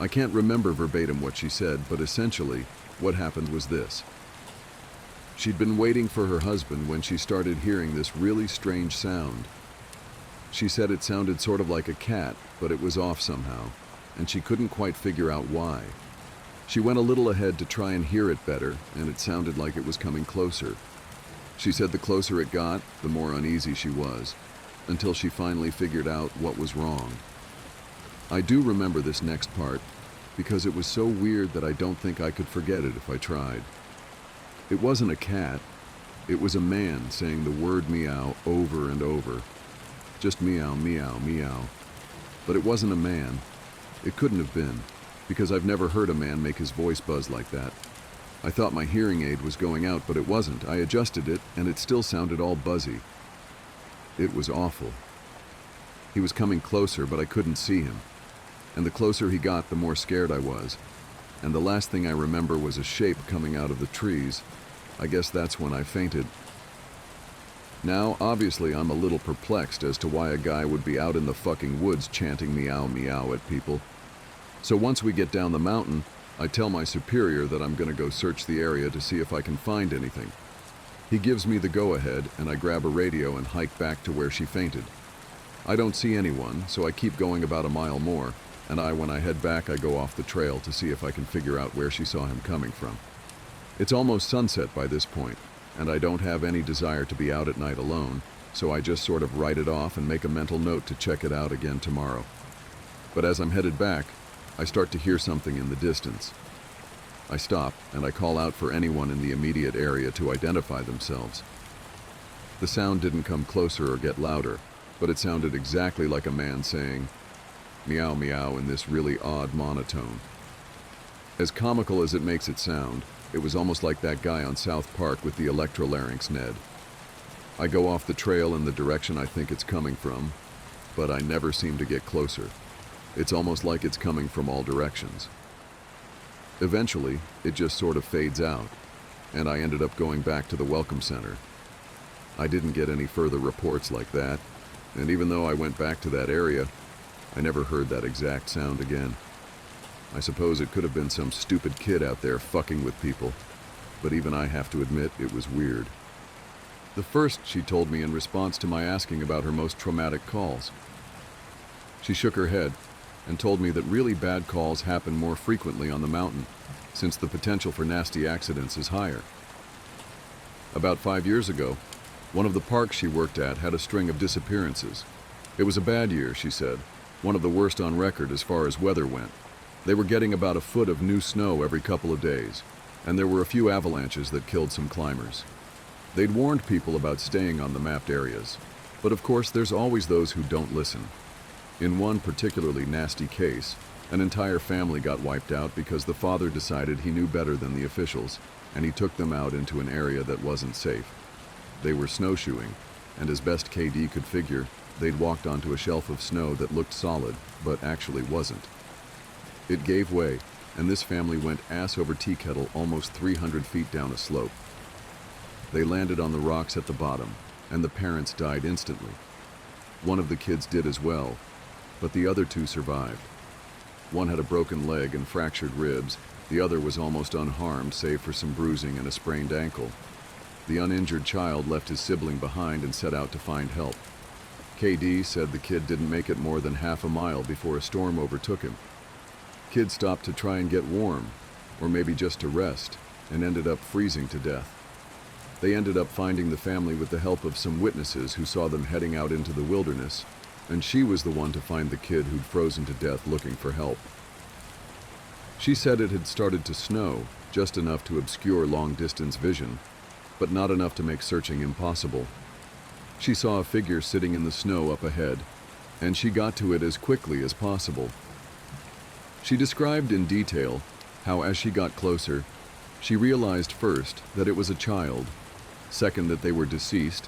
I can't remember verbatim what she said, but essentially, what happened was this. She'd been waiting for her husband when she started hearing this really strange sound. She said it sounded sort of like a cat, but it was off somehow, and she couldn't quite figure out why. She went a little ahead to try and hear it better, and it sounded like it was coming closer. She said the closer it got, the more uneasy she was, until she finally figured out what was wrong. I do remember this next part, because it was so weird that I don't think I could forget it if I tried. It wasn't a cat, it was a man saying the word meow over and over. Just meow, meow, meow. But it wasn't a man. It couldn't have been, because I've never heard a man make his voice buzz like that. I thought my hearing aid was going out, but it wasn't. I adjusted it, and it still sounded all buzzy. It was awful. He was coming closer, but I couldn't see him. And the closer he got, the more scared I was. And the last thing I remember was a shape coming out of the trees. I guess that's when I fainted. Now, obviously, I'm a little perplexed as to why a guy would be out in the fucking woods chanting meow meow at people. So once we get down the mountain, I tell my superior that I'm gonna go search the area to see if I can find anything. He gives me the go-ahead, and I grab a radio and hike back to where she fainted. I don't see anyone, so I keep going about a mile more, and when I head back, I go off the trail to see if I can figure out where she saw him coming from. It's almost sunset by this point, and I don't have any desire to be out at night alone, so I just sort of write it off and make a mental note to check it out again tomorrow. But as I'm headed back, I start to hear something in the distance. I stop, and I call out for anyone in the immediate area to identify themselves. The sound didn't come closer or get louder, but it sounded exactly like a man saying, meow meow in this really odd monotone. As comical as it makes it sound, it was almost like that guy on South Park with the electrolarynx Ned. I go off the trail in the direction I think it's coming from, but I never seem to get closer. It's almost like it's coming from all directions. Eventually, it just sort of fades out, and I ended up going back to the welcome center. I didn't get any further reports like that, and even though I went back to that area, I never heard that exact sound again. I suppose it could have been some stupid kid out there fucking with people, but even I have to admit it was weird. The first she told me in response to my asking about her most traumatic calls. She shook her head and told me that really bad calls happen more frequently on the mountain, since the potential for nasty accidents is higher. About 5 years ago, one of the parks she worked at had a string of disappearances. It was a bad year, she said, one of the worst on record as far as weather went. They were getting about a foot of new snow every couple of days, and there were a few avalanches that killed some climbers. They'd warned people about staying on the mapped areas, but of course there's always those who don't listen. In one particularly nasty case, an entire family got wiped out because the father decided he knew better than the officials, and he took them out into an area that wasn't safe. They were snowshoeing, and as best KD could figure, they'd walked onto a shelf of snow that looked solid, but actually wasn't. It gave way, and this family went ass over tea kettle almost 300 feet down a slope. They landed on the rocks at the bottom, and the parents died instantly. One of the kids did as well, but the other two survived. One had a broken leg and fractured ribs. The other was almost unharmed save for some bruising and a sprained ankle. The uninjured child left his sibling behind and set out to find help. KD said the kid didn't make it more than half a mile before a storm overtook him. Kid stopped to try and get warm, or maybe just to rest, and ended up freezing to death. They ended up finding the family with the help of some witnesses who saw them heading out into the wilderness, and she was the one to find the kid who'd frozen to death looking for help. She said it had started to snow, just enough to obscure long-distance vision, but not enough to make searching impossible. She saw a figure sitting in the snow up ahead, and she got to it as quickly as possible. She described in detail how, as she got closer, she realized first that it was a child, second that they were deceased,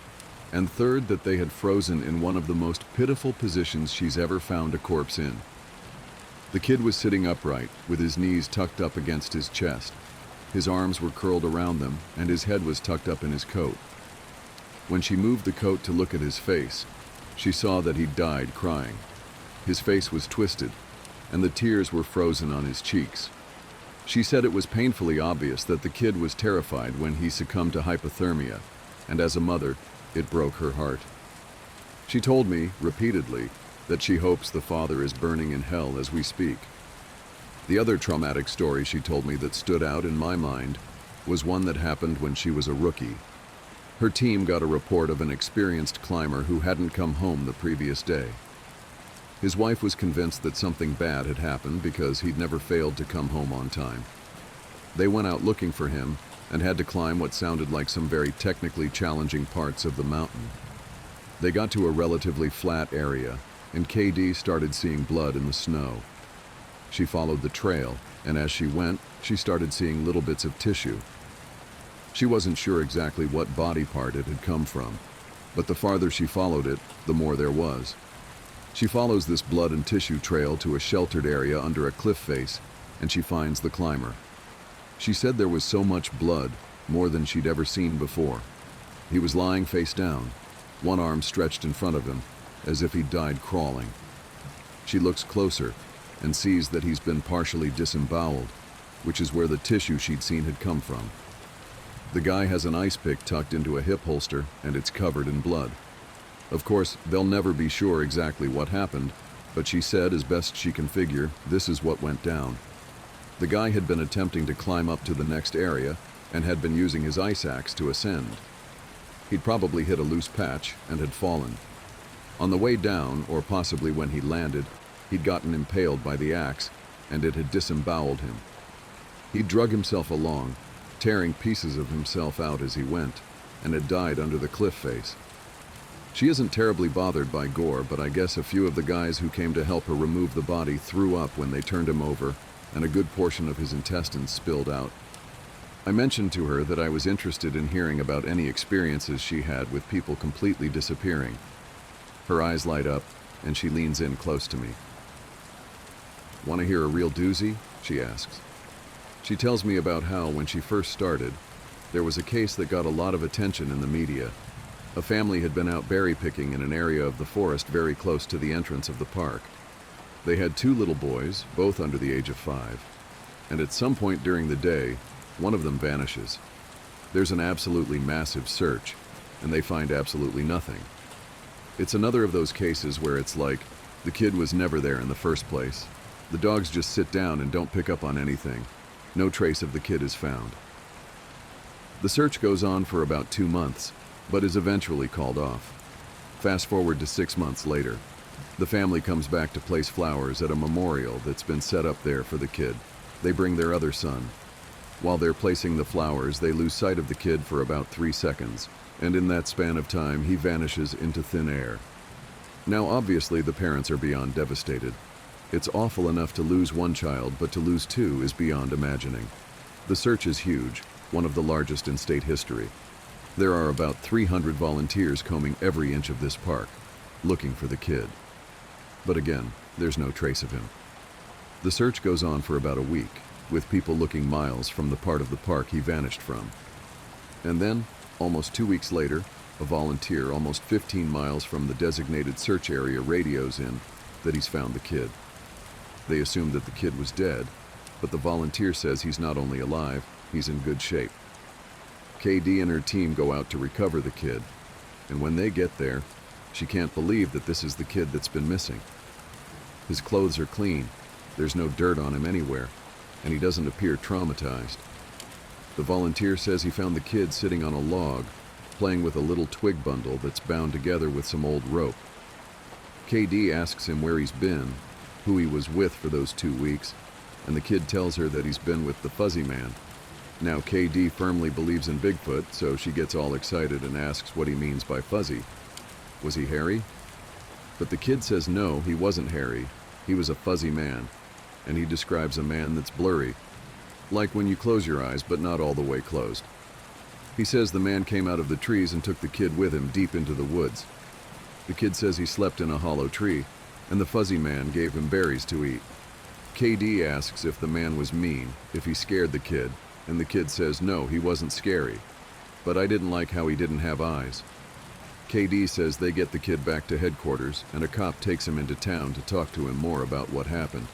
and third that they had frozen in one of the most pitiful positions she's ever found a corpse in. The kid was sitting upright, with his knees tucked up against his chest. His arms were curled around them, and his head was tucked up in his coat. When she moved the coat to look at his face, she saw that he'd died crying. His face was twisted, and the tears were frozen on his cheeks. She said it was painfully obvious that the kid was terrified when he succumbed to hypothermia, and as a mother, it broke her heart. She told me, repeatedly, that she hopes the father is burning in hell as we speak. The other traumatic story she told me that stood out in my mind was one that happened when she was a rookie. Her team got a report of an experienced climber who hadn't come home the previous day. His wife was convinced that something bad had happened because he'd never failed to come home on time. They went out looking for him and had to climb what sounded like some very technically challenging parts of the mountain. They got to a relatively flat area, and KD started seeing blood in the snow. She followed the trail, and as she went, she started seeing little bits of tissue. She wasn't sure exactly what body part it had come from, but the farther she followed it, the more there was. She follows this blood and tissue trail to a sheltered area under a cliff face, and she finds the climber. She said there was so much blood, more than she'd ever seen before. He was lying face down, one arm stretched in front of him, as if he'd died crawling. She looks closer and sees that he's been partially disemboweled, which is where the tissue she'd seen had come from. The guy has an ice pick tucked into a hip holster, and it's covered in blood. Of course, they'll never be sure exactly what happened, but she said, as best she can figure, this is what went down. The guy had been attempting to climb up to the next area and had been using his ice axe to ascend. He'd probably hit a loose patch and had fallen. On the way down, or possibly when he landed, he'd gotten impaled by the axe, and it had disemboweled him. He'd drug himself along, tearing pieces of himself out as he went, and had died under the cliff face. She isn't terribly bothered by gore, but I guess a few of the guys who came to help her remove the body threw up when they turned him over, and a good portion of his intestines spilled out. I mentioned to her that I was interested in hearing about any experiences she had with people completely disappearing. Her eyes light up, and she leans in close to me. "Want to hear a real doozy?" she asks. She tells me about how, when she first started, there was a case that got a lot of attention in the media. A family had been out berry picking in an area of the forest very close to the entrance of the park. They had 2 little boys, both under the age of 5, and at some point during the day, one of them vanishes. There's an absolutely massive search, and they find absolutely nothing. It's another of those cases where it's like, the kid was never there in the first place. The dogs just sit down and don't pick up on anything. No trace of the kid is found. The search goes on for about 2 months, but is eventually called off. Fast forward to 6 months later. The family comes back to place flowers at a memorial that's been set up there for the kid. They bring their other son. While they're placing the flowers, they lose sight of the kid for about 3 seconds, and in that span of time, he vanishes into thin air. Now, obviously, the parents are beyond devastated. It's awful enough to lose one child, but to lose 2 is beyond imagining. The search is huge, one of the largest in state history. There are about 300 volunteers combing every inch of this park, looking for the kid. But again, there's no trace of him. The search goes on for about a week, with people looking miles from the part of the park he vanished from. And then, almost 2 weeks later, a volunteer almost 15 miles from the designated search area radios in that he's found the kid. They assume that the kid was dead, but the volunteer says he's not only alive, he's in good shape. KD and her team go out to recover the kid, and when they get there, she can't believe that this is the kid that's been missing. His clothes are clean, there's no dirt on him anywhere, and he doesn't appear traumatized. The volunteer says he found the kid sitting on a log, playing with a little twig bundle that's bound together with some old rope. KD asks him where he's been, who he was with for those 2 weeks, and the kid tells her that he's been with the Fuzzy Man. Now KD firmly believes in Bigfoot, so she gets all excited and asks what he means by fuzzy. Was he hairy? But the kid says no, he wasn't hairy. He was a fuzzy man, and he describes a man that's blurry, like when you close your eyes but not all the way closed. He says the man came out of the trees and took the kid with him deep into the woods. The kid says he slept in a hollow tree, and the fuzzy man gave him berries to eat. KD asks if the man was mean, if he scared the kid, and the kid says no, he wasn't scary, but I didn't like how he didn't have eyes. KD says they get the kid back to headquarters, and a cop takes him into town to talk to him more about what happened.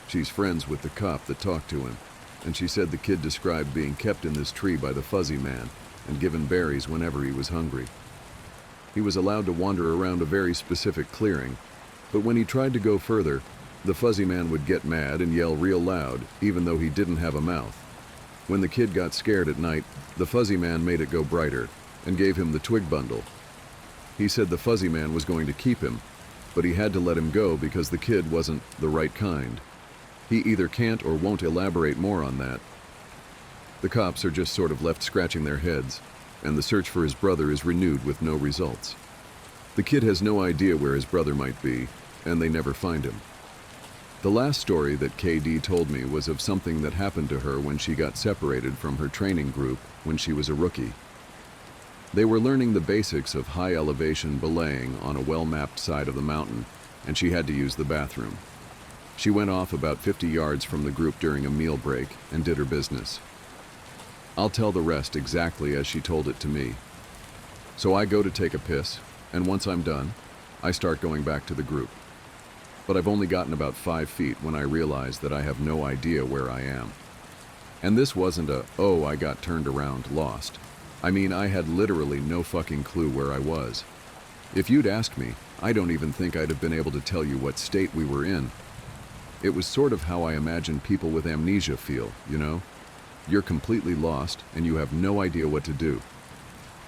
She's friends with the cop that talked to him, and she said the kid described being kept in this tree by the fuzzy man and given berries whenever he was hungry. He was allowed to wander around a very specific clearing, but when he tried to go further, the fuzzy man would get mad and yell real loud, even though he didn't have a mouth. When the kid got scared at night, the fuzzy man made it go brighter and gave him the twig bundle. He said the fuzzy man was going to keep him, but he had to let him go because the kid wasn't the right kind. He either can't or won't elaborate more on that. The cops are just sort of left scratching their heads, and the search for his brother is renewed with no results. The kid has no idea where his brother might be, and they never find him. The last story that KD told me was of something that happened to her when she got separated from her training group when she was a rookie. They were learning the basics of high elevation belaying on a well-mapped side of the mountain, and she had to use the bathroom. She went off about 50 yards from the group during a meal break and did her business. I'll tell the rest exactly as she told it to me. So I go to take a piss, and once I'm done, I start going back to the group. But I've only gotten about 5 feet when I realize that I have no idea where I am. And this wasn't a, oh, I got turned around, lost. I mean, I had literally no fucking clue where I was. If you'd asked me, I don't even think I'd have been able to tell you what state we were in. It was sort of how I imagine people with amnesia feel, you know? You're completely lost and you have no idea what to do.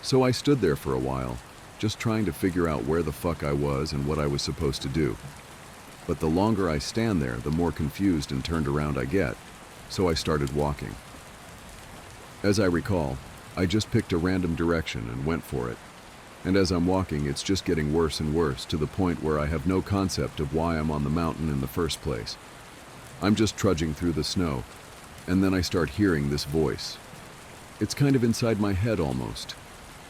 So I stood there for a while, just trying to figure out where the fuck I was and what I was supposed to do. But the longer I stand there, the more confused and turned around I get, so I started walking. As I recall, I just picked a random direction and went for it. And as I'm walking, it's just getting worse and worse to the point where I have no concept of why I'm on the mountain in the first place. I'm just trudging through the snow, and then I start hearing this voice. It's kind of inside my head almost,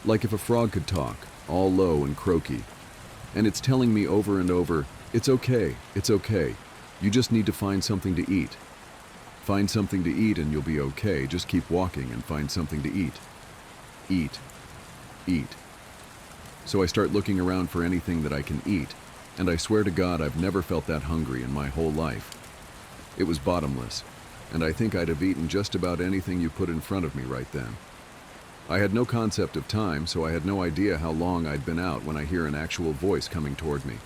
like if a frog could talk, all low and croaky. And it's telling me over and over, it's okay, you just need to find something to eat. Find something to eat and you'll be okay, just keep walking and find something to eat. Eat. So I start looking around for anything that I can eat, and I swear to God I've never felt that hungry in my whole life. It was bottomless, and I think I'd have eaten just about anything you put in front of me right then. I had no concept of time, so I had no idea how long I'd been out when I hear an actual voice coming toward me.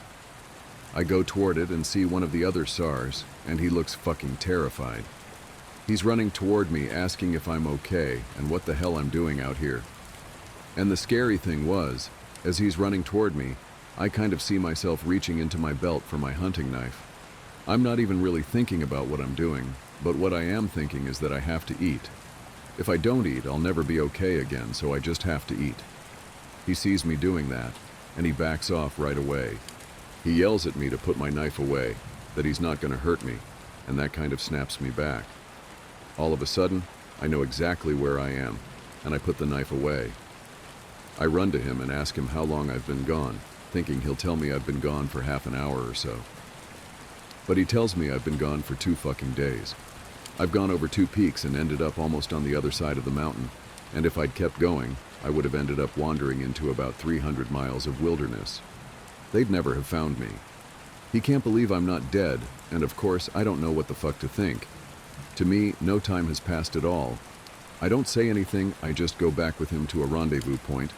I go toward it and see one of the other SARs, and he looks fucking terrified. He's running toward me asking if I'm okay and what the hell I'm doing out here. And the scary thing was, as he's running toward me, I kind of see myself reaching into my belt for my hunting knife. I'm not even really thinking about what I'm doing, but what I am thinking is that I have to eat. If I don't eat, I'll never be okay again, so I just have to eat. He sees me doing that, and he backs off right away. He yells at me to put my knife away, that he's not going to hurt me, and that kind of snaps me back. All of a sudden, I know exactly where I am, and I put the knife away. I run to him and ask him how long I've been gone, thinking he'll tell me I've been gone for half an hour or so. But he tells me I've been gone for 2 fucking days. I've gone over 2 peaks and ended up almost on the other side of the mountain, and if I'd kept going, I would have ended up wandering into about 300 miles of wilderness. They'd never have found me. He can't believe I'm not dead, and of course, I don't know what the fuck to think. To me, no time has passed at all. I don't say anything, I just go back with him to a rendezvous point,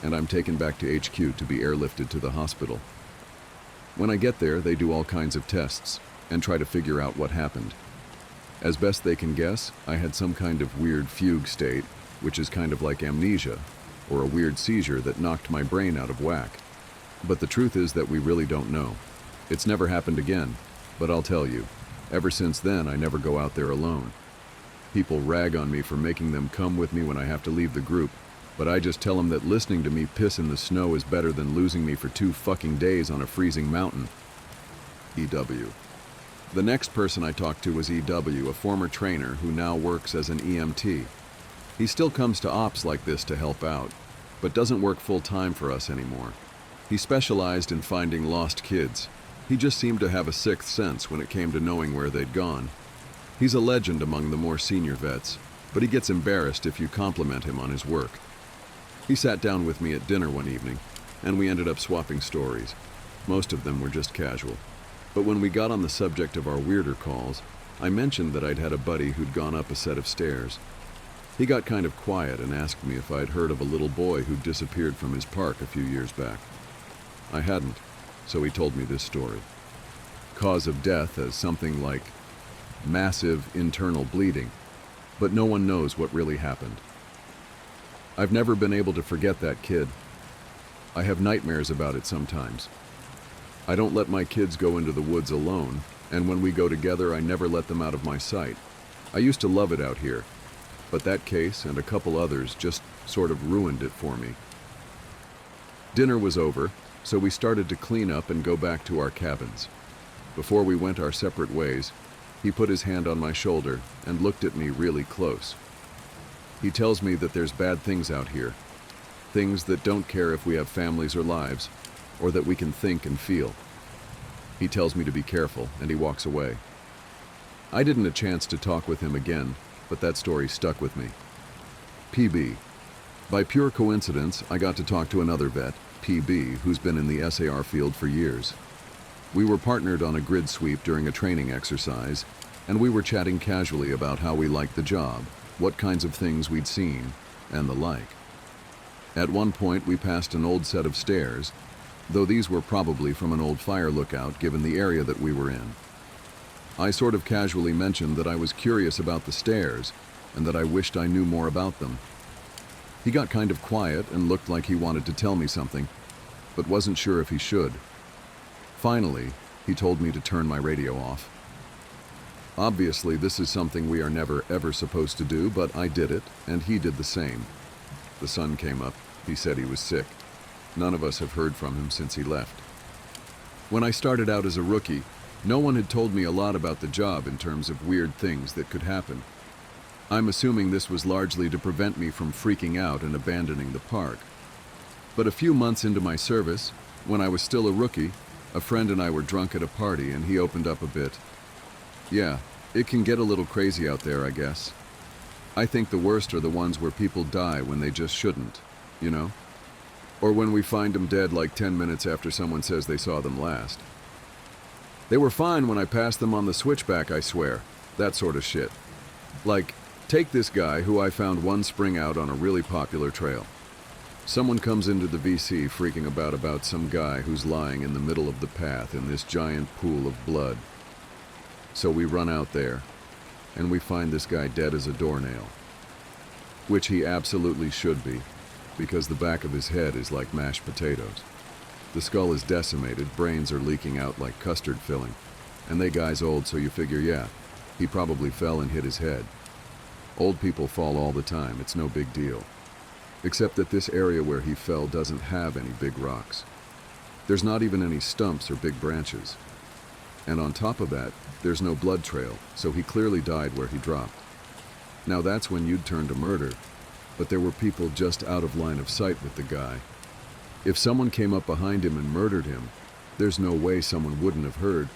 and I'm taken back to HQ to be airlifted to the hospital. When I get there, they do all kinds of tests and try to figure out what happened. As best they can guess, I had some kind of weird fugue state, which is kind of like amnesia, or a weird seizure that knocked my brain out of whack. But the truth is that we really don't know. It's never happened again, but I'll tell you, ever since then I never go out there alone. People rag on me for making them come with me when I have to leave the group, but I just tell them that listening to me piss in the snow is better than losing me for 2 fucking days on a freezing mountain. EW. The next person I talked to was EW, a former trainer who now works as an EMT. He still comes to ops like this to help out, but doesn't work full-time for us anymore. He specialized in finding lost kids. He just seemed to have a sixth sense when it came to knowing where they'd gone. He's a legend among the more senior vets, but he gets embarrassed if you compliment him on his work. He sat down with me at dinner one evening, and we ended up swapping stories. Most of them were just casual. But when we got on the subject of our weirder calls, I mentioned that I'd had a buddy who'd gone up a set of stairs. He got kind of quiet and asked me if I'd heard of a little boy who'd disappeared from his park a few years back. I hadn't, so he told me this story. Cause of death as something like massive internal bleeding, but no one knows what really happened. I've never been able to forget that kid. I have nightmares about it sometimes. I don't let my kids go into the woods alone, and when we go together, I never let them out of my sight. I used to love it out here, but that case and a couple others just sort of ruined it for me. Dinner was over, so we started to clean up and go back to our cabins. Before we went our separate ways, he put his hand on my shoulder and looked at me really close. He tells me that there's bad things out here, things that don't care if we have families or lives, or that we can think and feel. He tells me to be careful, and he walks away. I didn't have a chance to talk with him again, but that story stuck with me. PB. By pure coincidence, I got to talk to another vet, PB, who's been in the SAR field for years. We were partnered on a grid sweep during a training exercise, and we were chatting casually about how we liked the job, what kinds of things we'd seen, and the like. At one point, we passed an old set of stairs, though these were probably from an old fire lookout given the area that we were in. I sort of casually mentioned that I was curious about the stairs and that I wished I knew more about them. He got kind of quiet and looked like he wanted to tell me something, but wasn't sure if he should. Finally, he told me to turn my radio off. Obviously, this is something we are never ever supposed to do, but I did it, and he did the same. The sun came up. He said he was sick. None of us have heard from him since he left. When I started out as a rookie, no one had told me a lot about the job in terms of weird things that could happen. I'm assuming this was largely to prevent me from freaking out and abandoning the park. But a few months into my service, when I was still a rookie, a friend and I were drunk at a party and he opened up a bit. Yeah, it can get a little crazy out there, I guess. I think the worst are the ones where people die when they just shouldn't, you know? Or when we find them dead like 10 minutes after someone says they saw them last. They were fine when I passed them on the switchback, I swear. That sort of shit. Like, take this guy who I found one spring out on a really popular trail. Someone comes into the VC freaking about some guy who's lying in the middle of the path in this giant pool of blood. So we run out there, and we find this guy dead as a doornail. Which he absolutely should be, because the back of his head is like mashed potatoes. The skull is decimated, brains are leaking out like custard filling, and the guy's old, so you figure, yeah, he probably fell and hit his head. Old people fall all the time, it's no big deal. Except that this area where he fell doesn't have any big rocks. There's not even any stumps or big branches. And on top of that, there's no blood trail, so he clearly died where he dropped. Now that's when you'd turn to murder, but there were people just out of line of sight with the guy. If someone came up behind him and murdered him, there's no way someone wouldn't have heard.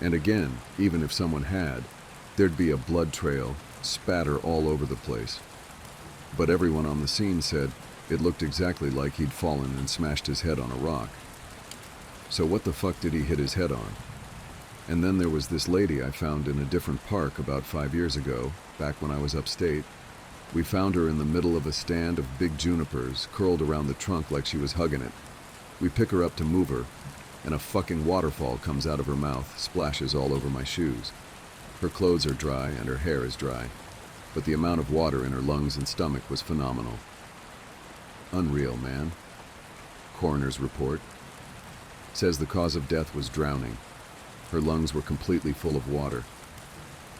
And again, even if someone had, There'd be a blood trail, spatter all over the place. But everyone on the scene said it looked exactly like he'd fallen and smashed his head on a rock. So what the fuck did he hit his head on? And then there was this lady I found in a different park about 5 years ago, back when I was upstate. We found her in the middle of a stand of big junipers, curled around the trunk like she was hugging it. We pick her up to move her, and a fucking waterfall comes out of her mouth, splashes all over my shoes. Her clothes are dry and her hair is dry, but the amount of water in her lungs and stomach was phenomenal. Unreal, man. Coroner's report says the cause of death was drowning. Her lungs were completely full of water.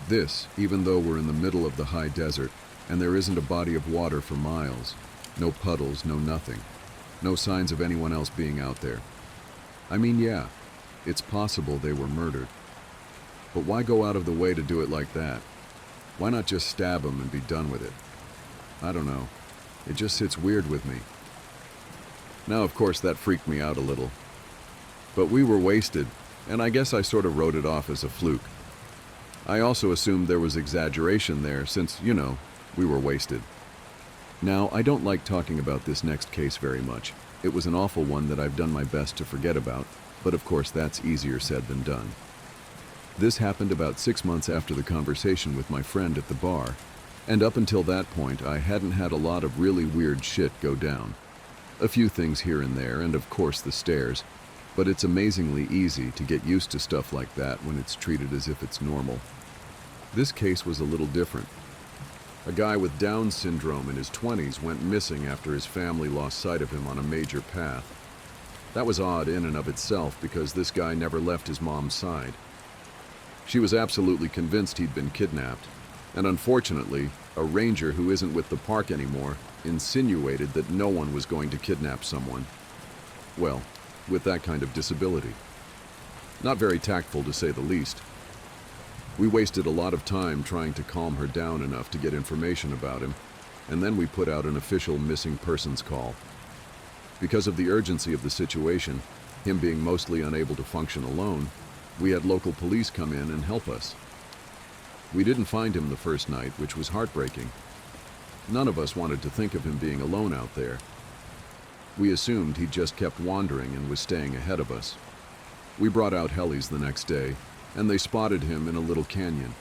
This, even though we're in the middle of the high desert, and there isn't a body of water for miles. No puddles, no nothing. No signs of anyone else being out there. I mean, yeah, it's possible they were murdered. But why go out of the way to do it like that? Why not just stab them and be done with it? I don't know. It just sits weird with me. Now, of course, that freaked me out a little. But we were wasted, and I guess I sort of wrote it off as a fluke. I also assumed there was exaggeration there since, we were wasted. Now, I don't like talking about this next case very much. It was an awful one that I've done my best to forget about, but of course that's easier said than done. This happened about 6 months after the conversation with my friend at the bar, and up until that point I hadn't had a lot of really weird shit go down. A few things here and there, and of course the stares, but it's amazingly easy to get used to stuff like that when it's treated as if it's normal. This case was a little different. A guy with Down syndrome in his 20s went missing after his family lost sight of him on a major path. That was odd in and of itself because this guy never left his mom's side. She was absolutely convinced he'd been kidnapped, and unfortunately, a ranger who isn't with the park anymore insinuated that no one was going to kidnap someone. Well, with that kind of disability. Not very tactful, to say the least. We wasted a lot of time trying to calm her down enough to get information about him, and then we put out an official missing persons call. Because of the urgency of the situation, him being mostly unable to function alone, we had local police come in and help us. We didn't find him the first night, which was heartbreaking. None of us wanted to think of him being alone out there. We assumed he'd just kept wandering and was staying ahead of us. We brought out helis the next day, and they spotted him in a little canyon.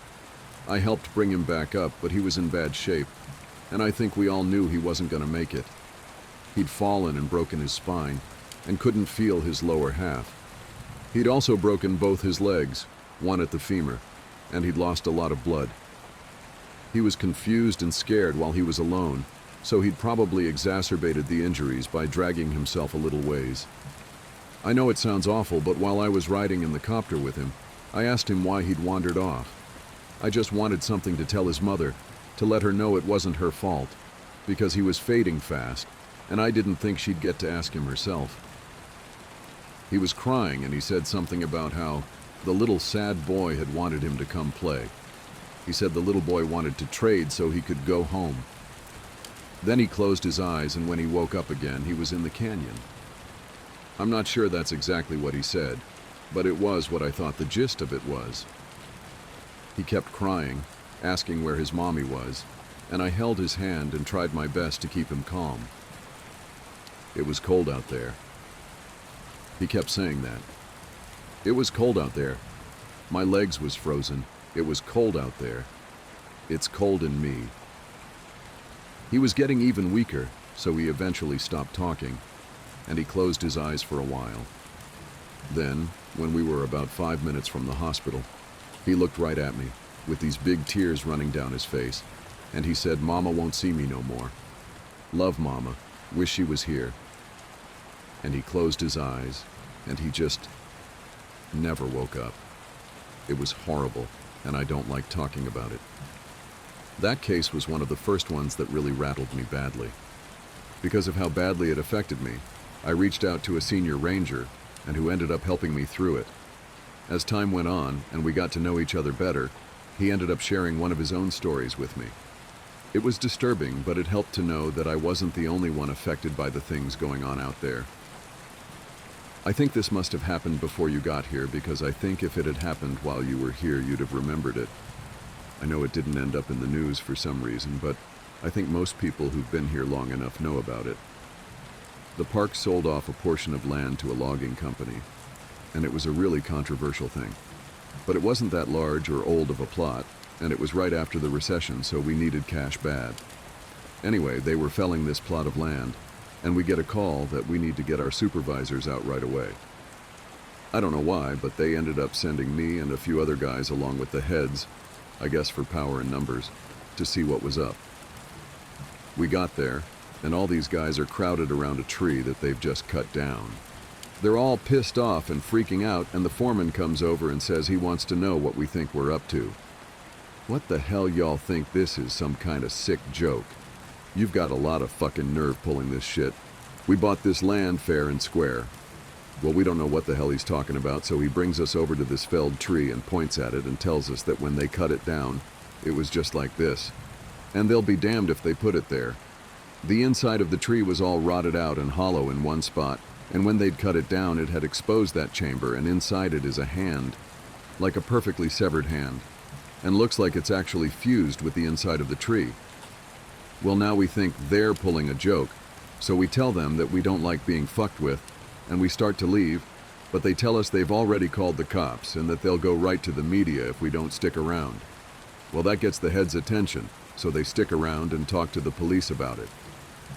I helped bring him back up, but he was in bad shape, and I think we all knew he wasn't going to make it. He'd fallen and broken his spine, and couldn't feel his lower half. He'd also broken both his legs, one at the femur, and he'd lost a lot of blood. He was confused and scared while he was alone, so he'd probably exacerbated the injuries by dragging himself a little ways. I know it sounds awful, but while I was riding in the copter with him, I asked him why he'd wandered off. I just wanted something to tell his mother, to let her know it wasn't her fault, because he was fading fast, and I didn't think she'd get to ask him herself. He was crying, and he said something about how the little sad boy had wanted him to come play. He said the little boy wanted to trade so he could go home. Then he closed his eyes, and when he woke up again, he was in the canyon. I'm not sure that's exactly what he said, but it was what I thought the gist of it was. He kept crying, asking where his mommy was, and I held his hand and tried my best to keep him calm. It was cold out there. He kept saying that. It was cold out there. My legs was frozen. It was cold out there. It's cold in me. He was getting even weaker, so he eventually stopped talking, and he closed his eyes for a while. Then, when we were about 5 minutes from the hospital, he looked right at me, with these big tears running down his face, and he said, "Mama won't see me no more. Love Mama. Wish she was here." And he closed his eyes, and he just never woke up. It was horrible, and I don't like talking about it. That case was one of the first ones that really rattled me badly. Because of how badly it affected me, I reached out to a senior ranger, and who ended up helping me through it. As time went on, and we got to know each other better, he ended up sharing one of his own stories with me. It was disturbing, but it helped to know that I wasn't the only one affected by the things going on out there. I think this must have happened before you got here, because I think if it had happened while you were here, you'd have remembered it. I know it didn't end up in the news for some reason, but I think most people who've been here long enough know about it. The park sold off a portion of land to a logging company, and it was a really controversial thing. But it wasn't that large or old of a plot, and it was right after the recession, so we needed cash bad. Anyway, they were felling this plot of land, and we get a call that we need to get our supervisors out right away. I don't know why, but they ended up sending me and a few other guys along with the heads, I guess for power in numbers, to see what was up. We got there, and all these guys are crowded around a tree that they've just cut down. They're all pissed off and freaking out, and the foreman comes over and says he wants to know what we think we're up to. What the hell y'all think this is, some kind of sick joke? You've got a lot of fucking nerve pulling this shit. We bought this land fair and square. Well, we don't know what the hell he's talking about, so he brings us over to this felled tree and points at it and tells us that when they cut it down, it was just like this. And they'll be damned if they put it there. The inside of the tree was all rotted out and hollow in one spot, and when they'd cut it down, it had exposed that chamber, and inside it is a hand, like a perfectly severed hand, and looks like it's actually fused with the inside of the tree. Well, now we think they're pulling a joke, so we tell them that we don't like being fucked with, and we start to leave, but they tell us they've already called the cops and that they'll go right to the media if we don't stick around. Well, that gets the heads' attention, so they stick around and talk to the police about it.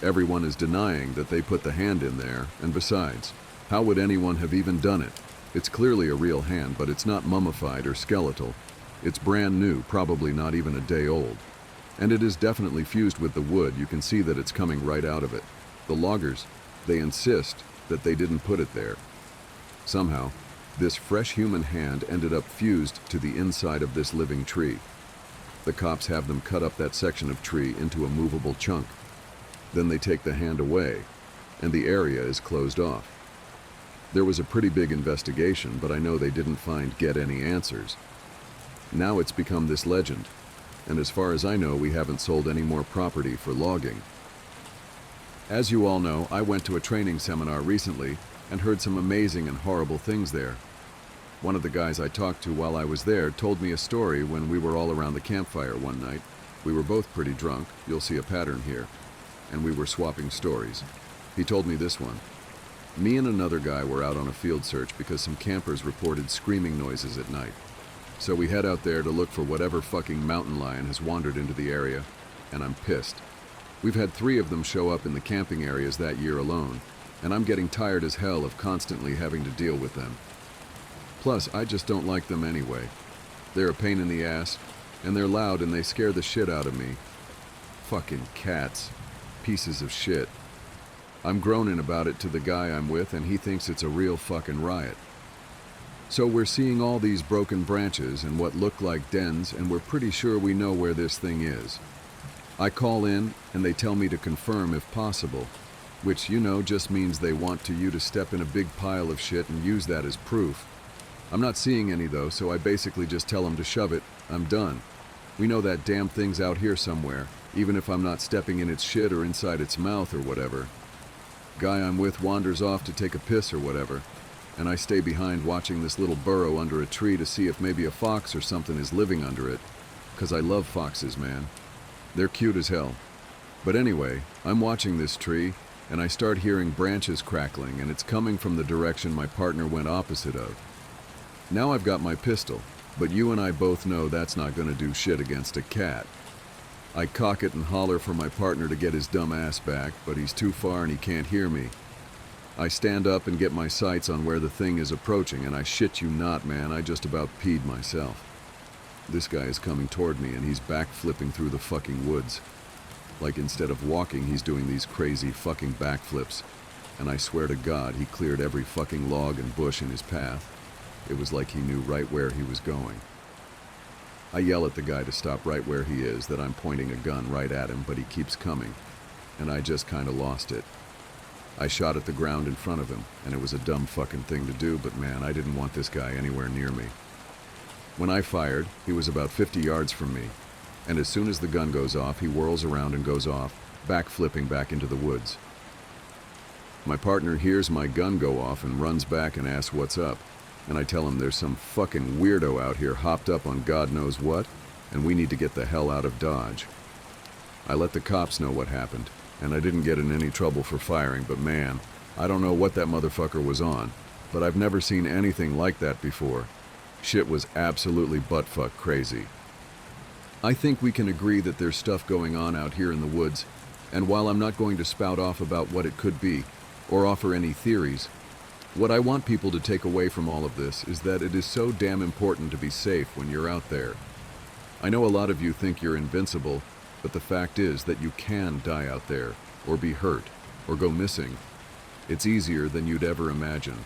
Everyone is denying that they put the hand in there, and besides, how would anyone have even done it? It's clearly a real hand, but it's not mummified or skeletal. It's brand new, probably not even a day old. And it is definitely fused with the wood. You can see that it's coming right out of it. The loggers, they insist that they didn't put it there. Somehow, this fresh human hand ended up fused to the inside of this living tree. The cops have them cut up that section of tree into a movable chunk. Then they take the hand away, and the area is closed off. There was a pretty big investigation, but I know they didn't get any answers. Now it's become this legend, and as far as I know, we haven't sold any more property for logging. As you all know, I went to a training seminar recently and heard some amazing and horrible things there. One of the guys I talked to while I was there told me a story when we were all around the campfire one night. We were both pretty drunk, you'll see a pattern here, and we were swapping stories. He told me this one. Me and another guy were out on a field search because some campers reported screaming noises at night. So we head out there to look for whatever fucking mountain lion has wandered into the area, and I'm pissed. We've had 3 of them show up in the camping areas that year alone, and I'm getting tired as hell of constantly having to deal with them. Plus, I just don't like them anyway. They're a pain in the ass, and they're loud and they scare the shit out of me. Fucking cats. Pieces of shit. I'm groaning about it to the guy I'm with, and he thinks it's a real fucking riot. So we're seeing all these broken branches and what look like dens, and we're pretty sure we know where this thing is. I call in, and they tell me to confirm if possible, which, you know, just means they want you to step in a big pile of shit and use that as proof. I'm not seeing any though, so I basically just tell them to shove it. I'm done. We know that damn thing's out here somewhere, even if I'm not stepping in its shit or inside its mouth or whatever. Guy I'm with wanders off to take a piss or whatever, and I stay behind watching this little burrow under a tree to see if maybe a fox or something is living under it, 'cause I love foxes, man. They're cute as hell. But anyway, I'm watching this tree, and I start hearing branches crackling, and it's coming from the direction my partner went opposite of. Now I've got my pistol, but you and I both know that's not gonna do shit against a cat. I cock it and holler for my partner to get his dumb ass back, but he's too far and he can't hear me. I stand up and get my sights on where the thing is approaching, and I shit you not, man, I just about peed myself. This guy is coming toward me, and he's backflipping through the fucking woods. Like, instead of walking, he's doing these crazy fucking backflips, and I swear to God, he cleared every fucking log and bush in his path. It was like he knew right where he was going. I yell at the guy to stop right where he is, that I'm pointing a gun right at him, but he keeps coming, and I just kinda lost it. I shot at the ground in front of him, and it was a dumb fucking thing to do, but man, I didn't want this guy anywhere near me. When I fired, he was about 50 yards from me, and as soon as the gun goes off, he whirls around and goes off, backflipping back into the woods. My partner hears my gun go off and runs back and asks what's up, and I tell him there's some fucking weirdo out here hopped up on God knows what, and we need to get the hell out of Dodge. I let the cops know what happened, and I didn't get in any trouble for firing, but man, I don't know what that motherfucker was on, but I've never seen anything like that before. Shit was absolutely buttfuck crazy. I think we can agree that there's stuff going on out here in the woods, and while I'm not going to spout off about what it could be, or offer any theories, what I want people to take away from all of this is that it is so damn important to be safe when you're out there. I know a lot of you think you're invincible, but the fact is that you can die out there, or be hurt, or go missing. It's easier than you'd ever imagine.